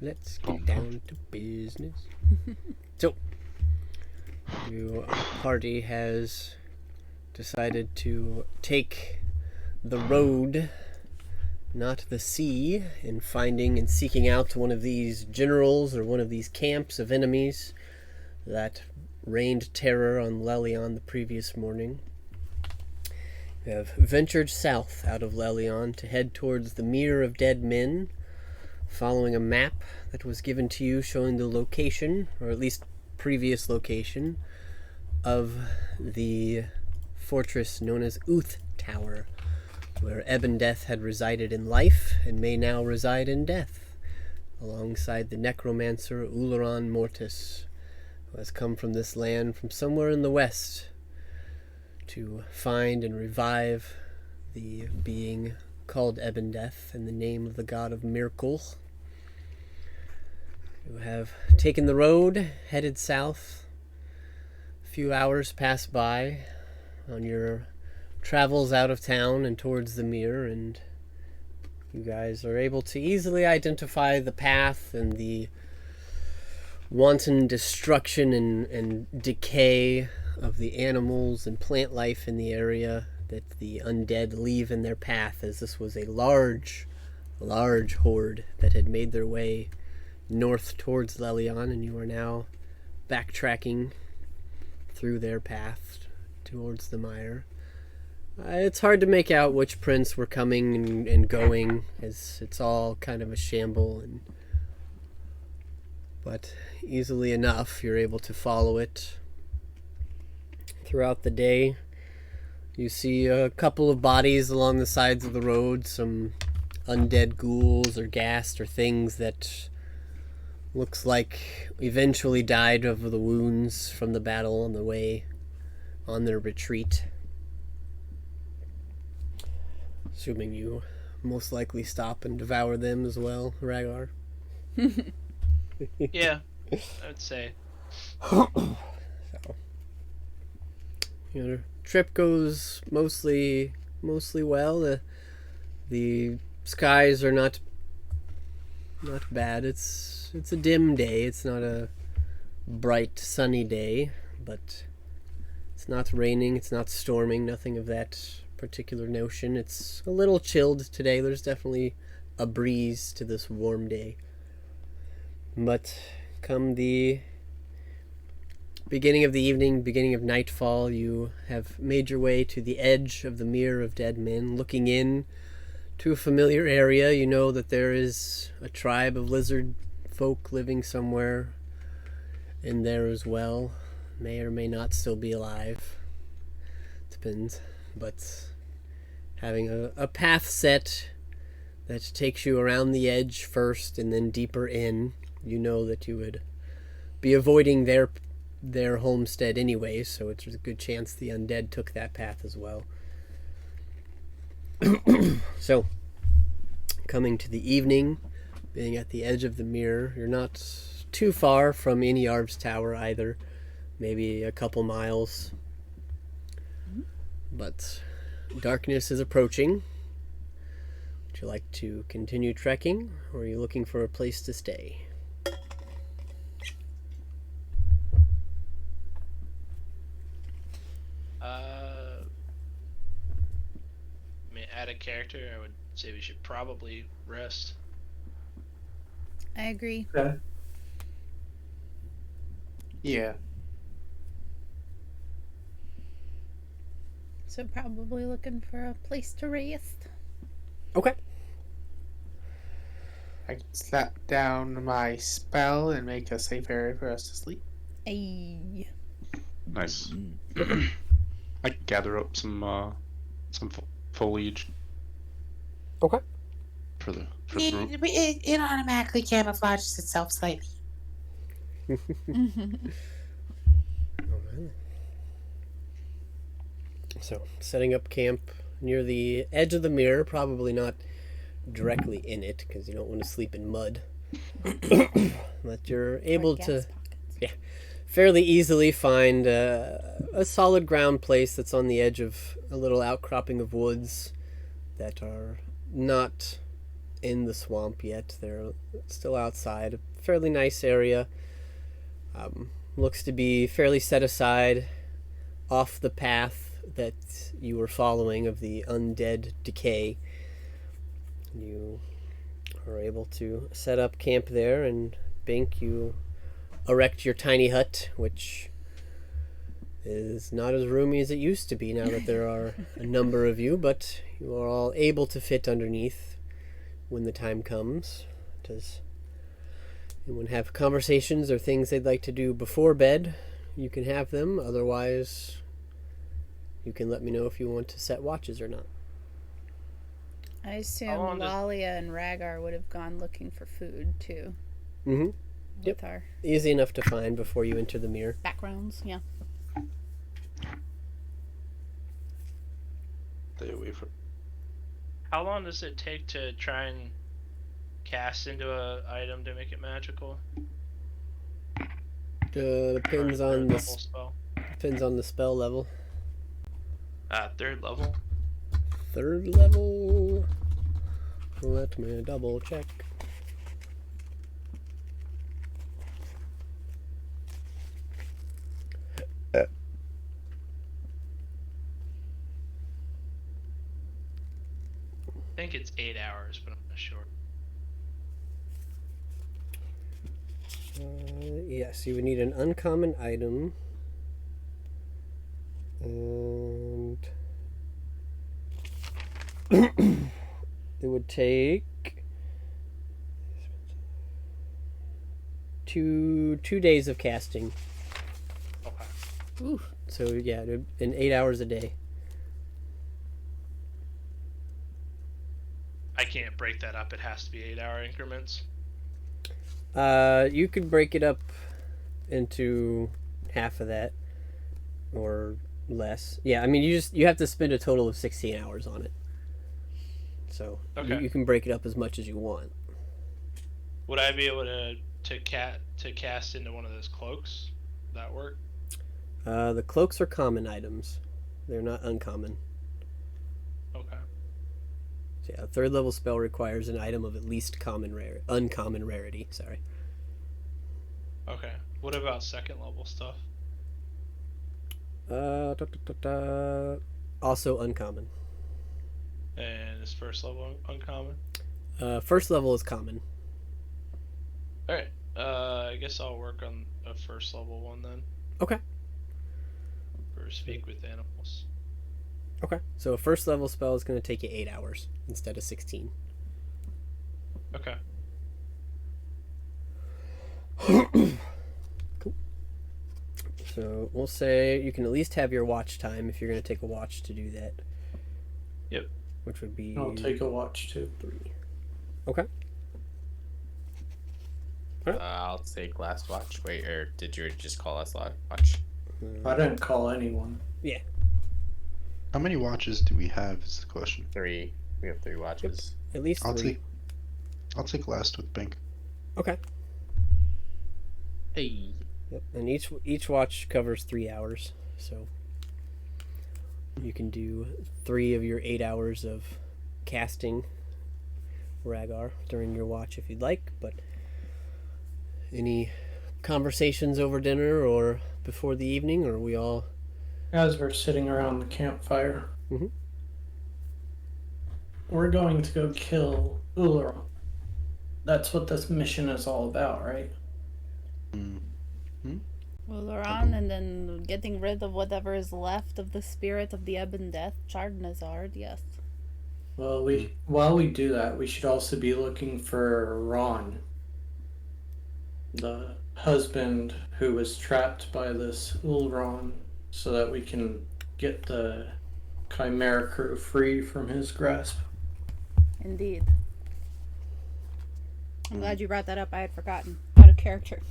Let's get down to business. So, your party has decided to take the road, not the sea, in finding and seeking out one of these generals or one of these camps of enemies that rained terror on Lelion the previous morning. You have ventured south out of Lelion to head towards the Mere of Dead Men, following a map that was given to you showing the location, or at least previous location, of the fortress known as Uth Tower, where Ebon Death had resided in life and may now reside in death, alongside the necromancer Uleron Mortis, who has come from this land from somewhere in the west to find and revive the being called Ebon Death in the name of the god of Miracle. You have taken the road, headed south. A few hours pass by on your travels out of town and towards the Mere, and you guys are able to easily identify the path and the wanton destruction and decay of the animals and plant life in the area that the undead leave in their path, as this was a large horde that had made their way north towards Lelion, and you are now backtracking through their path towards the mire. It's hard to make out which prince were coming and going, as it's all kind of a shamble, but easily enough you're able to follow it. Throughout the day, you see a couple of bodies along the sides of the road, some undead ghouls or ghast or things that looks like eventually died of the wounds from the battle on the way on their retreat. Assuming you most likely stop and devour them as well, Rhaegar. Yeah, I would say. So, your trip goes mostly well. The skies are not bad. It's a dim day. It's not a bright sunny day, but it's not raining. It's not storming. Nothing of that particular notion. It's a little chilled today. There's definitely a breeze to this warm day. But come the beginning of the evening, beginning of nightfall, you have made your way to the edge of the Mere of Dead Men, looking in to a familiar area. You know that there is a tribe of lizard folk living somewhere in there as well. May or may not still be alive. Depends. But having a path set that takes you around the edge first and then deeper in, you know that you would be avoiding their homestead anyway, so it's a good chance the undead took that path as well. So, coming to the evening, being at the edge of the Mere, you're not too far from Iniarv's tower either, maybe a couple miles. But darkness is approaching. Would you like to continue trekking, or are you looking for a place to stay? I mean, add a character, I would say we should probably rest. I agree. Okay. Yeah. So probably looking for a place to rest. Okay. I can slap down my spell and make a safe area for us to sleep. Ayy. Nice. I can gather up some foliage Okay. for the room. It automatically camouflages itself slightly. So, setting up camp near the edge of the Mere, probably not directly in it, because you don't want to sleep in mud. But you're able to fairly easily find a solid ground place that's on the edge of a little outcropping of woods that are not in the swamp yet. They're still outside. A fairly nice area. Looks to be fairly set aside, off the path that you were following of the undead decay. You are able to set up camp there, and Bink, you erect your tiny hut, which is not as roomy as it used to be now that there are a number of you, but you are all able to fit underneath when the time comes. Does anyone have conversations or things they'd like to do before bed? You can have them. Otherwise, you can let me know if you want to set watches or not. I assume How long does- Lalia and Rhaegar would have gone looking for food too. Mm-hmm. With Yep. our Easy enough to find before you enter the mirror. backgrounds, yeah. Stay away from. How long does it take to try and cast into a item to make it magical? Depends Or on third the level spell. depends on the spell level. Third level. Third level. Let me double check. I think it's 8 hours, but I'm not sure. Yes, you would need an uncommon item. And it would take two days of casting. Okay. Ooh. So yeah, in 8 hours a day. I can't break that up. It has to be 8-hour increments. You could break it up into half of that, or less. Yeah, I mean you have to spend a total of 16 hours on it. So Okay. you can break it up as much as you want. Would I be able to cast into one of those cloaks? Would that work? The cloaks are common items. They're not uncommon. Okay. So yeah, a third level spell requires an item of at least uncommon rarity. Sorry. Okay. What about second level stuff? Also uncommon. And is first level uncommon? First level is common. Alright. I guess I'll work on a first level one then. Okay. For speak with animals. Okay. So a first level spell is going to take you 8 hours instead of 16. Okay. Cool. So we'll say you can at least have your watch time if you're going to take a watch to do that. Yep. Which would be I'll take a watch too. 3. Okay. I'll take last watch. Wait, or did you just call us last watch? I didn't call anyone. How many watches do we have? Is the question. 3. We have 3 watches. At least 3. I'll take last with Bink. Okay. Hey. Yep. And each watch covers 3 hours, so you can do 3 of your 8 hours of casting Rhaegar during your watch if you'd like. But any conversations over dinner or before the evening, or are we all? As we're sitting around the campfire, Mhm. we're going to go kill Ulleron. That's what this mission is all about, right? Ulleron, and then getting rid of whatever is left of the spirit of the Ebon Death, Chardonnazard, yes. Well, while we do that, we should also be looking for Ron, the husband who was trapped by this Ulleron, so that we can get the Chimera crew free from his grasp. Indeed. I'm glad you brought that up. I had forgotten. Out of character.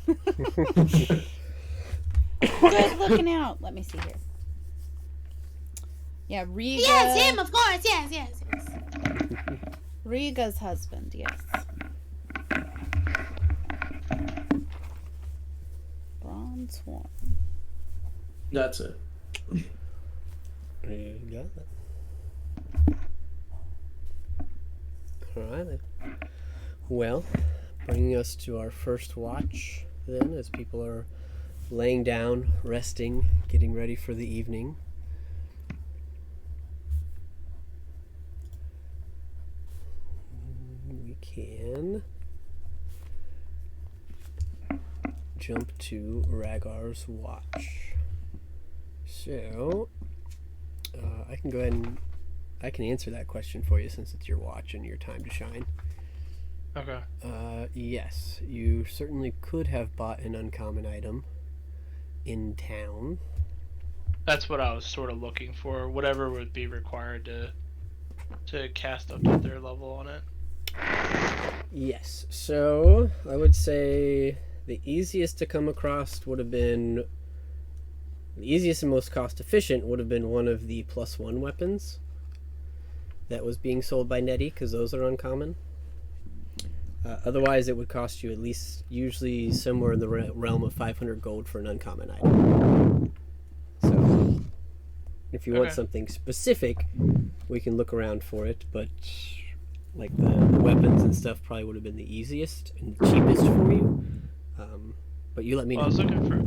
Good looking out. Let me see here. Yeah, Riga. Yes, him, of course. Yes. Riga's husband, yes. Bronze Swarm. That's it. You got it. All right. Then. Well, bringing us to our first watch, then, as people are laying down, resting, getting ready for the evening. We can jump to Ragar's watch. So, I can go ahead and I can answer that question for you since it's your watch and your time to shine. Okay. Yes, you certainly could have bought an uncommon item in town. That's what I was sort of looking for. Whatever would be required to cast up to their level on it. Yes, so I would say the easiest to come across would have been the easiest and most cost efficient would have been one of the +1 weapons that was being sold by Nettie, because those are uncommon. Otherwise, it would cost you at least usually somewhere in the realm of 500 gold for an uncommon item. So, if you want something specific, we can look around for it, but like the weapons and stuff probably would have been the easiest and cheapest for you. But you let me know. I was looking for...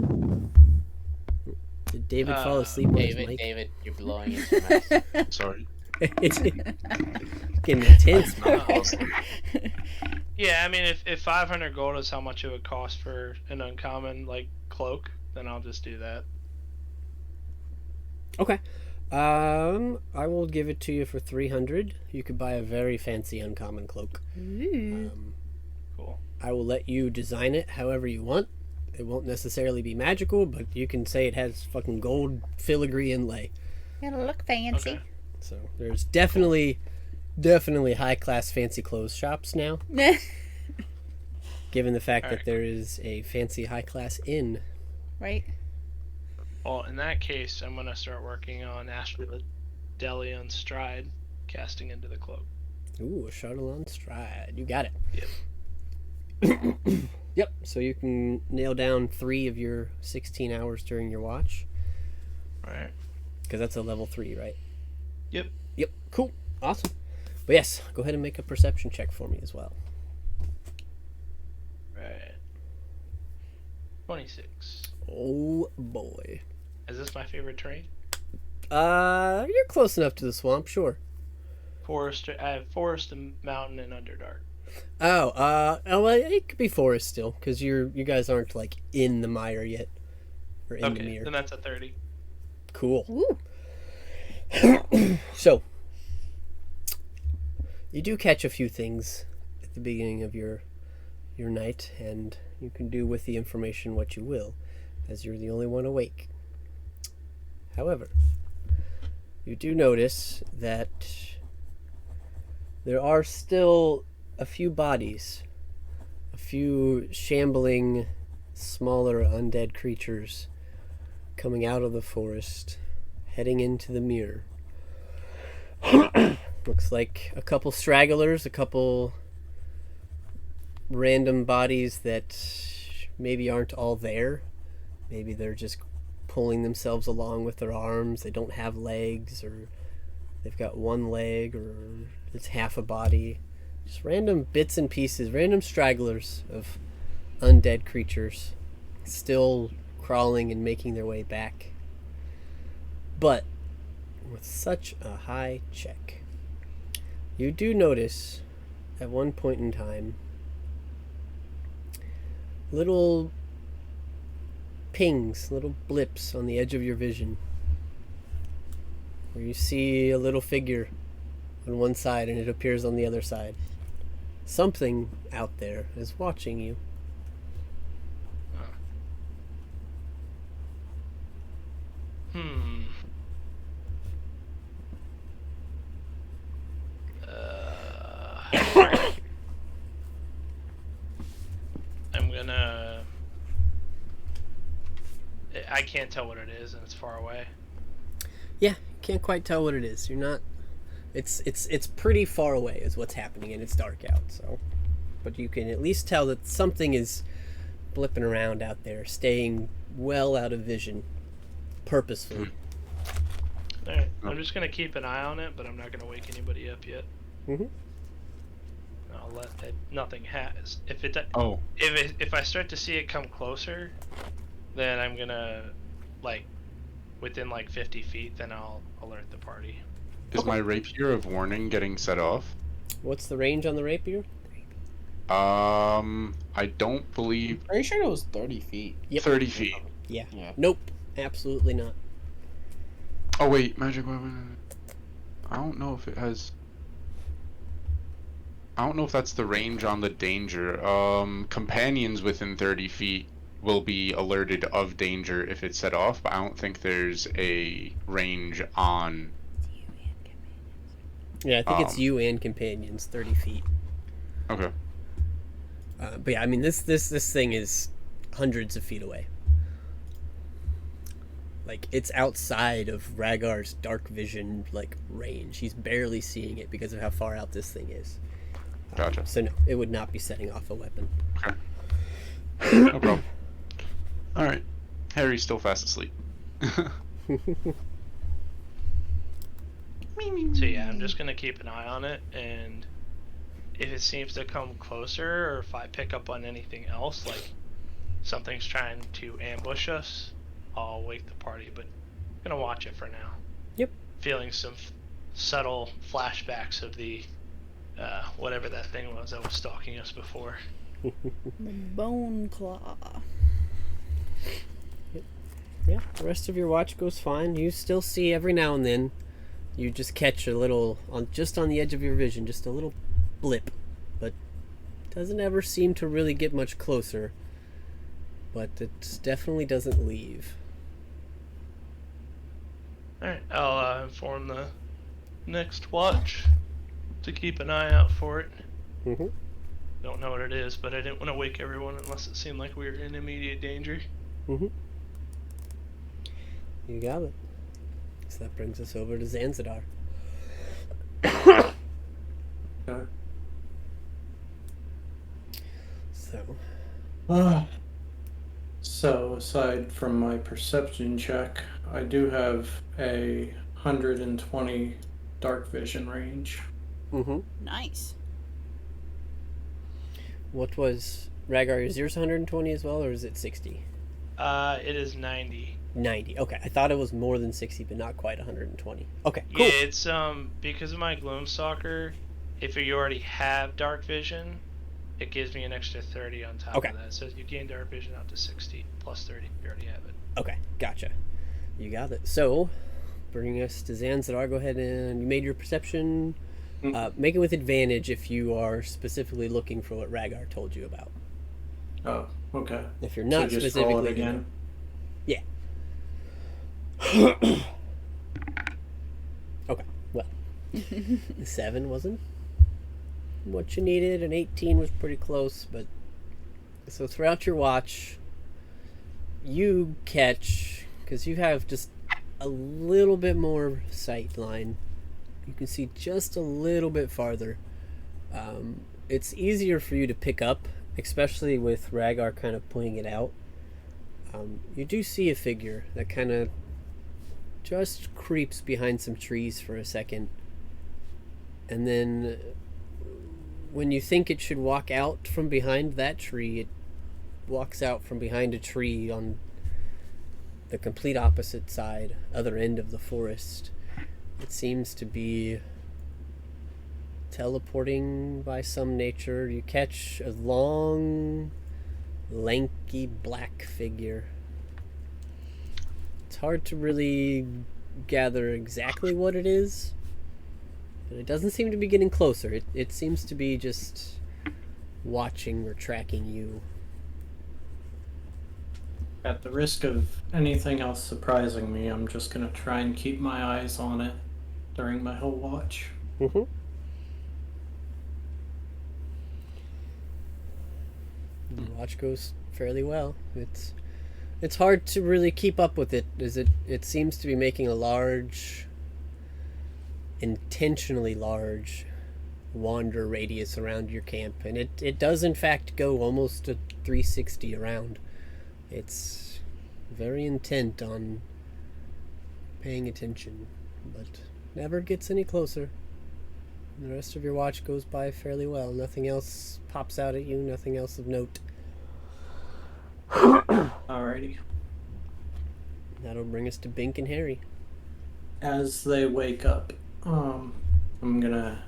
Did David fall asleep on his mic? David, you're blowing into your mouth. Sorry. It's getting intense. Yeah, I mean, if 500 gold is how much it would cost for an uncommon, like, cloak, then I'll just do that. Okay. I will give it to you for 300. You could buy a very fancy uncommon cloak. Cool. I will let you design it however you want. It won't necessarily be magical, but you can say it has fucking gold filigree inlay. It'll look fancy. Okay. So there's definitely high class fancy clothes shops now. Given the fact that there is a fancy high class inn. Right. Well, in that case, I'm going to start working on Ashledelion Stride, casting into the cloak. Ooh, a shuttle on stride. You got it. Yep. Yep, so you can nail down 3 of your 16 hours during your watch. Right. Because that's a level 3, right? Yep. Yep, cool. Awesome. But yes, go ahead and make a perception check for me as well. Right. 26. Oh, boy. Is this my favorite terrain? You're close enough to the swamp, sure. Forest. I have forest and mountain and underdark. Oh, well, it could be forest still, because you guys aren't, like, in the mire yet. Or in the Okay, mirror. then that's a 30. Cool. Ooh. So, you do catch a few things at the beginning of your night, and you can do with the information what you will, as you're the only one awake. However, you do notice that there are still a few bodies, a few shambling, smaller undead creatures coming out of the forest, heading into the mirror. Looks like a couple stragglers, a couple random bodies that maybe aren't all there. Maybe they're just pulling themselves along with their arms. They don't have legs, or they've got one leg, or it's half a body. Just random bits and pieces, random stragglers of undead creatures still crawling and making their way back. But with such a high check, you do notice at one point in time little pings, little blips on the edge of your vision, where you see a little figure on one side and it appears on the other side. Something out there is watching you. I'm gonna... I can't tell what it is, and it's far away. Yeah, you can't quite tell what it is. You're not... It's pretty far away is what's happening, and it's dark out, so... But you can at least tell that something is blipping around out there, staying well out of vision, purposefully. Alright, I'm just gonna keep an eye on it, but I'm not gonna wake anybody up yet. Mm-hmm. I'll let it, nothing has. Oh, If I start to see it come closer, then I'm gonna like within like 50 feet. Then I'll alert the party. is my rapier of warning getting set off? What's the range on the rapier? I don't believe Pretty sure it was 30 feet. Yep. 30 feet. Yeah. Yeah. Nope. Absolutely not. Oh wait, magic weapon. I don't know if it has. I don't know if that's the range on the danger. Companions within 30 feet will be alerted of danger if it's set off, but I don't think there's a range on. Yeah, I think it's you and companions, 30 feet. Okay. But yeah, I mean, this thing is hundreds of feet away. Like, it's outside of Rhaegar's dark vision, like, range. He's barely seeing it because of how far out this thing is. Gotcha. So no, it would not be setting off a weapon. Okay. No problem. Alright. Harry's still fast asleep. So yeah, I'm just gonna keep an eye on it, and if it seems to come closer, or if I pick up on anything else, like something's trying to ambush us, I'll wake the party. But I'm gonna watch it for now. Yep. Feeling some subtle flashbacks of the whatever that thing was that was stalking us before. The bone claw. Yeah, the rest of your watch goes fine. You still see every now and then. You just catch a little, just on the edge of your vision, just a little blip. But doesn't ever seem to really get much closer. But it definitely doesn't leave. Alright, I'll inform the next watch to keep an eye out for it. Mm-hmm. Don't know what it is, but I didn't want to wake everyone unless it seemed like we were in immediate danger. Mm-hmm. You got it. So that brings us over to Zanzibar. Okay. So, aside from my perception check, I do have a 120 dark vision range. Mm-hmm. Nice. What was Rhaegar? Is yours 120 as well, or is it 60? It is 90. 90. Okay, I thought it was more than 60, but not quite 120. Okay, cool. Yeah, it's because of my Gloomstalker, if you already have dark vision, it gives me an extra 30 on top Okay. of that. So you gain dark vision out to 60 plus 30 if you already have it. Okay, gotcha. You got it. So, bringing us to Zanzibar, go ahead and you made your perception. Make it with advantage if you are specifically looking for what Rhaegar told you about. Oh, okay. If you're not so just specifically roll it again. Yeah. Okay, well. 7 wasn't what you needed, and 18 was pretty close, but so throughout your watch, you catch, because you have just a little bit more sight line, you can see just a little bit farther. It's easier for you to pick up, especially with Rhaegar kind of pointing it out. You do see a figure that kind of just creeps behind some trees for a second, and then when you think it should walk out from behind that tree, it walks out from behind a tree on the complete opposite side, other end of the forest. It seems to be teleporting by some nature. You catch a long, lanky black figure. It's hard to really gather exactly what it is, but it doesn't seem to be getting closer. It seems to be just watching or tracking you. At the risk of anything else surprising me, I'm just gonna try and keep my eyes on it during my whole watch. Mm-hmm. The watch goes fairly well. It's hard to really keep up with it, as it seems to be making a large, intentionally large wander radius around your camp, and it does in fact go almost a 360 around. It's very intent on paying attention, but never gets any closer. The rest of your watch goes by fairly well. Nothing else pops out at you, nothing else of note. Alrighty. That'll bring us to Bink and Harry. As they wake up, I'm gonna.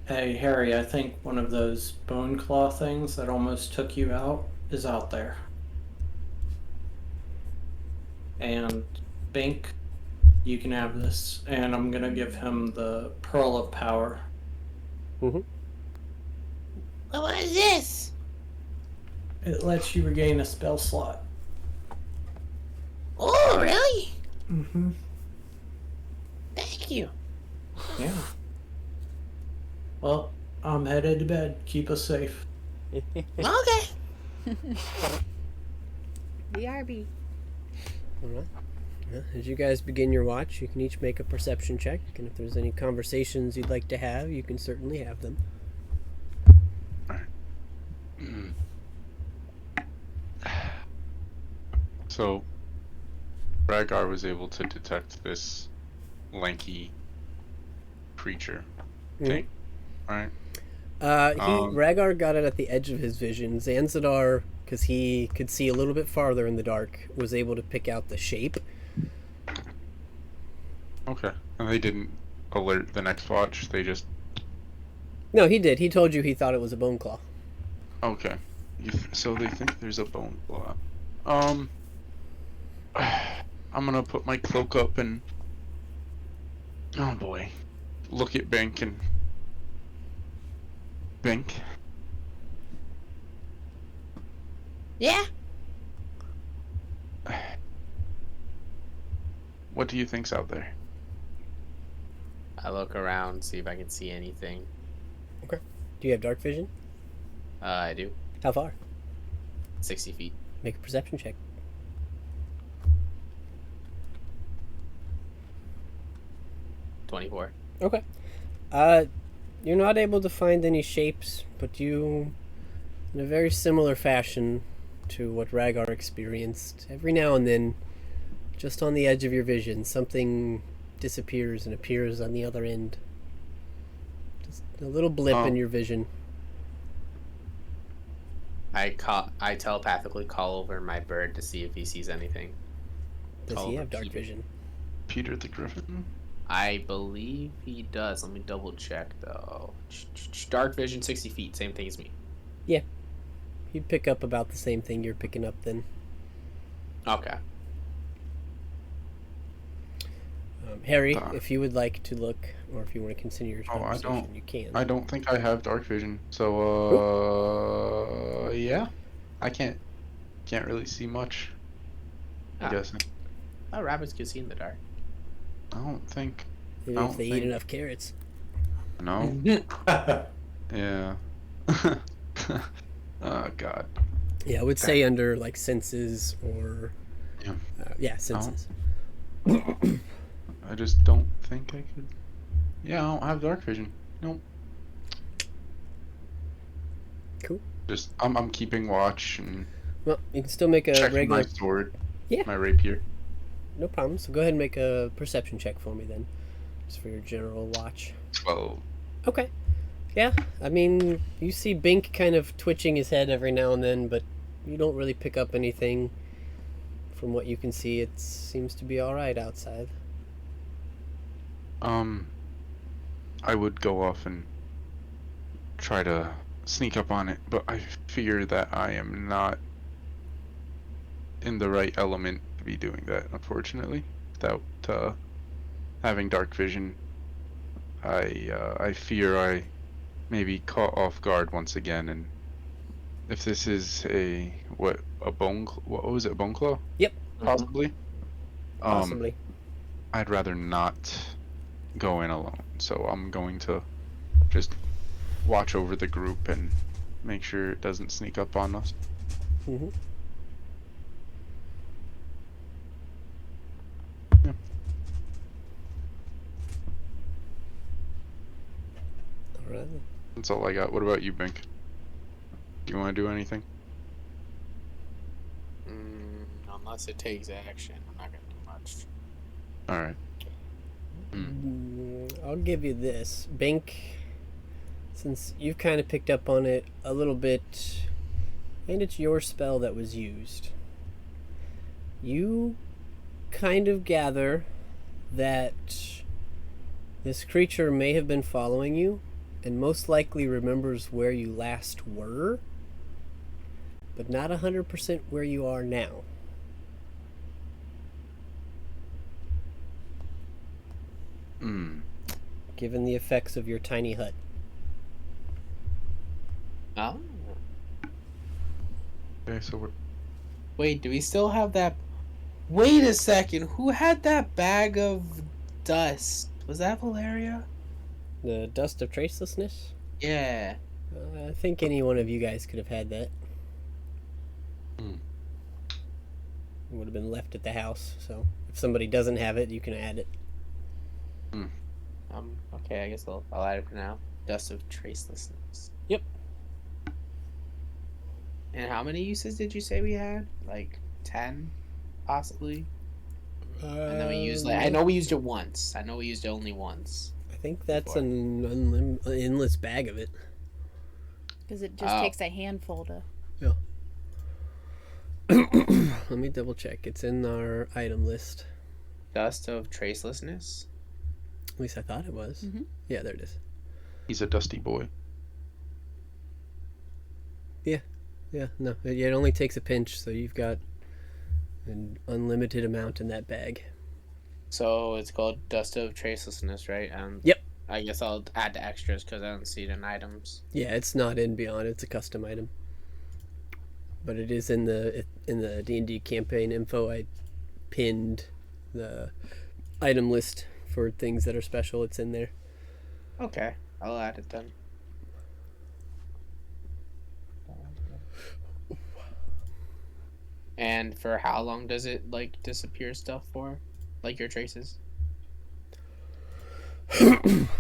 Hey, Harry, I think one of those bone claw things that almost took you out is out there. And Bink, you can have this. And I'm gonna give him the Pearl of Power. Mm-hmm. What is this? It lets you regain a spell slot. Oh, really? Mm-hmm. Thank you. Yeah. Well, I'm headed to bed. Keep us safe. Okay. BRB. Alright. Well, as you guys begin your watch, you can each make a perception check, and if there's any conversations you'd like to have, you can certainly have them. So, Rhaegar was able to detect this lanky creature thing, right? Rhaegar got it at the edge of his vision. Zanzibar, because he could see a little bit farther in the dark, was able to pick out the shape. Okay. And they didn't alert the next watch, they just... No, he did. He told you he thought it was a bone claw. Okay. So they think there's a bone claw. I'm gonna put my cloak up and... Oh boy. Look at Bink and... Bink? Yeah? What do you think's out there? I look around, see if I can see anything. Do you have dark vision? I do. How far? 60 feet. Make a perception check. 24. Okay. You're not able to find any shapes, but you, in a very similar fashion to what Rhaegar experienced, every now and then, just on the edge of your vision, something disappears and appears on the other end. Just a little blip in your vision. I telepathically call over my bird to see if he sees anything. Does Call he over have dark Peter. vision? Peter the Griffin? I believe he does. Let me double check though. Dark vision, 60 feet, same thing as me. He'd pick up about the same thing you're picking up then. Okay. Harry, if you would like to look, or if you want to continue your Oh, I conversation, don't. you can. I don't think I have dark vision. So, yeah. I can't really see much. I Ah. guess. Oh, rabbits can see in the dark. I don't think. Maybe I if don't they eat think- enough carrots. No. Yeah. Oh, God. Yeah, I would say under like senses or Yeah. senses. I just don't think I could. Yeah, I don't have dark vision. Nope. Cool. Just I'm keeping watch and Well, you can still make a checking regular. my sword. Yeah. My rapier. No problem. So go ahead and make a perception check for me then, just for your general watch. 12. Okay. Yeah, I mean, you see Bink kind of twitching his head every now and then, but you don't really pick up anything. From what you can see, it seems to be all right outside. I would go off and try to sneak up on it, but I fear that I am not in the right element to be doing that, unfortunately. Without having dark vision, I fear I may be caught off guard once again, and if this is a bone claw? Yep. Possibly. Possibly. I'd rather not go in alone, so I'm going to just watch over the group and make sure it doesn't sneak up on us. Mm-hmm. Yeah. All right. That's all I got. What about you, Bink? Do you want to do anything? Unless it takes action, I'm not gonna do much. Alright. I'll give you this. Bink, since you've kind of picked up on it a little bit, and it's your spell that was used, you kind of gather that this creature may have been following you and most likely remembers where you last were, but not 100% where you are now. Given the effects of your tiny hut. Oh. Okay, so we're... Wait, do we still have that? Wait a second. Who had that bag of dust? Was that Valeria? The dust of tracelessness? Yeah. I think any one of you guys could have had that. It would have been left at the house, so if somebody doesn't have it, you can add it. Okay, I guess I'll add it for now. Dust of tracelessness. Yep. And how many uses did you say we had? Like 10, possibly. And then we used I know we used it once. I know we used it only once. I think that's an endless bag of it. Because it just takes a handful to. Yeah. Let me double check. It's in our item list. Dust of tracelessness. At least I thought it was. Mhm. Yeah, there it is. He's a dusty boy. Yeah, no, it only takes a pinch, so you've got an unlimited amount in that bag. So it's called Dust of Tracelessness, right? Yep. I guess I'll add the extras because I don't see it in items. Yeah, it's not in Beyond. It's a custom item, but it is in the D&D campaign info. I pinned the item list for things that are special. It's in there. Okay, I'll add it then. And for how long does it like disappear stuff for? Like your traces?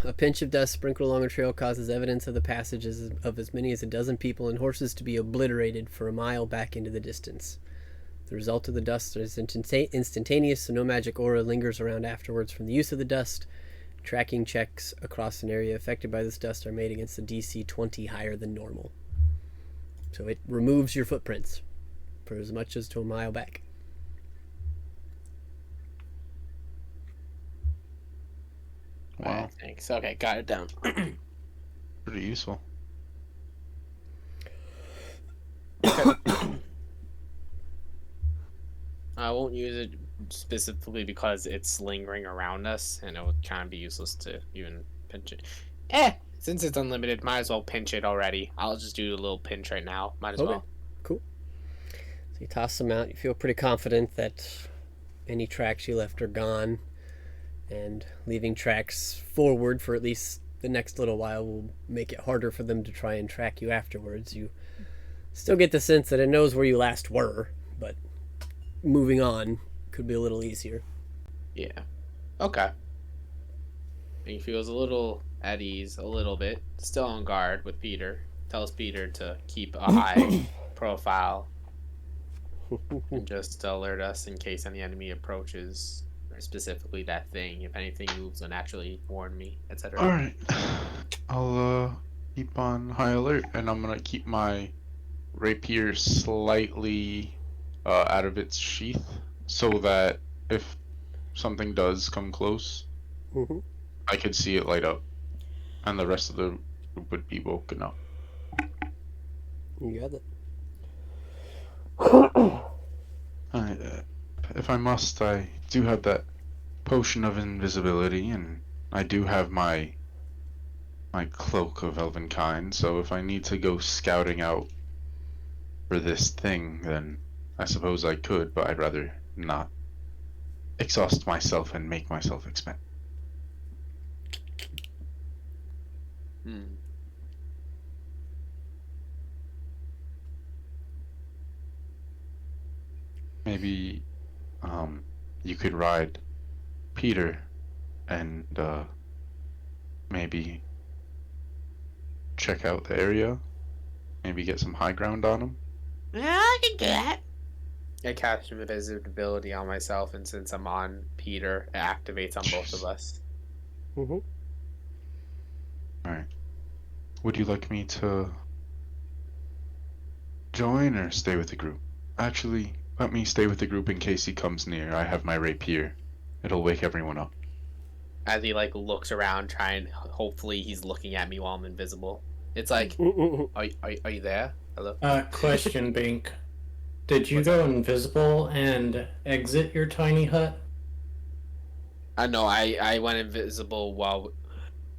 A pinch of dust sprinkled along a trail causes evidence of the passages of as many as a dozen people and horses to be obliterated for a mile back into the distance. The result of the dust is instantaneous, so no magic aura lingers around afterwards from the use of the dust. Tracking checks across an area affected by this dust are made against a DC 20 higher than normal. So it removes your footprints for as much as to a mile back. Wow. Alright, thanks. Okay, got it down. Pretty useful. I won't use it specifically because it's lingering around us, and it would kind of be useless to even pinch it. Since it's unlimited, might as well pinch it already. I'll just do a little pinch right now. Might as well. Cool. So you toss them out. You feel pretty confident that any tracks you left are gone, and leaving tracks forward for at least the next little while will make it harder for them to try and track you afterwards. You still get the sense that it knows where you last were, but moving on could be a little easier. Yeah. Okay. He feels a little at ease, a little bit. Still on guard with Peter. Tells Peter to keep a high profile and just alert us in case any enemy approaches, or specifically that thing. If anything moves, will naturally warn me, etc. Alright. I'll keep on high alert, and I'm gonna keep my rapier slightly out of its sheath so that if something does come close, I could see it light up, and the rest of the group would be woken up. You got it. If I must, I do have that potion of invisibility, and I do have my cloak of elvenkind, so if I need to go scouting out for this thing, then I suppose I could, but I'd rather not exhaust myself and make myself expend. Maybe you could ride Peter and maybe check out the area, maybe get some high ground on him. Yeah, I can do that. I cast invisibility on myself, and since I'm on Peter, it activates on both of us. Alright. Would you like me to join or stay with the group? Actually, let me stay with the group in case he comes near. I have my rapier. It'll wake everyone up. As he like looks around, trying. Hopefully, he's looking at me while I'm invisible. It's like, are you there? Hello. Question, Bink. Did you go invisible and exit your tiny hut? No, I went invisible while.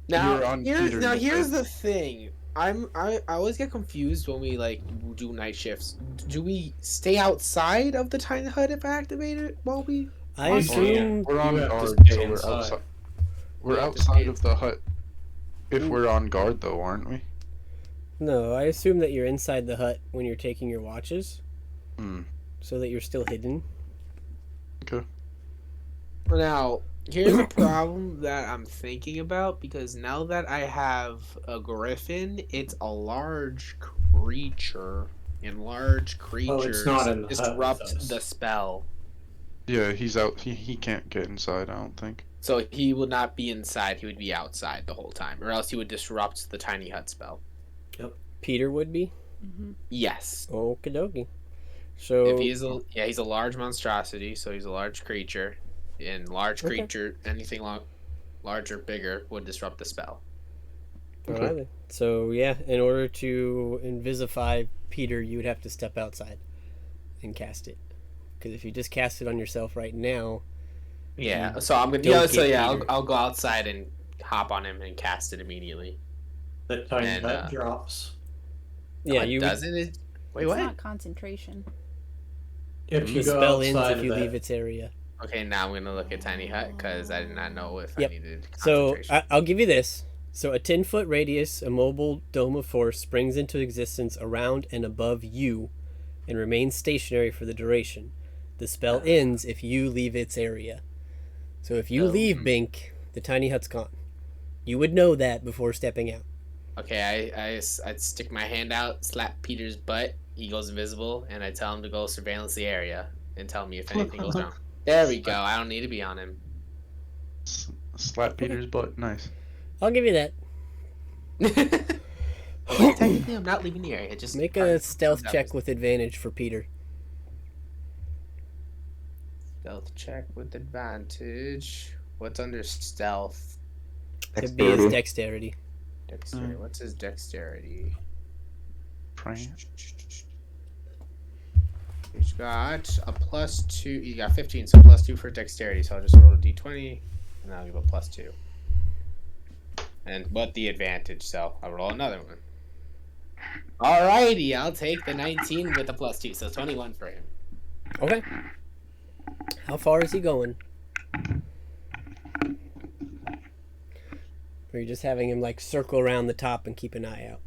You're on Peter's Here's bed. the thing. I always get confused when we like do night shifts. Do we stay outside of the tiny hut if I activate it while we? I on assume We're on have to guard, stay so we're inside. outside. We're We have to outside stay of the hut. If we're on guard, though, aren't we? no. I assume that you're inside the hut when you're taking your watches, Hmm. so that you're still hidden. Okay. Now, here's a problem that I'm thinking about because now that I have a griffin, it's a large creature, and large creatures not in the hut with disrupt us. the spell. Yeah, he's out. He can't get inside, I don't think. So he would not be inside; he would be outside the whole time, or else he would disrupt the tiny hut spell. Peter would be. Yes. Okie dokie. So If he's he's a large monstrosity, so he's a large creature, and large Okay. creature, anything larger, bigger would disrupt the spell. Okay. Alright then. So yeah, in order to invisify Peter, you would have to step outside and cast it. Because if you just cast it on yourself right now, Yeah, so I'm gonna. Don't Yeah, so get yeah, Peter. I'll go outside and hop on him and cast it immediately. The tiny And, hut drops. yeah, It you would, doesn't. Wait, It's what? not concentration. If the you go spell ends outside if you of leave it, its area. Okay, now I'm gonna look at tiny hut because I did not know if Yep. I needed So concentration. I'll give you this. So a 10-foot radius, a mobile dome of force springs into existence around and above you, and remains stationary for the duration. The spell ends if you leave its area. So if you leave Bink, the tiny hut's gone. You would know that before stepping out. Okay, I'd stick my hand out, slap Peter's butt. He goes invisible, and I tell him to go surveillance the area and tell me if anything goes wrong. There we go. I don't need to be on him. Slap Peter's butt. Nice. I'll give you that. Okay, technically, I'm not leaving the area. Just Make a stealth check with advantage for Peter. Stealth check with advantage. What's under stealth? It'd be his Dexterity. dexterity. Dexterity. What's his dexterity? Trying. He's got a +2. You got 15, so +2 for dexterity. So I'll just roll a d20, and I'll give a +2. But the advantage, so I'll roll another one. Alrighty, I'll take the 19 with a +2, so 21 for him. Okay. How far is he going? Or are you just having him like circle around the top and keep an eye out?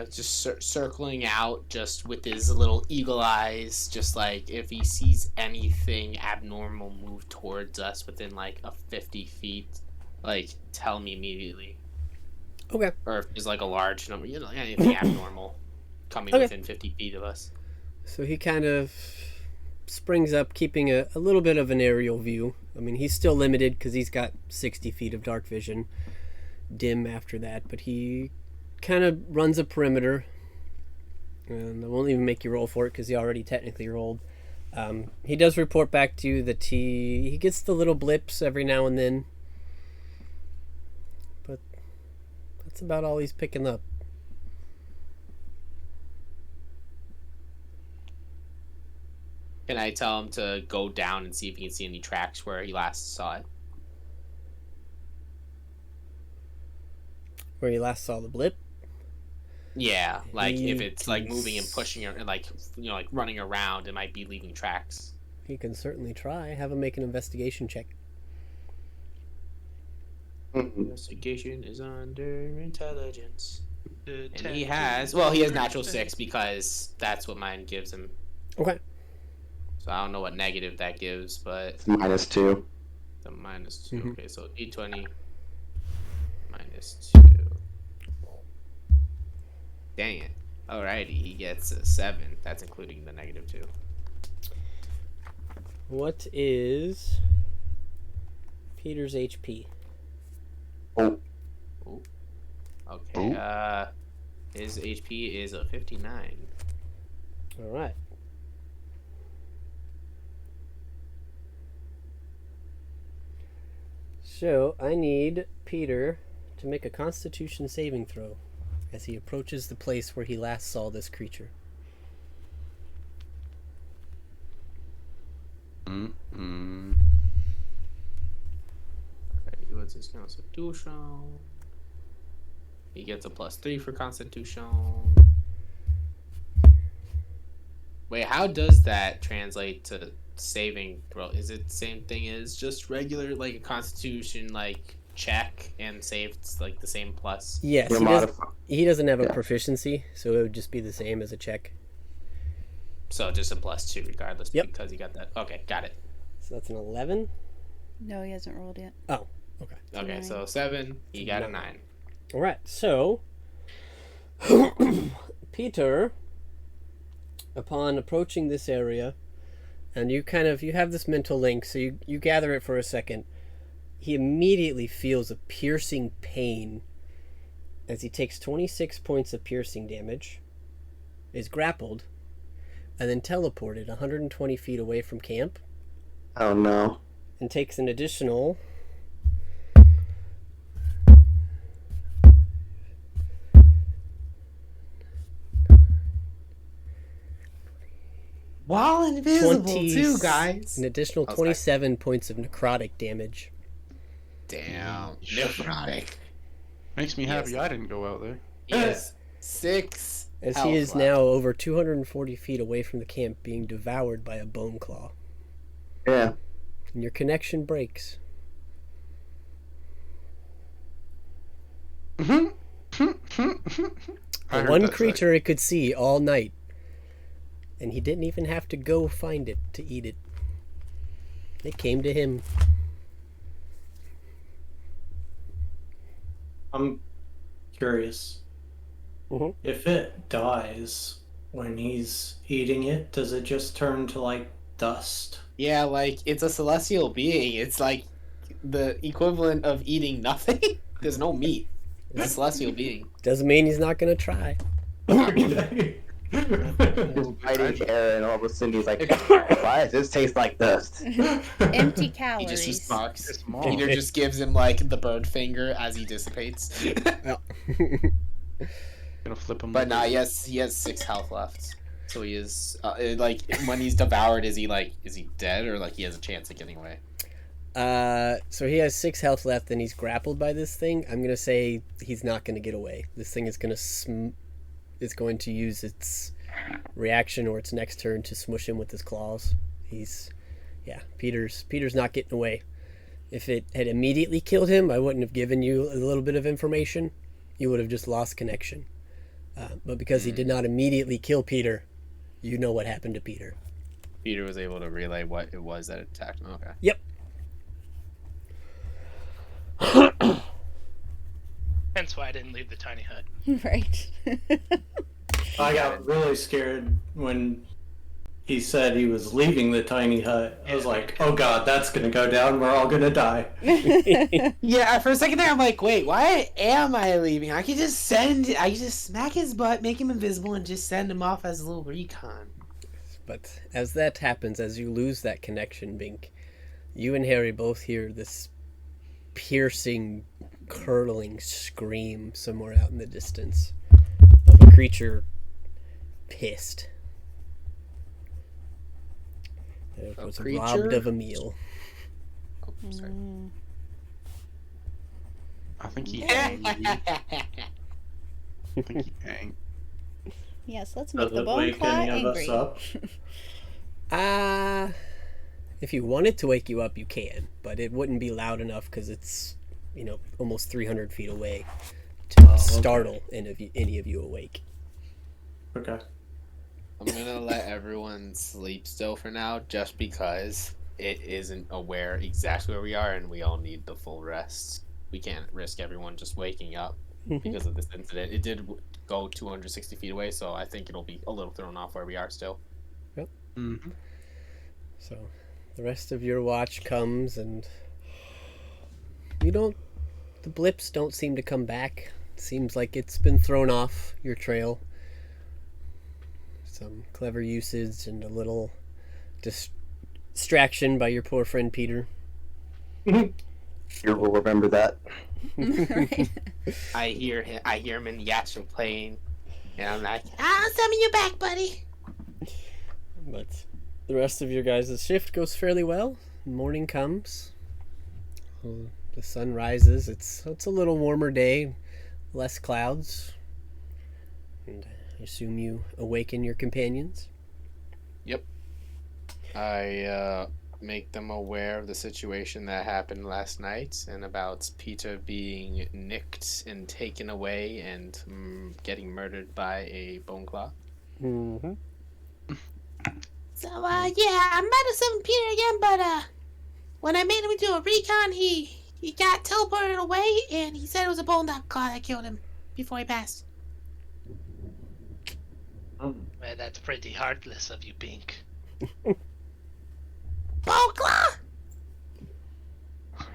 Just circling out, just with his little eagle eyes, just like if he sees anything abnormal move towards us within like a 50 feet, like tell me immediately. Okay. Or if there's like a large number, you know, anything abnormal coming Okay. within 50 feet of us. So he kind of springs up, keeping a little bit of an aerial view. I mean, he's still limited because he's got 60 feet of dark vision. Dim after that, but he kind of runs a perimeter. And I won't even make you roll for it because he already technically rolled. He does report back to you that he gets the little blips every now and then. But that's about all he's picking up. Can I tell him to go down and see if he can see any tracks where he last saw it? Where you last saw the blip. Yeah, like He if it's like can moving and pushing and like, you know, like running around, it might be leaving tracks. He can certainly try. Have him make an investigation check. Investigation is under intelligence. And he Detective has, well, he has natural 6 because that's what mine gives him. Okay. So I don't know what negative that gives, but It's -2. the -2. Mhm. Okay, so d20 -2. Dang it. Alrighty, he gets a 7. That's including the -2. What is Peter's HP? Oh, Ooh. Okay. Ooh. His HP is a 59. All right. So I need Peter to make a Constitution saving throw as he approaches the place where he last saw this creature. Mm-mm. Okay, what's his Constitution? He gets a +3 for Constitution. Wait, how does that translate to saving throw? Is it the same thing as just regular, like a Constitution, like check and save? It's like the same plus. Yes, your he doesn't have a Yeah. proficiency, so it would just be the same as a check. So just a +2 regardless. Yep. Because he got that. Okay, got it. So that's an 11. No, he hasn't rolled yet. Oh, okay. Okay, 9. so 7. He got a 9. All right, so Peter, upon approaching this area, and you have this mental link, so you gather it for a second. He immediately feels a piercing pain as he takes 26 points of piercing damage, is grappled, and then teleported 120 feet away from camp, Oh no. and takes an additional While invisible 20 too, guys. an additional Oh, sorry. 27 points of necrotic damage. Damn. Necrotic. Makes me happy Yes. I didn't go out there. He has 6 As health he is left. now over 240 feet away from the camp, being devoured by a bone claw. Yeah. And your connection breaks. I The heard one that creature it could see all night. And he didn't even have to go find it to eat it. It came to him. I'm curious. Mhm. If it dies when he's eating it, does it just turn to like dust? Yeah, like it's a celestial being. It's like the equivalent of eating nothing. There's no meat. It's a celestial being. Doesn't mean he's not gonna try. Okay. Biting air, and all of a sudden he's like, "Why does this taste like dust?" Empty He calories. just remarks. It's small. Peter just gives him like the bird finger as he dissipates. Gonna flip him. But nah, he has 6 health left. So he is like when he's devoured, is he dead or like he has a chance of getting away? So he has 6 health left and he's grappled by this thing. I'm gonna say he's not gonna get away. This thing is gonna is going to use its reaction or its next turn to smush him with his claws. Peter's not getting away. If it had immediately killed him, I wouldn't have given you a little bit of information. You would have just lost connection. But because he did not immediately kill Peter, you know what happened to Peter. Peter was able to relay what it was that attacked him. Okay. Yep. Hence why I didn't leave the tiny hut. Right. I got really scared when he said he was leaving the tiny hut. I was like, oh god, that's gonna go down. We're all gonna die. Yeah, for a second there, I'm like, wait, why am I leaving? I could just smack his butt, make him invisible, and just send him off as a little recon. But as that happens, as you lose that connection, Bink, you and Harry both hear this piercing, curdling scream somewhere out in the distance of a creature pissed. It A was creature? robbed of a meal. Oh, sorry. I think he angry. I think he angry. Yes, let's make Does the it bone wake claw any of us angry. up? If you want it to wake you up, you can, but it wouldn't be loud enough because it's, almost 300 feet away to okay. startle any of you awake. Okay. I'm gonna let everyone sleep still for now, just because it isn't aware exactly where we are, and we all need the full rest. We can't risk everyone just waking up because of this incident. It did go 260 feet away, so I think it'll be a little thrown off where we are still. Mm-hmm. So the rest of your watch comes and you don't the blips don't seem to come back. Seems like it's been thrown off your trail. Some clever usage and a little distraction by your poor friend Peter. You will remember that. Right. I hear him in the Yatsu playing, and I'm like, I'll summon you back, buddy. But the rest of your guys' shift goes fairly well. Morning comes. The sun rises. It's a little warmer day, less clouds. And I assume you awaken your companions. Yep. I make them aware of the situation that happened last night and about Peter being nicked and taken away and getting murdered by a bone claw. Mm-hmm. So, yeah, I might have summoned Peter again, but, when I made him do a recon, he got teleported away, and he said it was a bone dog claw that killed him before he passed. Well, that's pretty heartless of you, Pink. Bone claw? How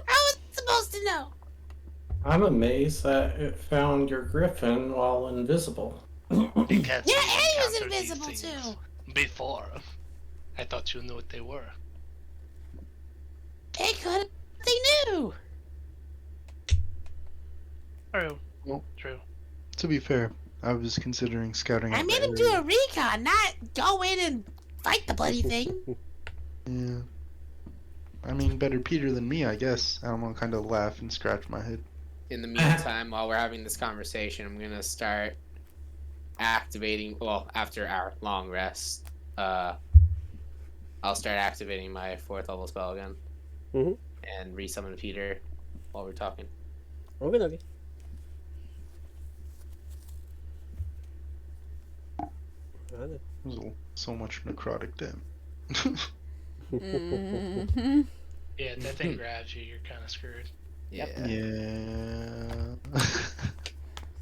was I supposed to know? I'm amazed that it found your griffin while invisible. Because Yeah, we and he was encountered these invisible, things too. Before. I thought you knew what they were. They could. They knew. True. Well, True. to be fair, I was considering scouting out I made the him do area. a recon, not go in and fight the bloody thing. Yeah. I mean, better Peter than me, I guess. I'm gonna kind of laugh and scratch my head. In the meantime, while we're having this conversation, I'm gonna start activating. Well, after our long rest, I'll start activating my 4th level spell again, Mhm. and resummon Peter while we're talking. Okay. There's so much necrotic damn. Mm-hmm. Yeah, if that thing grabs you, you're kind of screwed. Yeah. Yeah.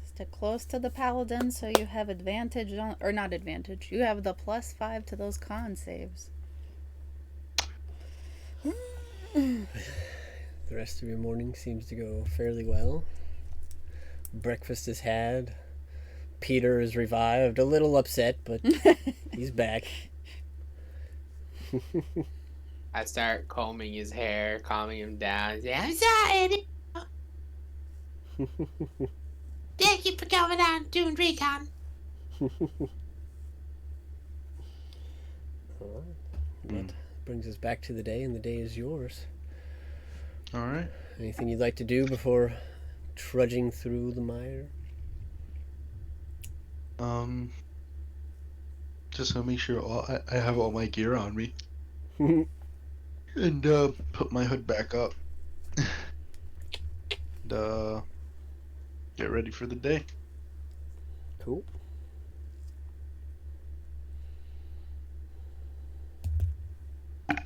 Stick close to the paladin so you have advantage on, or not advantage. You have the +5 to those con saves. The rest of your morning seems to go fairly well. Breakfast is had. Peter is revived, a little upset, but he's back. I start combing his hair, calming him down. Yeah, I'm sorry. Thank you for coming out and doing recon. That brings us back to the day, and the day is yours. All right. Anything you'd like to do before trudging through the mire? Just gonna make sure I have all my gear on me and put my hood back up and get ready for the day. Cool. I'm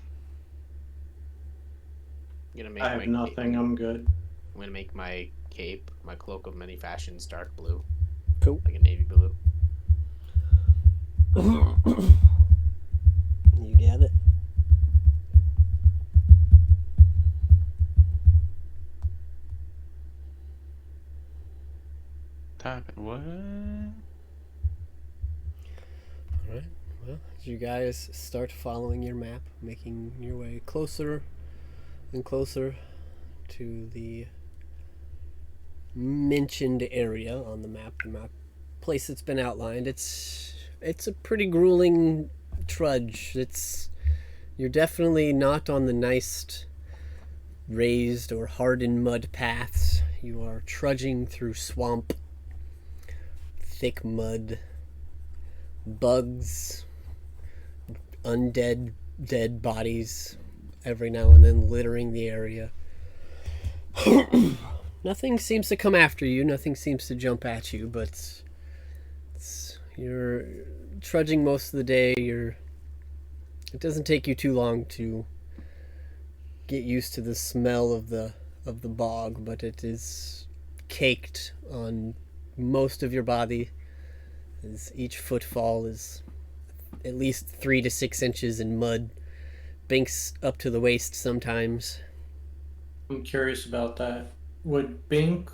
gonna make I have nothing. I'm good. I'm gonna make my cape, my cloak of many fashions, dark blue. Cool. Like a navy blue. You got it. What? Alright, well, as you guys start following your map, making your way closer and closer to the mentioned area on the map place that's been outlined, it's a pretty grueling trudge. You're definitely not on the nice raised or hardened mud paths. You are trudging through swamp, thick mud, bugs, undead dead bodies every now and then littering the area. Nothing seems to come after you, nothing seems to jump at you, but you're trudging most of the day. It doesn't take you too long to get used to the smell of the bog, but it is caked on most of your body, as each footfall is at least 3 to 6 inches in mud, banks up to the waist sometimes. I'm curious about that. Would Bink,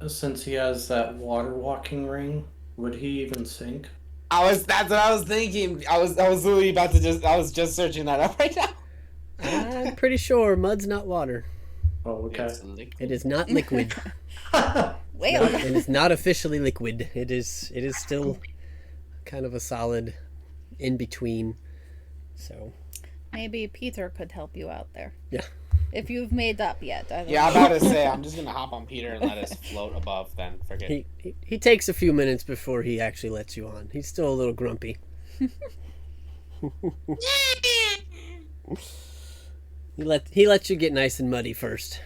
since he has that water walking ring, would he even sink? That's what I was thinking. I was literally about to I was just searching that up right now. I'm pretty sure mud's not water. Oh, okay. It is not liquid. Well, It is not officially liquid. It is still kind of a solid in between. So maybe Peter could help you out there. yeah. If you've made up yet. I don't Yeah, I'm know. about to say I'm just gonna hop on Peter and let us float above. Then forget. He takes a few minutes before he actually lets you on. He's still a little grumpy. He lets you get nice and muddy first.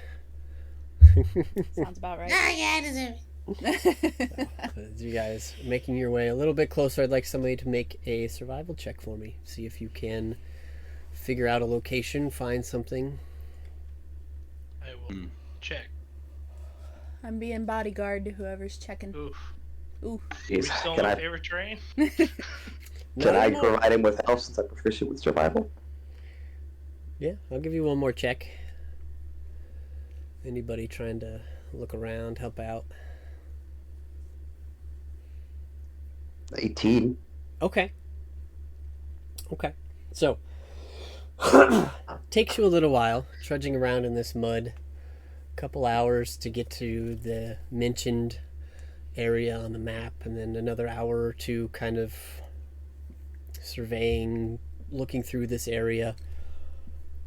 Sounds about right. Yeah, I deserve it. As you guys are making your way a little bit closer, I'd like somebody to make a survival check for me. See if you can figure out a location, find something. I will check. I'm being bodyguard to whoever's checking. Oof. Ooh. We Jeez. still Can my I favorite terrain? Not I anymore. provide him with help since I'm proficient with survival? Yeah, I'll give you one more check. Anybody trying to look around, help out? 18. Okay. So, takes you a little while trudging around in this mud. A couple hours to get to the mentioned area on the map, and then another hour or two kind of surveying, looking through this area.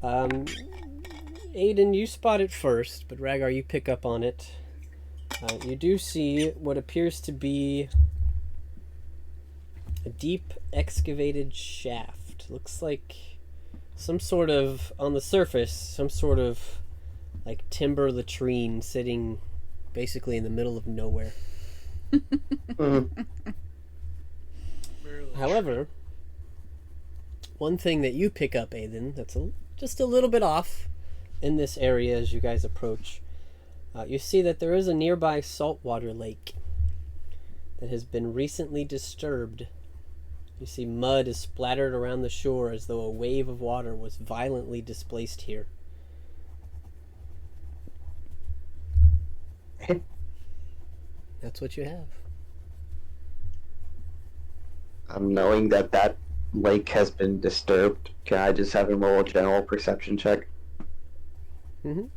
Aiden, you spot it first, but Rhaegar, you pick up on it. You do see what appears to be a deep excavated shaft. Looks like some sort of, on the surface, some sort of like timber latrine sitting basically in the middle of nowhere. However, one thing that you pick up, Aiden, that's just a little bit off in this area as you guys approach, you see that there is a nearby saltwater lake that has been recently disturbed. You see mud is splattered around the shore as though a wave of water was violently displaced here. That's what you have. Knowing that that lake has been disturbed, can I just have him roll a general perception check? Mm-hmm.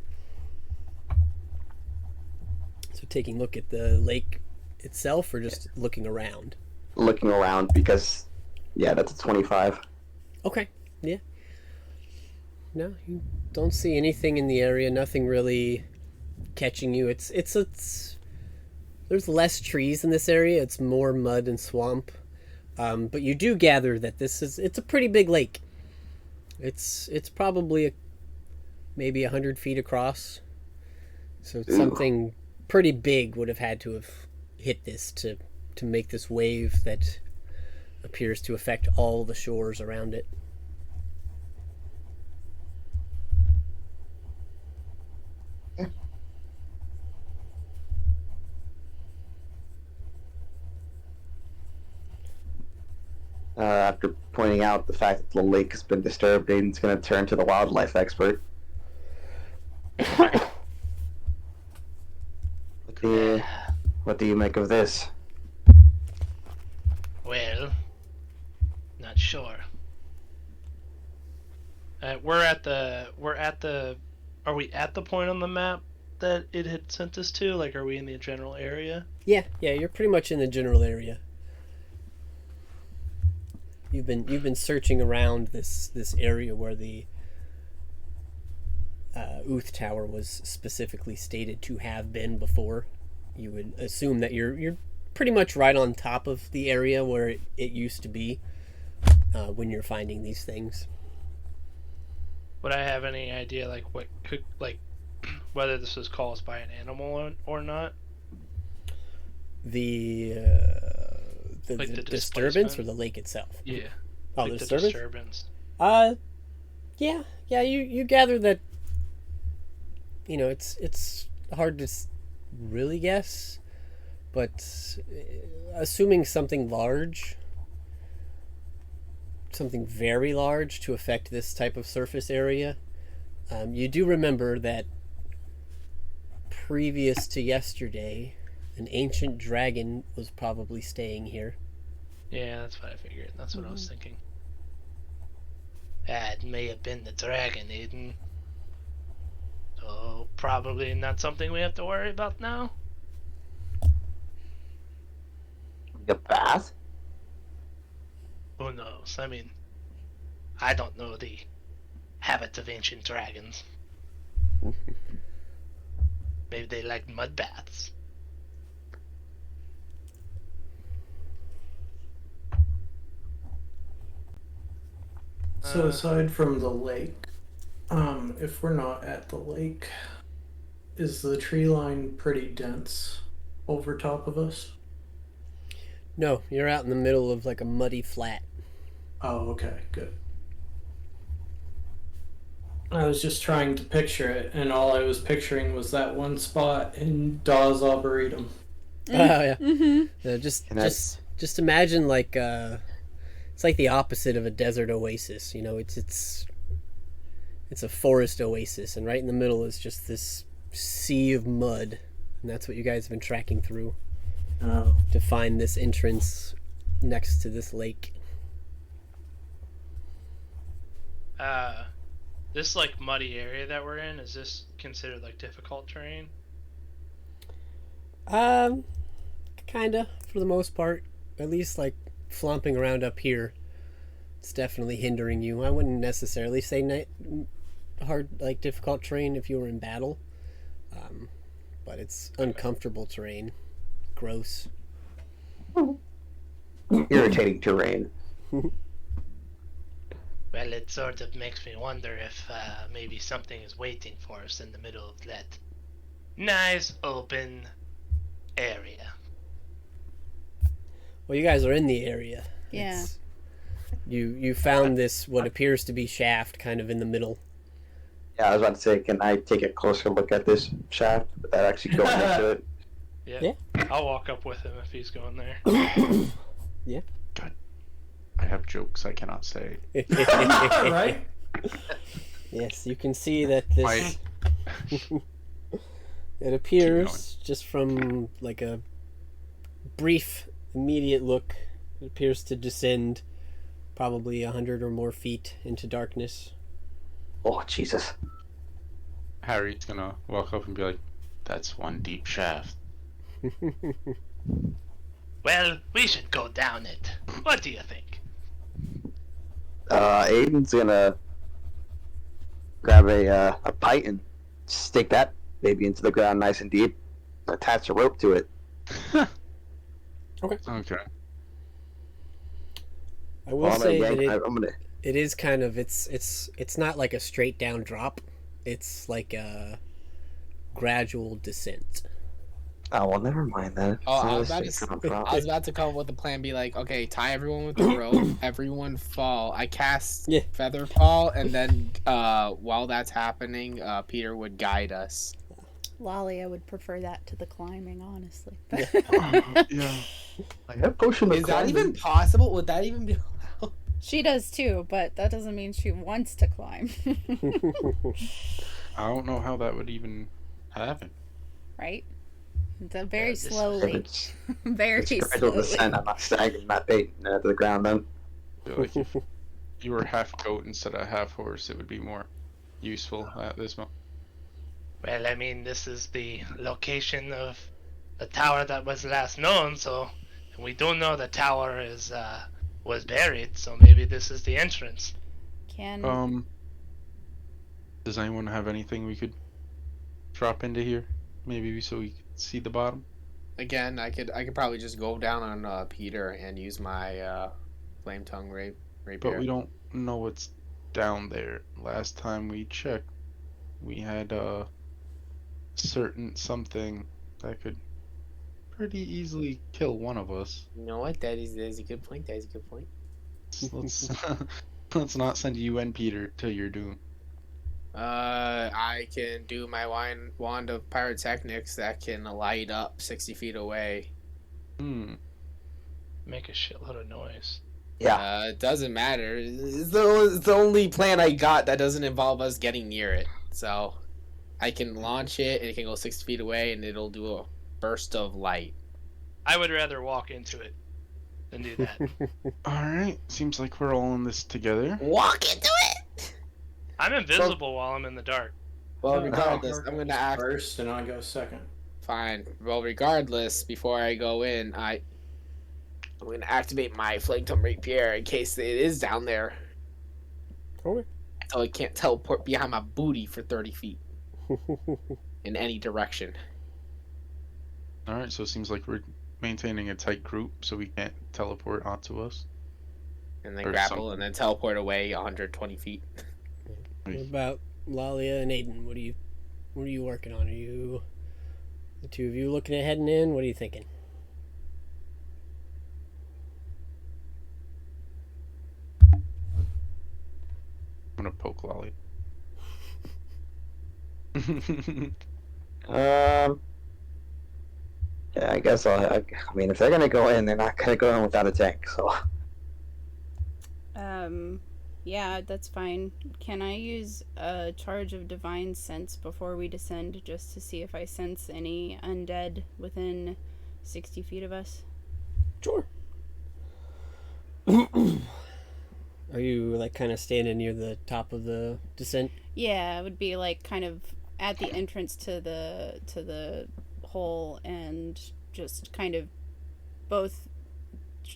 So taking a look at the lake itself, or just looking around? Looking around, because, yeah, that's a 25. Okay, yeah. No, you don't see anything in the area. Nothing really catching you. It's there's less trees in this area. It's more mud and swamp. But you do gather that it's a pretty big lake. It's probably maybe 100 feet across. So it's something pretty big would have had to have hit this to make this wave that appears to affect all the shores around it. After pointing out the fact that the lake has been disturbed, Aiden's going to turn to the wildlife expert. What do you make of this? Well, not sure. Are we at the point on the map that it had sent us to? Like, are we in the general area? Yeah, you're pretty much in the general area. You've been searching around this area where the Uth Tower was specifically stated to have been before. You would assume that you're pretty much right on top of the area where it used to be when you're finding these things. Would I have any idea, like, what could, like, whether this was caused by an animal or not? The Like the disturbance displacement? or the lake itself? Yeah. Oh, Like the the disturbance? disturbance. Yeah, you gather that, it's hard to really guess, but assuming something very large to affect this type of surface area, you do remember that previous to yesterday, an ancient dragon was probably staying here. Yeah, that's what I figured. That's what I was thinking. That may have been the dragon, Aiden. So probably not something we have to worry about now. The bath? Who knows? I mean, I don't know the habits of ancient dragons. Maybe they like mud baths. So aside from the lake, if we're not at the lake, is the tree line pretty dense over top of us? No, you're out in the middle of like a muddy flat. Oh, okay, good. I was just trying to picture it, and all I was picturing was that one spot in Dawes Arboretum. Oh yeah. Mm-hmm. No, just imagine like it's like the opposite of a desert oasis. You know, it's a forest oasis, and right in the middle is just this sea of mud, and that's what you guys have been tracking through Oh. to find this entrance next to this lake. This like muddy area that we're in, is this considered like difficult terrain? Kinda, for the most part. At least like flomping around up here, it's definitely hindering you. I wouldn't necessarily say hard, like difficult terrain if you were in battle, but it's uncomfortable terrain. Gross. Irritating terrain. Well, it sort of makes me wonder if maybe something is waiting for us in the middle of that nice open area. Well, you guys are in the area. Yeah. It's- You found this what appears to be shaft kind of in the middle. Yeah, I was about to say, can I take a closer look at this shaft without actually going into it? Yeah. I'll walk up with him if he's going there. I have jokes I cannot say. Right? Yes, you can see that this. It appears just from like a brief, immediate look. It appears to descend probably 100 or more feet into darkness. Oh, Jesus. Harry's gonna walk up and be like, "That's one deep shaft." Well, we should go down it. What do you think? Aiden's gonna grab a pipe and stick that baby into the ground nice and deep. Attach a rope to it. Okay. I will say that I'm gonna. it is kind of it's not like a straight down drop. It's like a gradual descent. Oh well, never mind that. Oh, It's I not was a about to straight s- drop. I was about to come up with a plan. Be like, okay, tie everyone with the rope. Everyone fall. I cast Yeah. feather fall, and then while that's happening, Peter would guide us. Lolly, I would prefer that to the climbing, honestly. Yeah. I have potion of Is that climbing. even possible? Would that even be allowed? She does too, but that doesn't mean she wants to climb. I don't know how that would even happen. Right? It's a very this- slowly. It's Very gradual slowly. descent. I'm not staggering that bait to the ground then. Feel like if you were half goat instead of half horse, it would be more useful at this moment. Well, I mean, this is the location of the tower that was last known, so and we do know the tower is was buried, so maybe this is the entrance. Can Does anyone have anything we could drop into here? Maybe so we could see the bottom. Again, I could probably just go down on Peter and use my flame tongue rapier. But we don't know what's down there. Last time we checked, we had a certain something that could pretty easily kill one of us. You know what? That is a good point. That is a good point. Let's let's not send you and Peter to your doom. I can do my wand of pyrotechnics that can light up 60 feet away. Make a shitload of noise. Yeah. It doesn't matter. It's the only plan I got that doesn't involve us getting near it. So, I can launch it, and it can go 60 feet away, and it'll do a burst of light. I would rather walk into it than do that. Alright, seems like we're all in this together. Walk into it. I'm invisible while I'm in the dark. Well, regardless, I'm gonna act first, and I go second. fine. Well, regardless, before I go in, I'm gonna activate my Flame Tongue Rapier in case it is down there. Okay. So it can't teleport behind my booty for 30 feet in any direction. Alright, so it seems like we're maintaining a tight group so we can't teleport onto us. And then Or grapple something. and then teleport away 120 feet. What about Lalia and Aiden? What are you working on? Are you the two of you looking at heading in? What are you thinking? I'm gonna poke Lolly. Yeah, I guess I mean, if they're gonna go in, they're not gonna go in without a tank. So Yeah, that's fine. Can I use a charge of divine sense before we descend, just to see if I sense any undead within 60 feet of us? Sure. Are you like kind of standing near the top of the descent? Yeah, it would be like kind of at the entrance to the hole, and just kind of both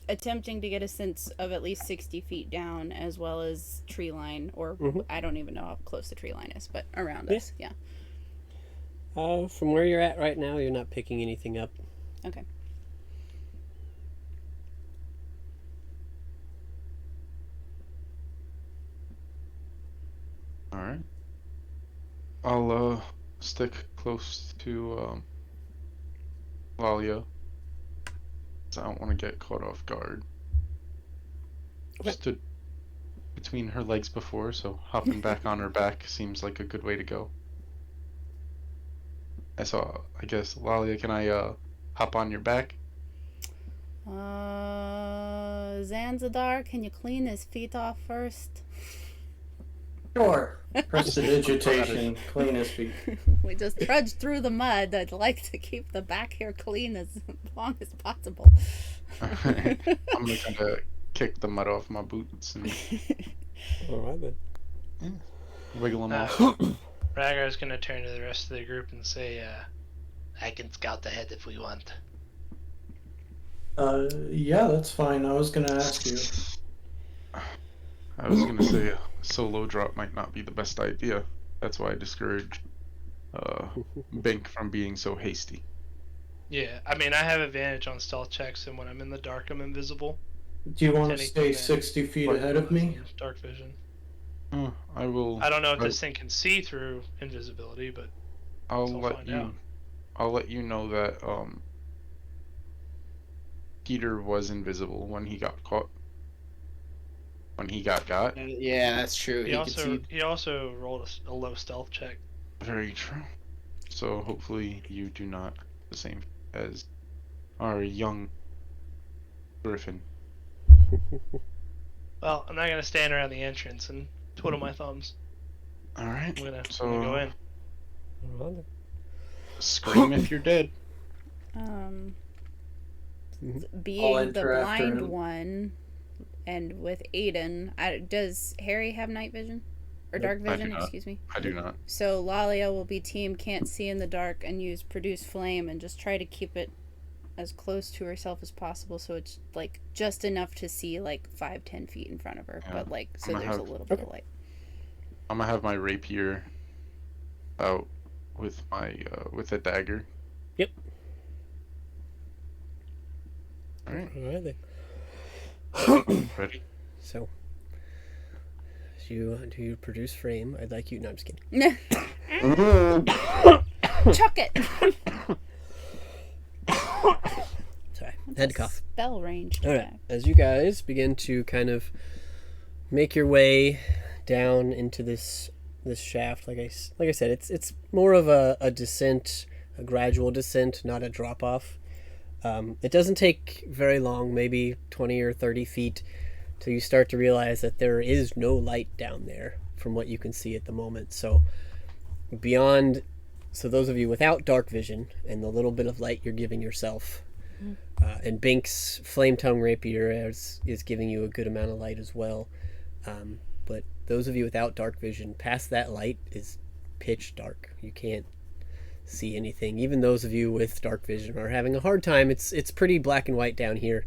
attempting to get a sense of at least 60 feet down, as well as tree line, or I don't even know how close the tree line is, but around us. Yeah. From where you're at right now, you're not picking anything up. Okay. Alright. I'll stick close to Lalia. 'Cause I don't want to get caught off guard. Stood between her legs before, so hopping back on her back seems like a good way to go. I guess, Lalia, can I hop on your back? Zanzadar, can you clean his feet off first? Sure. Prestidigitation, clean his feet. We just trudged through the mud. I'd like to keep the back hair clean as long as possible. I'm gonna kind of kick the mud off my boots and Alright then. wiggle them off. Ragar's gonna turn to the rest of the group and say, I can scout ahead if we want. Yeah, that's fine. I was gonna ask you. I was gonna say a solo drop might not be the best idea. That's why I discouraged Bink from being so hasty. Yeah, I mean, I have advantage on stealth checks, and when I'm in the dark, I'm invisible. Do you want to Anything stay that- 60 feet ahead of me? Dark vision. I will. I don't know if this thing can see through invisibility, but I'll we'll let find you. out. I'll let you know that Peter was invisible when he got caught. When he got. Yeah, that's true. he also rolled a low stealth check. Very true. So hopefully you do not the same as our young Griffin. Well, I'm not gonna stand around the entrance and twiddle my thumbs. All right. I'm gonna So go in. Alright then. scream if you're dead. Being the enter after blind him. one, and with Aiden, does Harry have night vision? Or dark I do vision, not. excuse me. I do not. So Lalia will be team can't see in the dark, and use produce flame, and just try to keep it as close to herself as possible, so it's like just enough to see like 5-10 feet in front of her, Yeah. but like so I'm gonna there's a have- little bit of light. I'm gonna have my rapier out with my with a dagger. Yep. All right. Alright then. Ready? So, as you do you produce frame, I'd like you. No, I'm just kidding. Chuck it. Sorry, head cough. Spell range. All right, attack. as you guys begin to kind of make your way down into this shaft, like I said, it's more of a descent, a gradual descent, not a drop off. It doesn't take very long, maybe 20 or 30 feet, till you start to realize that there is no light down there from what you can see at the moment. So beyond So those of you without dark vision and the little bit of light you're giving yourself, and Bink's flame tongue rapier is giving you a good amount of light as well. But those of you without dark vision, past that light is pitch dark. You can't see anything. Even those of you with dark vision are having a hard time. It's pretty black and white down here,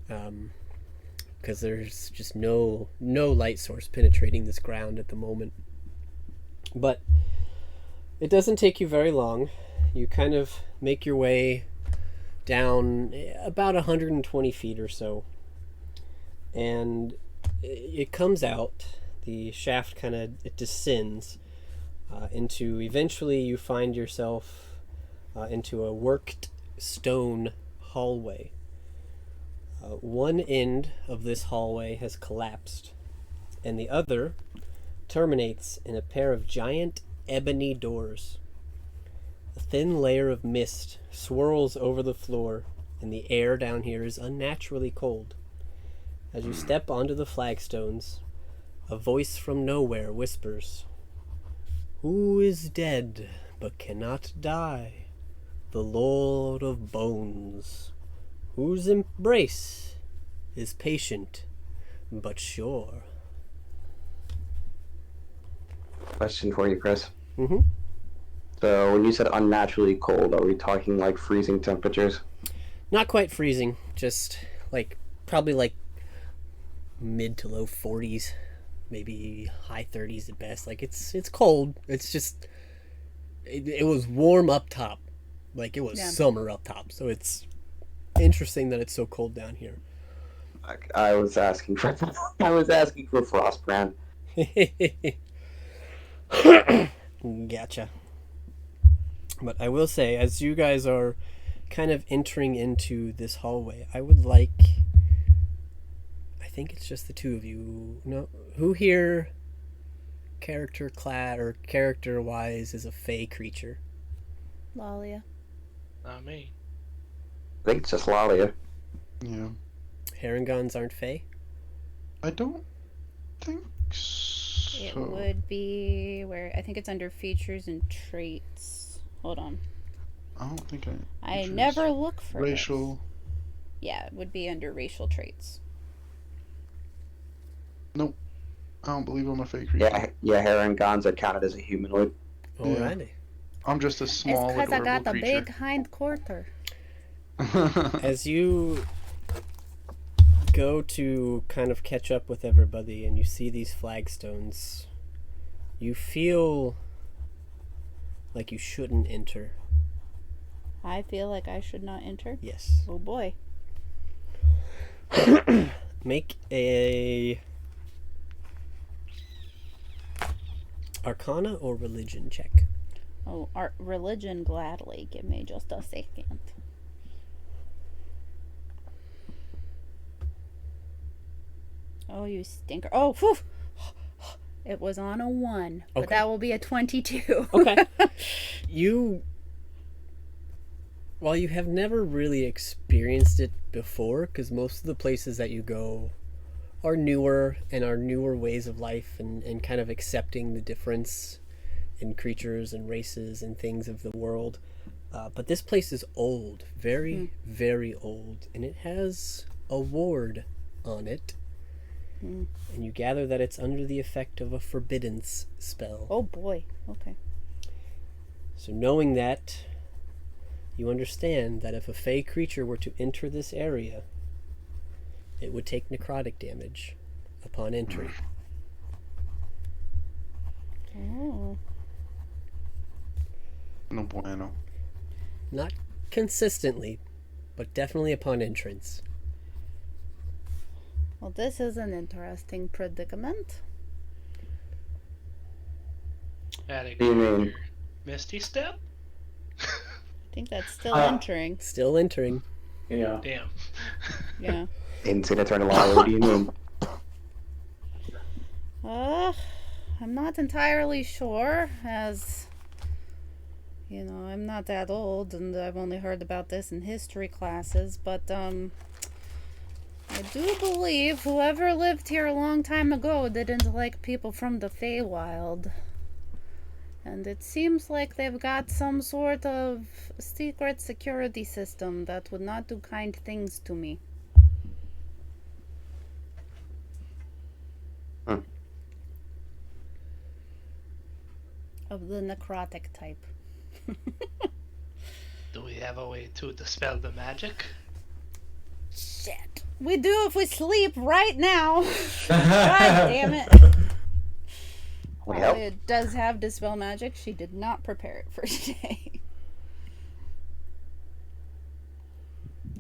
because there's just no light source penetrating this ground at the moment. But it doesn't take you very long. You kind of make your way down about 120 feet or so, and it comes out. The shaft kind of descends into, eventually you find yourself into a worked stone hallway. One end of this hallway has collapsed, and the other terminates in a pair of giant ebony doors. A thin layer of mist swirls over the floor, and the air down here is unnaturally cold. As you step onto the flagstones, a voice from nowhere whispers, "Who is dead but cannot die? The Lord of Bones, whose embrace is patient but sure." Question for you, Chris. Mm-hmm. So when you said unnaturally cold, are we talking like freezing temperatures? Not quite freezing, just probably mid to low 40s, maybe high 30s at best. It's cold. It's just it was warm up top, it was summer up top. So it's interesting that it's so cold down here. I was asking for Frostbrand. Gotcha. But I will say, as you guys are kind of entering into this hallway, I think it's just the two of you. No, who here, character-wise, is a fey creature? Lalia. Not me. I think it's just Lalia. Yeah. Herringons aren't fey? I don't think so. It would be where I think it's under features and traits. Hold on. I don't think I never look for racial. this. Yeah, it would be under racial traits. Nope. I don't believe I'm a fake creature. Yeah, Herringons are counted as a humanoid. Alrighty. I'm just a small, It's because I got adorable the creature. big hind quarter. As you go to kind of catch up with everybody and you see these flagstones, you feel like you shouldn't enter. I feel like I should not enter. Yes. Oh boy. Make a Arcana or Religion check. Oh, religion gladly. Give me just a second. Oh, you stinker. Oh, whew. It was on a 1, but Okay. that will be a 22. Okay. While you have never really experienced it before, because most of the places that you go are newer ways of life and kind of accepting the difference in creatures and races and things of the world. But this place is old, very, very old, and it has a ward on it. And you gather that it's under the effect of a forbiddance spell. Oh boy. Okay. So knowing that, you understand that if a fey creature were to enter this area, it would take necrotic damage upon entry. Oh. No bueno. Not consistently, but definitely upon entrance. Well, this is an interesting predicament. Adding What do you mean? your Misty Step? I think that's still entering. Still entering. Yeah. Damn. Yeah. Into an eternal lie, what do you mean? I'm not entirely sure, as you know, I'm not that old, and I've only heard about this in history classes, but I do believe whoever lived here a long time ago didn't like people from the Feywild. And it seems like they've got some sort of secret security system that would not do kind things to me. Hmm. Of the necrotic type. Do we have a way to dispel the magic? Shit. We do if we sleep right now. God damn it. Well, It does have dispel magic. She did not prepare it for today.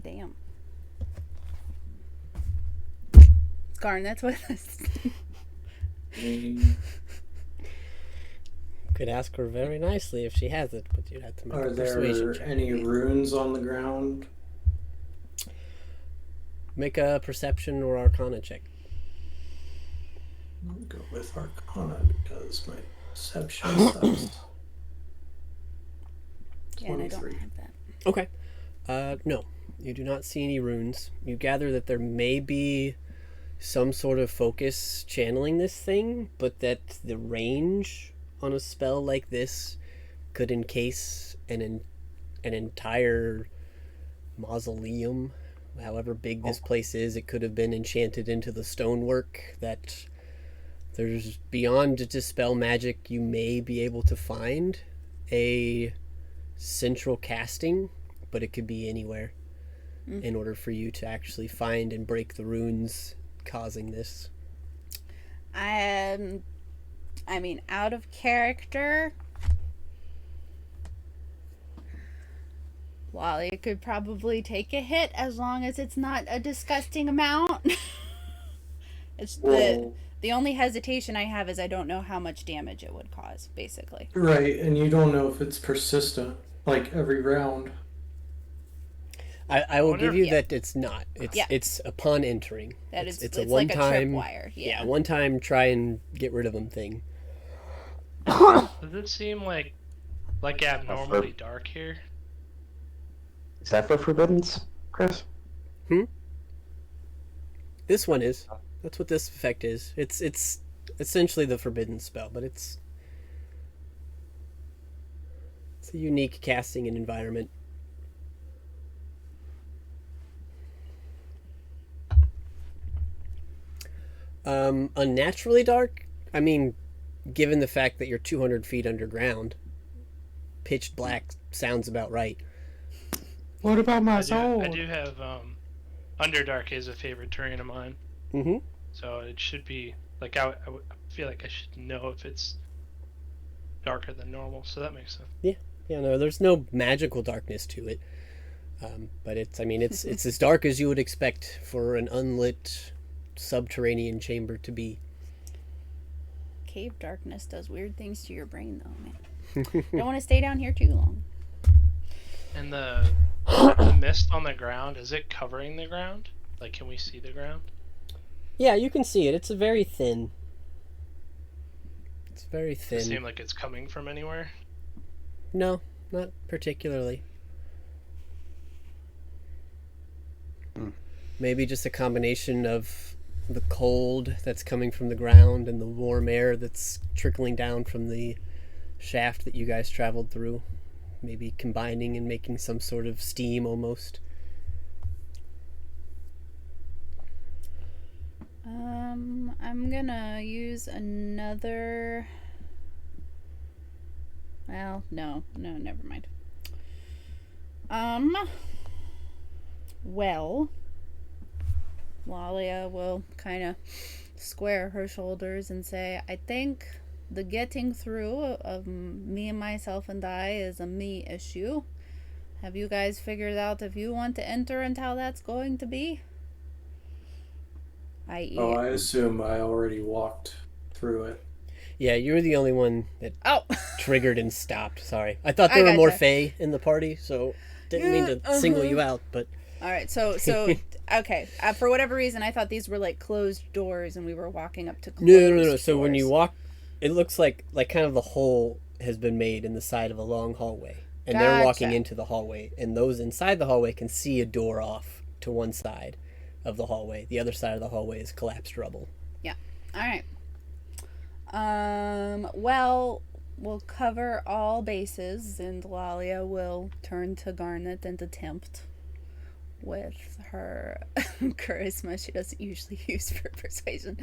Damn. Garnet's with us. Could ask her very nicely if she has it, but you'd have to make Are a persuasion there check. any runes on the ground? Make a perception or arcana check. I'll go with Arcana because my perception sucks. Yeah, and I don't 23. have that. Okay. No, you do not see any runes. You gather that there may be some sort of focus channeling this thing, but that the range on a spell like this could encase an entire mausoleum. However big this place is, it could have been enchanted into the stonework. That there's beyond dispel magic, you may be able to find a central casting, but it could be anywhere in order for you to actually find and break the runes causing this. I mean, out of character, Wally could probably take a hit as long as it's not a disgusting amount. It's the only hesitation I have is I don't know how much damage it would cause, basically. Right, and you don't know if it's persistent, like every round. I will wonder give if- you that it's not. It's upon entering. That it's, is, it's it's a one like a time. tripwire. Yeah. One time try and get rid of them thing. Does it seem like abnormally dark here? is that for forbiddens, Chris? This one is. That's what this effect is. It's essentially the forbidden spell, but it's a unique casting and environment. Unnaturally dark? I mean, given the fact that you're 200 feet underground, pitch black sounds about right. What about my I soul? do have Underdark is a favorite terrain of mine, Mm-hmm. so it should be like I feel like I should know if it's darker than normal, so that makes sense. Yeah, no, there's no magical darkness to it. But it's as dark as you would expect for an unlit subterranean chamber to be. Cave darkness does weird things to your brain, though, man. Don't want to stay down here too long. And the mist on the ground, is it covering the ground? Like, can we see the ground? Yeah, you can see it. It's very thin. It's very Does it thin. seem like it's coming from anywhere? No, not particularly. Maybe just a combination of the cold that's coming from the ground and the warm air that's trickling down from the shaft that you guys traveled through. Maybe combining and making some sort of steam almost. I'm gonna use another. Well, no, never mind. Well, Lalia will kind of square her shoulders and say, I think the getting through of me, myself, and I is a me issue. Have you guys figured out if you want to enter and how that's going to be? I.e. Oh, I assume I already walked through it. Yeah, you were the only one that Oh, triggered and stopped. Sorry. I thought there were gotcha. more Fae in the party, so didn't mean to single you out, but all right. So okay. For whatever reason, I thought these were like closed doors, and we were walking up to closed no. So when you doors. walk, it looks like kind of the hole has been made in the side of a long hallway, and they're walking Gotcha. into the hallway, and those inside the hallway can see a door off to one side of the hallway. The other side of the hallway is collapsed rubble. All right. Well, we'll cover all bases, and Lalia will turn to Garnet and attempt with her charisma she doesn't usually use for persuasion.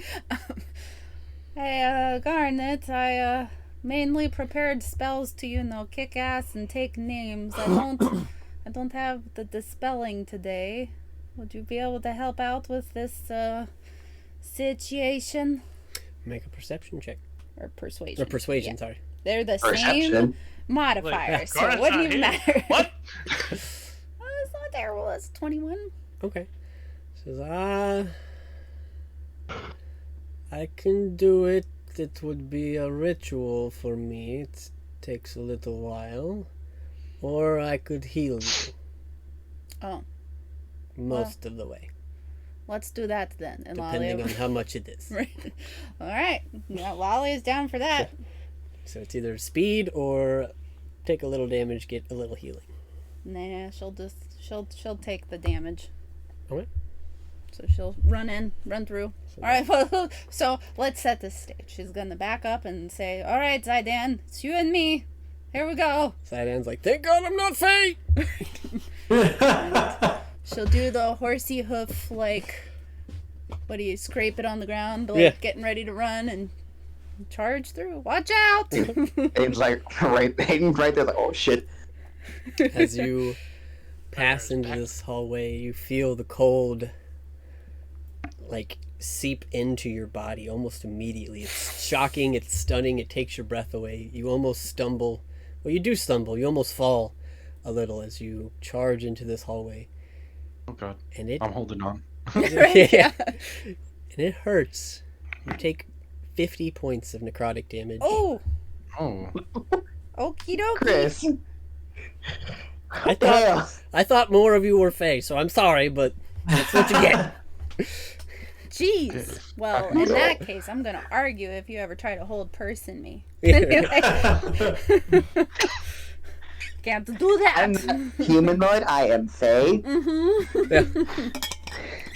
Hey, Garnet, I mainly prepared spells to, kick ass and take names. I don't have the dispelling today. Would you be able to help out with this situation? Make a perception check. Or persuasion. Or persuasion, Yeah. sorry. They're the Perception. same modifier, so it wouldn't even matter. What? It's not terrible. It's 21. Okay. Says, I can do it. It would be a ritual for me. It takes a little while. Or I could heal you. Oh. Most of the way. Let's do that then. And Depending Lalia... on how much it is. Right. All right. Yeah, Lalia's down for that. So it's either speed or take a little damage, get a little healing. Nah, she'll take the damage. Okay. So she'll run through. All right, well, so let's set the stage. She's gonna back up and say, "All right, Zydan, it's you and me. Here we go." Zydan's like, "Thank God I'm not Faye." She'll do the horsey hoof, like, what do you scrape it on the ground, like Yeah. getting ready to run and charge through. Watch out! Aiden's like Aiden's right there, like, oh shit. As you pass into this hallway, you feel the cold, like, seep into your body almost immediately. It's shocking, it's stunning, it takes your breath away. You almost stumble. Well, you do stumble. You almost fall a little as you charge into this hallway. Oh god. And it... I'm holding on. yeah. And it hurts. You take 50 points of necrotic damage. Oh! Oh. Okie dokie. Chris. I thought more of you were Fae, so I'm sorry, but that's what you get. Jeez. Well, in that case, I'm gonna argue if you ever try to hold person me. Can't do that. I'm not humanoid, I am Faye.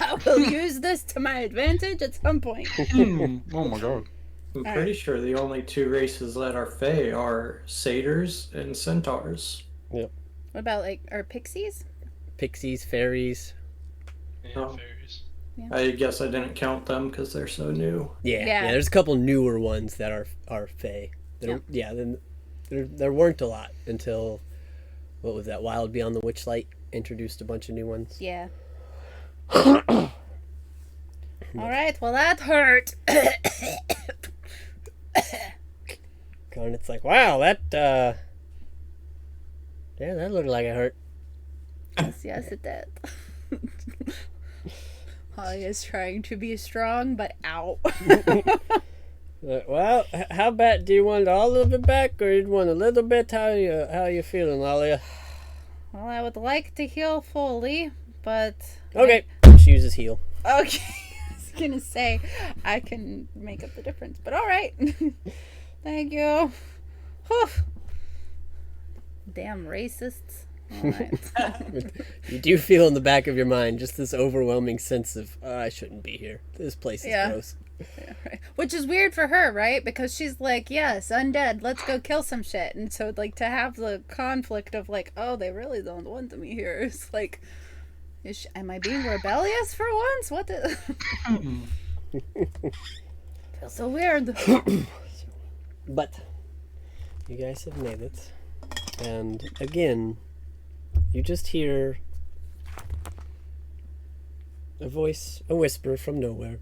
I will use this to my advantage at some point. Oh my god. I'm pretty sure the only two races that are Fae are satyrs and centaurs. Yep. What about, like, our pixies? Pixies, fairies. Yeah, Oh. fairies. I guess I didn't count them because they're so new. Yeah, there's a couple newer ones that are Fae. Then there weren't a lot until, what was that, Wild Beyond the Witchlight introduced a bunch of new ones. Yeah. Alright, well that hurt. And it's like, wow, that yeah, that looked like it hurt. Yes, it did. Holly is trying to be strong, but ow. Well, how bad do you want all of it back, or you want a little bit? How you feeling, Lalia? Well, I would like to heal fully, but... Okay, she uses heal. Okay, I was gonna say, I can make up the difference, but alright. Thank you. Whew. Damn racists. Alright. You do feel in the back of your mind just this overwhelming sense of, I shouldn't be here. This place is gross. Yeah, right. Which is weird for her, right? Because she's like, yes, undead, let's go kill some shit. And so, like, to have the conflict of, like, oh, they really don't want me here. It's like, am I being rebellious for once? What the... Feels so weird. But you guys have made it. And again, you just hear a voice, a whisper from nowhere.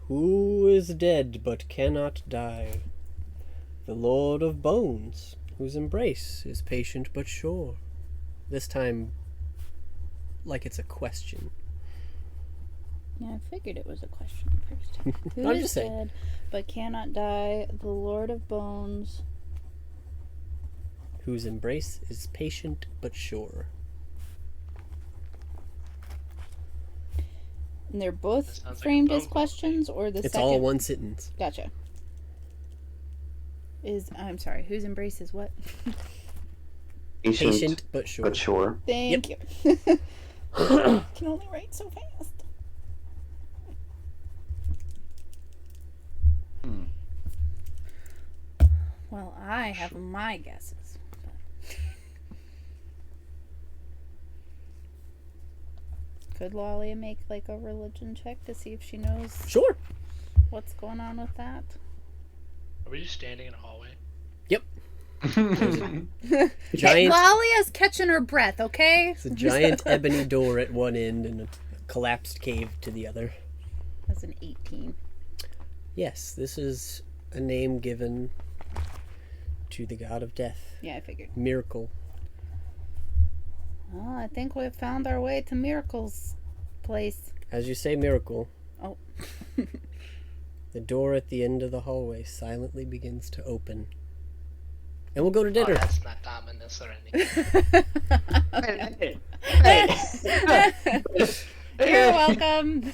Who is dead but cannot die? The Lord of Bones, whose embrace is patient but sure. This time, like it's a question. Yeah, I figured it was a question first. Who I'm is just saying. dead but cannot die? The Lord of Bones. Whose embrace is patient but sure. And they're both Sounds like a framed phone as call. questions, or the It's second? all one sentence. Gotcha. I'm sorry, whose embrace is what? Patient but sure. But sure. Thank you. Can only write so fast. Well, I have my guesses. Could Lolly make like a religion check to see if she knows Sure. what's going on with that? Are we just standing in a hallway? Yep. Hey, Giant. Lollia's catching her breath, okay? It's a giant ebony door at one end and a collapsed cave to the other. That's an 18. Yes, this is a name given to the god of death. Yeah, I figured. Miracle. Well, I think we've found our way to Miracle's place. As you say, miracle, Oh. the door at the end of the hallway silently begins to open. And we'll go to Oh, dinner. that's not ominous or anything. You're welcome.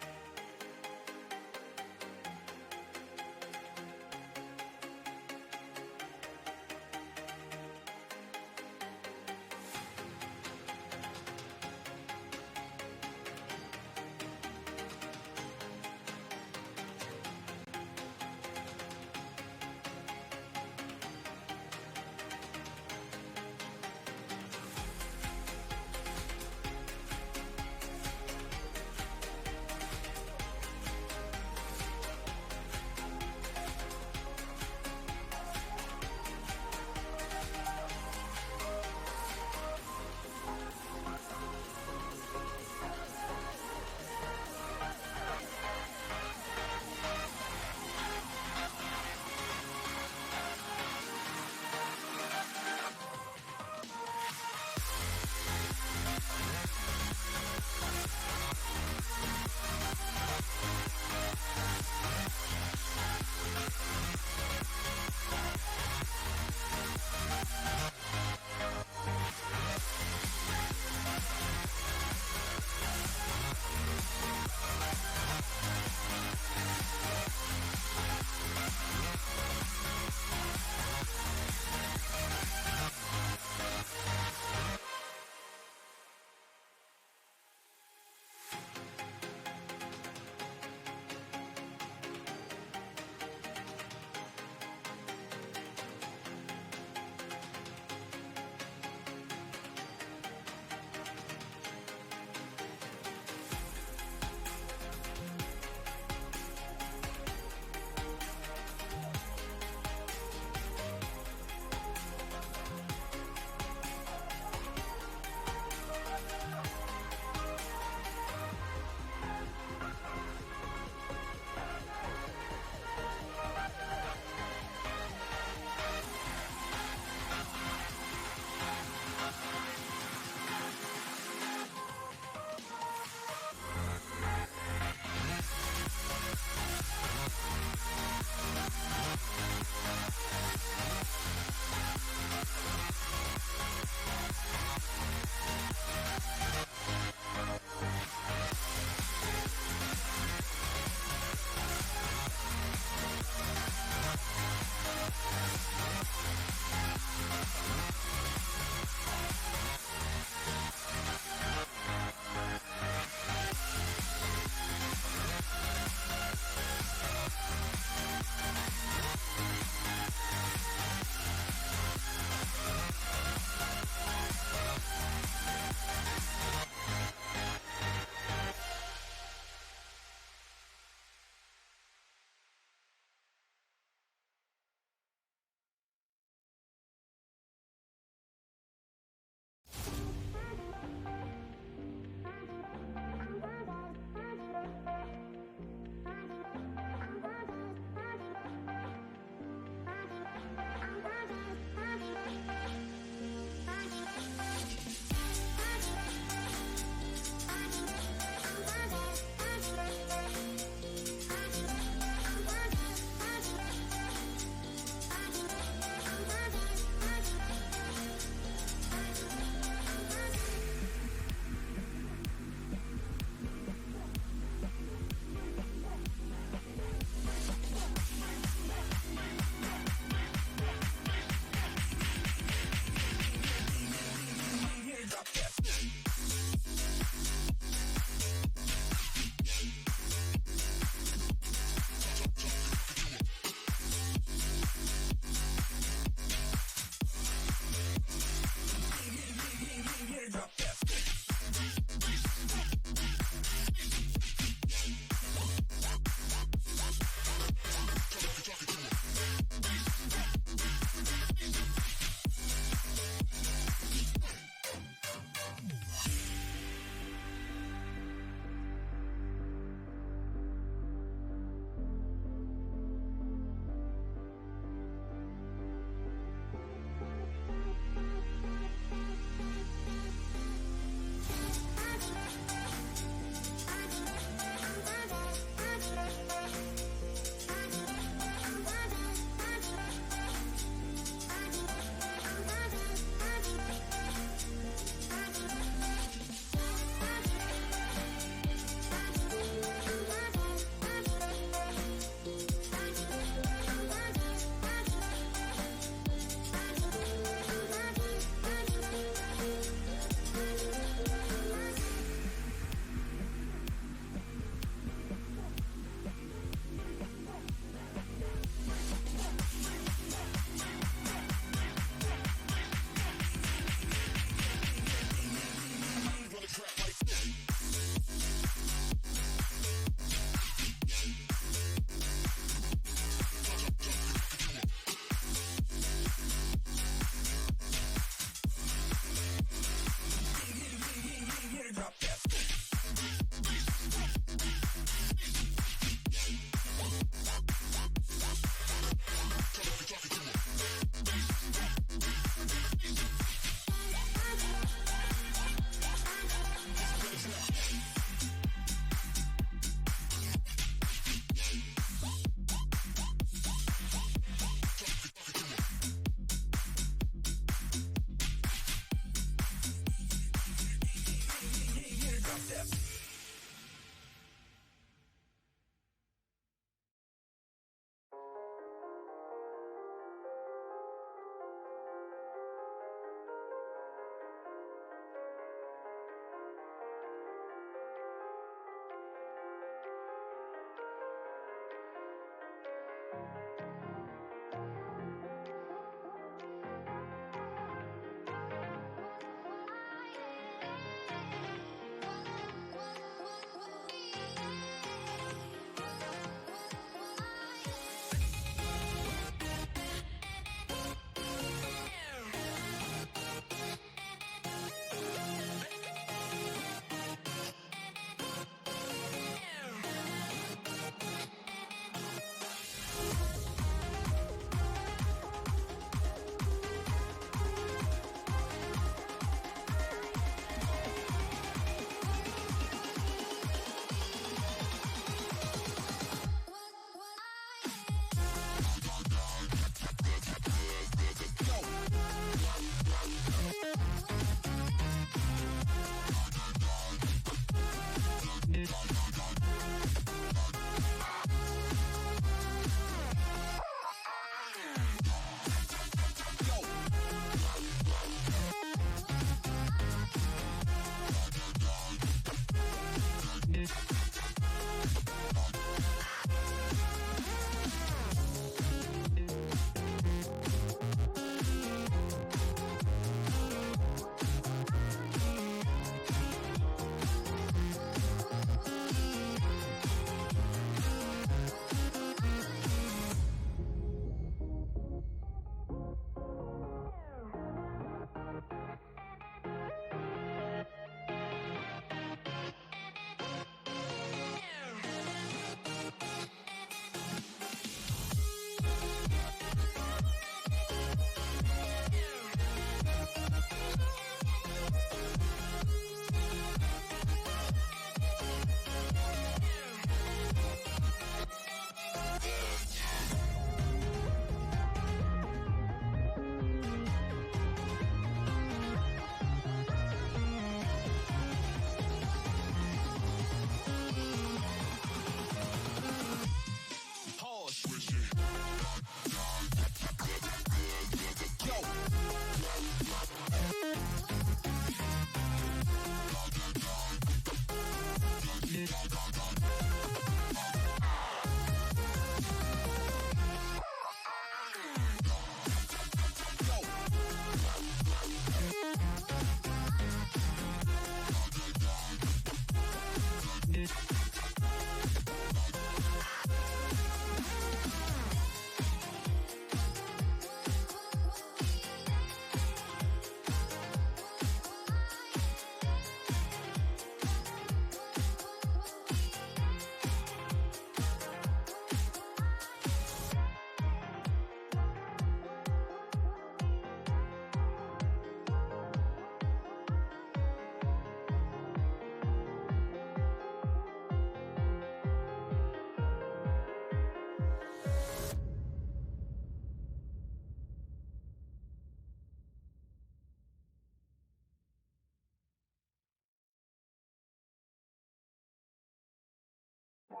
I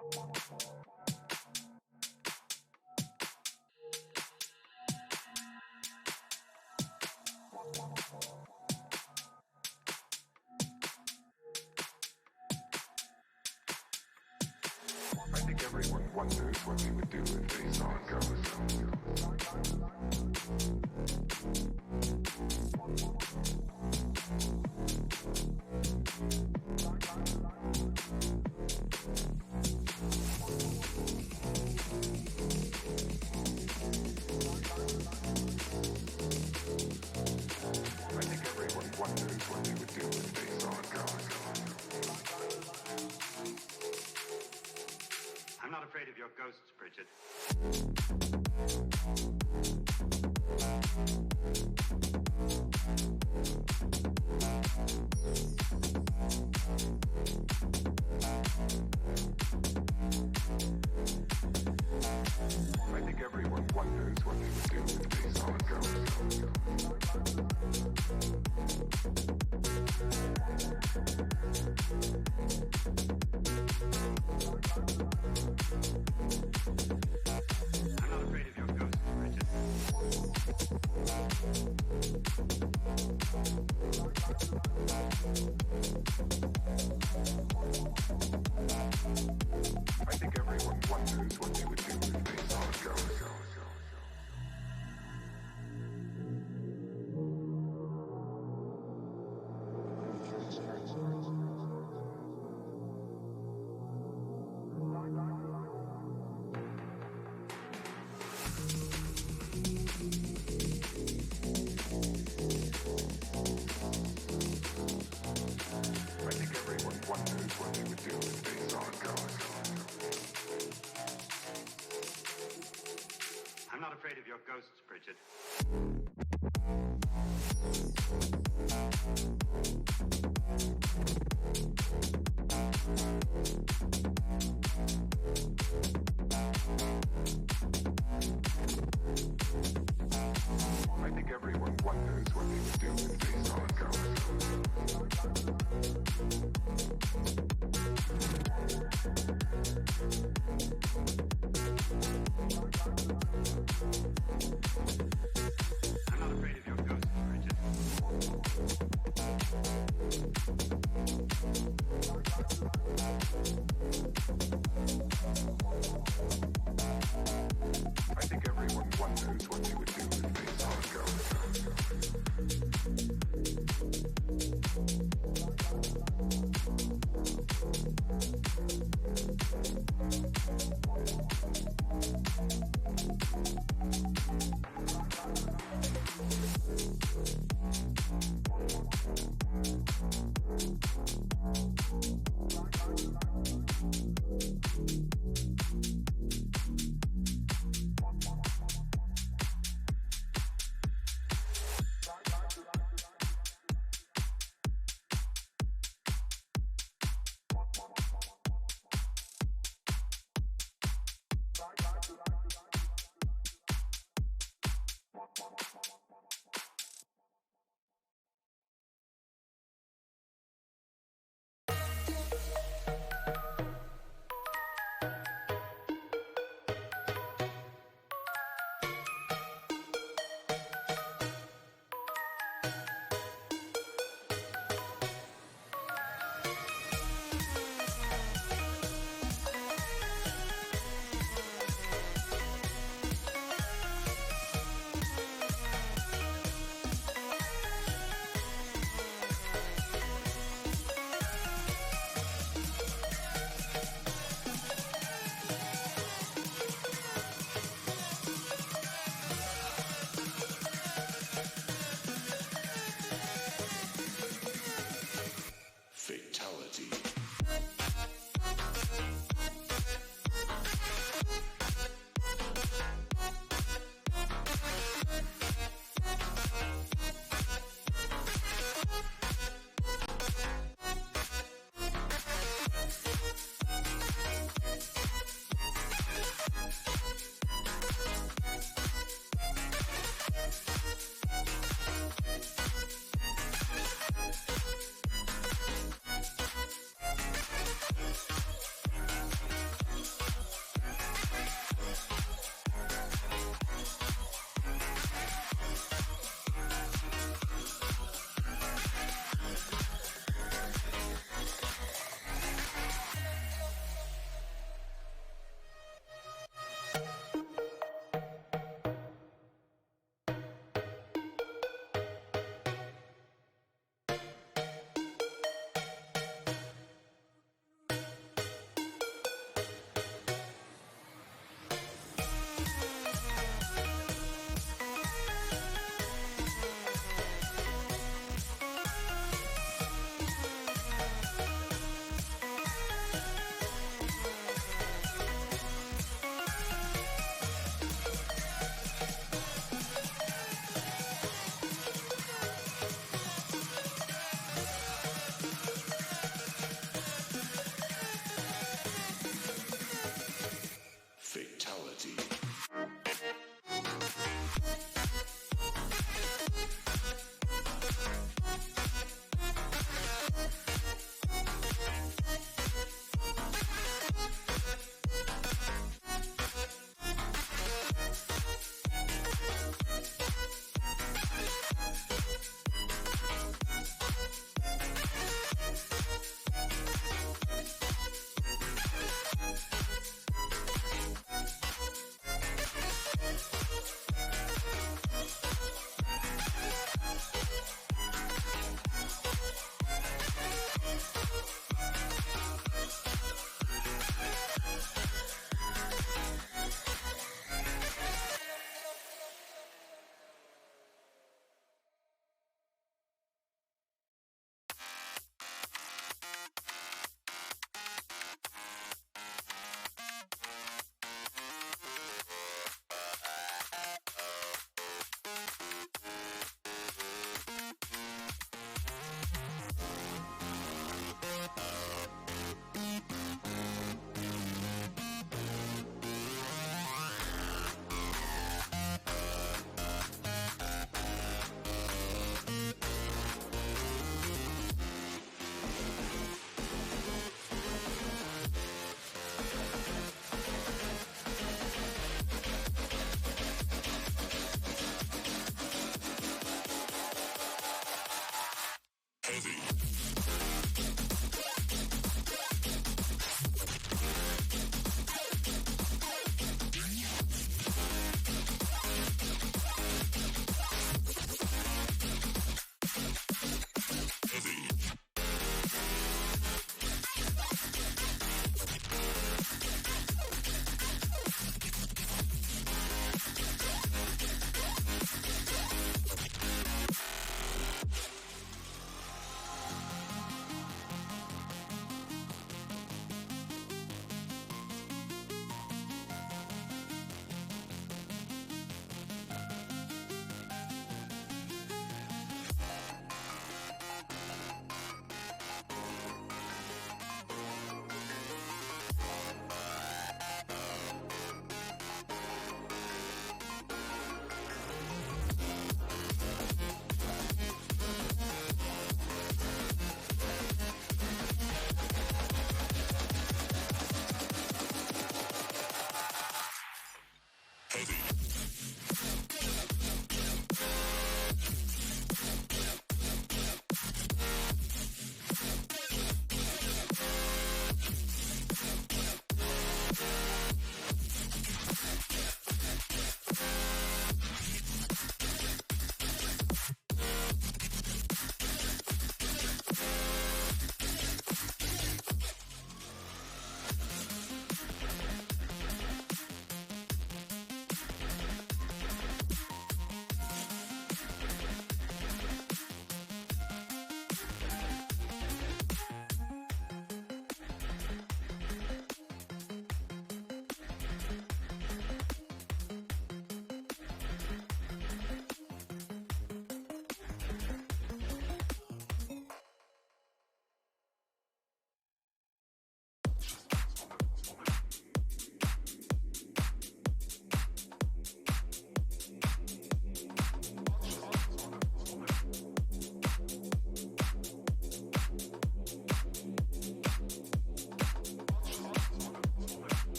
think everyone wonders what they would do if they saw a ghost. I think everyone wonders what they would do if they saw a ghost. I'm not afraid of your ghosts, Bridget. I think everyone wonders what they would do if they saw a ghost.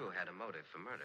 knew had a motive for murder.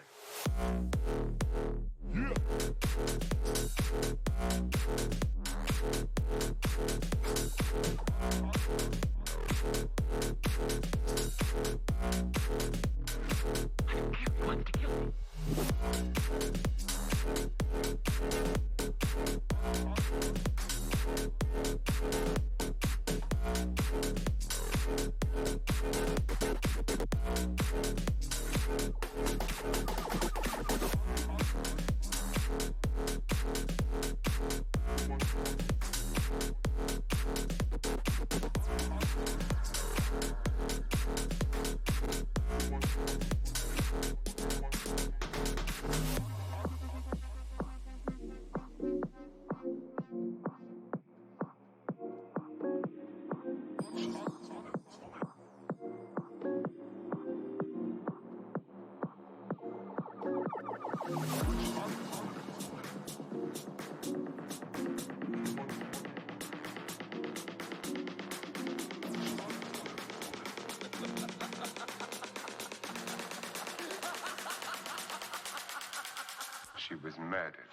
She was murdered.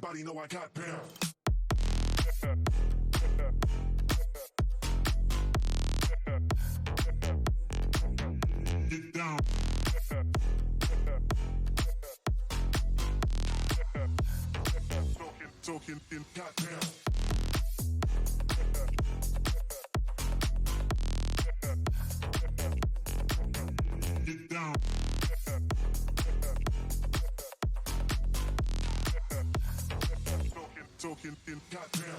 Everybody know I got down. Get down. Talking, got down. Get down. Talking, got down.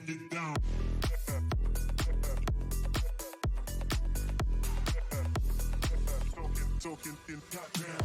Get down. Talking, got down.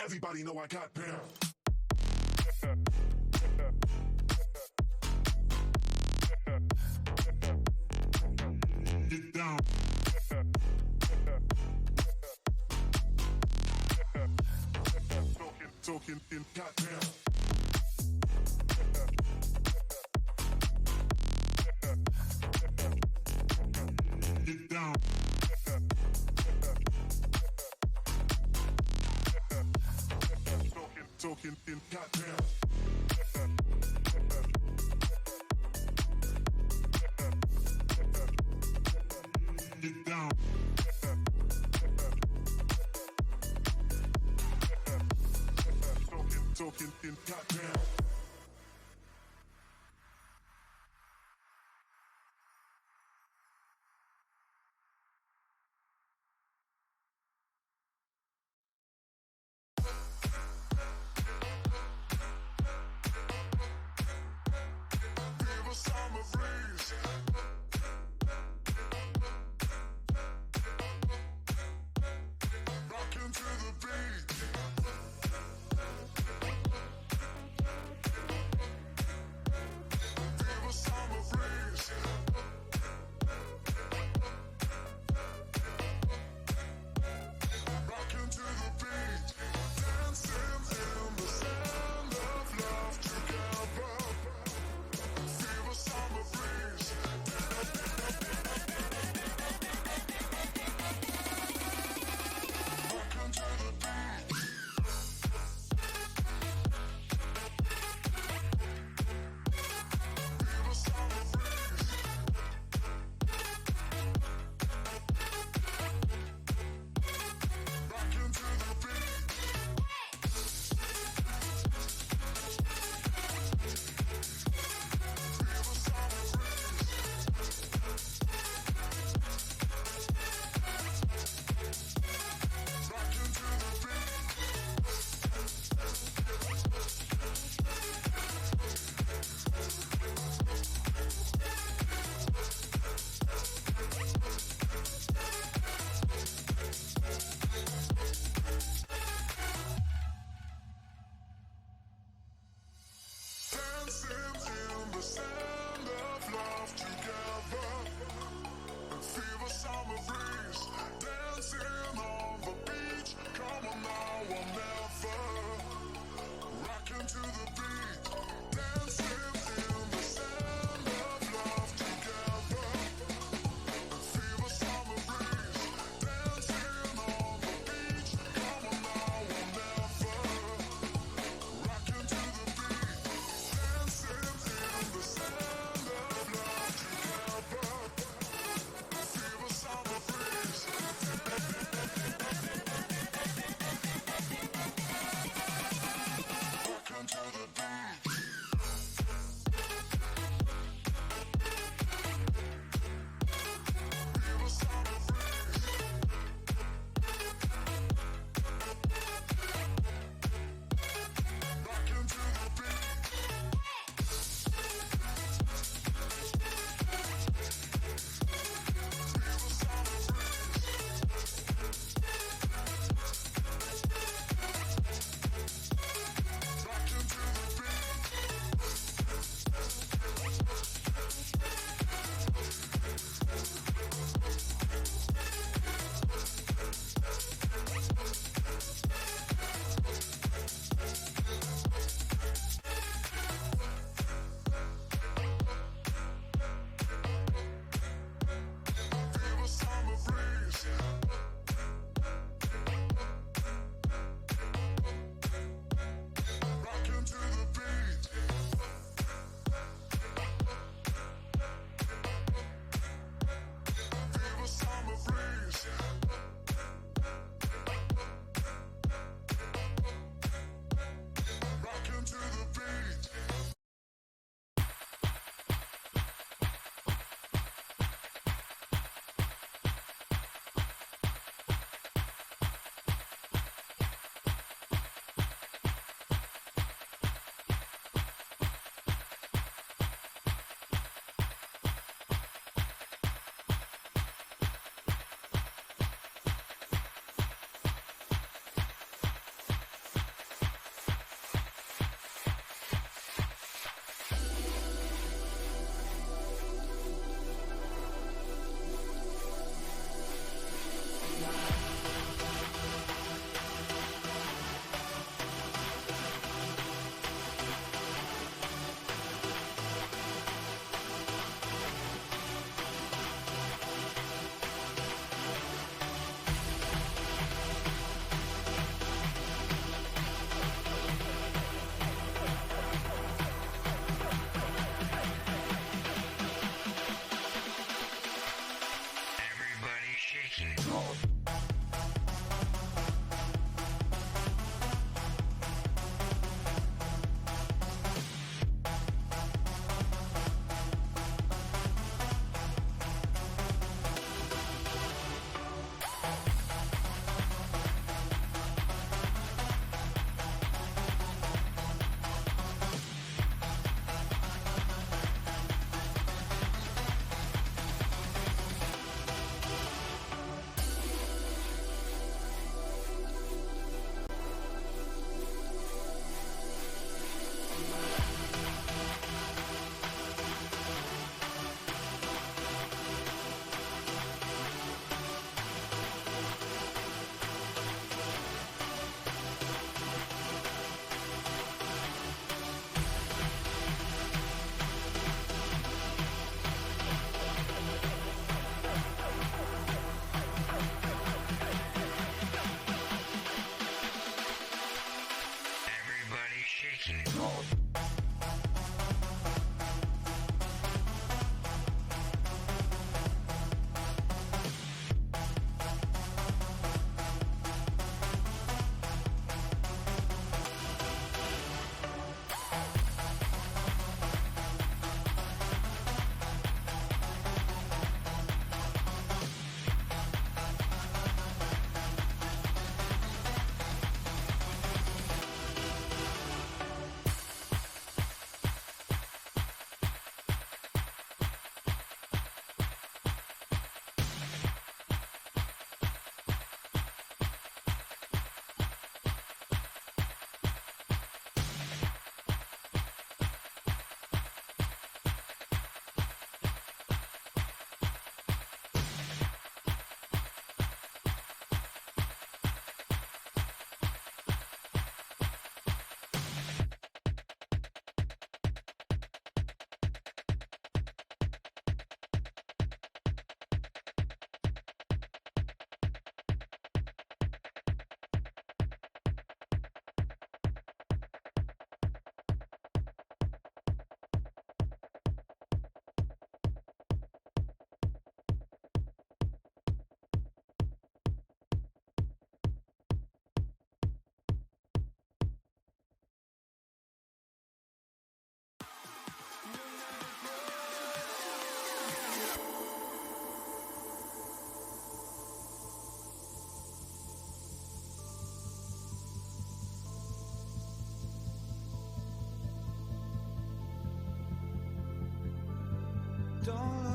Everybody know I got down. Get down. Talking, got down. Get down. Talking, got down. Get down. Talking, got down.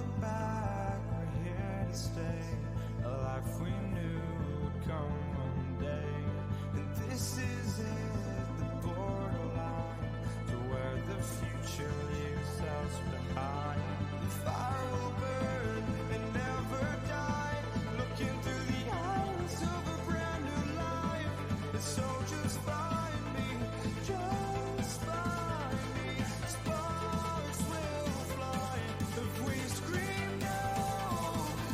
look back, we're here to stay. A life we knew would come one day. And this is it, the borderline to where the future leaves us behind. The fire will burn and never die, looking through the eyes of a brand new life. And so just find me, just find me. Sparks will fly if we scream no.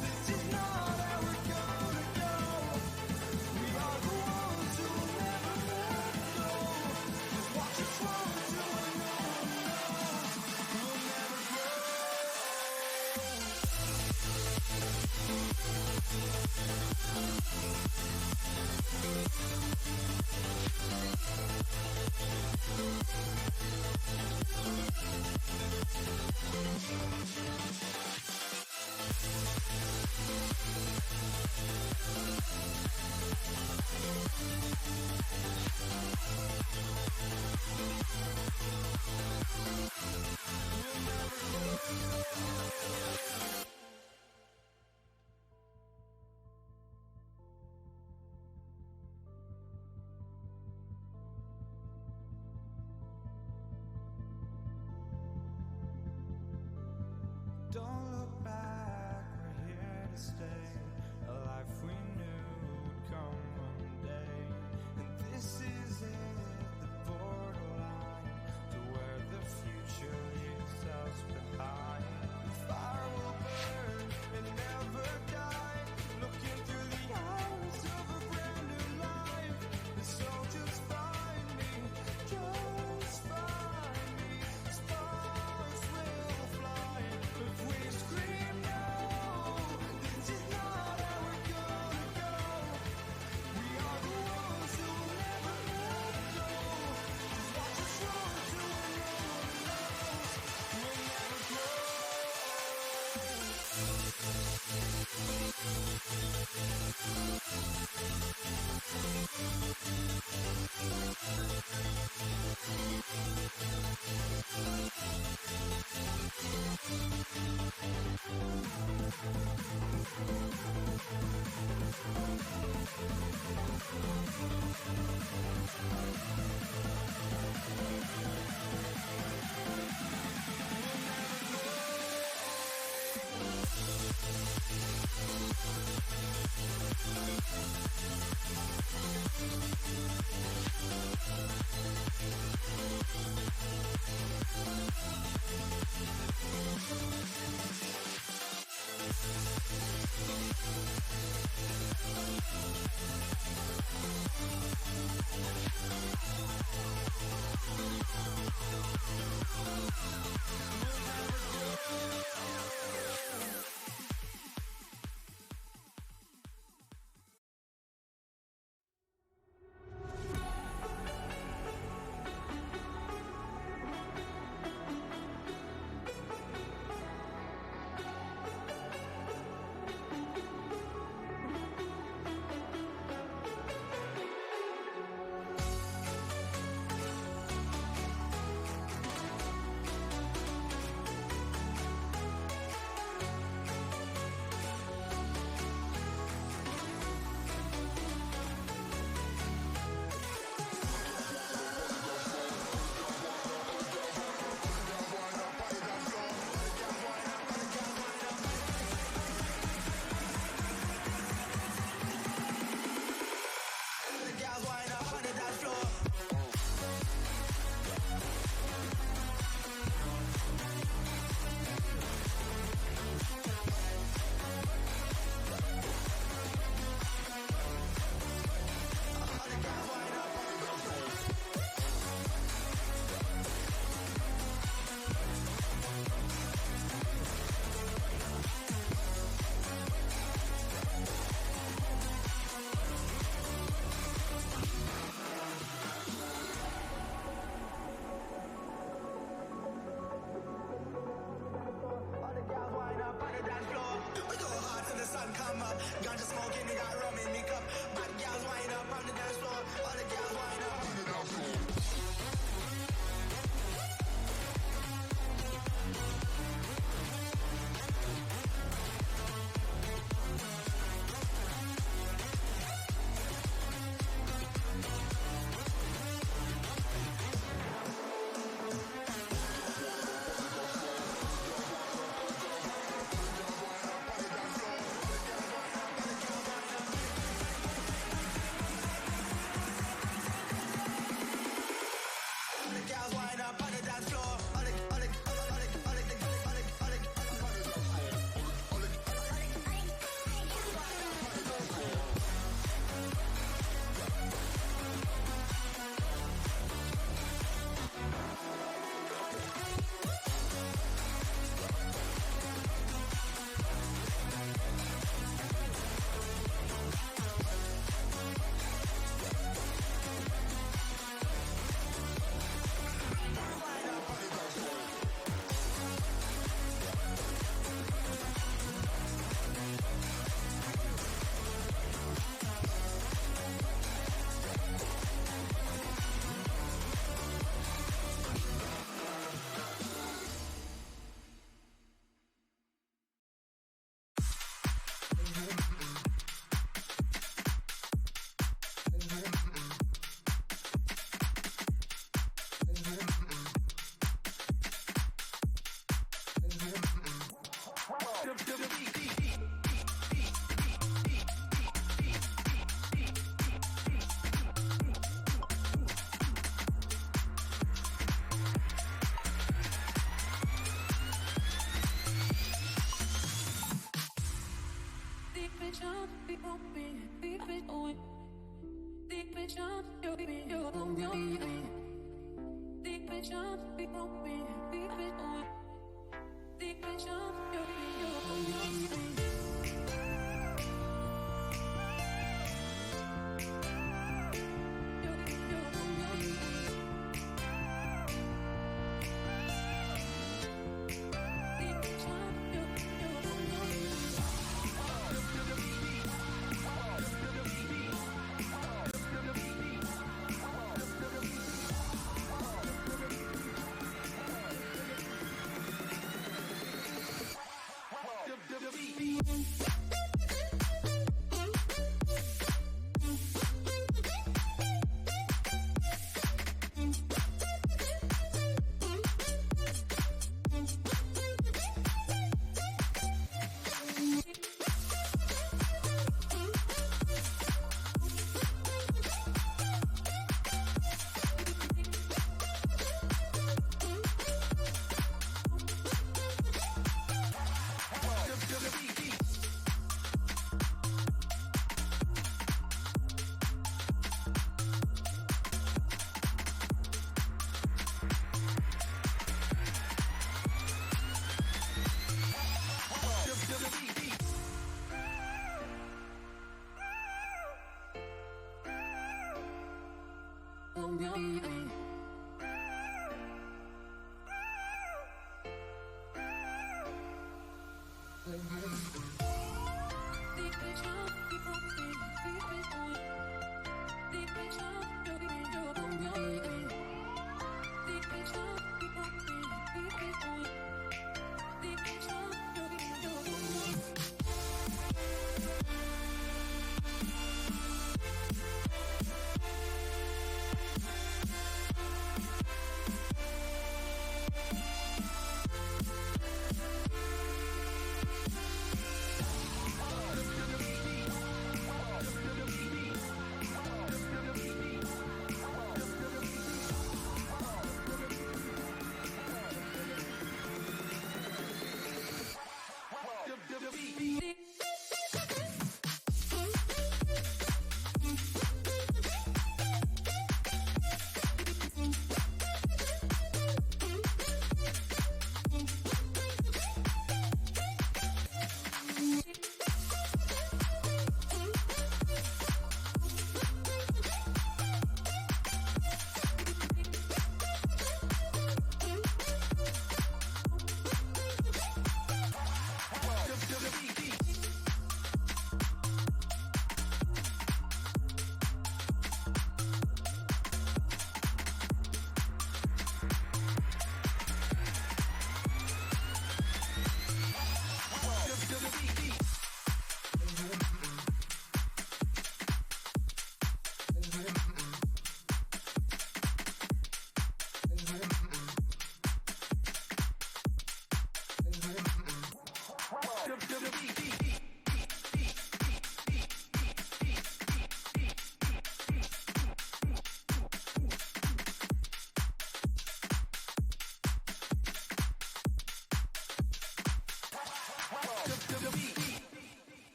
This is not how we're gonna go. We are the ones who will never let go. Just watch us roll till no one knows. We'll never grow. Don't look back, we're here to stay. A life we knew would come one day. And this is it, the borderline to where the future leaves us behind. The fire will burn and never die, looking through the eyes of a brand new life. And so just find me, just find me. Sparks will fly if we scream no. This is not how we're gonna go. We are the ones who will never let go. Just watch us roll till no one knows. We'll never grow.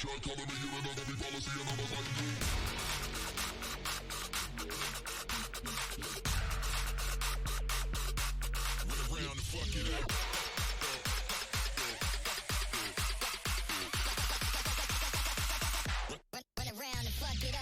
Try calling me, you're another be policy, another fight. Run around and fuck it up. Run around and fuck it up.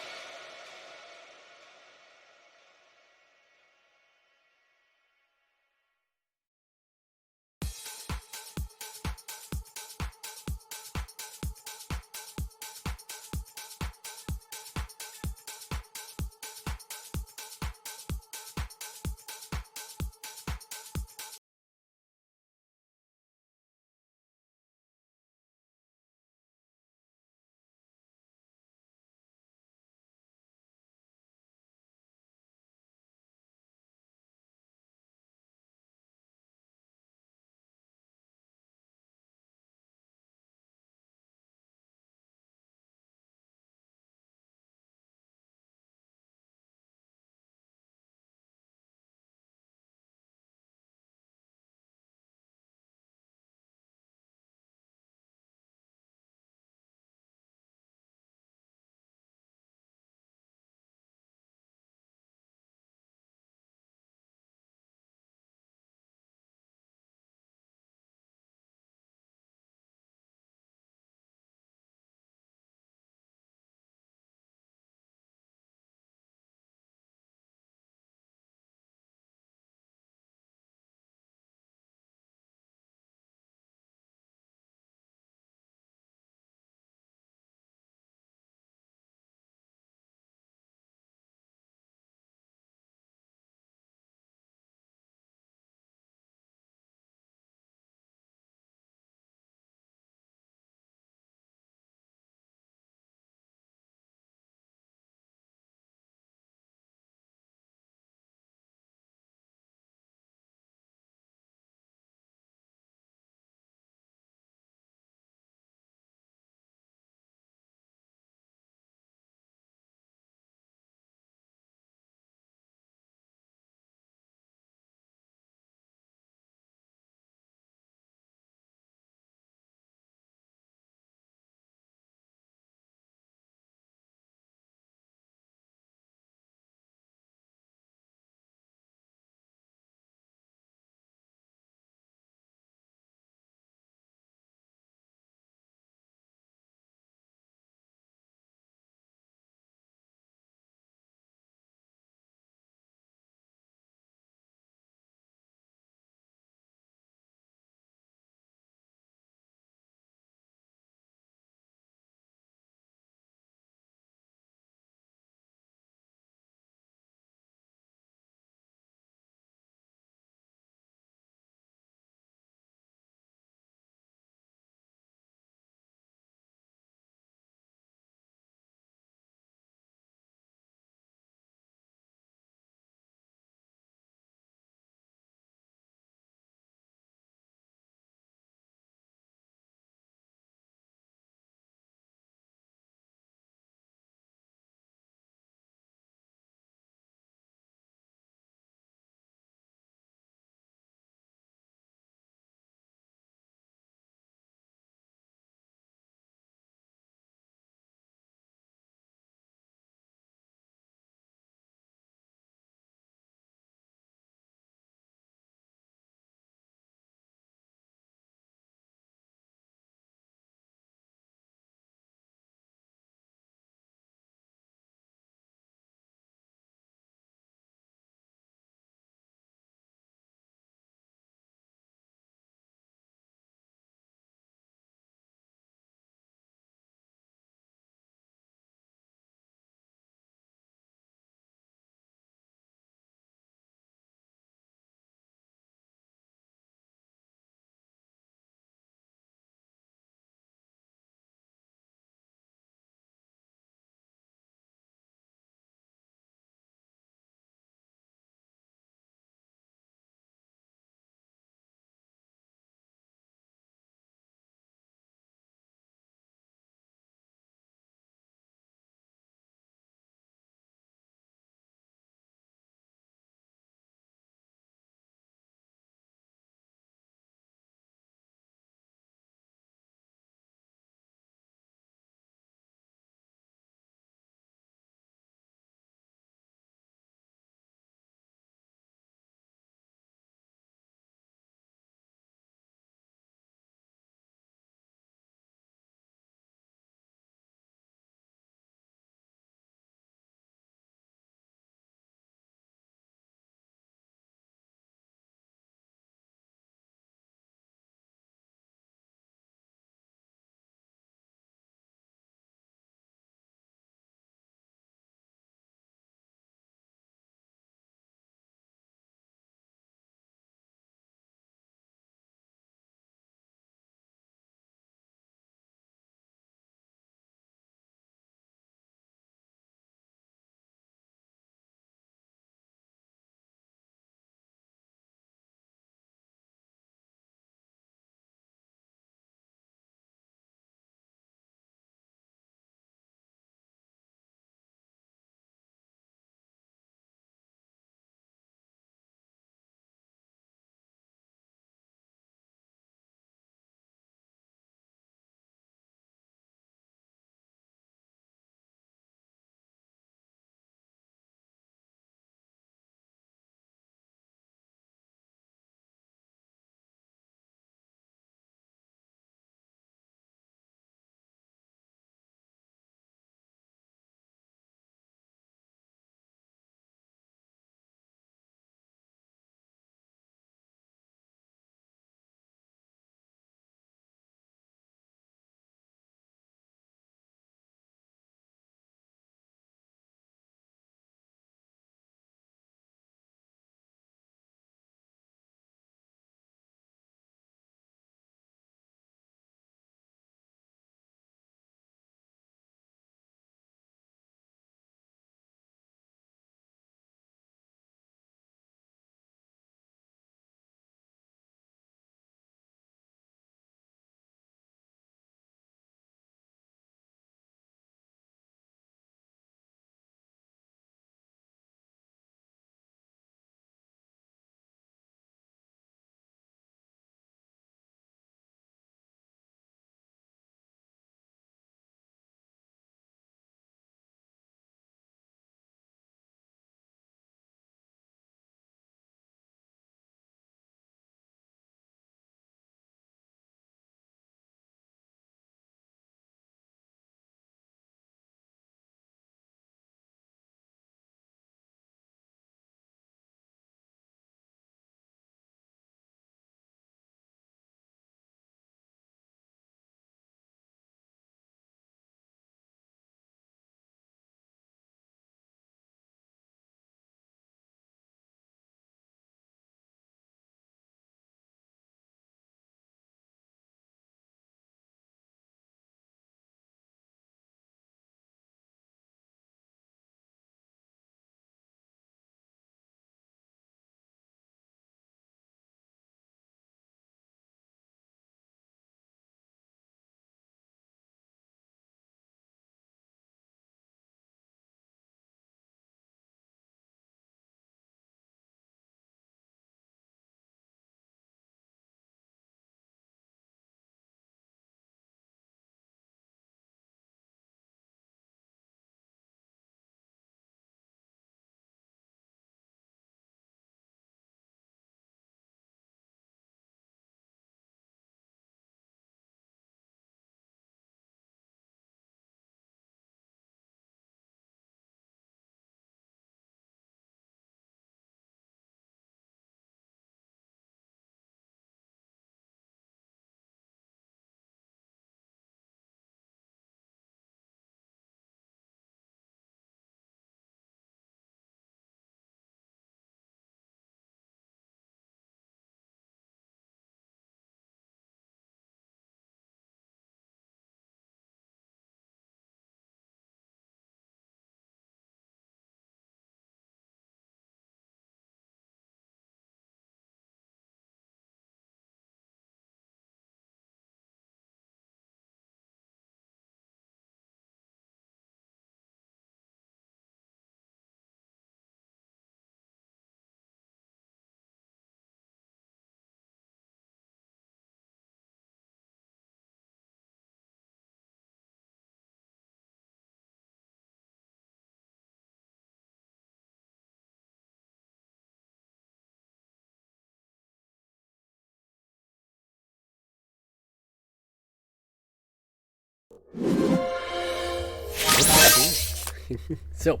So,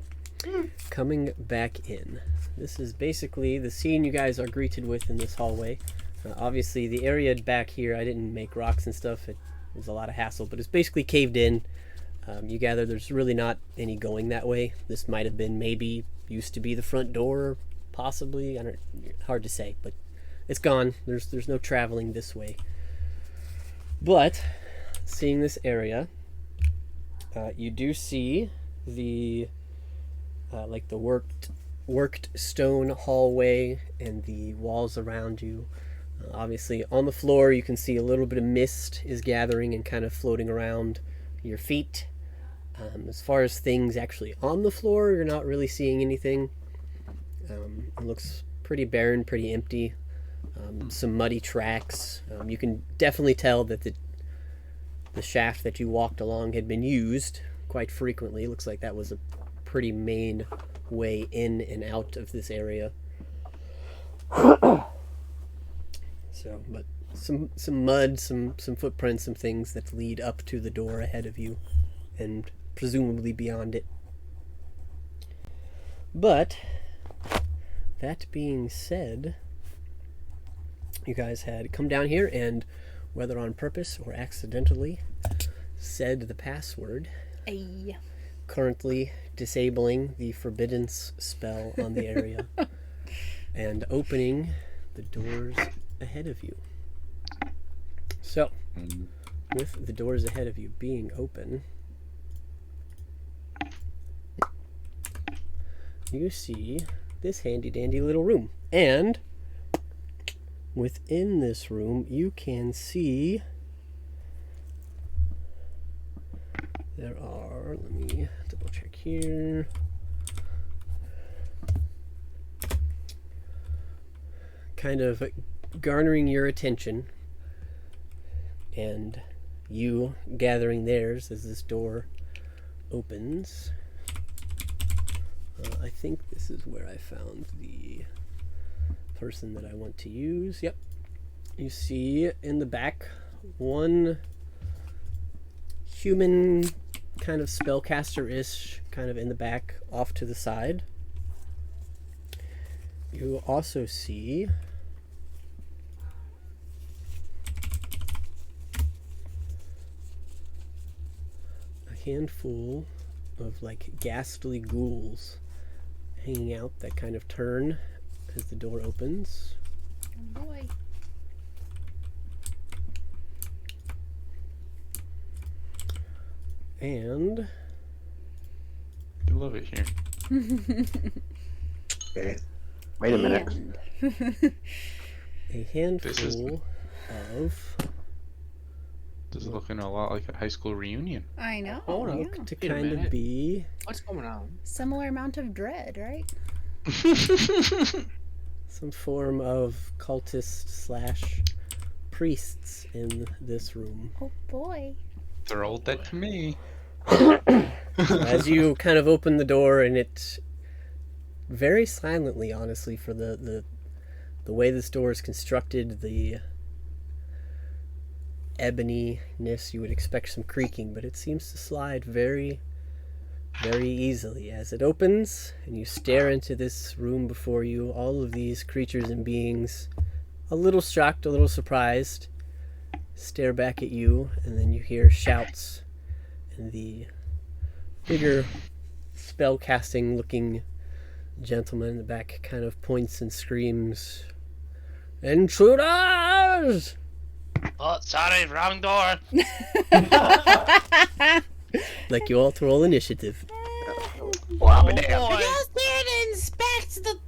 coming back in. This is basically the scene you guys are greeted with in this hallway. Obviously, the area back here, I didn't make rocks and stuff. It was a lot of hassle, but it's basically caved in. You gather there's really not any going that way. This might have been maybe used to be the front door, possibly. I don't. Hard to say, but it's gone. There's no traveling this way. But seeing this area, you do see the like the worked stone hallway and the walls around you. Obviously, on the floor, you can see a little bit of mist is gathering and kind of floating around your feet. As far as things actually on the floor, you're not really seeing anything. It looks pretty barren, pretty empty. Some muddy tracks. You can definitely tell that the shaft that you walked along had been used quite frequently. It looks like that was a pretty main way in and out of this area. So, but some mud, some footprints, some things that lead up to the door ahead of you, and presumably beyond it. But that being said, you guys had come down here and, whether on purpose or accidentally, said the password. Ay. Currently disabling the forbiddance spell on the area and opening the doors ahead of you. So, with the doors ahead of you being open, you see this handy dandy little room. And within this room, you can see there are, let me double check here. Kind of garnering your attention and you gathering theirs as this door opens. I think this is where I found the person that I want to use. Yep. You see in the back one human kind of spellcaster-ish kind of in the back off to the side. You also see a handful of like ghastly ghouls hanging out that kind of turn as the door opens. Oh boy. And I love it here. Okay. Wait a minute. A handful of. This is looking a lot like a high school reunion. I know. Hold on. Yeah. To Wait a kind of minute. be What's going on? Similar amount of dread, right? some form of cultist / priests in this room. Oh boy. They're all dead to me. As you kind of open the door, and it very silently, honestly, for the way this door is constructed, the ebony-ness, you would expect some creaking, but it seems to slide very, very easily as it opens, and you stare into this room before you. All of these creatures and beings, a little shocked, a little surprised, stare back at you, and then you hear shouts, and the bigger spell-casting looking gentleman in the back kind of points and screams, "Intruders!" Oh, sorry, wrong door. Like you all to roll initiative. Wow, Oh, We're boy. just here to inspect the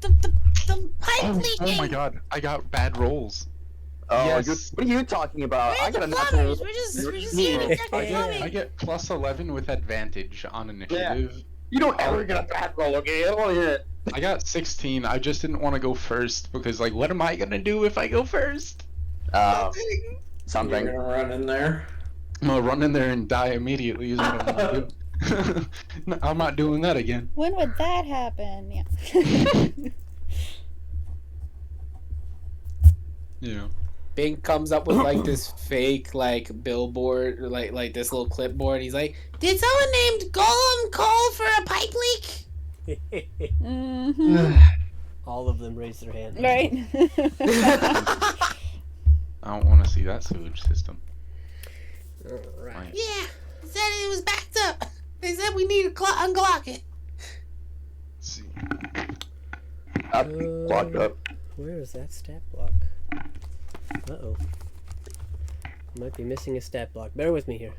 pipe leaking. Oh my god, I got bad rolls. Oh, Yes. what are you talking about? I We're got a the natural. plumbers. We're just here to check the I plumbing. get plus 11 with advantage on initiative. You don't ever get a bad roll, okay? I don't want to hear it. I got 16. I just didn't want to go first because, like, what am I gonna do if I go first? Something. You're gonna run in there. I'm gonna run in there and die immediately. Is what I'm gonna do. No, I'm not doing that again. When would that happen? Yeah. Yeah. Bink comes up with like this fake like billboard or like this little clipboard. He's like, Did someone named Golem call for a pipe leak? Mm-hmm. All of them raise their hand. Right. I don't want to see that sewage system. All right. Yeah, said it was backed up. They said we need to unclock it. Let's see. Clogged up. Where is that stat block? Uh-oh. Might be missing a stat block. Bear with me here.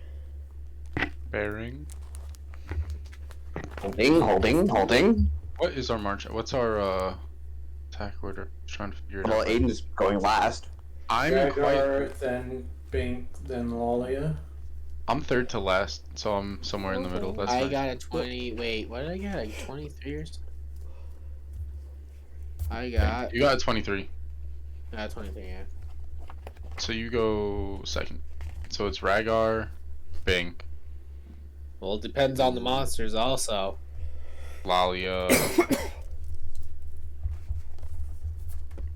Bearing. Holding. What is our march? What's our attack order? Just trying to figure it Well, out. Aiden's going last. I'm Rhaegar, then Bink, then Lalia. I'm third to last, so I'm somewhere in the middle. That's I nice. got a 20. Wait, what did I get? Like 23 or something? You got a 23. I got 23, yeah. So you go second. So it's Rhaegar, Bink, Well, it depends on the monsters also. Lalia,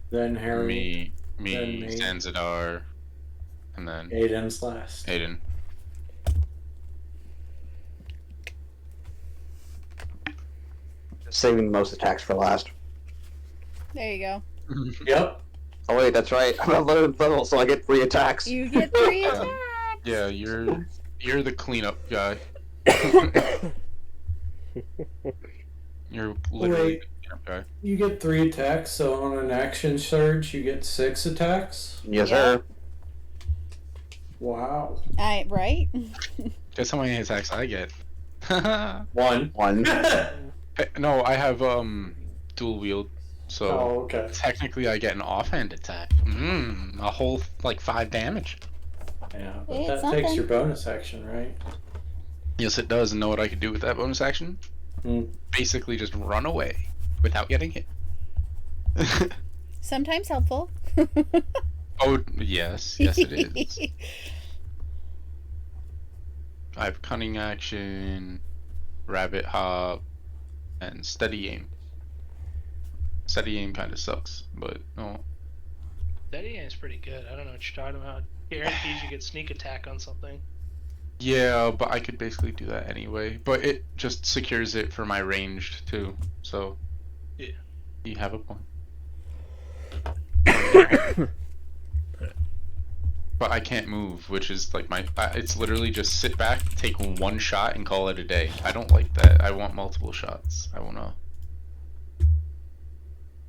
Then Harry. me, then me. Zanzidar, and then Aiden's last. Aiden. Saving the most attacks for last. There you go. Yep. Oh wait, that's right. I'm at 11th level, so I get 3 attacks. You get 3 attacks. Yeah, you're the cleanup guy. You're literally Wait. the cleanup guy. You get 3 attacks, so on an action surge, you get 6 attacks. Yes, Yeah. sir. Wow. Right? Guess how many attacks I get? 1. No, I have dual wield, so Oh, okay. technically I get an offhand attack. A whole like 5 damage. Yeah, but It's that something. takes your bonus action, right? Yes, it does. And know what I could do with that bonus action? Hmm. Basically, just run away without getting hit. Sometimes helpful. Oh yes, yes it is. I have cunning action, rabbit hop, and steady aim. Steady aim kind of sucks, but no. Steady aim's pretty good. I don't know what you're talking about. Guarantees you get sneak attack on something. Yeah, but I could basically do that anyway. But it just secures it for my ranged too. So Yeah. you have a point. But I can't move, which is like it's literally just sit back, take 1 shot, and call it a day. I don't like that. I want multiple shots. I wanna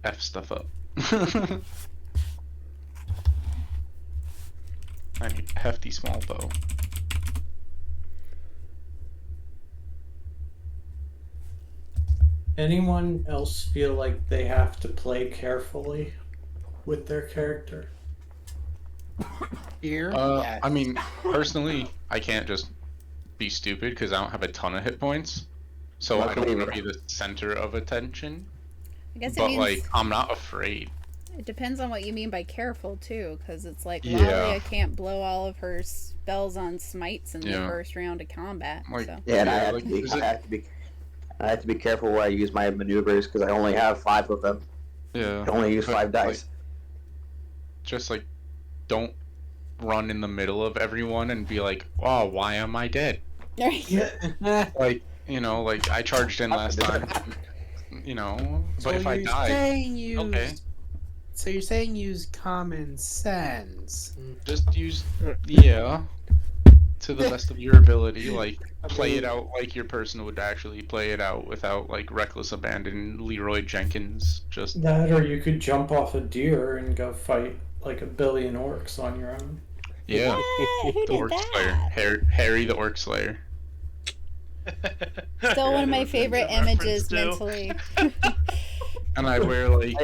F stuff up. I need a hefty small bow. Anyone else feel like they have to play carefully with their character? Here? I mean, personally, I can't just be stupid because I don't have a ton of hit points. So I don't want to be the center of attention. I guess it But means like, I'm not afraid. it depends on what you mean by careful too, because it's like Yeah. Lalia can't blow all of her spells on smites in the Yeah. first round of combat. Like, So. Yeah, and I Yeah, have like, to be. is I it- have to be careful where I use my maneuvers because I only have 5 of them. Yeah. I can only use But, 5 dice. Just like, don't run in the middle of everyone and be like, "Oh, why am I dead?" Like, you know, like I charged in last time. You know, but if I die, okay. So you're saying use common sense. Just use to the best of your ability. Like play it out like your person would actually play it out without like reckless abandon Leroy Jenkins. Just That, or you could jump off a deer and go fight like a billion orcs on your own. yeah, Who the did Orc that? Slayer, Harry the Orc Slayer. Still one of my favorite images Reference mentally. And I wear like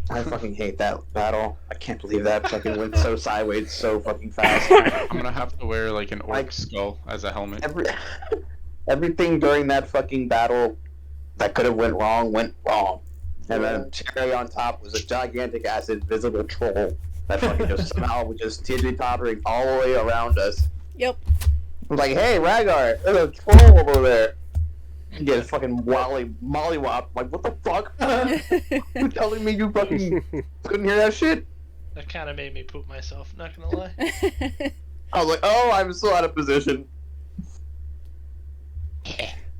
I fucking hate that battle. I can't believe that fucking went so sideways so fucking fast. I'm gonna have to wear like an orc skull as a helmet. Everything during that fucking battle that could have went wrong. And then cherry on top was a gigantic ass invisible troll that fucking just somehow was just teetery-tottering all the way around us. Yep. I was like, hey, Rhaegar, there's a troll over there. You get fucking mollywop. Like, what the fuck? You telling me you fucking couldn't hear that shit? That kind of made me poop myself, not gonna lie. I was like, oh, I'm so out of position.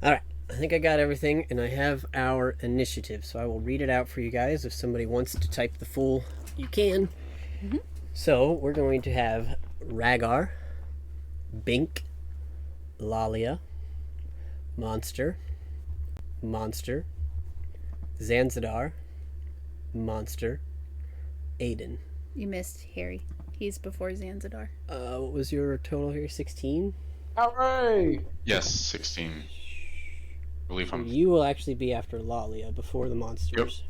Alright, I think I got everything, and I have our initiative, so I will read it out for you guys. If somebody wants to type the full, you can. So, we're going to have Rhaegar, Bink, Lalia, Monster, Zanzadar, Monster, Aiden. You missed Harry. He's before Zanzadar. What was your total here? 16? Hooray! Yes, 16. I believe So I'm you will actually be after Lalia before the monsters.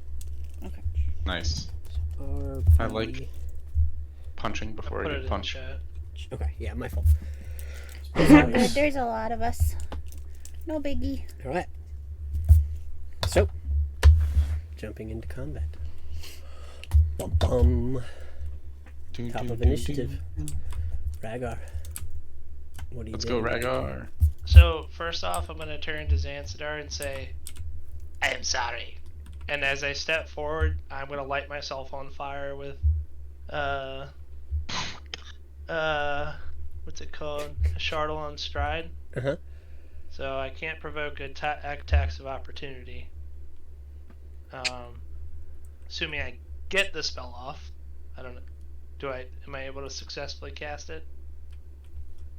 Okay. nice. RP. I like punching I before put I it get in punched. chat. Okay, yeah, my fault. It's all good. There's a lot of us. No biggie. Alright. So, jumping into combat. Bum bum. Top of initiative. Rhaegar. What do you Let's do? go, Rhaegar. So first off, I'm gonna turn to Zanzadar and say, "I am sorry." And as I step forward, I'm gonna light myself on fire with, what's it called? A Chardalon Stride. Uh-huh. So I can't provoke attacks of opportunity. Assuming I get the spell off. I don't know. Am I able to successfully cast it?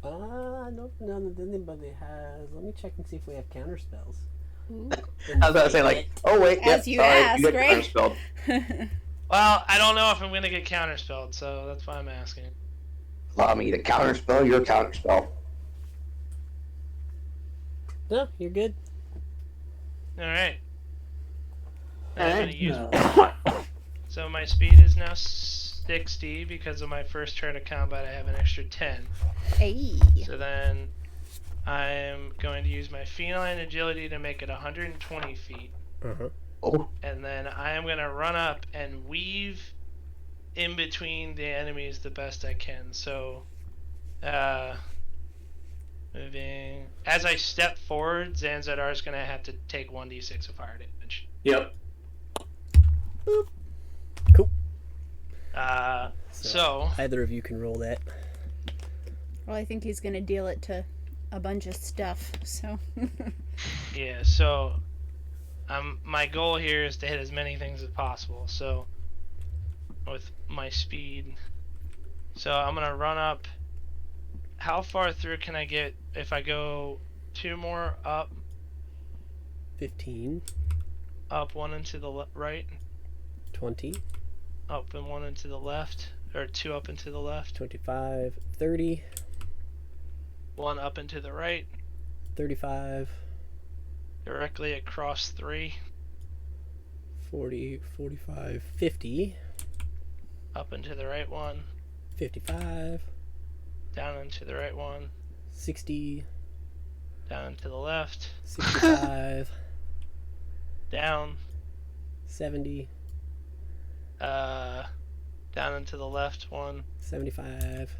I don't know that anybody has. Let me check and see if we have counter spells. I was about to say, like, oh wait, yep, As you sorry, ask, you get right? counterspelled. Well, I don't know if I'm gonna get counterspelled, so that's why I'm asking. Allow me to counterspell your counterspell. No, you're good. Alright. I'm Alright. gonna use. So my speed is now 60 because of my first turn of combat. I have an extra 10. Hey. So then I'm going to use my feline agility to make it 120 feet. Uh-huh. Oh. And then I am going to run up and weave in between the enemies the best I can. So, moving. As I step forward, Zanzadar is going to have to take 1d6 of fire damage. Yep. Cool. So either of you can roll that. Well, I think he's gonna deal it to a bunch of stuff, so. yeah, so my goal here is to hit as many things as possible. So with my speed, so I'm gonna run up. How far through can I get if I go 2 more up? 15. Up 1 into the right. 20. Up and 1 into the left, or 2 up into the left. 25. 30. 1 up into the right. 35. Directly across 3. 40. 45. 50. Up into the right 1. 55. Down into the right 1. 60. Down into the left. 65. Down. 70. Down into the left 1. 75.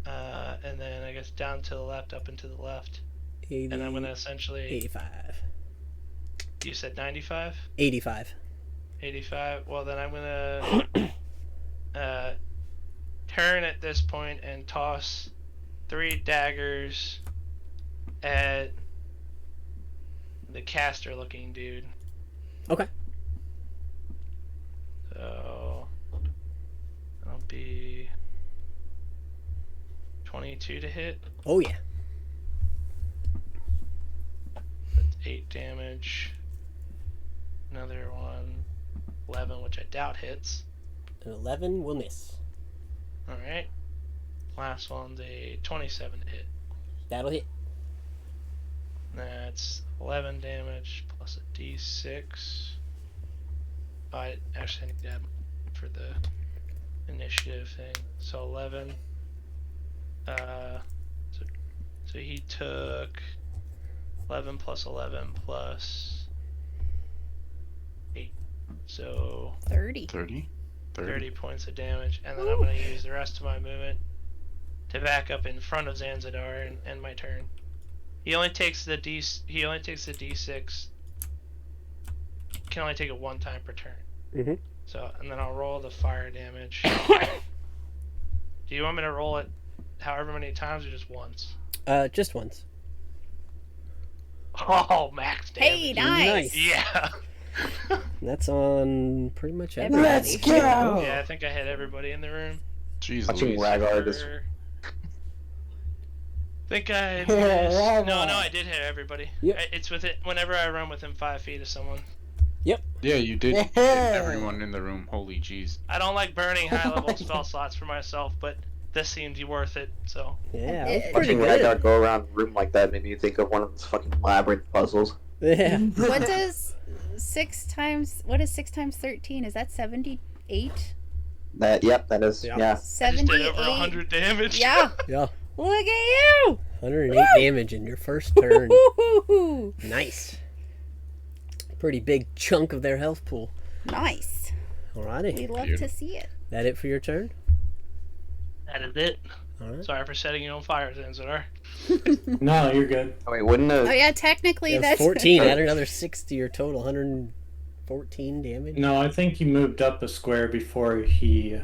And then I guess down to the left, up into the left. 80. And I'm gonna essentially. 85. You said 95? 85. 85. Well, then I'm gonna turn at this point and toss 3 daggers at the caster-looking dude. Okay. So that'll be 22 to hit. Oh yeah. That's 8 damage. Another one, 11, which I doubt hits. An 11 will miss. Alright. Last one's a 27 to hit. That'll hit. That's 11 damage plus a d6. I actually need to add for the initiative thing. So 11. So he took 11 plus 11 plus 8. So 30. 30 points of damage, and then I'm going to use the rest of my movement to back up in front of Zanzadar and end my turn. He only takes the D6. Can only take it 1 time per turn. So, and then I'll roll the fire damage. Do you want me to roll it however many times or just once? Just once. Oh, max damage. Hey, nice. Yeah. That's on pretty much Everybody. everybody. Let's go. Yeah, I think I hit everybody in the room. Jeez Watching Louise. Ragar just Think I Yeah, missed. right No, on. I did hit everybody. Yep. It's with it whenever I run within 5 feet of someone. Yeah, you did hit everyone in the room. Holy jeez. I don't like burning high level spell slots for myself, but this seemed worth it. So Yeah, It- that's pretty watching Ragar good. go around a room like that made me think of one of those fucking labyrinth puzzles. Yeah. What does 6 times 13? Is that 78? That Yeah. that is Yeah. yeah. I just did 78. over 100 damage. Yeah. Yeah. Look at you. 108 damage in your first turn. Woo-hoo-hoo-hoo. Nice. Pretty big chunk of their health pool. Nice. Alrighty. We love to see it. That it for your turn? That is it. Alright. Sorry for setting you on fire, Zanzibar. No, you're good. Oh, wait, wouldn't Oh it? yeah, technically That's that's 14. Add another 6 to your total. 114 damage. No, I think you moved up a square before he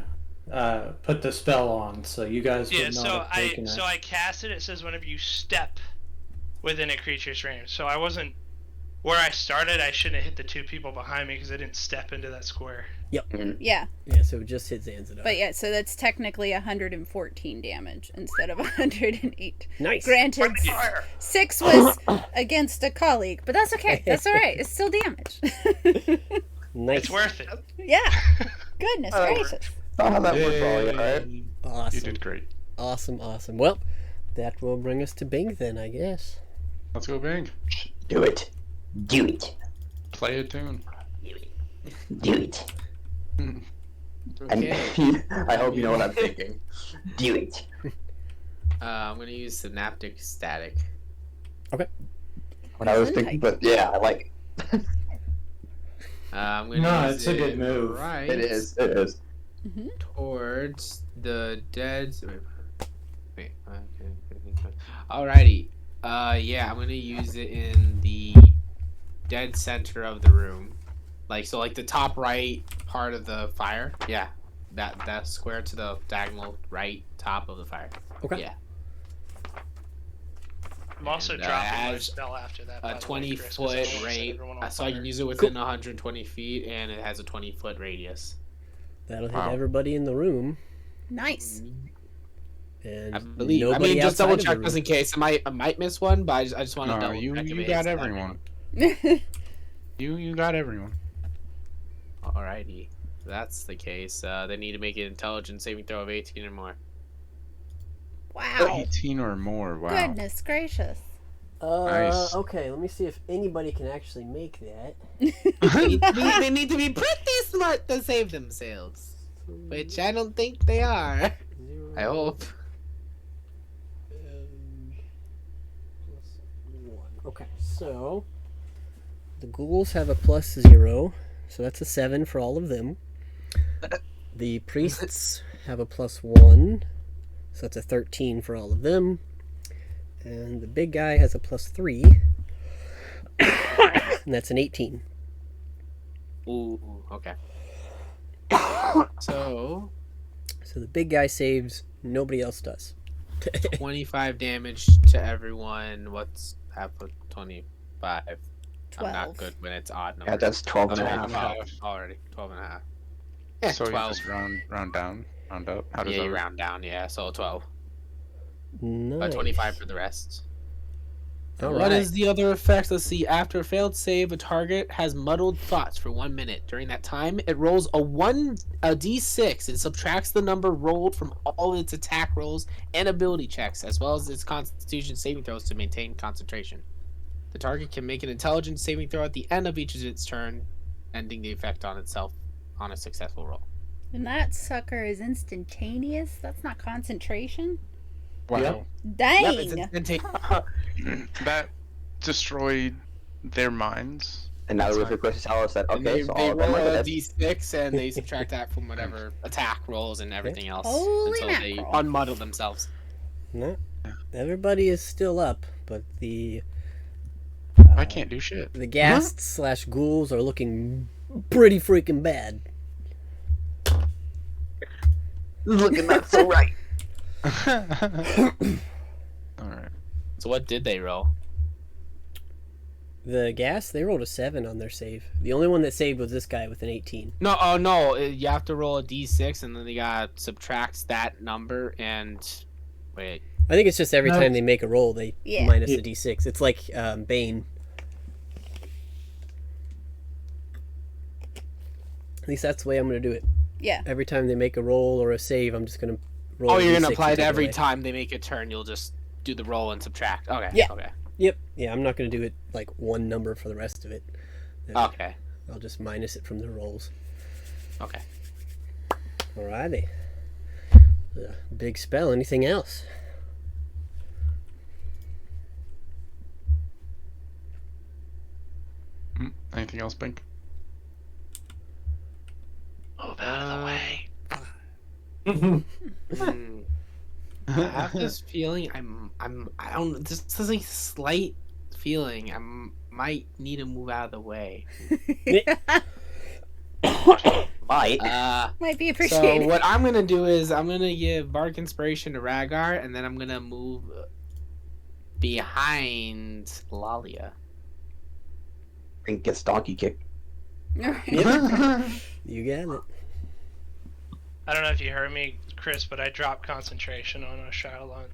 put the spell on, so you guys Yeah, would not so have taken it. I cast it. It says whenever you step within a creature's range. So I wasn't where I started. I shouldn't have hit the 2 people behind me because I didn't step into that square. Yep. Yeah. Yeah, so it just hit Zanzibar. But yeah, so that's technically 114 damage instead of 108. Nice. Granted, 6 was against a colleague, but that's okay. That's all right. It's still damage. Nice. It's worth it. Yeah. Goodness gracious. Oh, that worked for all you, alright? Awesome. You did great. Awesome. Well, that will bring us to Bing then, I guess. Let's go, Bing. Do it. Do it. Play a tune. Do it. And Okay. I hope you know what I'm thinking. Do it. I'm gonna use synaptic static. What I was thinking, but yeah, I like it. I'm gonna No, use it's a good move. Right It is. It is. towards the dead. Wait. Alrighty. Yeah, I'm gonna use it in the dead center of the room, like the top right part of the fire. Yeah, that square to the diagonal right top of the fire. Okay. Yeah. I'm also And, dropping my has spell after that. by A the way, Chris, 'cause I don't 20-foot wanna set rate, everyone on so I can fire. use it within 120 feet, and it has a 20-foot radius. That'll hit Wow. everybody in the room. Nice. And I believe. nobody just double outside of check the just in room. case. I might miss one, but I just want to No, double you check. if you it got hits that. everyone. You got everyone. Alrighty. If that's the case, they need to make an intelligence saving throw of 18 or more. Wow. 18 or more. Wow. Goodness gracious. Nice. Okay, let me see if anybody can actually make that. They need to be pretty smart to save themselves, which I don't think they are. I hope. Okay, so the ghouls have a +0, so that's a 7 for all of them. The priests have a +1, so that's a 13 for all of them. And the big guy has a +3, and that's an 18. Ooh, okay. So, So the big guy saves, nobody else does. 25 damage to everyone. What's half of 25? I'm not 12. good when it's odd Yeah, numbers. that's 12 and a half. 12 already. 12 and a half. Yeah, So 12. you just round down, round up. How does Yeah, that you work? round down, yeah, so 12. Nice. 25 for the rest. All What right. is the other effect? Let's see. After a failed save, a target has muddled thoughts for 1 minute. During that time, it rolls a d6 and subtracts the number rolled from all its attack rolls and ability checks, as well as its Constitution saving throws to maintain concentration. The target can make an intelligence saving throw at the end of each of its turn, ending the effect on itself on a successful roll. And that sucker is instantaneous. That's not concentration. Wow. Dang. That destroyed their minds. And now the Wizard Chris Alice said, And okay, they so all of roll them are a dead. d6 and they subtract that from whatever attack rolls and everything else Holy until they mackerel. unmuddle themselves. No, everybody is still up, but the I can't do shit. the ghasts / ghouls are looking pretty freaking bad. This is looking not so right. Alright. So what did they roll? The gas, they rolled a 7 on their save. The only one that saved was this guy with an 18. No, oh no, you have to roll a d6 and then they got subtracts that number and wait. I think it's just every No. time they make a roll, they Yeah. minus the d6. It's like Bane. At least that's the way I'm going to do it. Yeah. Every time they make a roll or a save, I'm just going to roll Oh, a you're d6 gonna apply and it take every away. time they make a turn. You'll just do the roll and subtract. Okay. Yeah. Okay. Yep. Yeah, I'm not going to do it like one number for the rest of it. Okay. I'll just minus it from the rolls. Okay. Alrighty. Big spell. Anything else? Anything else, Bink? Move out of the way. Hmm. I have this feeling I don't. This is like a slight feeling might need to move out of the way. Might. Might be So appreciated. what I'm gonna do is I'm gonna give Bark Inspiration to Rhaegar, and then I'm gonna move behind Lalia. And gets donkey kicked. You got it. I don't know if you heard me, Chris, but I dropped concentration on a Charlon.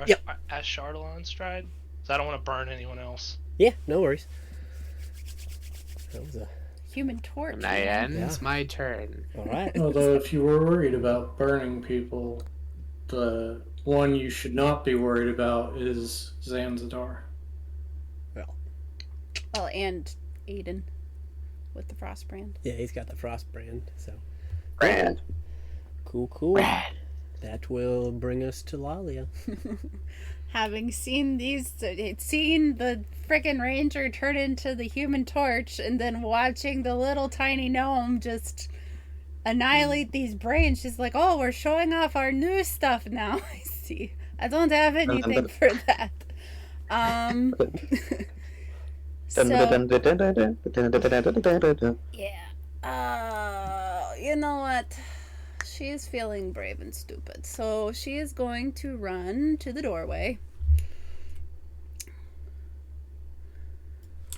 Yep. As Charlon stride. So I don't want to burn anyone else. Yeah, no worries. That was a... Human Torch. And that ends my turn. Alright. Although, if you were worried about burning people, the one you should not be worried about is Zanzadar. Well, and Aiden with the frost brand. Yeah, he's got the frost brand, so... Brand. Cool. That will bring us to Lalia. Having seen seen the frickin' ranger turn into the Human Torch, and then watching the little tiny gnome just annihilate these brains, she's like, "Oh, we're showing off our new stuff now." I see. I don't have anything for that. So yeah. You know what? She is feeling brave and stupid, so she is going to run to the doorway.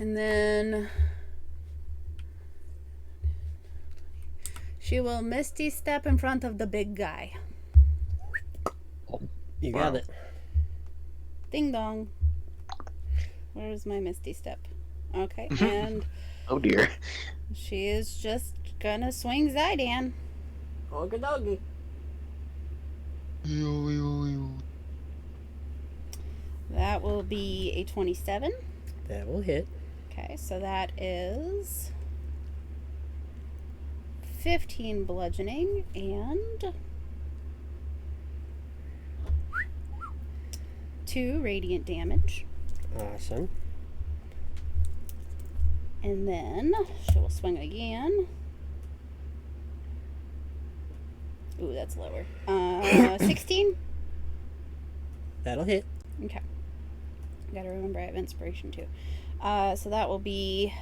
And then she will Misty step in front of the big guy. You got it. Ding dong. Where's my Misty step? Okay, and Oh dear. she is just gonna swing Zydan. Okie dokie. That will be a 27. That will hit. Okay, so that is 15 bludgeoning and 2 radiant damage. Awesome. And then she will swing again. Ooh, that's lower. 16? That'll hit. Okay. Gotta remember I have inspiration too. So that will be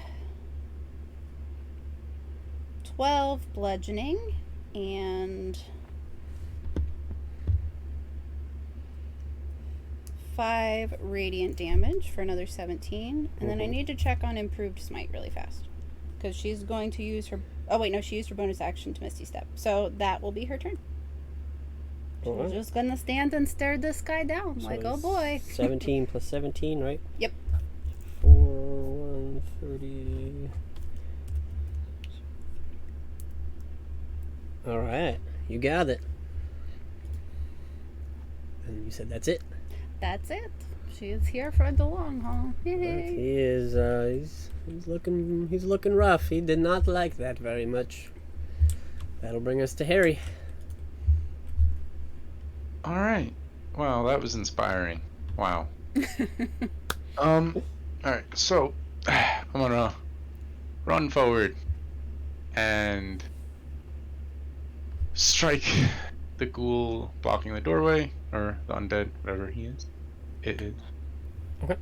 12 bludgeoning and 5 radiant damage for another 17. And then I need to check on improved smite really fast. Because she's going to use her... Oh, wait, no, she used her bonus action to Misty Step. So that will be her turn. She's Alright. just going to stand and stare this guy down. So like, oh it's boy. 17 plus 17, right? Yep. 4, 130. Alright, you got it. And you said that's it? That's it. She is here for the long haul. Yay. He is, he's looking rough. He did not like that very much. That'll bring us to Harry. Alright. Wow, that was inspiring. Wow. Alright, so I'm gonna run forward and strike the ghoul blocking the doorway, or the undead, whatever he is. It is. Okay.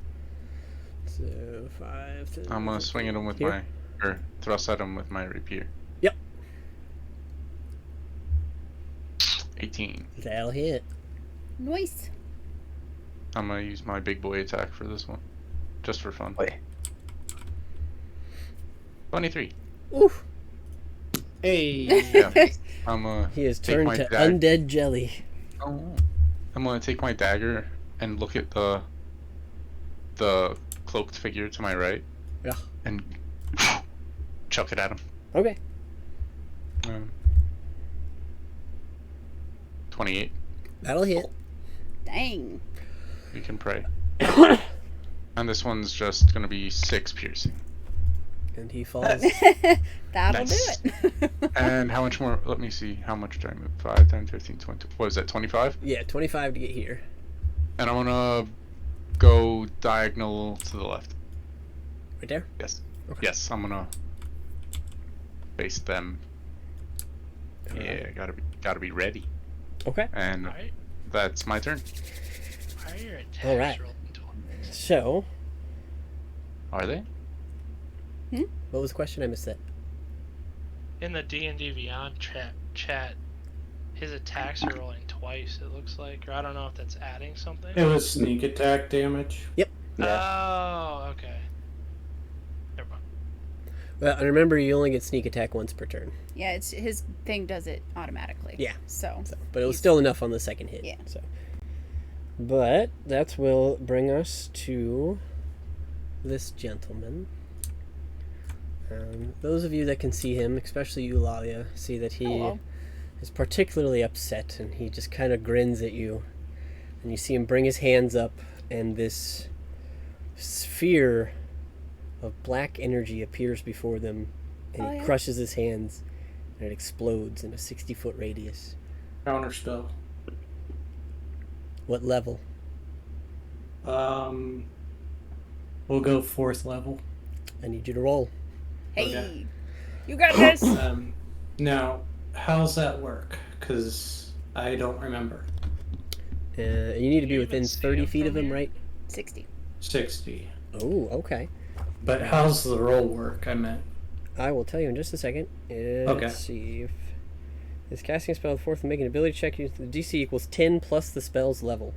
So 5, 10, I'm gonna swing at him with here. or thrust at him with my rapier. Yep. 18. That'll hit. Nice. I'm gonna use my big boy attack for this one, just for fun. Wait. 23. Oof. Hey. Yeah. I'm gonna He has take turned my to dag- undead jelly. Oh. I'm gonna take my dagger and look at the cloaked figure to my right. Yeah. And chuck it at him. Okay. 28. That'll hit. Dang. You can pray. And this one's just gonna be 6 piercing. And he falls. That'll Nice. do it. And how much more? Let me see. How much did I move? 5, 10, 15, 20. What is that? 25? Yeah, 25 to get here. And I'm gonna go diagonal to the left. Right there? Yes. Okay. Yes, I'm gonna face them. Alright. Yeah, gotta be ready. Okay. And Alright. that's my turn. Why are your attacks Alright. rolling to So, Are they? what was the question? I missed that. In the D&D Beyond chat, his attacks are rolling twice, it looks like. Or I don't know if that's adding something. It was sneak attack damage. Yep. Oh, okay. Never mind. Well, and remember, you only get sneak attack once per turn. Yeah, it's his thing does it automatically. Yeah. So. But it was still enough on the second hit. Yeah. So. But that will bring us to this gentleman. Those of you that can see him, especially Eulalia, see that he Hello. is particularly upset, and he just kind of grins at you. And you see him bring his hands up, and this sphere of black energy appears before them, and Oh, he yeah? crushes his hands, and it explodes in a 60-foot radius. Counterspell. What level? We'll go 4th level. I need you to roll. Hey, Okay. you got this. Now, how's that work? Because I don't remember. You need to be You within even see 30 him feet from of him, here? right? 60. 60. Oh, okay. But how's the roll work? I meant. I will tell you in just a second. Let's see if is casting a spell with fourth and making an ability check. The DC equals 10 plus the spell's level.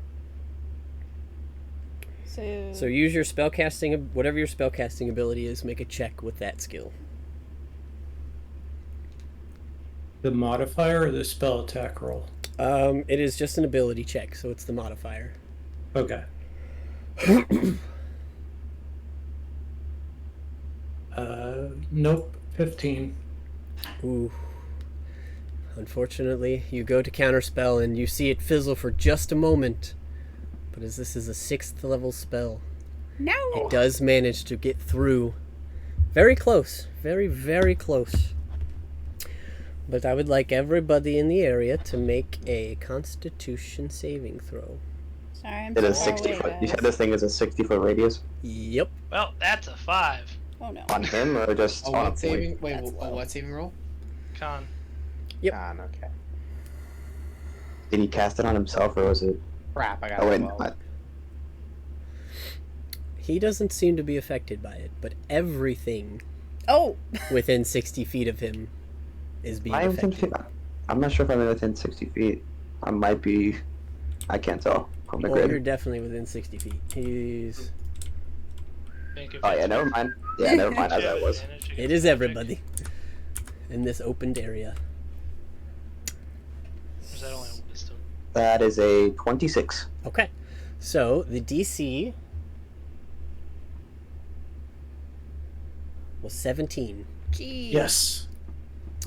So use your spellcasting, whatever your spellcasting ability is, make a check with that skill. The modifier or the spell attack roll? It is just an ability check, so it's the modifier. Okay. Nope. 15. Ooh. Unfortunately, you go to counterspell and you see it fizzle for just a moment. But as this is a 6th level spell, No. it does manage to get through. Very close. Very, very close. But I would like everybody in the area to make a Constitution saving throw. Sorry, I'm It so is far 60 away, foot. You guys. said this thing is a 60-foot radius Yep. Well, that's a 5. Oh no. on him, or just Oh, on a what saving? point? Wait, That's low. what saving roll? Con. Yep. Okay. Did he cast it on himself, or was it? Crap, I got Oh wait, 12. He doesn't seem to be affected by it, but everything Oh. within 60 feet of him is being I am within affected. I'm not sure if I'm within 60 feet. I might be. I can't tell from the Oh, you're grid. definitely within 60 feet. He's... Think if Oh yeah, it's- never mind. Yeah, never mind. As you I have was. advantage It against is magic. everybody in this opened area. Or is that only wisdom? That is a 26. Okay, so the DC was 17. Jeez. Yes.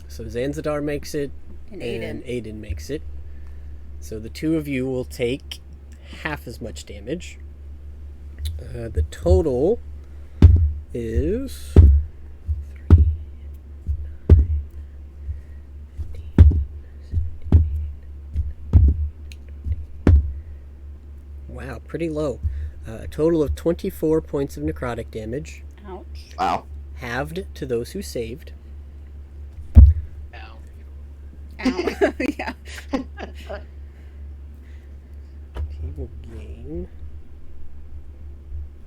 So Zanzadar makes it, And and Aiden. Aiden makes it. So the two of you will take half as much damage. The total is 3, 9, 15, 17, wow, pretty low. A total of 24 points of necrotic damage, Ouch. Wow. halved to those who saved. Ow. Ow. Yeah. He will gain.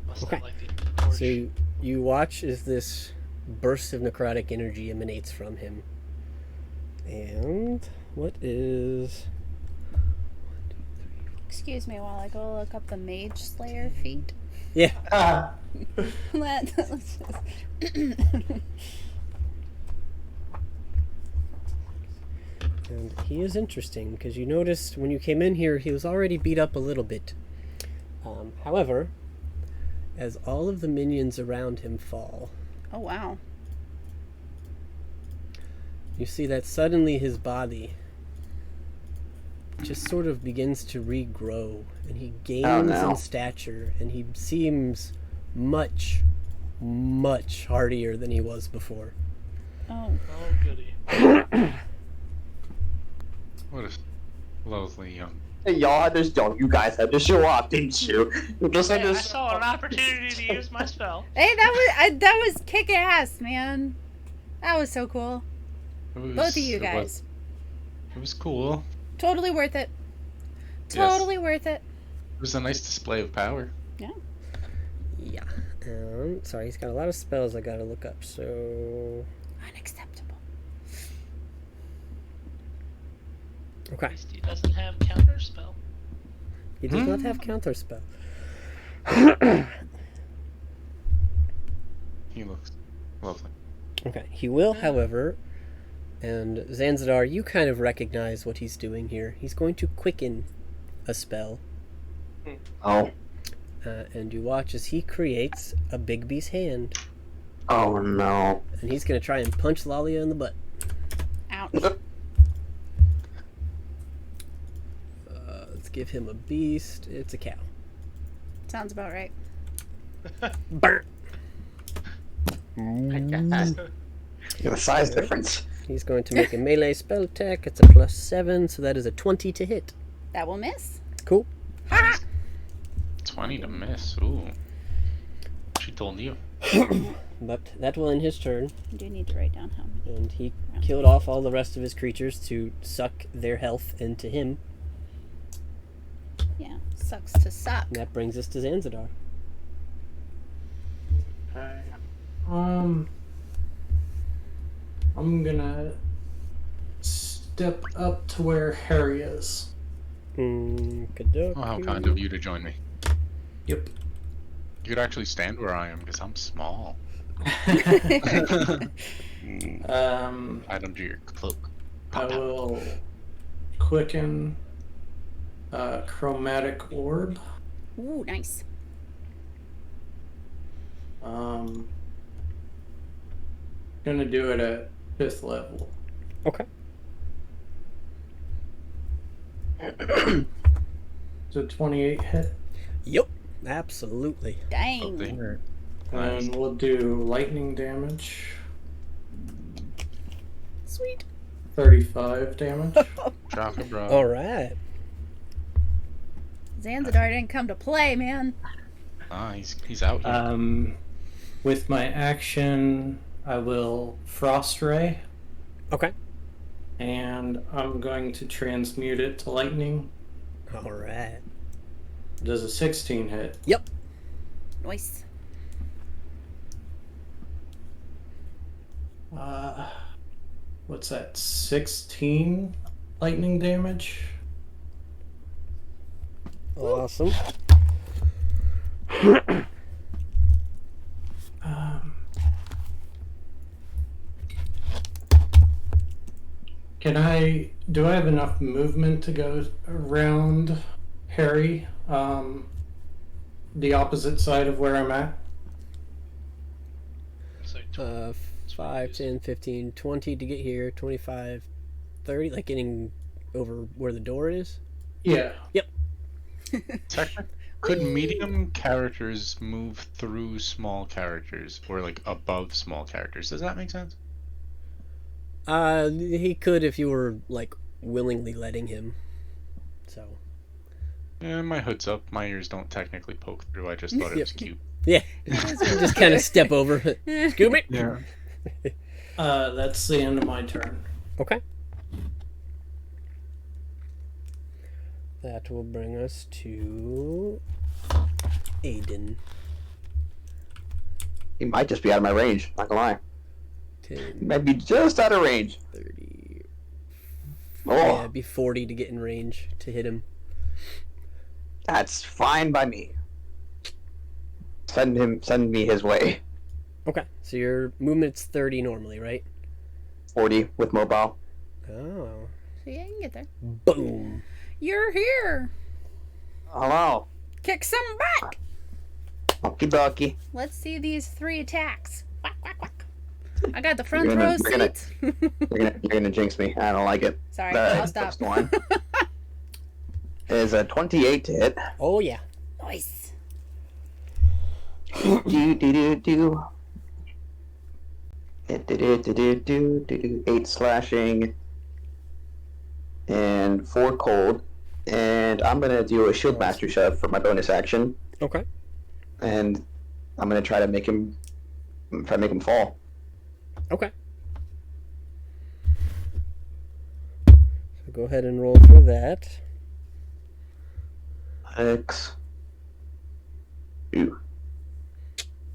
Must Okay. not like the torch. So you watch as this burst of necrotic energy emanates from him. And what is Excuse me while I go look up the Mage Slayer feat. Yeah. Let's just... And he is interesting because you noticed when you came in here he was already beat up a little bit. However, as all of the minions around him fall, Oh, wow. you see that suddenly his body just sort of begins to regrow, and he gains no. in stature, and he seems much, much hardier than he was before. Oh. Oh, goody. What a lovely young. Hey, you guys had to show up, didn't you? You just had Hey, to I saw an opportunity to use my spell. Hey, that was kick ass, man. That was so cool. Both of you guys. It was cool. Totally worth it. Totally worth it. It was a nice display of power. Yeah. Yeah. Sorry, he's got a lot of spells I gotta look up, so... Unacceptable. Okay. At least he doesn't have counterspell. He does not have counterspell. He looks lovely. Okay, he will, however, and Zanzadar, you kind of recognize what he's doing here. He's going to quicken a spell. Oh. And you watch as he creates a Bigby's hand. Oh no. And he's going to try and punch Lalia in the butt. Ouch. Let's give him a beast. It's a cow. Sounds about right. Burn! The size difference. He's going to make a melee spell attack. It's a +7, so that is a 20 to hit. That will miss. Cool. 20 to miss. Ooh. She told you. But that will end his turn. I do need to write down how many. And he killed off all the rest of his creatures to suck their health into him. Yeah, sucks to suck. And that brings us to Zanzadar. Okay. I'm gonna step up to where Harry is. Oh, how kind of you to join me. Yep. You could actually stand where I am because I'm small. Hide under your cloak. I will quicken chromatic orb. Ooh, nice. Gonna do it at 5th level. Okay. So 28 hit. Yep, absolutely. Dang. And we'll do lightning damage. Sweet. 35 damage. Chaka, bro. All right. Zanzadar didn't come to play, man. Ah, he's out here. With my action, I will Frost Ray. Okay. And I'm going to transmute it to lightning. All right. Does a 16 hit? Yep. Nice. What's that? 16 lightning damage? Awesome. Do I have enough movement to go around Harry, the opposite side of where I'm at? 5, 10, 15, 20 to get here, 25, 30, like getting over where the door is? Yeah. Yep. Could medium characters move through small characters or like above small characters? Does that make sense? He could if you were like willingly letting him. So. Yeah, my hood's up. My ears don't technically poke through. I just thought it was cute. Yeah. Just kind of step over. Scooby. Yeah. That's the end of my turn. Okay. That will bring us to Aiden. He might just be out of my range, not gonna lie. 10, He might be just out of range. 30. Oh. Yeah, it'd be 40 to get in range to hit him. That's fine by me. Send me his way. Okay, so your movement's 30 normally, right? 40 with mobile. Oh. So yeah, you can get there. Boom. You're here. Hello. Kick some back. Okie dokie. Let's see these 3 attacks. Whack, whack, whack. I got the front You're row gonna- seat. You're gonna jinx me. I don't like it. Sorry, The I'll stop. first one is a 28 to hit. Oh, yeah. Nice. Do. 8 slashing and 4 cold. And I'm gonna do a shield master shove for my bonus action. Okay. And I'm gonna try to make him fall. Okay. So go ahead and roll for that. X. Ooh.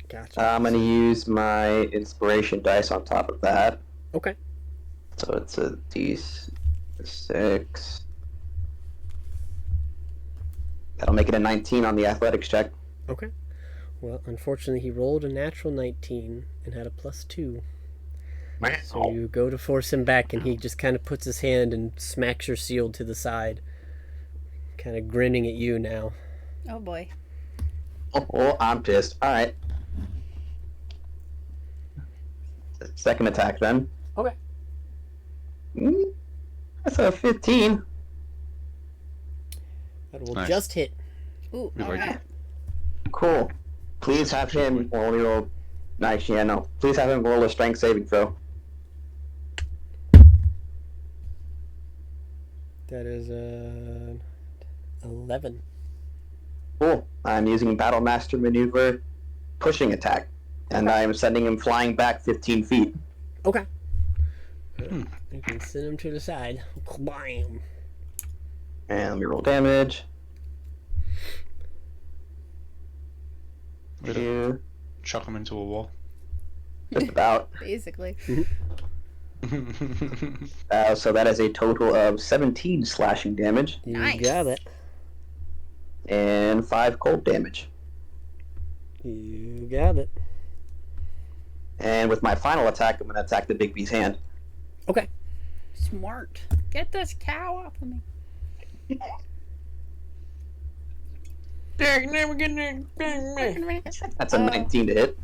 Gotcha. I'm gonna use my inspiration dice on top of that. Okay. So it's a D6. That'll make it a 19 on the athletics check. Okay. Well, unfortunately, he rolled a natural 19 and had a +2. So you go to force him back, and he just kind of puts his hand and smacks your shield to the side, kind of grinning at you now. Oh boy. Oh, I'm pissed. All right. Second attack then. Okay. That's a 15. That will Nice. just hit. Ooh, We like alright. it. Cool. Please have him roll. Nice, yeah, no. Please have him roll a strength saving throw. That is 11. Cool. I'm using Battle Master Maneuver pushing attack. And I am sending him flying back 15 feet. Okay. You can send him to the side. Bam. And let me roll damage. Way to Two. chuck him into a wall. Just about. Basically. So that is a total of 17 slashing damage You Nice. got it. and 5 cold damage. You got it. And with my final attack, I'm going to attack the big bee's hand. Okay. Smart. Get this cow off of me. That's a 19 to hit.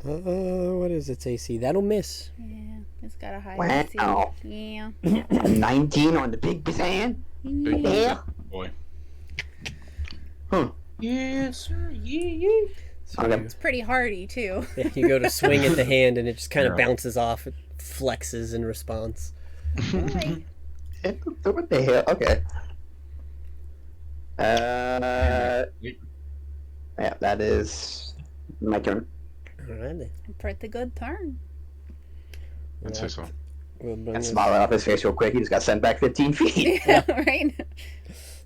What is its AC? That'll miss. Yeah, it's got a high Wow. AC. Yeah. A 19 on the big bee's hand? Big Yeah. boy. Huh. Yes, sir. Yeah. So Okay. It's pretty hardy too. you go to swing at the hand, and it just kind of Yeah. bounces off. It flexes in response. Boy. What the hell? Okay. Yeah, that is my turn. All right then. Pretty good turn. I'd say so. We'll bring And us smile off his face real quick. He just got sent back 15 feet. Yeah, right?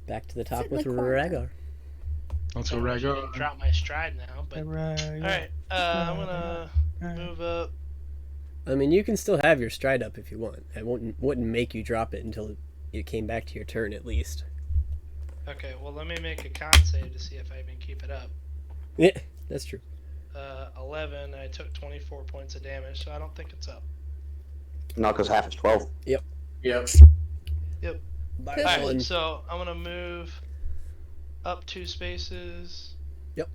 back to the top Sit in with the corner. Rhaegar. Let's go, I'm gonna Rhaegar. drop my stride now, but alright. I'm gonna move up. I mean, you can still have your stride up if you want. I wouldn't make you drop it until it came back to your turn at least. Okay, well let me make a con save to see if I even keep it up. Yeah, that's true. 11. I took 24 points of damage, so I don't think it's up. No, because half is 12. Yep. By Good. one. Alright, so I'm gonna move up 2 spaces. Yep.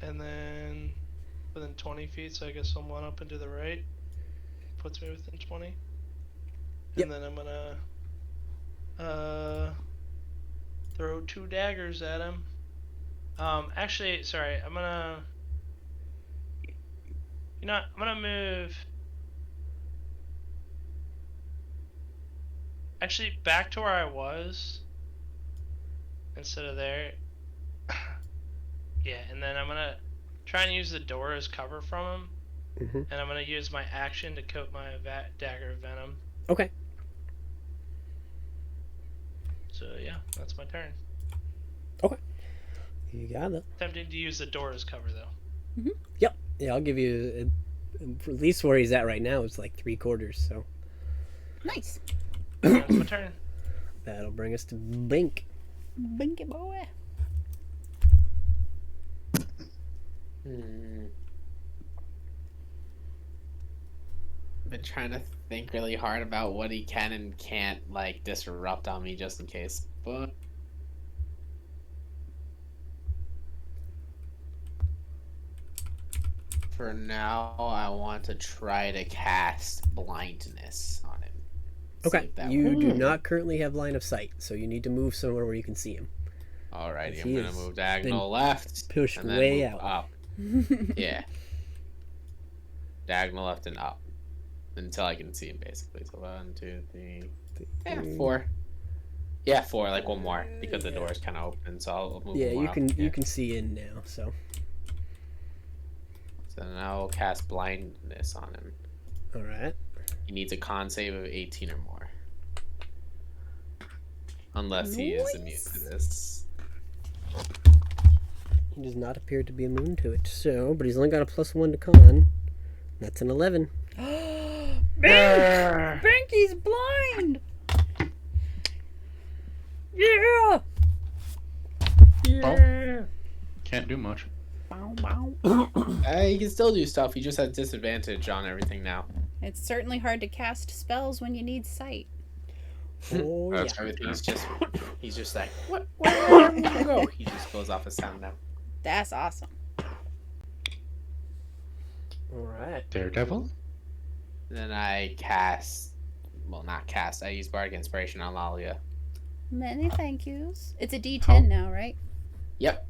And then within 20 feet, so I guess I'm 1 up and to the right. Puts me within 20. Yep. And then I'm gonna throw 2 daggers at him. Actually, sorry, I'm gonna move actually back to where I was instead of there. Yeah, and then I'm gonna try and use the door as cover from him, Mhm. and I'm gonna use my action to coat my dagger of venom. Okay. So yeah, that's my turn. You got it. Tempting to use the door as cover though. Yep. Yeah, I'll give you at least where he's at right now. It's like 3/4. So Nice. That's my turn. that'll bring us to Bink. Binky boy. Been trying to think really hard about what he can and can't like disrupt on me just in case. But for now, I want to try to cast blindness on him. See Okay, if that you works. do not currently have line of sight, so you need to move somewhere where you can see him. Alrighty, He I'm gonna has move been diagonal left. pushed and then way move out. Up. Yeah. Diagonal left and up. Until I can see him, basically. So 1, 2, 3. Yeah, 4. Yeah, 4, like one more. Because the door is kind of open, so I'll move Yeah, one more you up. can Yeah. you can see in now. So So now I'll cast blindness on him. all right. He needs a con save of 18 or more. Unless he is immune to this. He does not appear to be immune to it. So, but he's only got a +1 to con. That's an 11. Banky's blind. Yeah. Oh, can't do much. Bow, bow. He can still do stuff. He just has disadvantage on everything now. It's certainly hard to cast spells when you need sight. Oh That's yeah. Everything's just. He's just like, what? Where am I go? He just goes off a sound now. That's awesome. All right. Daredevil? Then I cast. Well, not cast. I use Bardic Inspiration on Lalia. Many thank yous. It's a D10 now, right? Yep.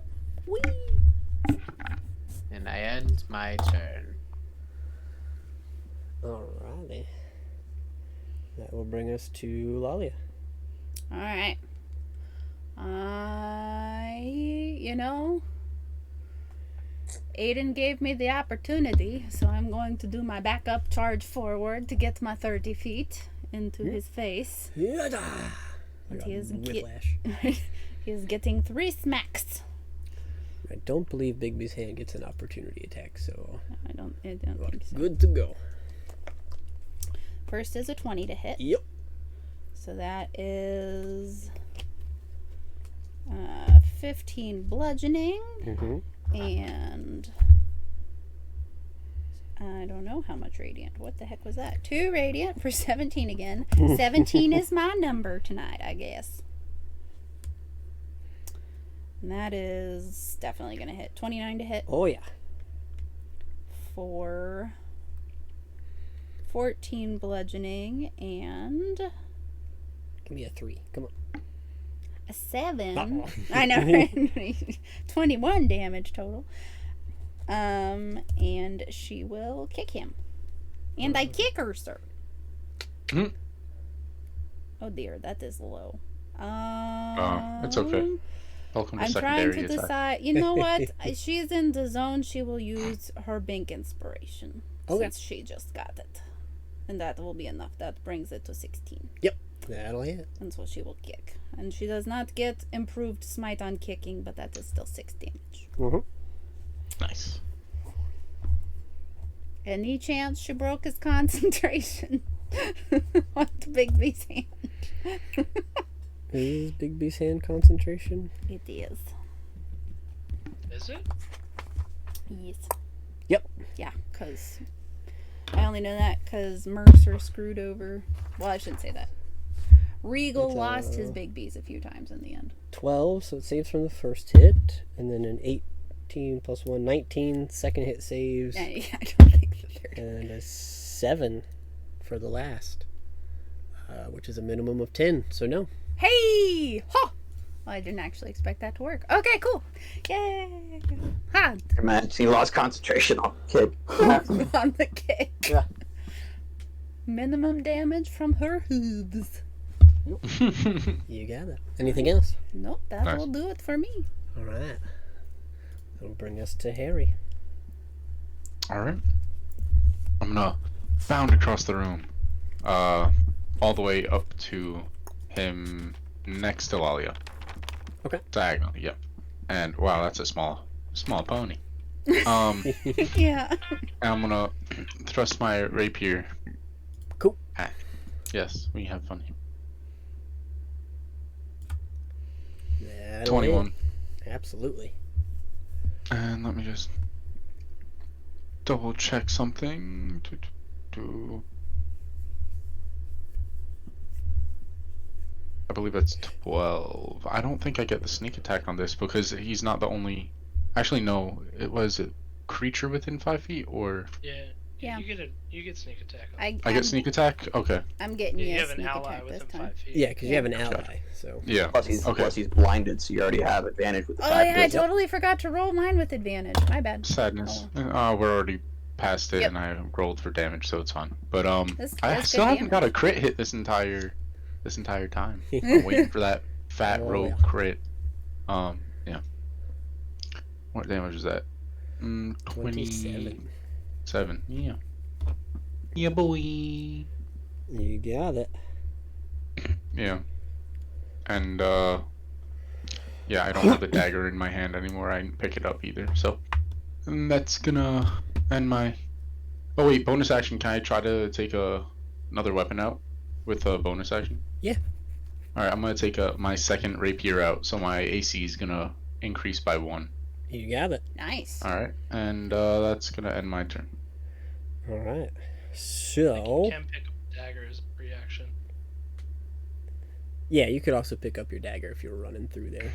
Whee! And I end my turn. Alrighty. That will bring us to Lalia. Alright. Aiden gave me the opportunity, so I'm going to do my backup charge forward to get my 30 feet into his face. Yada! And I he got is, whiplash. he is getting 3 smacks. I don't believe Bigby's hand gets an opportunity attack, so I don't think so. good to go. First is a 20 to hit. Yep. So that is 15 bludgeoning. Mm-hmm. And I don't know how much radiant. What the heck was that? 2 radiant for 17 again. 17 is my number tonight, I guess. And that is definitely going to hit. 29 to hit. Oh yeah. For 14 bludgeoning and Give me a 3. Come on. a 7. Uh-oh. I know, right? 21 damage total. And she will kick him. And I kick her, sir. Mhm. Oh dear, that is low. It's okay. Welcome to I'm trying secondary to attack. decide. You know what? She's in the zone. She will use her Bink Inspiration. Okay. Since she just got it. And that will be enough. That brings it to 16. Yep. That'll hit. And so she will kick. And she does not get improved smite on kicking, but that is still 6 damage. Mm-hmm. Nice. Any chance she broke his concentration on the Big B's hand? Is Bigby's hand concentration? It is. Is it? Yes. Yep. Yeah, because I only know that because Mercer screwed over. Well, I shouldn't say that. Regal It's, lost his Big B's a few times in the end. 12, so it saves from the first hit, and then an 18 plus 1, 19 second hit saves, I don't think the third. and a 7 for the last, which is a minimum of 10, so no. Hey! Ha! Well, I didn't actually expect that to work. Okay, cool. Yay! Ha! Man, he lost concentration on the kid. On the kick. Yeah. Minimum damage from her hooves. You got it. Anything else? Nope, that Nice. will do it for me. All right. That'll bring us to Harry. All right. I'm gonna bound across the room, all the way up to him next to Lalia. Okay. Diagonally, yep. And wow, that's a small pony. Yeah. I'm gonna thrust my rapier. Cool. Yes, we have fun here. That'll 21. hit. Absolutely. And let me just double check something. I believe that's 12. I don't think I get the sneak attack on this because he's not the only. Actually, no. It was a creature within 5 feet, or Yeah. Yeah. You get sneak attack. I get sneak attack. Okay. I'm getting Yeah, you you a have an sneak ally attack this within time. 5 feet. Yeah, because you have an Gotcha. ally. So Yeah. Plus he's Okay. blinded, so you already have advantage with the Oh fact yeah, I that totally forgot to roll mine with advantage. My bad. Sadness. Oh. We're already past it, Yep. and I rolled for damage, so it's fine. But That's I good still haven't got a damage. crit hit this entire time. I'm waiting for that fat Oh, rogue yeah. crit. Yeah. What damage is that? 27. 7. Yeah. Yeah, boy. You got it. Yeah. And yeah, I don't have the dagger in my hand anymore. I didn't pick it up either. So, and that's gonna end my. Oh wait, bonus action. Can I try to take another weapon out with a bonus action? Yeah. All right, I'm gonna take my second rapier out, so my AC is gonna increase by 1. You got it. Nice. All right, and that's gonna end my turn. All right. You So can pick up a dagger as a reaction. yeah, you could also pick up your dagger if you were running through there.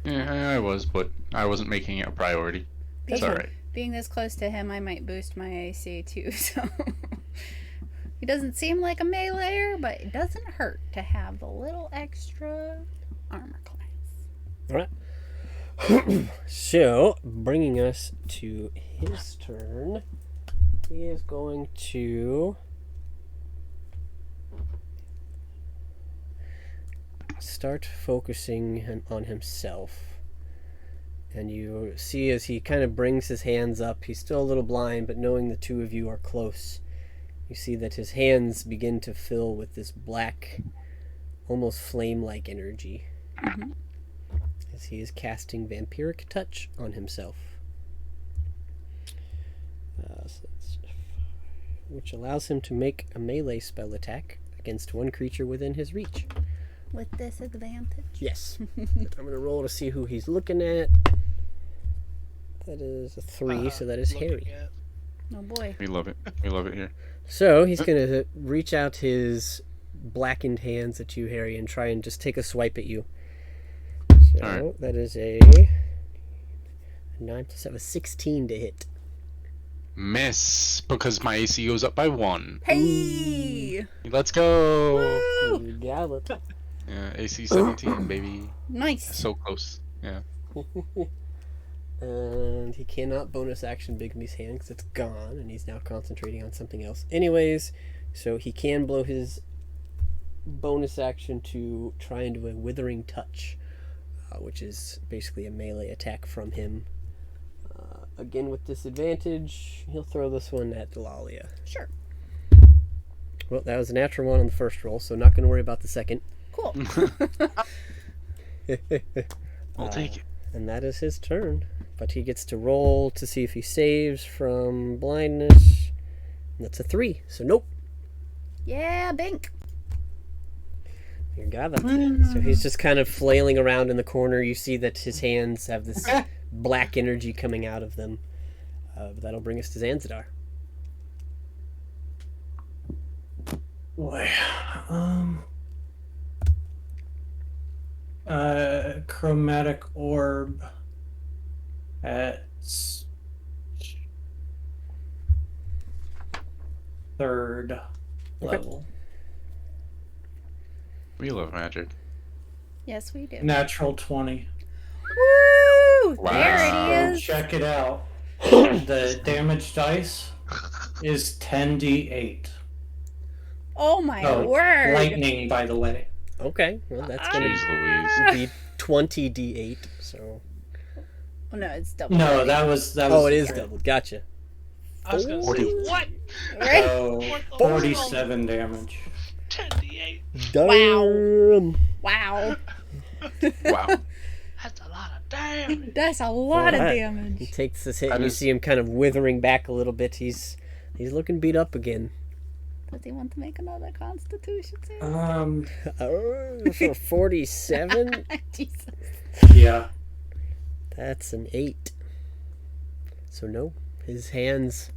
Yeah, I was, but I wasn't making it a priority. It's Being- all right. Being this close to him, I might boost my AC too. So he doesn't seem like a meleeer, but it doesn't hurt to have the little extra armor class. All right. So, bringing us to his turn, he is going to start focusing on himself. And you see as he kind of brings his hands up, he's still a little blind, but knowing the two of you are close, you see that his hands begin to fill with this black, almost flame-like energy. As he is casting Vampiric Touch on himself. Which allows him to make a melee spell attack against one creature within his reach. With disadvantage. Yes. I'm going to roll to see who he's looking at. That is a 3, so that is Harry. Oh boy. We love it. We love it here. So he's going to reach out his blackened hands at you, Harry, and try and just take a swipe at you. So Alright. that is a 9 plus 7, 16 to hit. Miss, because my AC goes up by 1. Hey! Let's go! Woo! You got it. Yeah, AC 17, baby. Nice. So close. Yeah. And he cannot bonus action Bigby's hand because it's gone, and he's now concentrating on something else. Anyways, so he can blow his bonus action to try and do a Withering Touch, which is basically a melee attack from him. Again, with disadvantage, he'll throw this one at Delalia. Sure. Well, that was a natural 1 on the first roll, so not going to worry about the second. Cool. I'll take it. And that is his turn. But he gets to roll to see if he saves from blindness. And that's a 3, so nope. Yeah, Bink. You got it. So he's just kind of flailing around in the corner. You see that his hands have this black energy coming out of them. But that'll bring us to Zanzidar. Boy. Chromatic orb at third level. We love magic. Yes, we do. Natural 20. Woo! Wow. There it is. Check it out. The damage dice is 10d8. Oh my Oh, word. lightning, by the way. Okay, well that's going Jeez to Louise. be 20d8. So. Oh no, it's double. No, that was Oh, it is doubled. Gotcha. I was gonna say, 40. what? Right? So, What the 47 damage. 10d8. Damn. Wow. Wow. That's a lot of damage. That's a lot of Alright. He damage. takes this hit, That and you is- see him kind of withering back a little bit. He's looking beat up again. Does he want to make another Constitution save? For 47? Jesus. Yeah. That's an 8. So no, his hands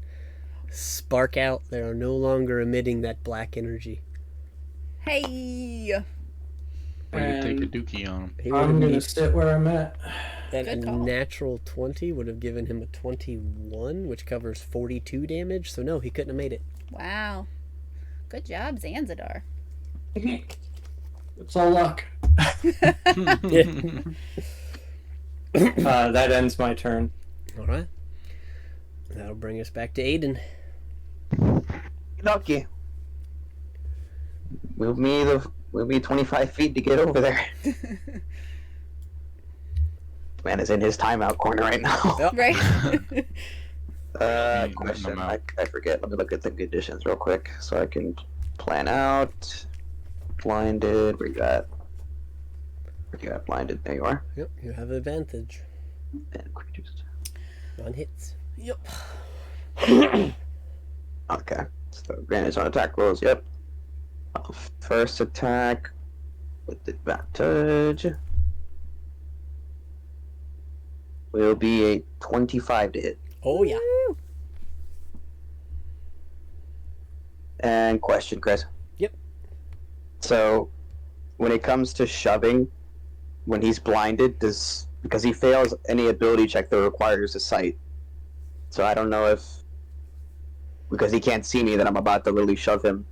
spark out. They are no longer emitting that black energy. Hey. Or you take a And dookie on him. He would I'm have gonna need- sit where I'm at. that Good a call. natural 20 would have given him a 21, which covers 42 damage. So no, he couldn't have made it. Wow. Good job, Zanzidar. It's all luck. That ends my turn. All right. That'll bring us back to Aiden. Lucky. Move me 25 feet to get over there. Man is in his timeout corner right now. Yep. Right? Question. I forget. Let me look at the conditions real quick so I can plan out. Blinded. Where you at? Where you at? Blinded. There you are. Yep, you have advantage And creatures. on hits. Yep. Okay. So advantage on attack rolls. Yep. First attack with advantage will be a 25 to hit. Oh, yeah. And question, Chris. Yep. So, when it comes to shoving, when he's blinded, because he fails any ability check that requires a sight. So I don't know if because he can't see me that I'm about to really shove him.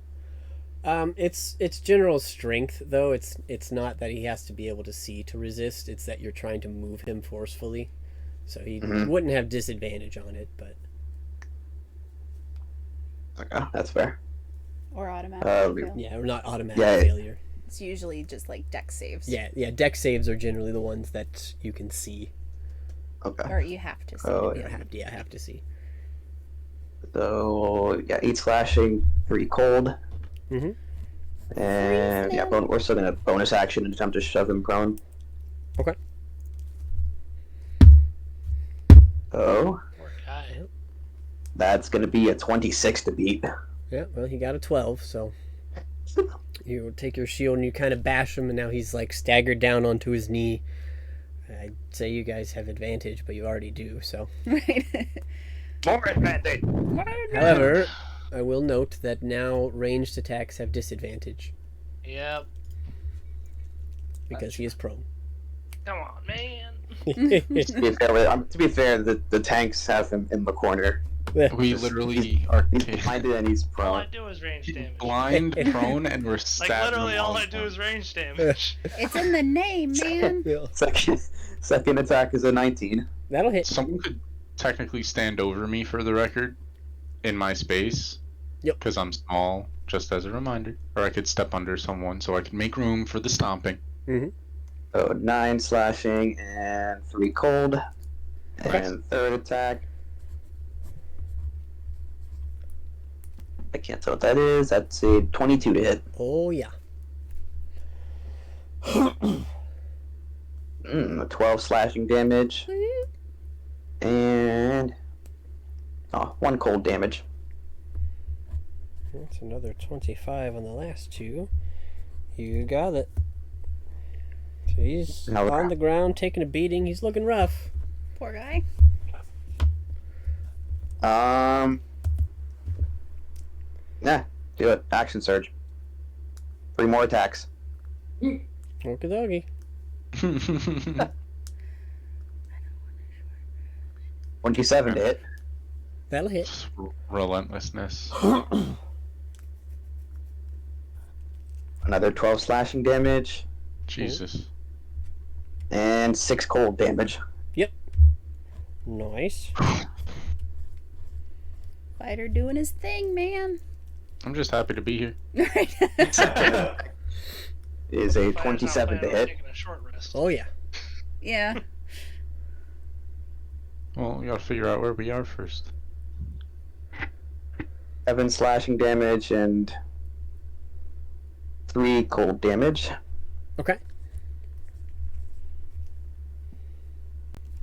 It's general strength though. It's not that he has to be able to see to resist. It's that you're trying to move him forcefully, so he wouldn't have disadvantage on it. But Okay, that's fair. Or automatic. fail. yeah, or not automatic Yeah. failure. It's usually just like deck saves. Yeah. Deck saves are generally the ones that you can see. Okay. Or you have to. Oh, I have to see. So yeah, 8 slashing, 3 cold. Mhm. And yeah, we're still gonna bonus action and attempt to shove him prone. Okay. Oh, Poor guy. that's gonna be a 26 to beat. Yeah. Well, he got a 12, so you take your shield and you kind of bash him, and now he's like staggered down onto his knee. I'd say you guys have advantage, but you already do. So. Right. More advantage. However, I will note that now ranged attacks have disadvantage Yep. because he is prone. Come on, man. To be fair, the tanks have him in the corner. We literally are He's blinded and he's All I prone. do is range damage. blind, prone, and we're Like stabbing literally, him all all I the do time. is range damage. It's in the name, man. Second attack is a 19. That'll hit. Someone could technically stand over me for the record in my space. Yep. Because I'm small, just as a reminder. Or I could step under someone so I can make room for the stomping. So 9 slashing and 3 cold. Okay. And third attack. I can't tell what that is. That's a 22 to hit. Oh yeah. 12 slashing damage. And 1 cold damage. That's another 25 on the last two. You got it. So he's Now on the ground taking a beating. He's looking rough. Poor guy. Nah, do it. Action surge. 3 more attacks. Okie dokie. 27 to hit. That'll hit. Relentlessness. Another 12 slashing damage. Jesus. And 6 cold damage. Nice. Fighter doing his thing, man. I'm just happy to be here. Is a Fire's not 27 to planning on hit. taking a short rest. Oh yeah. Yeah. Well, we gotta figure out where we are first. 7 slashing damage and 3 cold damage. Okay.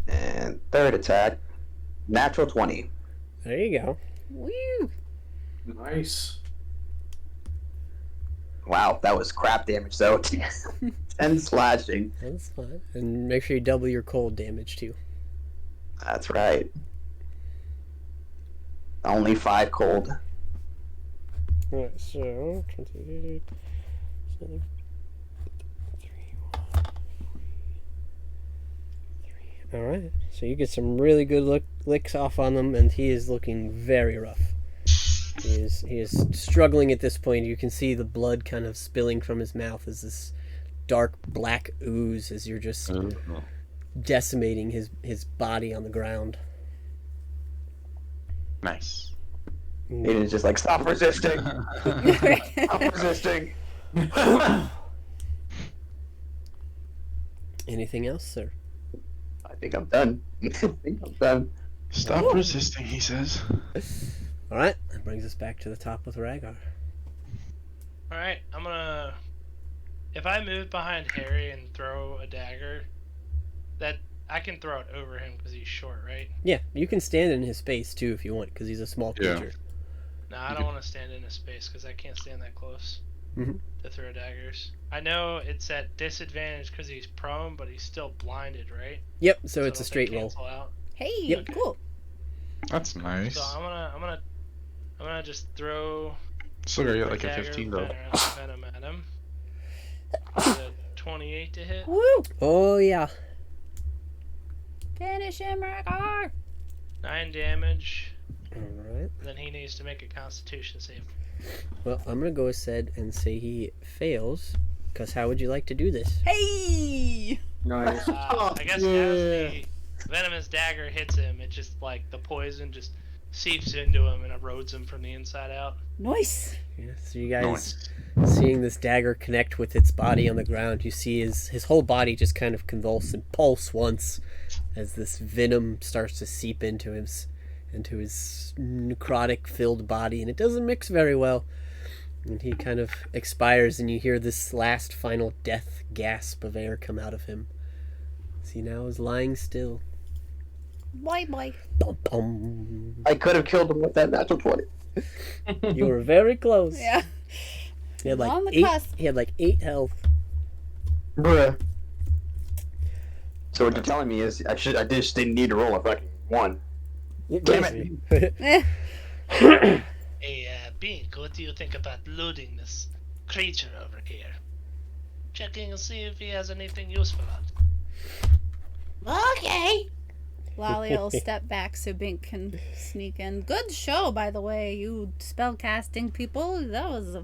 And third attack, natural 20. There you go. Woo. Nice. Wow, that was crap damage though. 10 slashing. That's fine. And make sure you double your cold damage too. That's right. Only 5 cold. Alright, so 28, 7, 3. Alright, so you get some really good licks off on them, and he is looking very rough. He is struggling at this point. You can see the blood kind of spilling from his mouth as this dark black ooze as you're just decimating his body on the ground. Nice. Aiden's just like, stop resisting! Stop resisting! Anything else, sir? I think I'm done. Stop resisting, he says. Alright, that brings us back to the top with Rhaegar. Alright, I'm gonna... If I move behind Harry and throw a dagger, that I can throw it over him because he's short, right? Yeah, you can stand in his space too if you want, because he's a small creature. No, I don't want to stand in his space because I can't stand that close to throw daggers. I know it's at disadvantage because he's prone, but he's still blinded, right? Yep, so it's a straight roll. Out. Hey, Yep. cool. That's nice. So I'm gonna just throw. Still gotta get like a dagger 15 though. Venom at him. A 28 to hit. Woo! Oh yeah. Finish him, Rhaegar! 9 damage. Alright. Then he needs to make a Constitution save. Well, I'm gonna go ahead and say he fails, because how would you like to do this? Hey! Nice. I guess as the venomous dagger hits him, it just like the poison just seeps into him and erodes him from the inside out. Nice! Yeah, so you guys seeing this dagger connect with its body on the ground, you see his whole body just kind of convulse and pulse once as this venom starts to seep into his necrotic filled body, and it doesn't mix very well, and he kind of expires, and you hear this last final death gasp of air come out of him as he now is lying still. Bye bye. Bum, bum. I could have killed him with that natural 20. You were very close. Yeah. He had On like the cusp. He had like 8 health. Bruh. So what you're telling me is I just didn't need to roll a fucking 1. Damn it. Hey, Bink, what do you think about looting this creature over here? Checking to see if he has anything useful on. Okay. Lolly will step back so Bink can sneak in. Good show, by the way, you spellcasting people. That was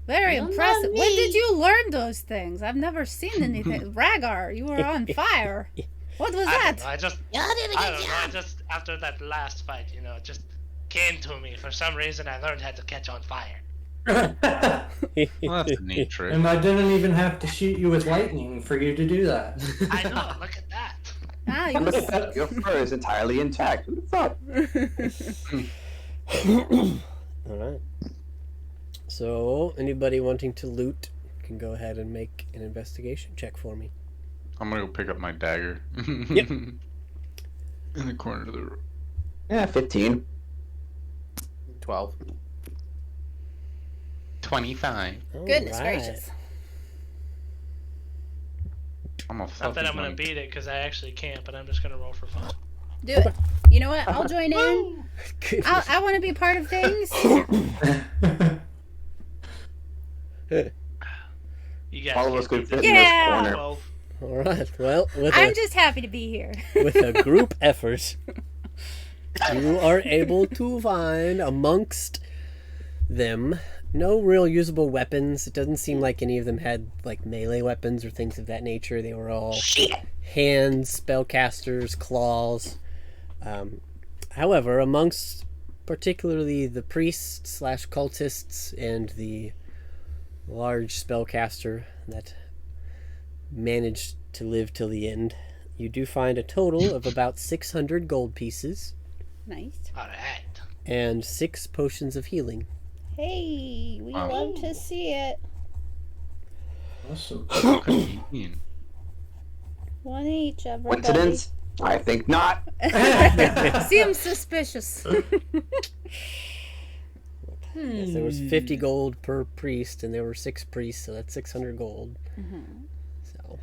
very Well, not impressive. When me. did you learn those things? I've never seen anything. Rhaegar, you were on fire. What was that? I don't know, I just, after that last fight, it just came to me. For some reason, I learned how to catch on fire. Well, that's a neat trick. And I didn't even have to shoot you with lightning for you to do that. I know, look at that. Ah, you Look at that. Your fur is entirely intact. Who the fuck? Alright. So, anybody wanting to loot can go ahead and make an investigation check for me. I'm gonna go pick up my dagger. Yep. In the corner of the room. Yeah, 15. 12. 25. Goodness Alright. gracious. I'm gonna Not fuck that his I'm gonna money. beat it because I actually can't, but I'm just gonna roll for fun. Do it. You know what? I'll join in. I want to be part of things. You guys All of us can't could beat fit this. in Yeah. this corner. 12. Alright, well, I'm just happy to be here. with a group effort, you are able to find amongst them no real usable weapons. It doesn't seem like any of them had like melee weapons or things of that nature. They were all hands, spellcasters, claws. However, amongst particularly the priests / cultists and the large spellcaster that managed to live till the end, you do find a total of about 600 gold pieces Nice. Alright. and 6 potions of healing. Hey, we love to see it. Awesome. Convenient. One each, everybody. Coincidence? I think not. Seems suspicious. Yes, there was 50 gold per priest, and there were 6 priests, so that's 600 gold. So,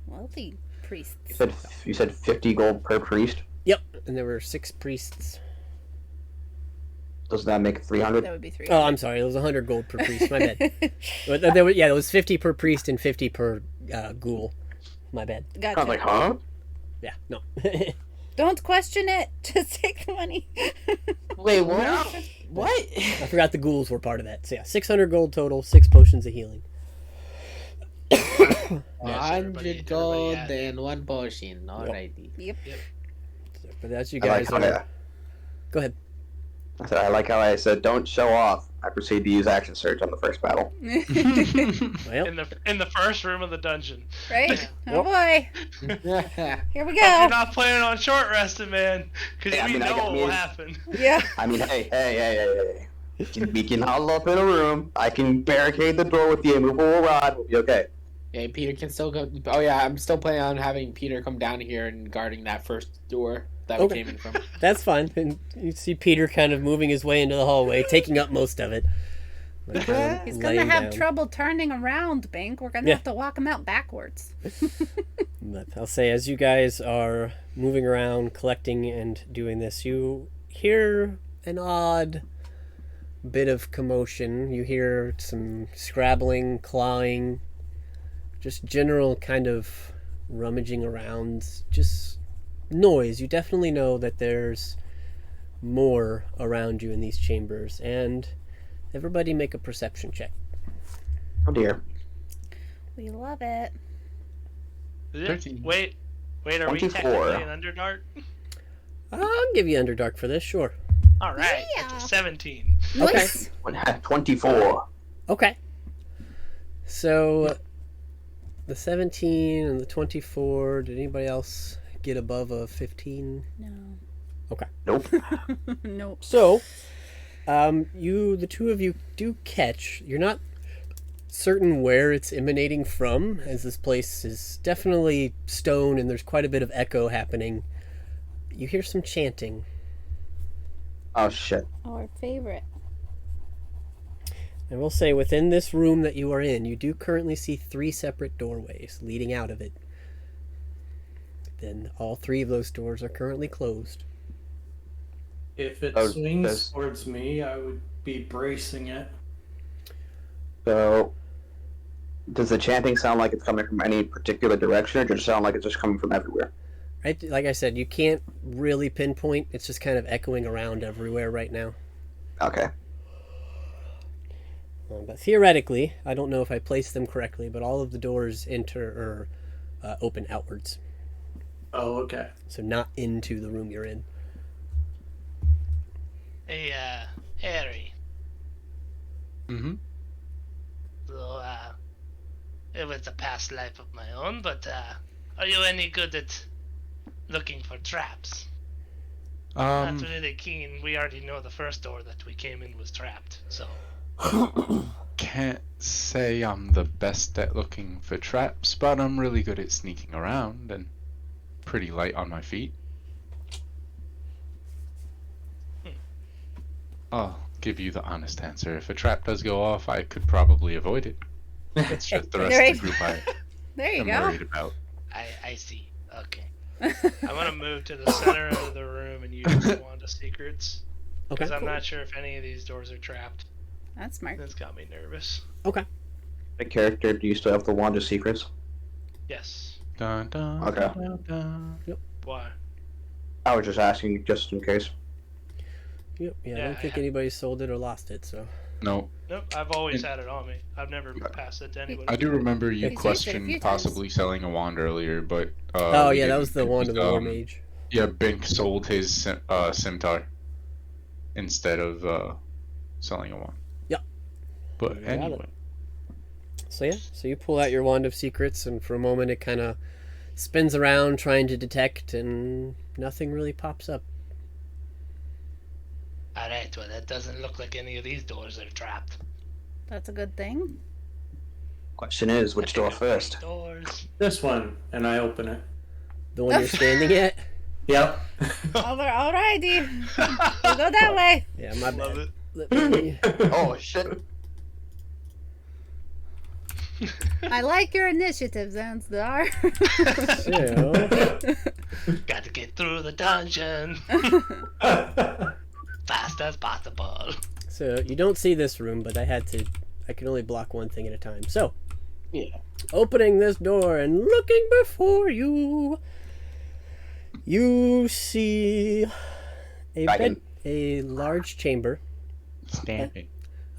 Wealthy priests. You said 50 gold per priest. yep, and there were 6 priests. Doesn't that make 300? That would be 3. Oh, I'm sorry, it was 100 gold per priest. My bad. There was 50 per priest and 50 per ghoul. My bad. Gotcha. I was like, huh? Yeah, no. Don't question it. Just take the money. Wait, what? What? I forgot the ghouls were part of that. So yeah, 600 gold total, 6 potions of healing. 100 gold and 1 potion. Alrighty. Yep. But that's you I guys. like how Go ahead. I like how I said, don't show off. I proceed to use action surge on the first battle. Well, In the first room of the dungeon. Right? Oh boy. Here we Hope you're go. not planning on short resting, man, because Yeah, I we mean, know what will mean- happen. Yeah. I mean, hey. We can huddle up in a room. I can barricade the door with the immovable rod. We'll be okay. Yeah, Peter can still go. Oh yeah, I'm still planning on having Peter come down here and guarding that first door that we came in from. that's fine. And you see Peter kind of moving his way into the hallway, taking up most of it. But kind of He's gonna laying have down. trouble turning around, Bank. We're gonna Yeah. have to walk him out backwards. But I'll say, as you guys are moving around, collecting and doing this, you hear an odd bit of commotion. You hear some scrabbling, clawing, just general kind of rummaging around, just noise. You definitely know that there's more around you in these chambers, and everybody make a perception check. Oh dear. We love it. Is it- 13. Wait, are we 24. technically in Underdark? I'll give you Underdark for this, sure. All right, Yeah. that's a 17. Nice. 24. Okay. So, the 17 and the 24, did anybody else get above a 15? No. Okay. Nope. Nope. So, the two of you do catch. You're not certain where it's emanating from, as this place is definitely stone and there's quite a bit of echo happening. You hear some chanting. Oh shit. Our favorite. I will say, within this room that you are in, you do currently see 3 separate doorways leading out of it. Then all 3 of those doors are currently closed. If it Oh, swings does- towards me, I would be bracing it. So, does the chanting sound like it's coming from any particular direction, or does it sound like it's just coming from everywhere? Right, like I said, you can't really pinpoint. It's just kind of echoing around everywhere right now. Okay. But theoretically, I don't know if I placed them correctly, but all of the doors enter or open outwards. Oh, okay. So not into the room you're in. Hey, Harry. Mm-hmm. So, it was a past life of my own, but, are you any good at looking for traps? Not really keen. We already know the first door that we came in was trapped, so. Can't say I'm the best at looking for traps, but I'm really good at sneaking around and pretty light on my feet. I'll give you the honest answer. If a trap does go off, I could probably avoid it. It's just the rest Right. of the group I There you am go. worried about. I see. Okay. I want to move to the center of the room and use the Wand of Secrets. Okay. Because I'm not sure if any of these doors are trapped. That's smart. That's got me nervous. Okay. The character, do you still have the Wand of Secrets? Yes. Dun, dun, Okay. dun, dun. Why? I was just asking, just in case. Yep. Yeah, I Yeah, don't think anybody sold it or lost it, so. No, Nope, I've always had it on me. I've never passed it to anybody. I do remember you He's used it a questioned few possibly selling a wand earlier, but Oh, we yeah, that didn't was the wand of the because, War Mage. Yeah, Bink sold his scimitar instead of selling a wand. Yep. But You got anyway, So yeah, so you pull out your Wand of Secrets, and for a moment it kind of spins around trying to detect, and nothing really pops up. Alright, well, that doesn't look like any of these doors are trapped. That's a good thing. Question is, which door first? Doors. This one, and I open it. The one you're standing at? Yep. Alrighty. We'll go that way. Yeah, my Love bad. it. let me... Oh shit! I like your initiative, Zanzibar. So, Got to get through the dungeon fast as possible. so you don't see this room, but I can only block one thing at a time. So, Yeah. opening this door and looking before you, you see a large chamber, Stamping.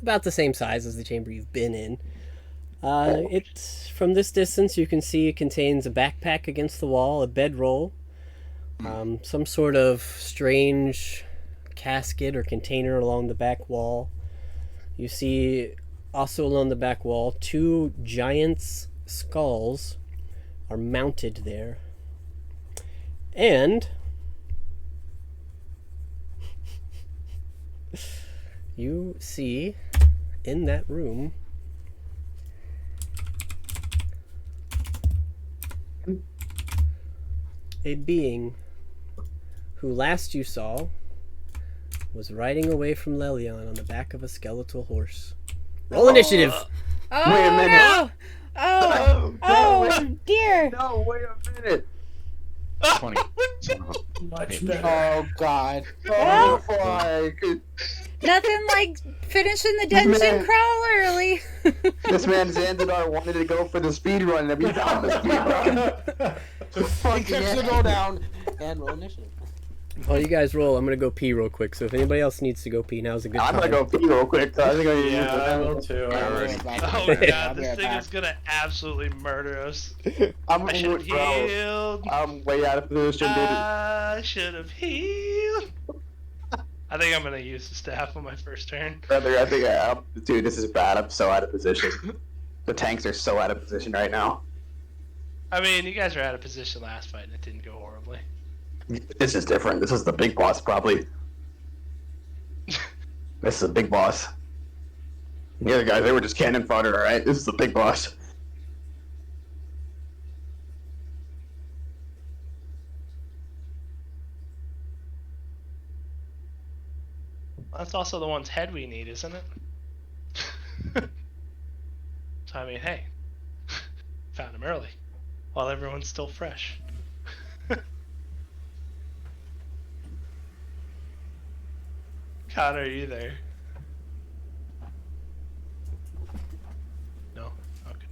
about the same size as the chamber you've been in. It's from this distance you can see it contains a backpack against the wall, a bedroll, some sort of strange casket or container along the back wall. You see also along the back wall 2 giants' skulls are mounted there. And you see in that room a being who last you saw was riding away from Lelion on the back of a skeletal horse. Roll initiative! Oh, Wait a minute. no! Oh, dear! No, wait a minute. 20. Much better. Oh God. Oh, fuck. Nothing like finishing the dungeon Man. crawl early. This man Xandadar wanted to go for the speed run, and we found the speed run. He gets to go down and roll initiative. While you guys roll, I'm gonna go pee real quick. So if anybody else needs to go pee, now's a good I'm time. gonna go pee real quick. So I think I Yeah, I will too. Oh god, this thing is gonna absolutely murder us. I'm, I should have bro, healed. I'm way out of position, dude. I should have healed. I think I'm gonna use the staff on my first turn. Brother, I think dude, this is bad. I'm so out of position. The tanks are so out of position right now. I mean, you guys were out of position last fight and it didn't go horribly. This is different. This is the big boss, probably. This is the big boss. The other guys, they were just cannon fodder, alright? This is the big boss. That's also the one's head we need, isn't it? So I mean, hey, found him early, while everyone's still fresh. Connor, are you there? No? Okay.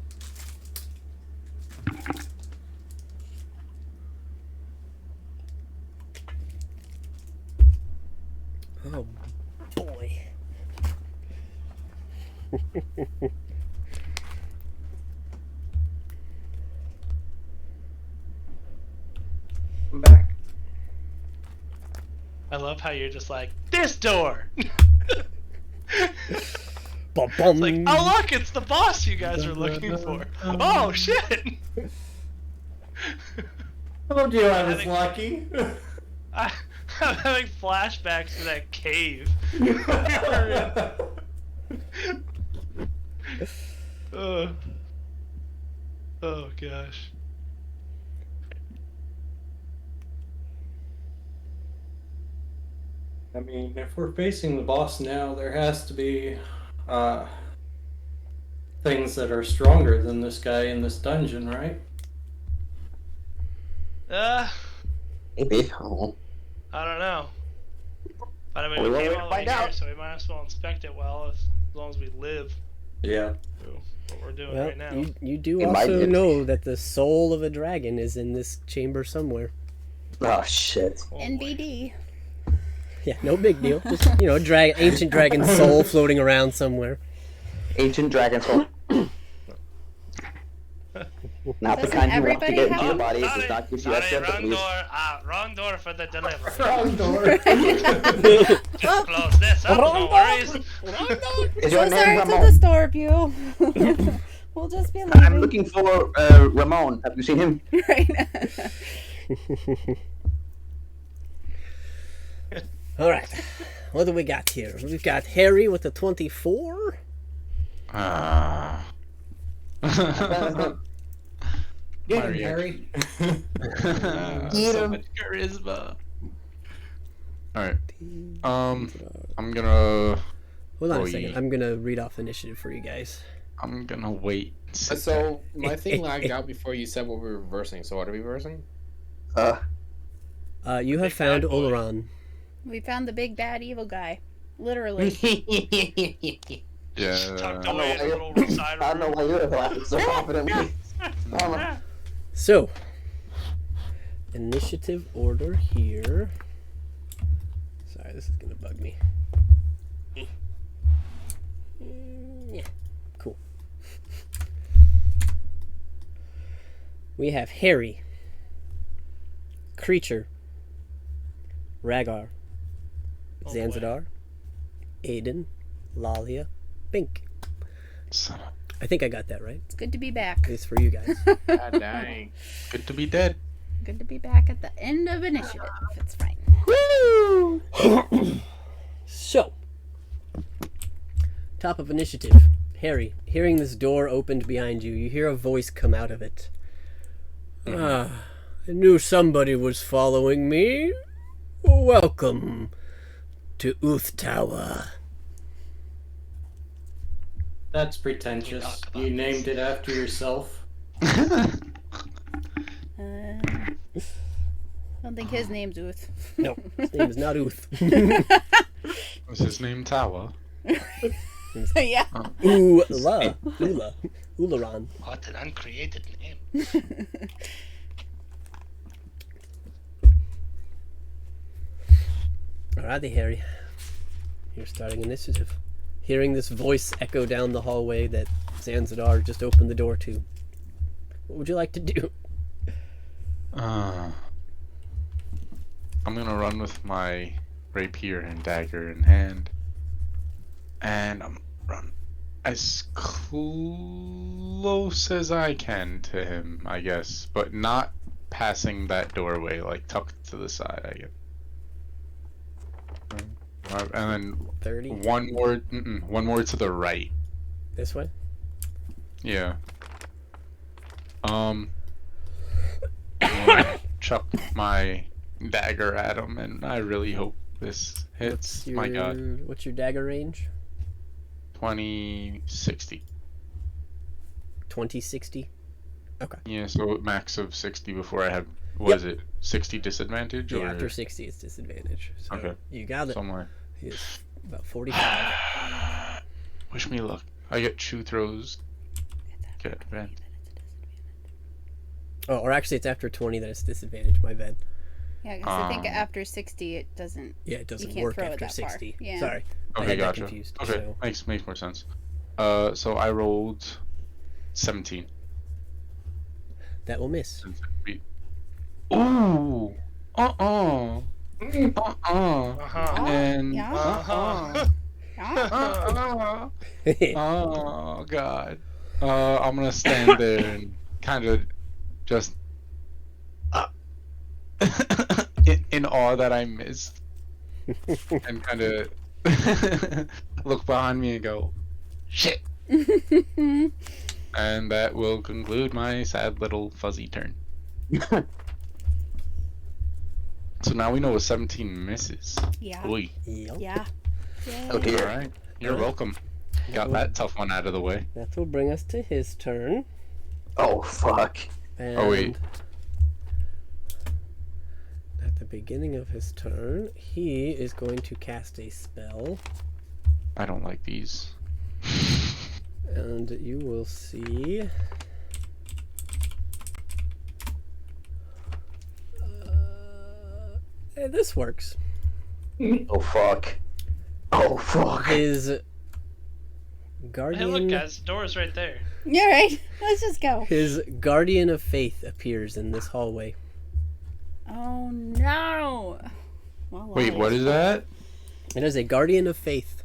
Oh boy. I'm back. I love how you're just like, this door! Ba-bum. Like, oh look, it's the boss you guys were looking for. Oh shit! Told you I was lucky. I'm having flashbacks to that cave. Oh gosh. I mean, if we're facing the boss now, there has to be things that are stronger than this guy in this dungeon, right? Maybe. Oh. I don't know. But I mean, We we won't came wait to all the way find here, out. so we might as well inspect it well, as long as we live. Yeah. What we're doing Well, right now. you do It might also be- know that the soul of a dragon is in this chamber somewhere. Oh, shit. Oh, boy. NBD. Yeah, no big deal. Just, ancient dragon soul floating around somewhere. Ancient dragon soul. Not the Doesn't kind you want to everybody get into have your them? body. It Sorry, does not give you sorry, extra wrong abilities. door. Wrong door for the delivery. Wrong door. Just close this up, no worries. Is So your sorry name to Ramon? disturb you. We'll just be leaving. I'm looking for Ramon. Have you seen him? right. All right. What do we got here? We've got Harry with a 24. Get him, Mario. Harry. So much charisma. Alright. I'm gonna Hold on Oh, a second. yeah. I'm gonna read off initiative for you guys. I'm gonna wait. and sit back. So my thing lagged out before you said what we were reversing. So what are we reversing? You have found Oleron. We found the big bad evil guy. Literally. Yeah. Tucked away in a little side I don't know room. why you're laughing so confidently. So, initiative order here. Sorry, this is gonna bug me. Yeah, cool. We have Harry, Creature, Rhaegar, Oh, Zanzadar, Aiden, Lalia, Bink. Son of- I think I got that right. It's good to be back. At least for you guys. God dang. Good to be dead. Good to be back at the end of initiative. It's fine. So, top of initiative. Harry, hearing this door opened behind you, you hear a voice come out of it. I knew somebody was following me. Welcome to Uth Tower. That's pretentious. You named it after yourself. I don't think his name's Uth. No, his name is not Uth. Was his name Tawa? Yeah. Ula. Ularon. What an uncreated name. Alrighty, Harry. You're starting initiative. Hearing this voice echo down the hallway that Zanzadar just opened the door to. What would you like to do? I'm gonna run with my rapier and dagger in hand, and I'm run as close as I can to him, I guess, but not passing that doorway, like tucked to the side, I guess. And then 30? one more to the right. This way? Yeah. I'm gonna chuck my dagger at him, and I really hope this hits. My God, What's your dagger range? 2060. 2060? Okay. Yeah, so max of 60 before I have. Was it 60 disadvantage? Yeah, or... after 60 it's disadvantage. So Okay. You got it. Somewhere. It's about 45. Wish me luck. I get 2 throws. Get advantage. Oh, or actually it's after 20 that it's disadvantage, my bad. Yeah, because I think after 60 it doesn't. Yeah, it doesn't you can't work throw it after that far. 60. Yeah. Sorry. I Okay, had that gotcha. confused. Okay, So. makes more sense. So I rolled 17. That will miss. Ooh. Uh-uh. And oh God. I'm gonna stand there and kind of just in awe that I missed, and kind of look behind me and go, shit. And that will conclude my sad little fuzzy turn. So now we know a 17 misses. Yeah. Oy. Yeah. Okay. All right. You're welcome. Got that tough one out of the way. That will bring us to his turn. Oh, fuck. And Oh, wait. at the beginning of his turn, he is going to cast a spell. I don't like these. And you will see. This works. Oh, fuck. Oh, fuck. His Hey, guardian. look, guys, the door's right there. Yeah, right. Let's just go. His guardian of faith appears in this hallway. Oh no. Well, Wait, what is that? It is a guardian of faith.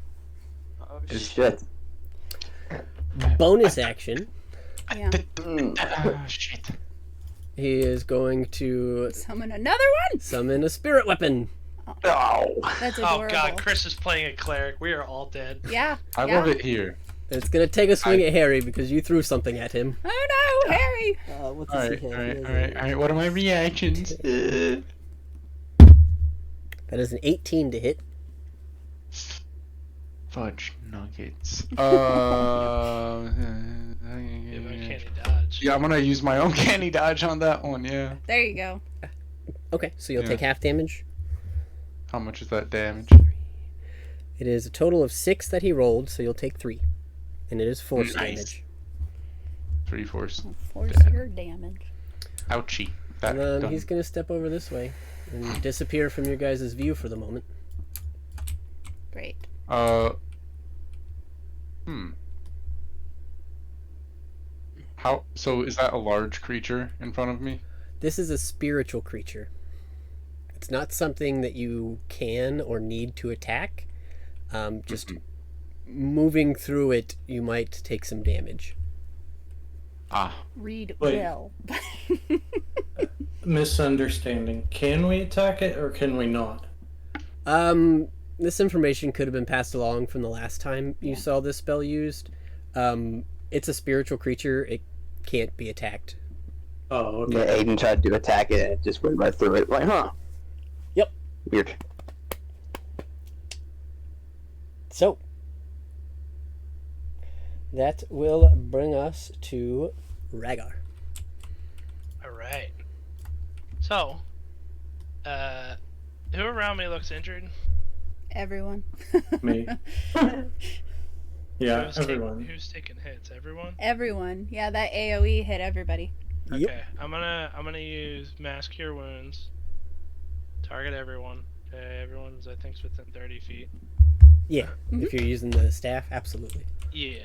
Oh, shit. Bonus action. Yeah. Shit. He is going to Summon another one. summon a spirit weapon. Oh. That's Oh adorable. God, Chris is playing a cleric. We are all dead. Yeah. I yeah. love it here. It's gonna take a swing at Harry because you threw something at him. Oh no, Harry. What All does right, he all have? right, He has all right, all right. What are my reactions? That is an 18 to hit. Fudge nuggets. Give him candy dodge. Yeah, I'm gonna use my own candy dodge on that one. Yeah. There you go. Okay, so you'll Yeah. take half damage. How much is that damage? It is a total of 6 that he rolled, so you'll take 3. And it is force Nice. damage. 3 force. Force your damage. Ouchie. That And then done. he's going to step over this way and disappear from your guys' view for the moment. Great. How? So is that a large creature in front of me? This is a spiritual creature. It's not something that you can or need to attack. Just moving through it, you might take some damage. Read Wait. will. Misunderstanding. Can we attack it or can we not? This information could have been passed along from the last time you saw this spell used. It's a spiritual creature. It can't be attacked. Oh, okay. Yeah, Aiden tried to attack it and it just went right through it. Like, huh? Yep. Weird. So, that will bring us to Rhaegar. Alright. So, who around me looks injured? Everyone. Me. Yeah, Who's everyone. who's taking hits? Everyone? Everyone. Yeah, that AoE hit everybody. Okay, I'm gonna use Mass Cure Wounds. Target everyone. Everyone's I think's within 30 feet. Yeah, if you're using the staff, absolutely. Yeah.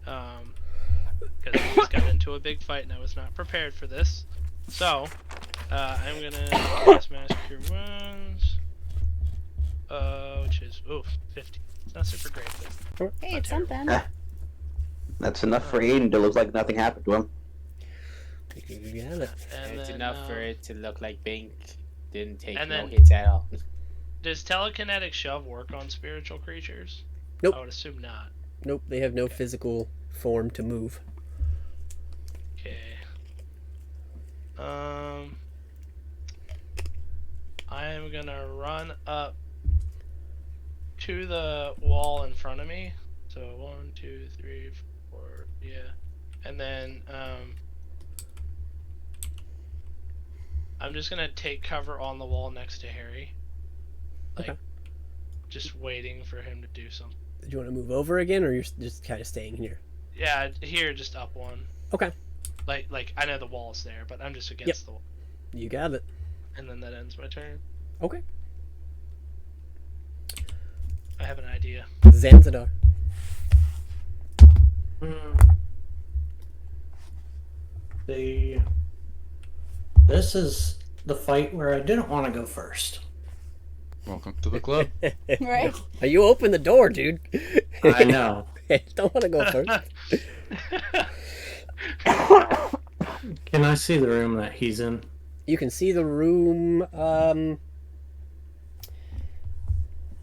Because I just got into a big fight and I was not prepared for this. So, I'm gonna cast Mass Cure Wounds. Which is 50. It's not super great, but Hey, it's something. That's enough for Aiden to look like nothing happened to him. You got it. and It's then, enough for it to look like Bink didn't take and no then- hits at all. Does telekinetic shove work on spiritual creatures? Nope. I would assume not. Nope, they have no physical form to move. Okay. I am gonna run up to the wall in front of me. So 1, 2, 3, 4, yeah. And then I'm just gonna take cover on the wall next to Harry. Like, Okay. just waiting for him to do something. Do you want to move over again, or you're just kind of staying here? Yeah, here, just up one. Okay. Like I know the wall's there, but I'm just against the wall. You got it. And then that ends my turn. Okay. I have an idea. Zanzadar. This is the fight where I didn't want to go first. Welcome to the club. Right. You open the door, dude. I know. Don't want to go first. Can I see the room that he's in? You can see the room.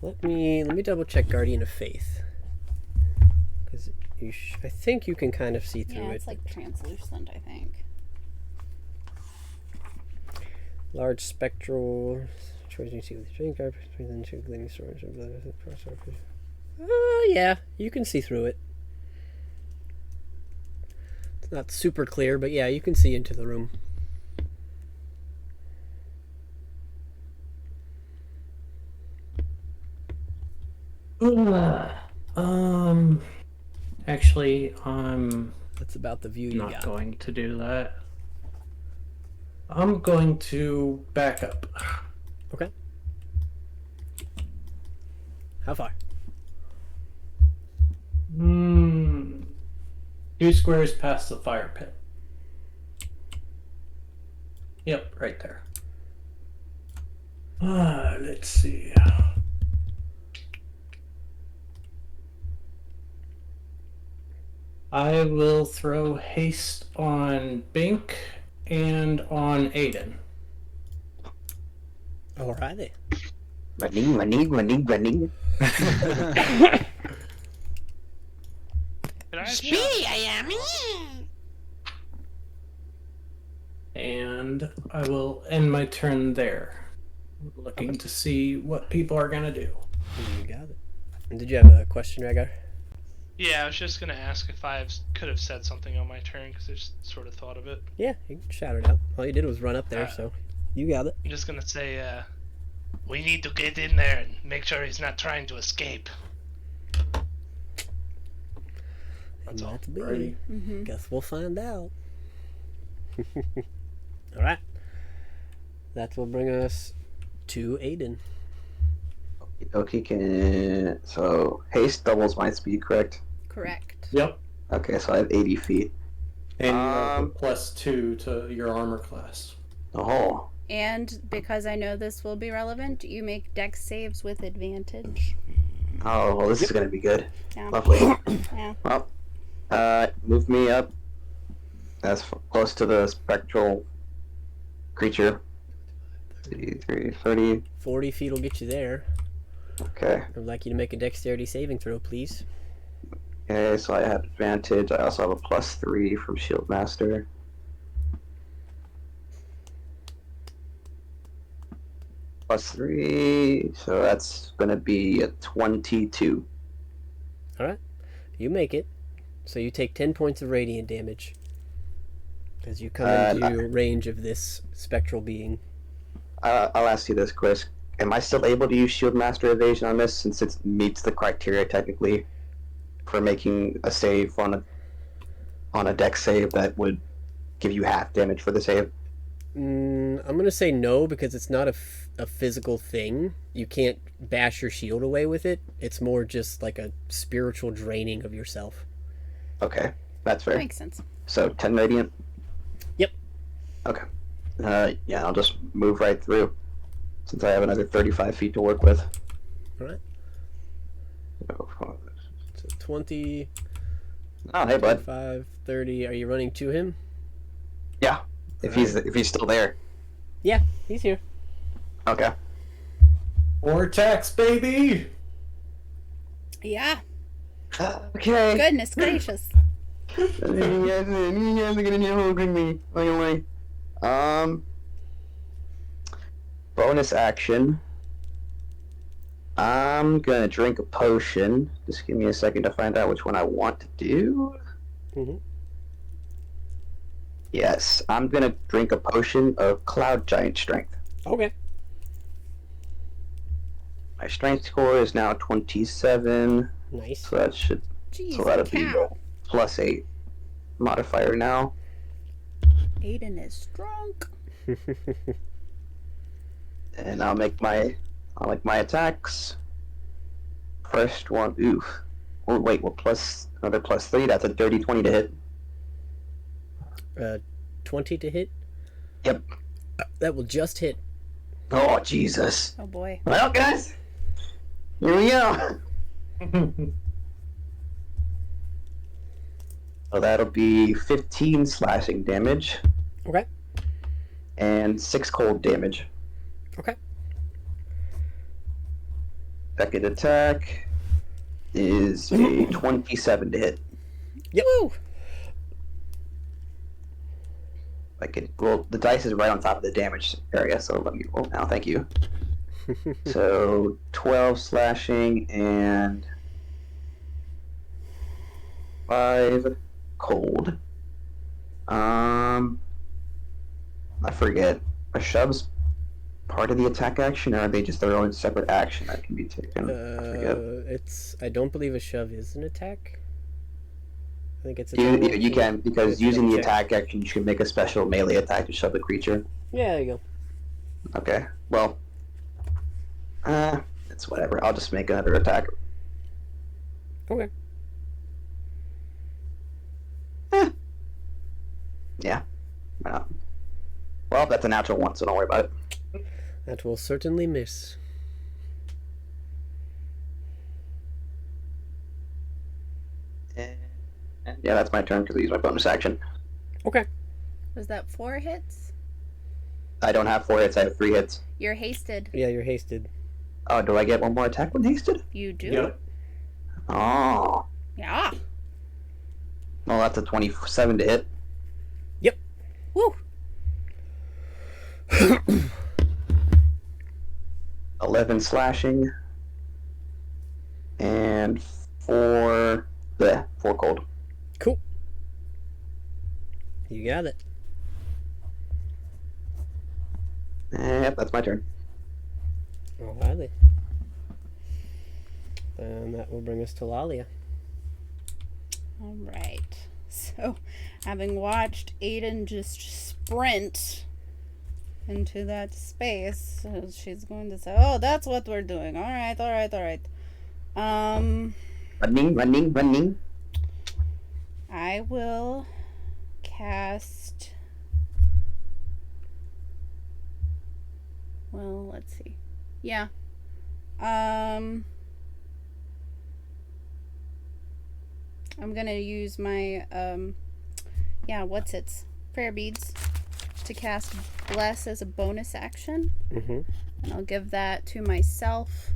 Let me double check Guardian of Faith, because I think you can kind of see through Yeah, it. it's like translucent, I think. Large spectral. Choice you see with drink garbage within two gleaming storage of blood. Yeah, you can see through it. It's not super clear, but yeah, you can see into the room. Actually, I'm That's about the view you not got. going to do that. I'm going to back up. Okay. How far? 2 squares past the fire pit. Yep, right there. Let's see. I will throw haste on Bink and on Aiden. Alrighty. Running. Speedy, I am. And I will end my turn there. Looking to see what people are gonna do. You got it. Did you have a question, Rhaegar? Yeah, I was just gonna ask if could have said something on my turn because I just sort of thought of it. Yeah, you can shout it out. All you did was run up there, so you got it. I'm just gonna say, we need to get in there and make sure he's not trying to escape. That's all. Might be. Righty. Guess we'll find out. All right. That will bring us to Aiden. Okay, so haste doubles my speed, correct? Correct. Yep. Okay, so I have 80 feet. And you have a +2 to your armor class. Oh. And because I know this will be relevant, you make dex saves with advantage. Oh, well, this is going to be good. Yeah. Lovely. Yeah. Well, move me up as close to the spectral creature. 30. 40 feet will get you there. Okay. I'd like you to make a dexterity saving throw, please. Okay, so I have advantage. I also have a +3 from Shield Master. +3, so that's gonna be a 22. Alright. You make it. So you take 10 points of radiant damage as you come into range of this spectral being. I'll ask you this, Chris. Am I still able to use Shield Master Evasion on this since it meets the criteria technically for making a save on a dex save that would give you half damage for the save? I'm going to say no because it's not a physical thing. You can't bash your shield away with it. It's more just like a spiritual draining of yourself. Okay, that's fair. That makes sense. So 10 radiant? Yep. Okay. Yeah, I'll just move right through since I have another 35 feet to work with. Alright. So 20. Oh, hey, bud. 25, 30. Are you running to him? Yeah, if he's still there. Yeah, he's here. Okay. Vortex, baby! Yeah. Okay. Goodness gracious. You guys are gonna need holding me. Anyway. Bonus action. I'm gonna drink a potion. Just give me a second to find out which one I want to do. Yes, I'm gonna drink a potion of Cloud Giant Strength. Okay. My strength score is now 27. Nice. So that should. Jeez, So that'll be cow. +8 modifier now. Aiden is drunk. And I'll make my attacks. First one, oof. Oh wait, well another +3. That's a dirty 20 to hit. 20 to hit? Yep. That will just hit. Oh Jesus. Oh boy. Well, guys, here we go. So that'll be 15 slashing damage. Okay. And 6 cold damage. Okay. Second attack is a 27 to hit. Yep. Woo! Well, the dice is right on top of the damage area, so let me roll now. Thank you. So 12 slashing and 5 cold. I forget. Are shoves part of the attack action, or are they just their own separate action that can be taken? I forget. I don't believe a shove is an attack. I think it's a You can, because it's using the check. attack action, you can make a special melee attack to shove the creature. Yeah, there you go. Okay, well, it's whatever. I'll just make another attack. Okay. Yeah. Well, that's a natural one, so don't worry about it. That will certainly miss. Yeah, that's my turn because I use my bonus action. Okay. Was that 4 hits? I don't have 4 hits, I have 3 hits. You're hasted. Yeah, you're hasted. Oh, do I get one more attack when hasted? You do? Yep. Oh. Yeah. Well, that's a 27 to hit. Yep. Woo! 11 slashing. And and 4 cold. Cool. You got it. Yep, that's my turn. Alrighty. Then that will bring us to Lalia. All right. So, having watched Aiden just sprint into that space, she's going to say, "Oh, that's what we're doing. All right. Running. I will cast. Well, let's see. Yeah. I'm gonna use my prayer beads to cast bless as a bonus action. Mm-hmm. And I'll give that to myself,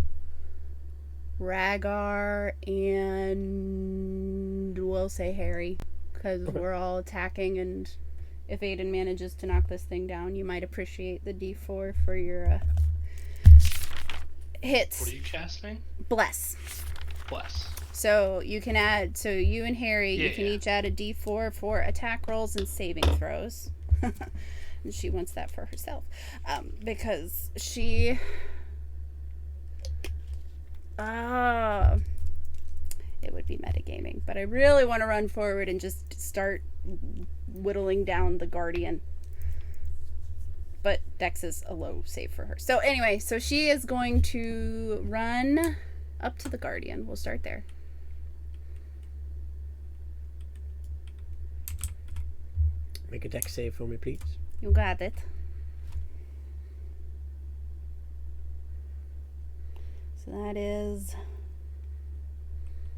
Rhaegar, and we'll say Harry, because we're all attacking, and if Aiden manages to knock this thing down, you might appreciate the D4 for your hits. What are you casting? Bless. Bless. So you can add, so you and Harry, you can each add a D4 for attack rolls and saving throws. And she wants that for herself. Because she... it would be metagaming. But I really want to run forward and just start whittling down the Guardian. But Dex is a low save for her. So anyway, so she is going to run up to the Guardian. We'll start there. Make a Dex save for me, please. You got it. So that is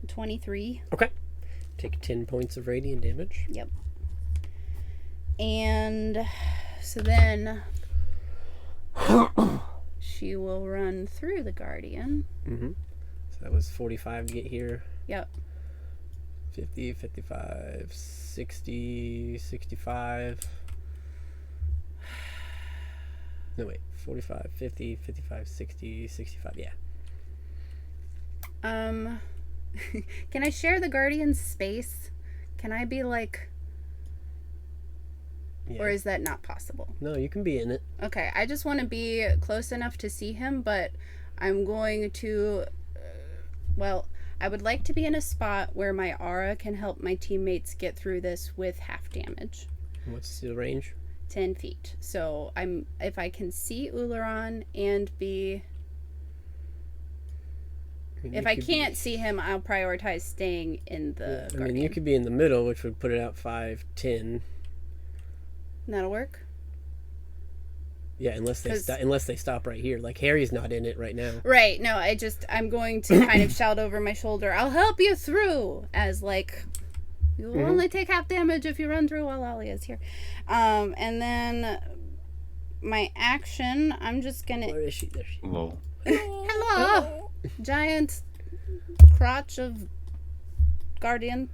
23. Okay. Take 10 points of radiant damage. Yep. And so then she will run through the Guardian. Mm-hmm. So that was 45 to get here. Yep. 50, 55, 60, 65. No, wait. 45, 50, 55, 60, 65. Yeah. Can I share the Guardian's space? Can I be like... Yeah. Or is that not possible? No, you can be in it. Okay, I just want to be close enough to see him, but I'm going to... I would like to be in a spot where my aura can help my teammates get through this with half damage. What's the range? 10 feet. So if I can see Ullaran and be... If I can't see him, I'll prioritize staying in the Guardian. I mean, you could be in the middle, which would put it out 5, 10. That'll work? Yeah, unless they stop right here. Like, Harry's not in it right now. Right. No, I'm going to kind of shout over my shoulder, "I'll help you through," as like, you will only take half damage if you run through while Alia's here. And then my action, I'm just gonna... Where is she? There she is. Hello. Hello! Giant crotch of Guardian.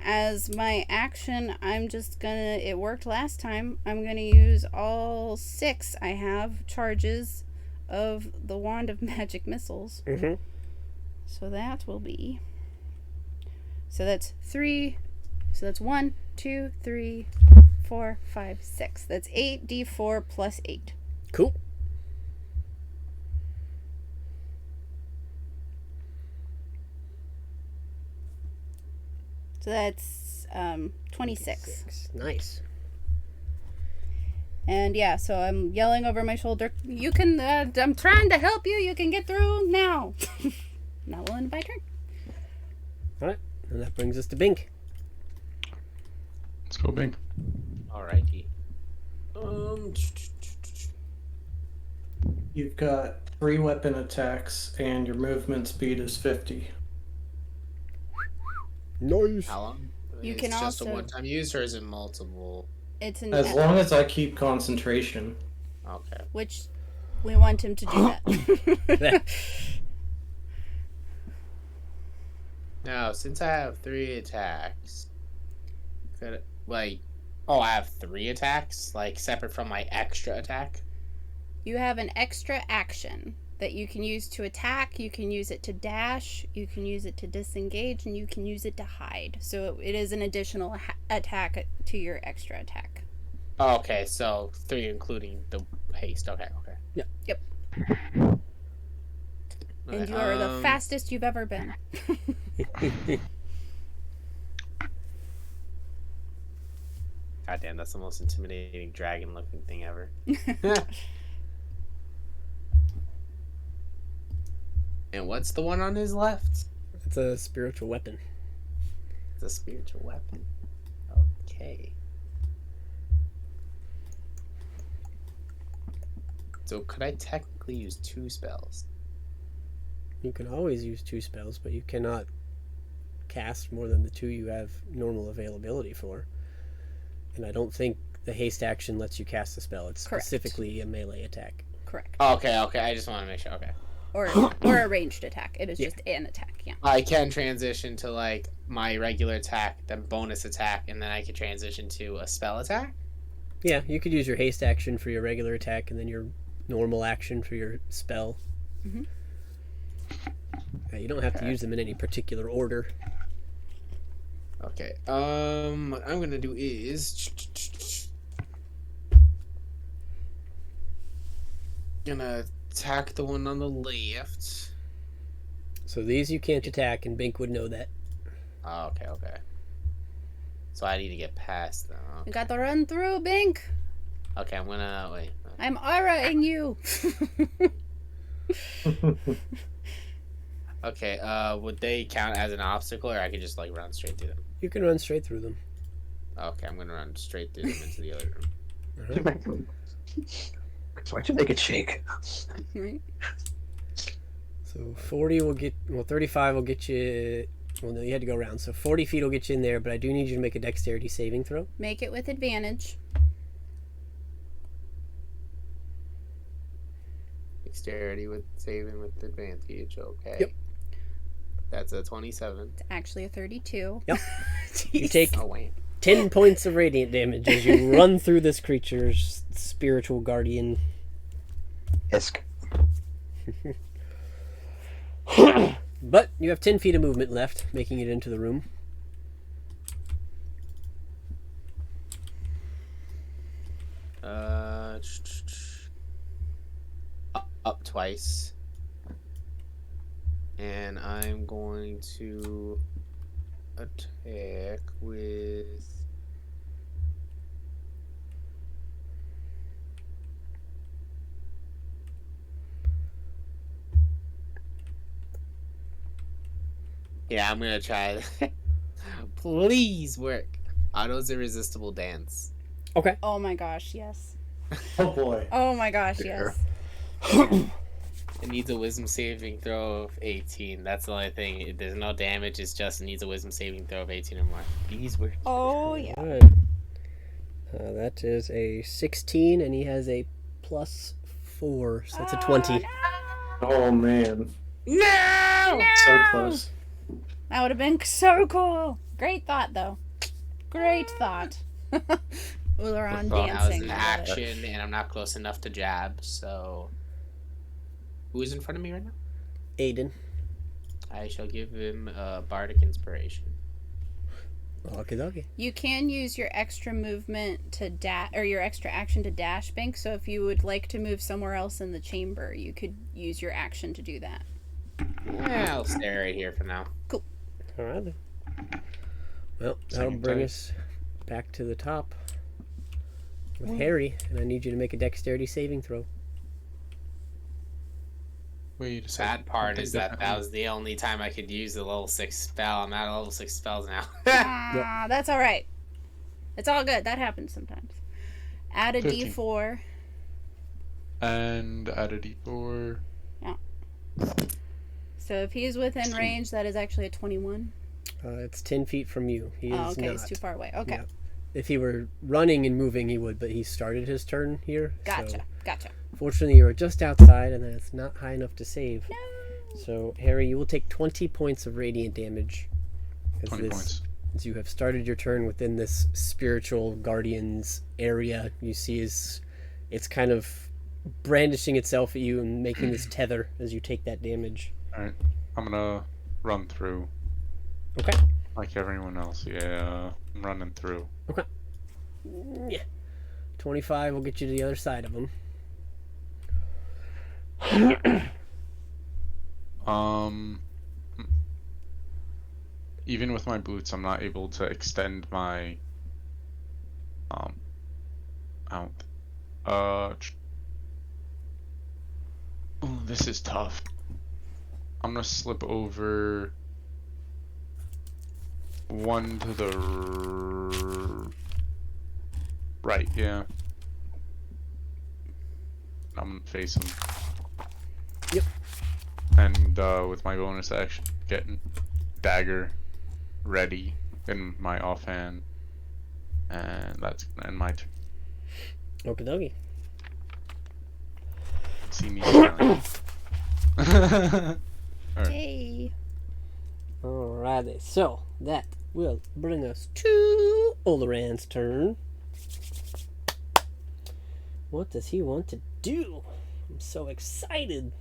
As my action, I'm just gonna... It worked last time. I'm gonna use all 6 I have charges of the Wand of Magic Missiles. Mm-hmm. So that will be... So that's 3... So that's 1, 2, 3, 4, 5, 6. That's 8d4 plus 8. Cool. So that's 26. Nice. And yeah, so I'm yelling over my shoulder, "You can, I'm trying to help you. You can get through now." Now we'll end my turn. Alright, and that brings us to Bink. Let's go, Bink. Alrighty. You've got 3 weapon attacks, and your movement speed is 50. Nice. How long? You It's can just also... a one-time use, or is it multiple? It's an... As long as I keep concentration. Okay. Which we want him to do that. Now, since I have 3 attacks, I have 3 attacks, like separate from my extra attack. You have an extra action that you can use to attack, you can use it to dash, you can use it to disengage, and you can use it to hide. So it is an additional attack to your extra attack. Oh, okay, so 3 including the haste. Okay. Yep. And you are the fastest you've ever been. God damn, that's the most intimidating dragon-looking thing ever. And what's the one on his left? It's a spiritual weapon. It's a spiritual weapon. Okay. So could I technically use 2 spells? You can always use 2 spells, but you cannot cast more than the 2 you have normal availability for. And I don't think the haste action lets you cast a spell. It's Correct. specifically a melee attack. Correct. Okay. I just want to make sure. Okay. Or a ranged attack. It is just an attack, yeah. I can transition to like my regular attack, then bonus attack, and then I can transition to a spell attack. Yeah, you could use your haste action for your regular attack, and then your normal action for your spell. Mm-hmm. You don't have to use them in any particular order. Okay. What I'm gonna do is gonna attack the one on the left. So these you can't attack, and Bink would know that. Oh, okay. So I need to get past them. Okay, You got to run through, Bink. I'm gonna wait. I'm auraing you. Okay. Would they count as an obstacle, or I could just like run straight through them? You can run straight through them. Okay, I'm gonna run straight through them into the other room. So why'd you make it shake? Right. So 40 will get... Well, 35 will get you... Well, no, you had to go around. So 40 feet will get you in there, but I do need you to make a dexterity saving throw. Make it with advantage. Dexterity with saving with advantage. Okay. Yep. That's a 27. It's actually a 32. Yep. You take Oh wait. 10 points of radiant damage as you run through this creature's spiritual guardian. Isk. But you have 10 feet of movement left, making it into the room. Up twice. And I'm going to attack with... Yeah, I'm gonna try. Please work. Otto's Irresistible Dance. Okay. Oh my gosh, yes. Oh boy. Oh my gosh, yes. It needs a wisdom saving throw of 18. That's the only thing. There's no damage. It just needs a wisdom saving throw of 18 or more. Please work. Oh yeah. Alright. That is a 16, and he has a +4, so that's a 20. Oh man. No! So close. That would have been so cool. Great thought, though. Great thought. Ullaron Well, that was dancing. an I love it. action, and I'm not close enough to jab, so... Who is in front of me right now? Aiden. I shall give him Bardic Inspiration. Okay. You can use your extra movement to or your extra action to dash, Bink. So if you would like to move somewhere else in the chamber, you could use your action to do that. Yeah, I'll stay right here for now. Cool. Alright then. Well, that'll Second bring time. us back to the top with Harry, and I need you to make a dexterity saving throw. Wait a Sad second. part Something is that different. was the only time I could use the level 6 spell. I'm out of level 6 spells now. Ah, that's all right. It's all good. That happens sometimes. Add a 15. d4. And add a d4. So if he's within range, that is actually a 21. It's 10 feet from you. He is Oh, okay. not. It's too far away. Okay. Yeah. If he were running and moving, he would, but he started his turn here. Gotcha. So fortunately, you are just outside, and then it's not high enough to save. No. So, Harry, you will take 20 points of radiant damage. 20 points. As you have started your turn within this spiritual guardian's area, you see it's kind of brandishing itself at you and making this tether as you take that damage. Alright. I'm gonna run through. Okay. Like everyone else. Yeah. I'm running through. Okay. Yeah. 25 will get you to the other side of him. Even with my boots, I'm not able to extend my out. Oh, this is tough. I'm gonna slip over one to the right. Yeah. I'm gonna face him. Yep. And with my bonus action, getting dagger ready in my offhand, and that's gonna end my turn. Okie dokie. See me smiling. Alright. Hey. Alrighty, so that will bring us to Olaran's turn. What does he want to do? I'm so excited.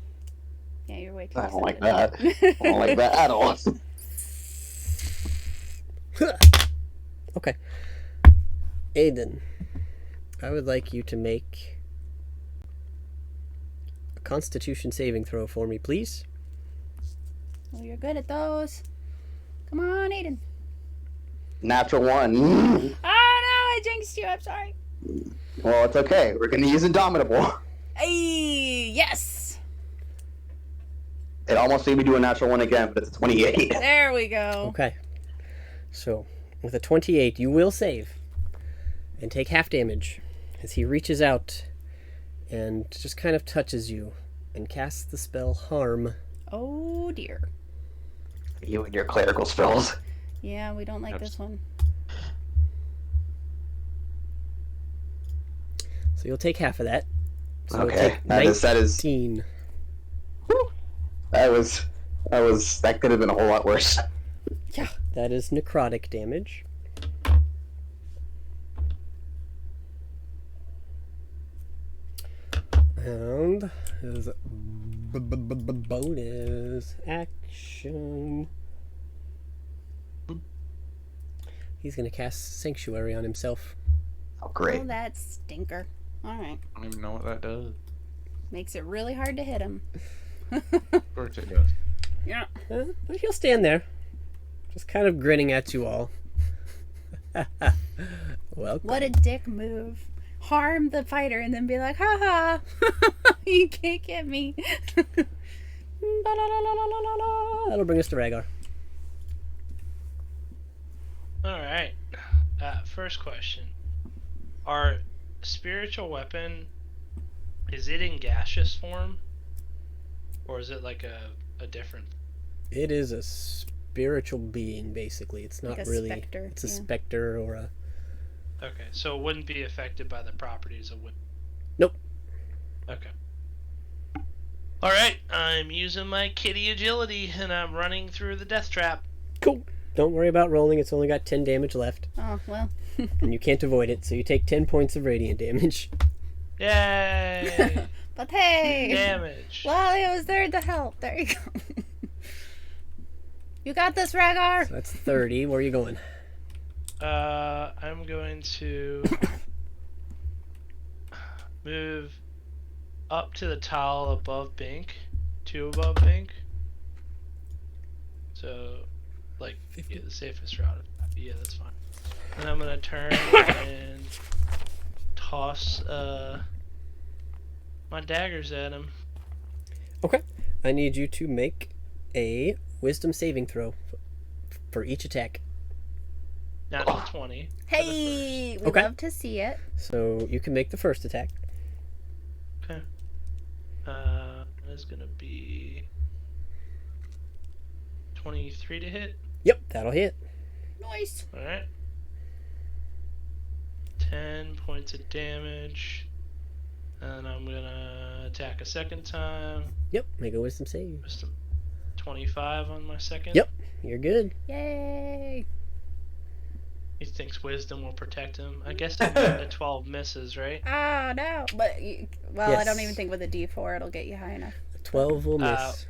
Yeah, you're way too I don't like excited. that. I don't like that at all. Okay. Aiden, I would like you to make a Constitution saving throw for me, please. Oh, you're good at those. Come on, Aiden. Natural 1. Oh no, I jinxed you. I'm sorry. Well, it's okay. We're gonna use Indomitable. Hey, yes. It almost made me do a natural 1 again, but it's a 28. There we go. Okay. So, with a 28, you will save and take half damage as he reaches out and just kind of touches you and casts the spell Harm. Oh dear. You and your clerical spells. Yeah, we don't like this one. So you'll take half of that. So you'll Okay, take that is 19. That could have been a whole lot worse. Yeah, that is necrotic damage. And his bonus action. He's gonna cast Sanctuary on himself. Oh, great. Oh, that stinker. Alright. I don't even know what that does. Makes it really hard to hit him. Of course it does. Yeah. But he'll stand there, just kind of grinning at you all. Welcome. What a dick move. Harm the fighter and then be like, haha, you can't get me. That'll bring us to Rhaegar. Alright. First question. Our spiritual weapon, is it in gaseous form? Or is it like a different... It is a spiritual being, basically. It's not Like a really... specter, It's a yeah. specter or a... Okay, so it wouldn't be affected by the properties of wind. Nope. Okay. Alright, I'm using my kitty agility and I'm running through the death trap. Cool. Don't worry about rolling. It's only got 10 damage left. Oh, well. And you can't avoid it, so you take 10 points of radiant damage. Yay! But hey! Damage. Lalia was there to help. There you go. You got this, Rhaegar! So that's 30. Where are you going? I'm going to move up to the tile above Bink, 2 above Bink. So, like, yeah, the safest route. Yeah, that's fine. And I'm gonna turn and toss my daggers at him. Okay. I need you to make a wisdom saving throw for each attack. Natural 20. Hey! We Okay. love to see it. So you can make the first attack. Okay. That's gonna be 23 to hit. Yep, that'll hit. Nice. Alright. 10 points of damage. And I'm gonna attack a second time. Yep, make a wisdom save. Wisdom 25 on my second. Yep, you're good. Yay! He thinks wisdom will protect him. I guess a 12 misses, right? Oh no! But I don't Yes. even think with a D4 it'll get you high enough. 12 will miss.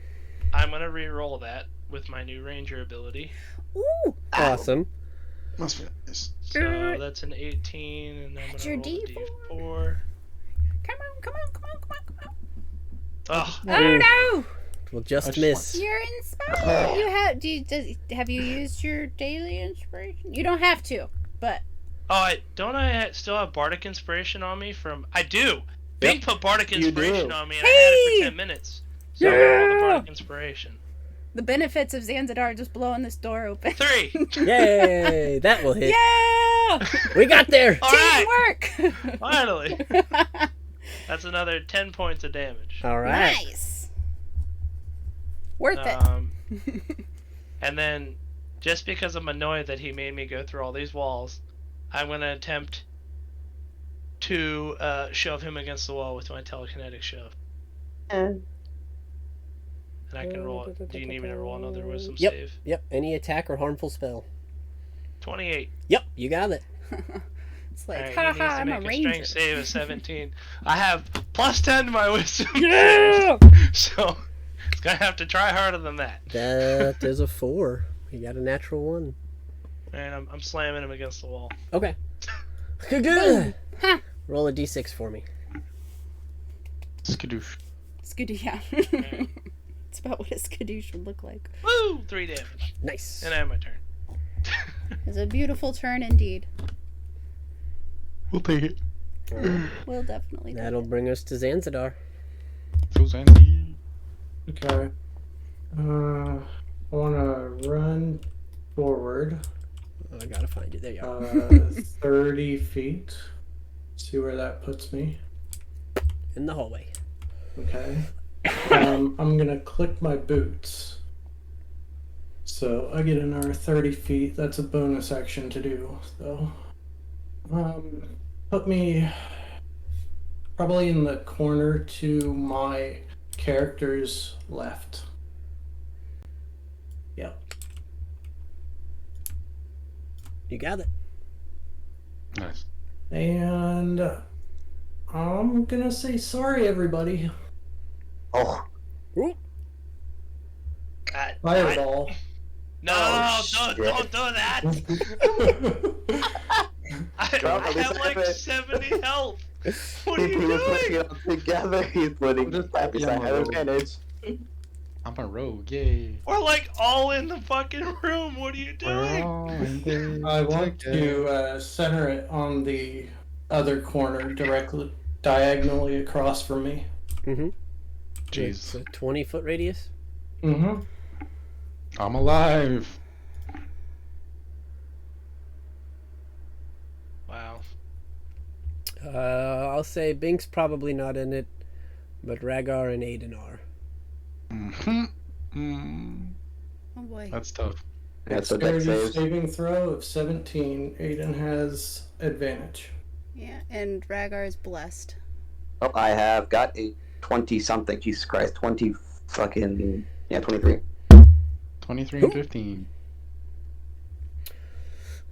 I'm gonna re-roll that with my new ranger ability. Ooh! Awesome. Must be nice. So that's an 18, and then I'm That's gonna your roll D4. the D4. Come on! Oh, Oh no! Will just just miss. You're inspired. You have you used your daily inspiration? You don't have to, but don't I still have bardic inspiration on me from? I do. Bing put bardic You inspiration do. on me, and I had it for Hey! 10 minutes. So I rolled the bardic inspiration. the benefits of Zanzibar just blowing this door open. 3. Yay! That will hit. Yeah! We got there! All right, Teamwork! finally. That's another 10 points of damage. All right. Nice. Worth it. And then, just because I'm annoyed that he made me go through all these walls, I'm going to attempt to shove him against the wall with my telekinetic shove. And I can roll it. Do you need me to roll another wisdom Yep. save? Yep. Any attack or harmful spell. 28. Yep. You got it. It's like, Alright, haha, he needs to I'm a make a ranger. strength save of 17. I have plus 10 to my wisdom Yeah! save, so it's going to have to try harder than that. That is a 4. You got a natural 1. And I'm slamming him against the wall. Okay. Good. Huh. Roll a d6 for me. Skadoosh. Skadoo, yeah. It's about what a skadoo should look like. Woo! 3 damage. Nice. And I have my turn. It's a beautiful turn indeed. We'll take it. We'll definitely do That'll it. bring us to Zanzibar. So Zandy. Okay. I want to run forward Oh, I gotta find you. There you are. 30 feet. See where that puts me. In the hallway. Okay. I'm gonna click my boots. So I get another 30 feet. That's a bonus action to do. So, put me probably in the corner to my character's left. Yep. You got it. Nice. And I'm gonna say sorry, everybody. Oh, Fireball. No, Oh, don't shit. do that. I have like 70 health. What are he you was putting doing? it all together. He's putting Just happy happy I I'm a have rogue. advantage. I'm a rogue, yay. We're like all in the fucking room. What are you doing? I want to center it on the other corner, directly, diagonally across from me. Mm-hmm. Jeez. It's a 20-foot radius. Mm-hmm. I'm alive. Wow. I'll say Bink's probably not in it, but Rhaegar and Aiden are. Oh boy. That's tough. That's what that Dexterity saves. saving throw of 17. Aiden has advantage. Yeah, and Rhaegar is blessed. Oh, I have got a 20-something. Jesus Christ, 20 fucking... Yeah, 23. 23 and 15.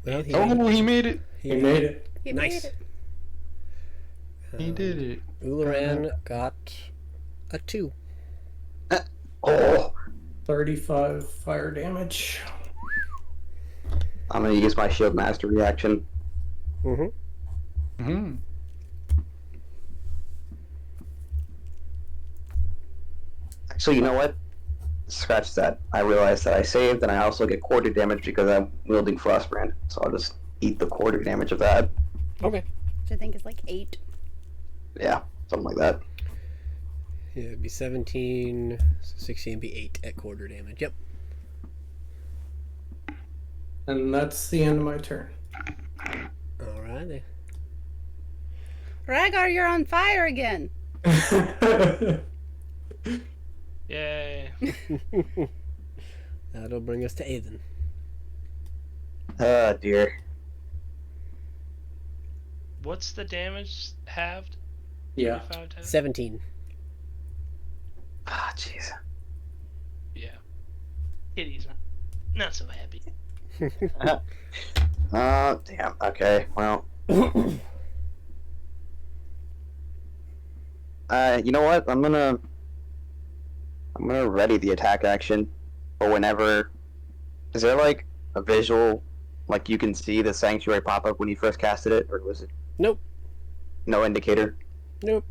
Well, he, Oh, he made it. He made it. He Nice. made it. He did it. Ularan got a 2. Oh, 35 fire damage. I'm gonna use my shield master reaction. Mm-hmm. Hmm. So you know what? Scratch that. I realized that I saved, and I also get quarter damage because I'm wielding Frostbrand. So I'll just eat the quarter damage of that. Okay. Which I think is like 8. Yeah, something like that. Yeah, it'd be 17, so 16 would be 8 at quarter damage. Yep. And that's the end of my turn. Alright. Rhaegar, you're on fire again. Yay. That'll bring us to Aiden. Oh, dear. What's the damage halved? Yeah. 5 times? 17. Ah, jeez. Yeah. Kitty's not so happy. Damn. Okay. Well. You know what? I'm gonna ready the attack action for whenever. Is there like a visual, like you can see the sanctuary pop up when you first casted it, or was it? Nope. No indicator. Nope.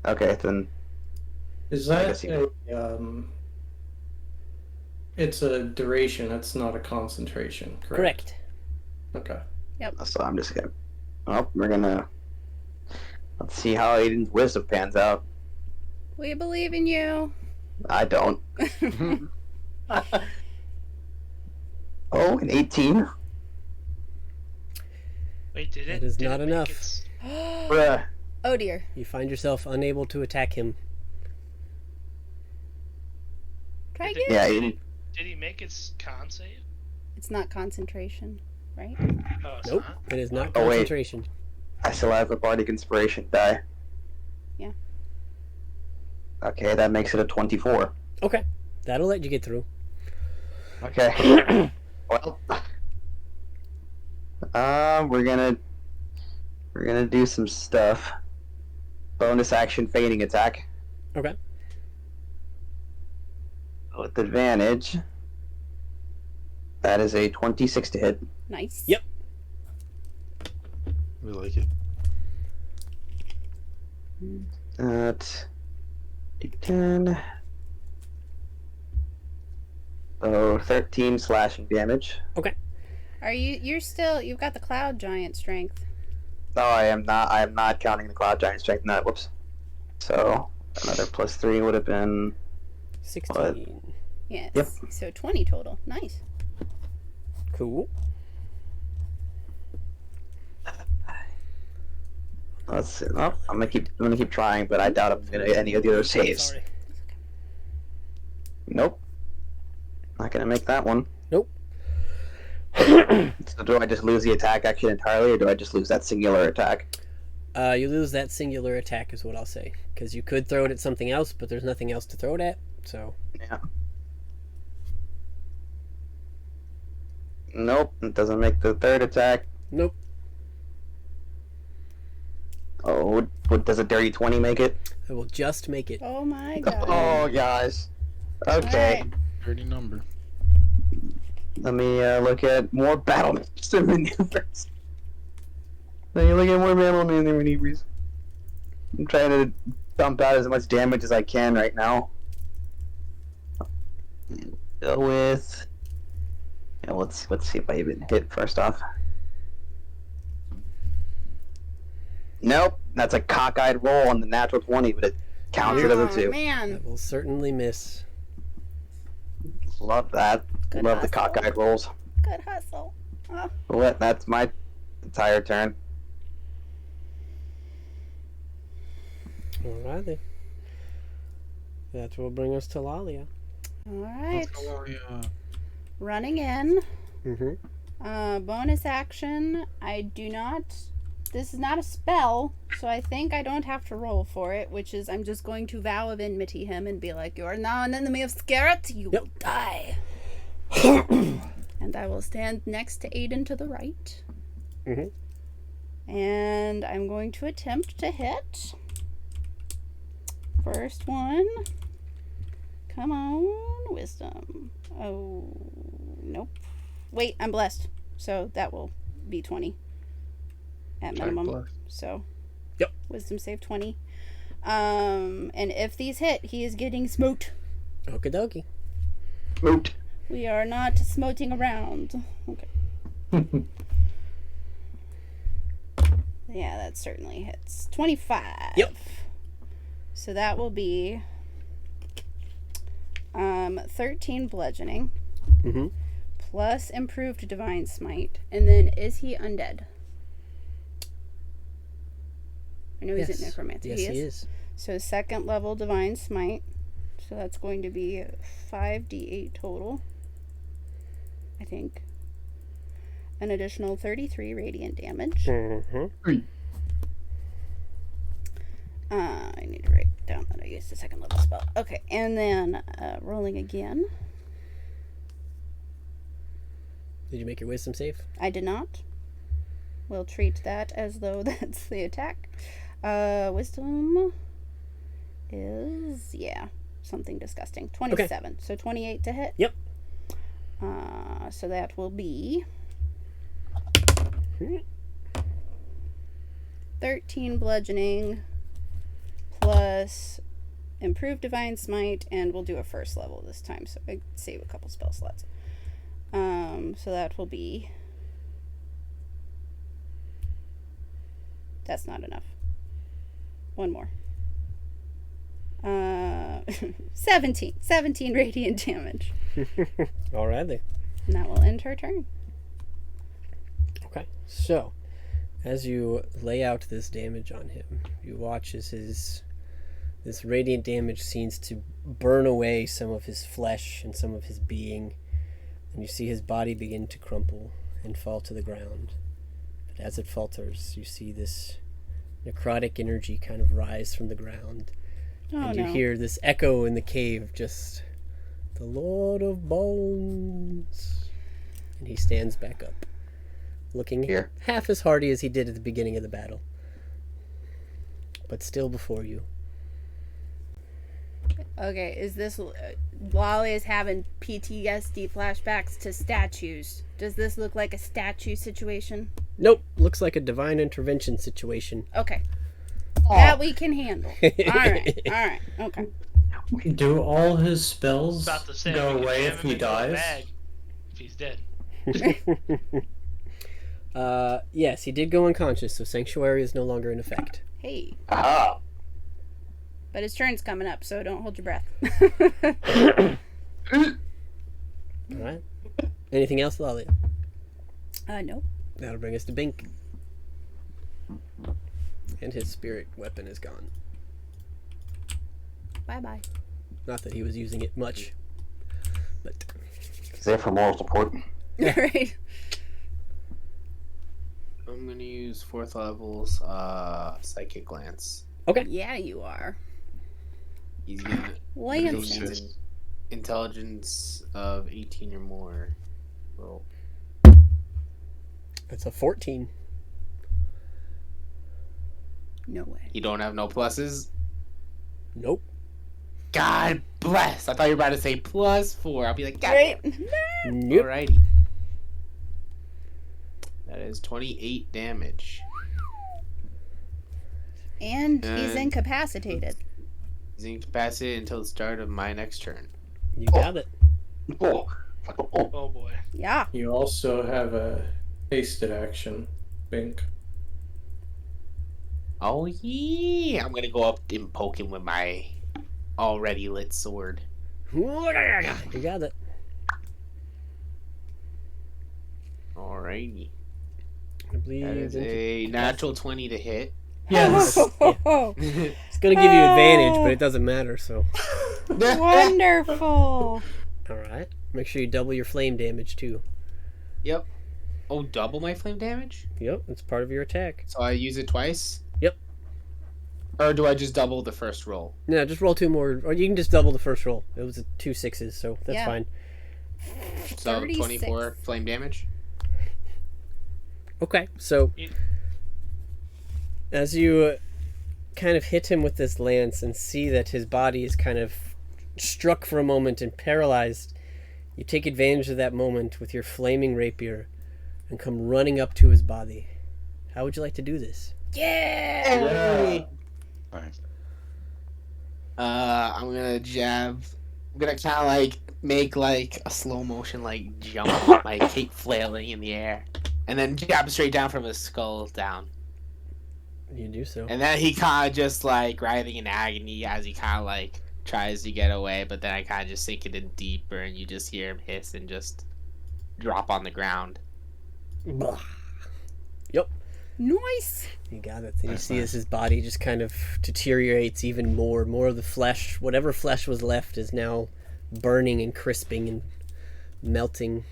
Okay, then. Is I that guess you- It's a duration. It's not a concentration. Correct. Okay. So I'm just gonna. Well, we're gonna. Let's see how Aiden's wisdom pans out. We believe in you. I don't. Oh, an 18. Wait, did it? That is did not it make enough. its- Bruh. Oh dear. You find yourself unable to attack him. Try Did again. Yeah, Aiden. Did he make its con save? It's not concentration, right? Oh, it's Nope. not? It is not Oh, wait. concentration. I still have a bardic inspiration die. Yeah. Okay, that makes it a 24. Okay. That'll let you get through. Okay. Well, we're gonna do some stuff. Bonus action feigning attack Okay. with advantage. That is a 26 to hit. Nice. Yep. We like it. At 10. So 13 slashing damage. Are you're still, you've got the cloud giant strength. No, I am not. I am not counting the cloud giant strength in that. Whoops. So another +3 would have been 16. Yes. Yep. So 20 total. Nice. Cool. Let's see. Oh, I'm gonna keep trying, but I doubt I'm gonna get any of the other saves. Sorry. Nope. Not gonna make that one. Nope. So do I just lose the attack action entirely, or do I just lose that singular attack? You lose that singular attack is what I'll say. Because you could throw it at something else, but there's nothing else to throw it at. So. Yeah. Nope. It doesn't make the third attack. Nope. Oh, what does a dirty 20 make it? I will just make it. Oh my god. Oh, guys. Okay. Alright. Dirty number. Let me look at more battle maneuvers. Let me look at more battle maneuvers. I'm trying to dump out as much damage as I can right now. Go with. Yeah, let's see if I even hit first off. Nope, that's a cockeyed roll on the natural 20, but it counts it as a Oh 2. man. That will certainly miss. Love that. Good Love the hustle. cockeyed rolls. Good hustle. Oh. Well, that's my entire turn. Alrighty. That will bring us to Lalia. Alright. Yeah. Running in. Mm-hmm. Bonus action. I do not. This is not a spell, so I think I don't have to roll for it, which is I'm just going to vow of enmity him and be like, you are now an enemy of Scarlet, you will die. And I will stand next to Aiden to the right. Mhm. And I'm going to attempt to hit. First one. Come on, wisdom. Oh, nope. Wait, I'm blessed, so that will be 20 at minimum. Blessed. So, Yep. Wisdom save 20. And if these hit, he is getting smoked. Okie dokie. Moot. We are not smoting around. Okay. Yeah, that certainly hits. 25. Yep. So that will be 13 bludgeoning Mm-hmm. plus improved divine smite. And then is he undead? I know he's Yes. a necromancer. Yes, he is. So second level divine smite. So that's going to be 5d8 total. I think. An additional 33 radiant damage. Mm-hmm. I need to write down that I used a second level spell. Okay, and then rolling again. Did you make your wisdom save? I did not. We'll treat that as though that's the attack. Wisdom is, something disgusting. 27. So 28 to hit. Yep. So that will be 13 bludgeoning plus improved divine smite, and we'll do a first level this time, so I save a couple spell slots. So that will be... That's not enough. One more. 17 radiant damage. Alrighty. And that will end her turn. Okay, so as you lay out this damage on him, you watch as this radiant damage seems to burn away some of his flesh and some of his being, and you see his body begin to crumple and fall to the ground. But as it falters, you see this necrotic energy kind of rise from the ground. And you hear this echo in the cave, just, the Lord of Bones. And he stands back up, looking Here. half as hardy as he did at the beginning of the battle, but still before you. Okay, is this... Lolly is having PTSD flashbacks to statues. Does this look like a statue situation? Nope, looks like a divine intervention situation. Okay. That we can handle. Alright, okay. Do all his spells About to say, go we can away jam if him he into a dies? bag if he's dead. Yes, he did go unconscious, so Sanctuary is no longer in effect. Hey. Aha! But his turn's coming up, so don't hold your breath. Alright. Anything else, Lalia? No. That'll bring us to Bink. And his spirit weapon is gone. Bye-bye. Not that he was using it much, but... He's there for moral support. Right. I'm gonna use 4th levels psychic glance. Okay. Yeah, you are. He's gonna Lancing. he's an intelligence of 18 or more. Roll. It's a 14. No way. You don't have no pluses? Nope. God bless. I thought you were about to say +4. I'll be like, God. Right? Nope. Alrighty. That is 28 damage. And he's And- incapacitated. He's incapacitated until the start of my next turn. You got it. Oh. Oh boy. Yeah. You also have a hasted action, Bink. Oh yeah, I'm gonna go up and poke him with my already lit sword. You got it. Alrighty. I believe That is a natural 20 to hit. Yes. It's gonna give you advantage, but it doesn't matter, so... Wonderful. Alright. Make sure you double your flame damage, too. Yep. Oh, double my flame damage? Yep, it's part of your attack. So I use it twice? Yep. Or do I just double the first roll? No, just roll 2 more, or you can just double the first roll. It was 2 6s, so that's Yeah. fine. So 36. 24 flame damage? Okay, so... As you kind of hit him with this lance and see that his body is kind of struck for a moment and paralyzed, you take advantage of that moment with your flaming rapier and come running up to his body. How would you like to do this? Yeah. Nice. I'm gonna jab. I'm gonna kind of like make like a slow motion like jump, my cape flailing in the air, and then jab straight down from his skull down. You do so. And then he kind of just like writhing in agony as he kind of like tries to get away, but then I kind of just sink it in deeper, and you just hear him hiss and just drop on the ground. Yep. Nice. You got it. And you see as his body just kind of deteriorates even more. More of the flesh, whatever flesh was left, is now burning and crisping and melting.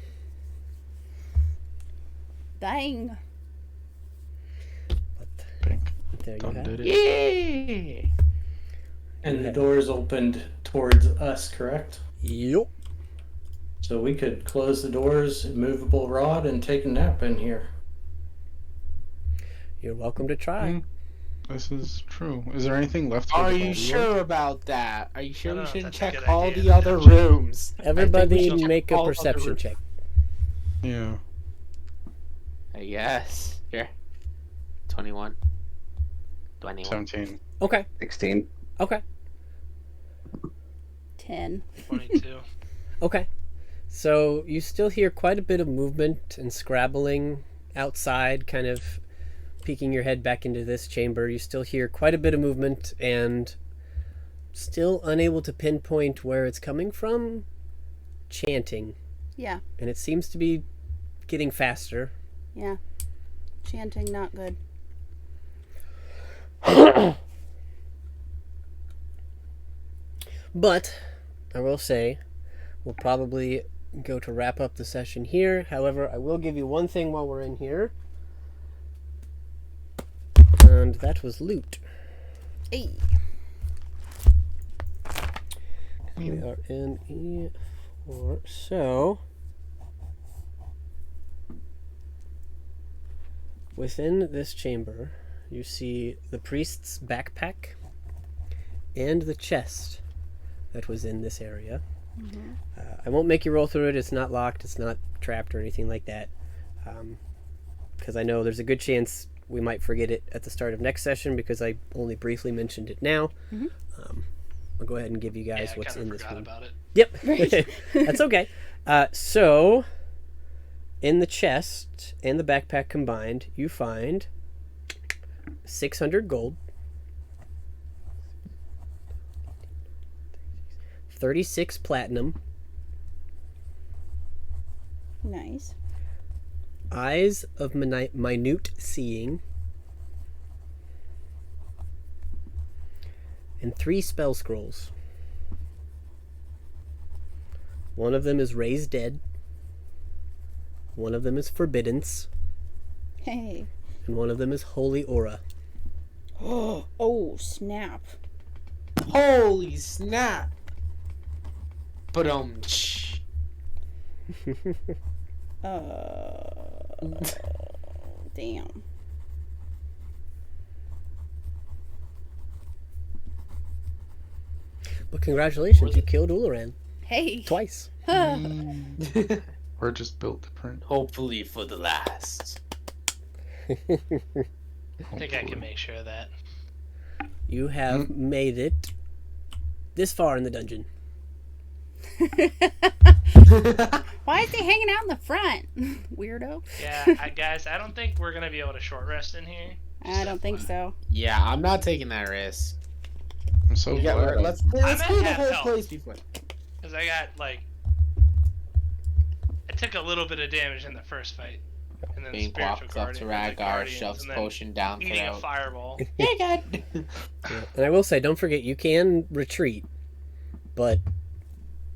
Bang. There you Done have did it. it. Yeah. And the doors opened towards us, correct? Yup. So we could close the doors, immovable rod, and take a nap in here. You're welcome to try. This is true. Is there anything left? for Are the you body sure about that? Are you sure No, we no, shouldn't that's a check good all idea. the other rooms? Everybody should check make all a other perception rooms. check. Yeah. I guess. Here. 21. 21. 17. Okay. 16. Okay. 10. 22. Okay. So you still hear quite a bit of movement and scrabbling outside, kind of peeking your head back into this chamber. You still hear quite a bit of movement and still unable to pinpoint where it's coming from. Chanting. Yeah, And it seems to be getting faster. yeah. Chanting, not good. But I will say we'll probably go to wrap up the session here. However, I will give you one thing while we're in here. And that was loot. Hey. We are in E4. So within this chamber, you see the priest's backpack and the chest that was in this area. I won't make you roll through it. It's not locked. It's not trapped or anything like that. Because I know there's a good chance we might forget it at the start of next session because I only briefly mentioned it now. I'll go ahead and give you guys Yeah, I what's kinda in this forgot room. about it. Yep. That's okay. So, in the chest and the backpack combined, you find 600 gold, 36 platinum, Nice. eyes of minute seeing, and 3 spell scrolls. One of them is Raise Dead, one of them is Forbiddance, Hey. and one of them is Holy Aura. Oh, snap. Holy snap! But Damn. But congratulations, you killed Ularan. Hey. Twice. Or just built different. hopefully for the last. I think I can make sure of that. You have made it this far in the dungeon. Why is he hanging out in the front? Weirdo. Yeah, guys, I don't think we're gonna be able to short rest in here. I don't think so. Yeah, I'm not taking that risk. I'm so Yeah, glad. let's I'm clear at the half whole health. place before. Cause I got I took a little bit of damage in the first fight, and then Bink spiritual walks up to Radgar, shoves and then potion down eating a throat. fireball. Yeah, God. Yeah. And I will say, don't forget, you can retreat, but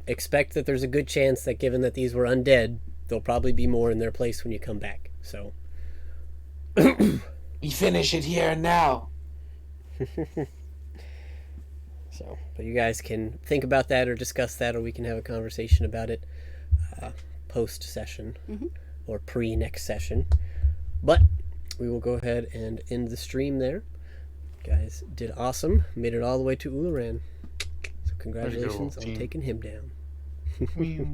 expect that there's a good chance that given that these were undead, there'll probably be more in their place when you come back. So, We finish it here and now. so, but you guys can think about that or discuss that, or we can have a conversation about it post session or pre next session. But we will go ahead and end the stream there. You guys did awesome. Made it all the way to Ularan. So congratulations on team. taking him down. Meow.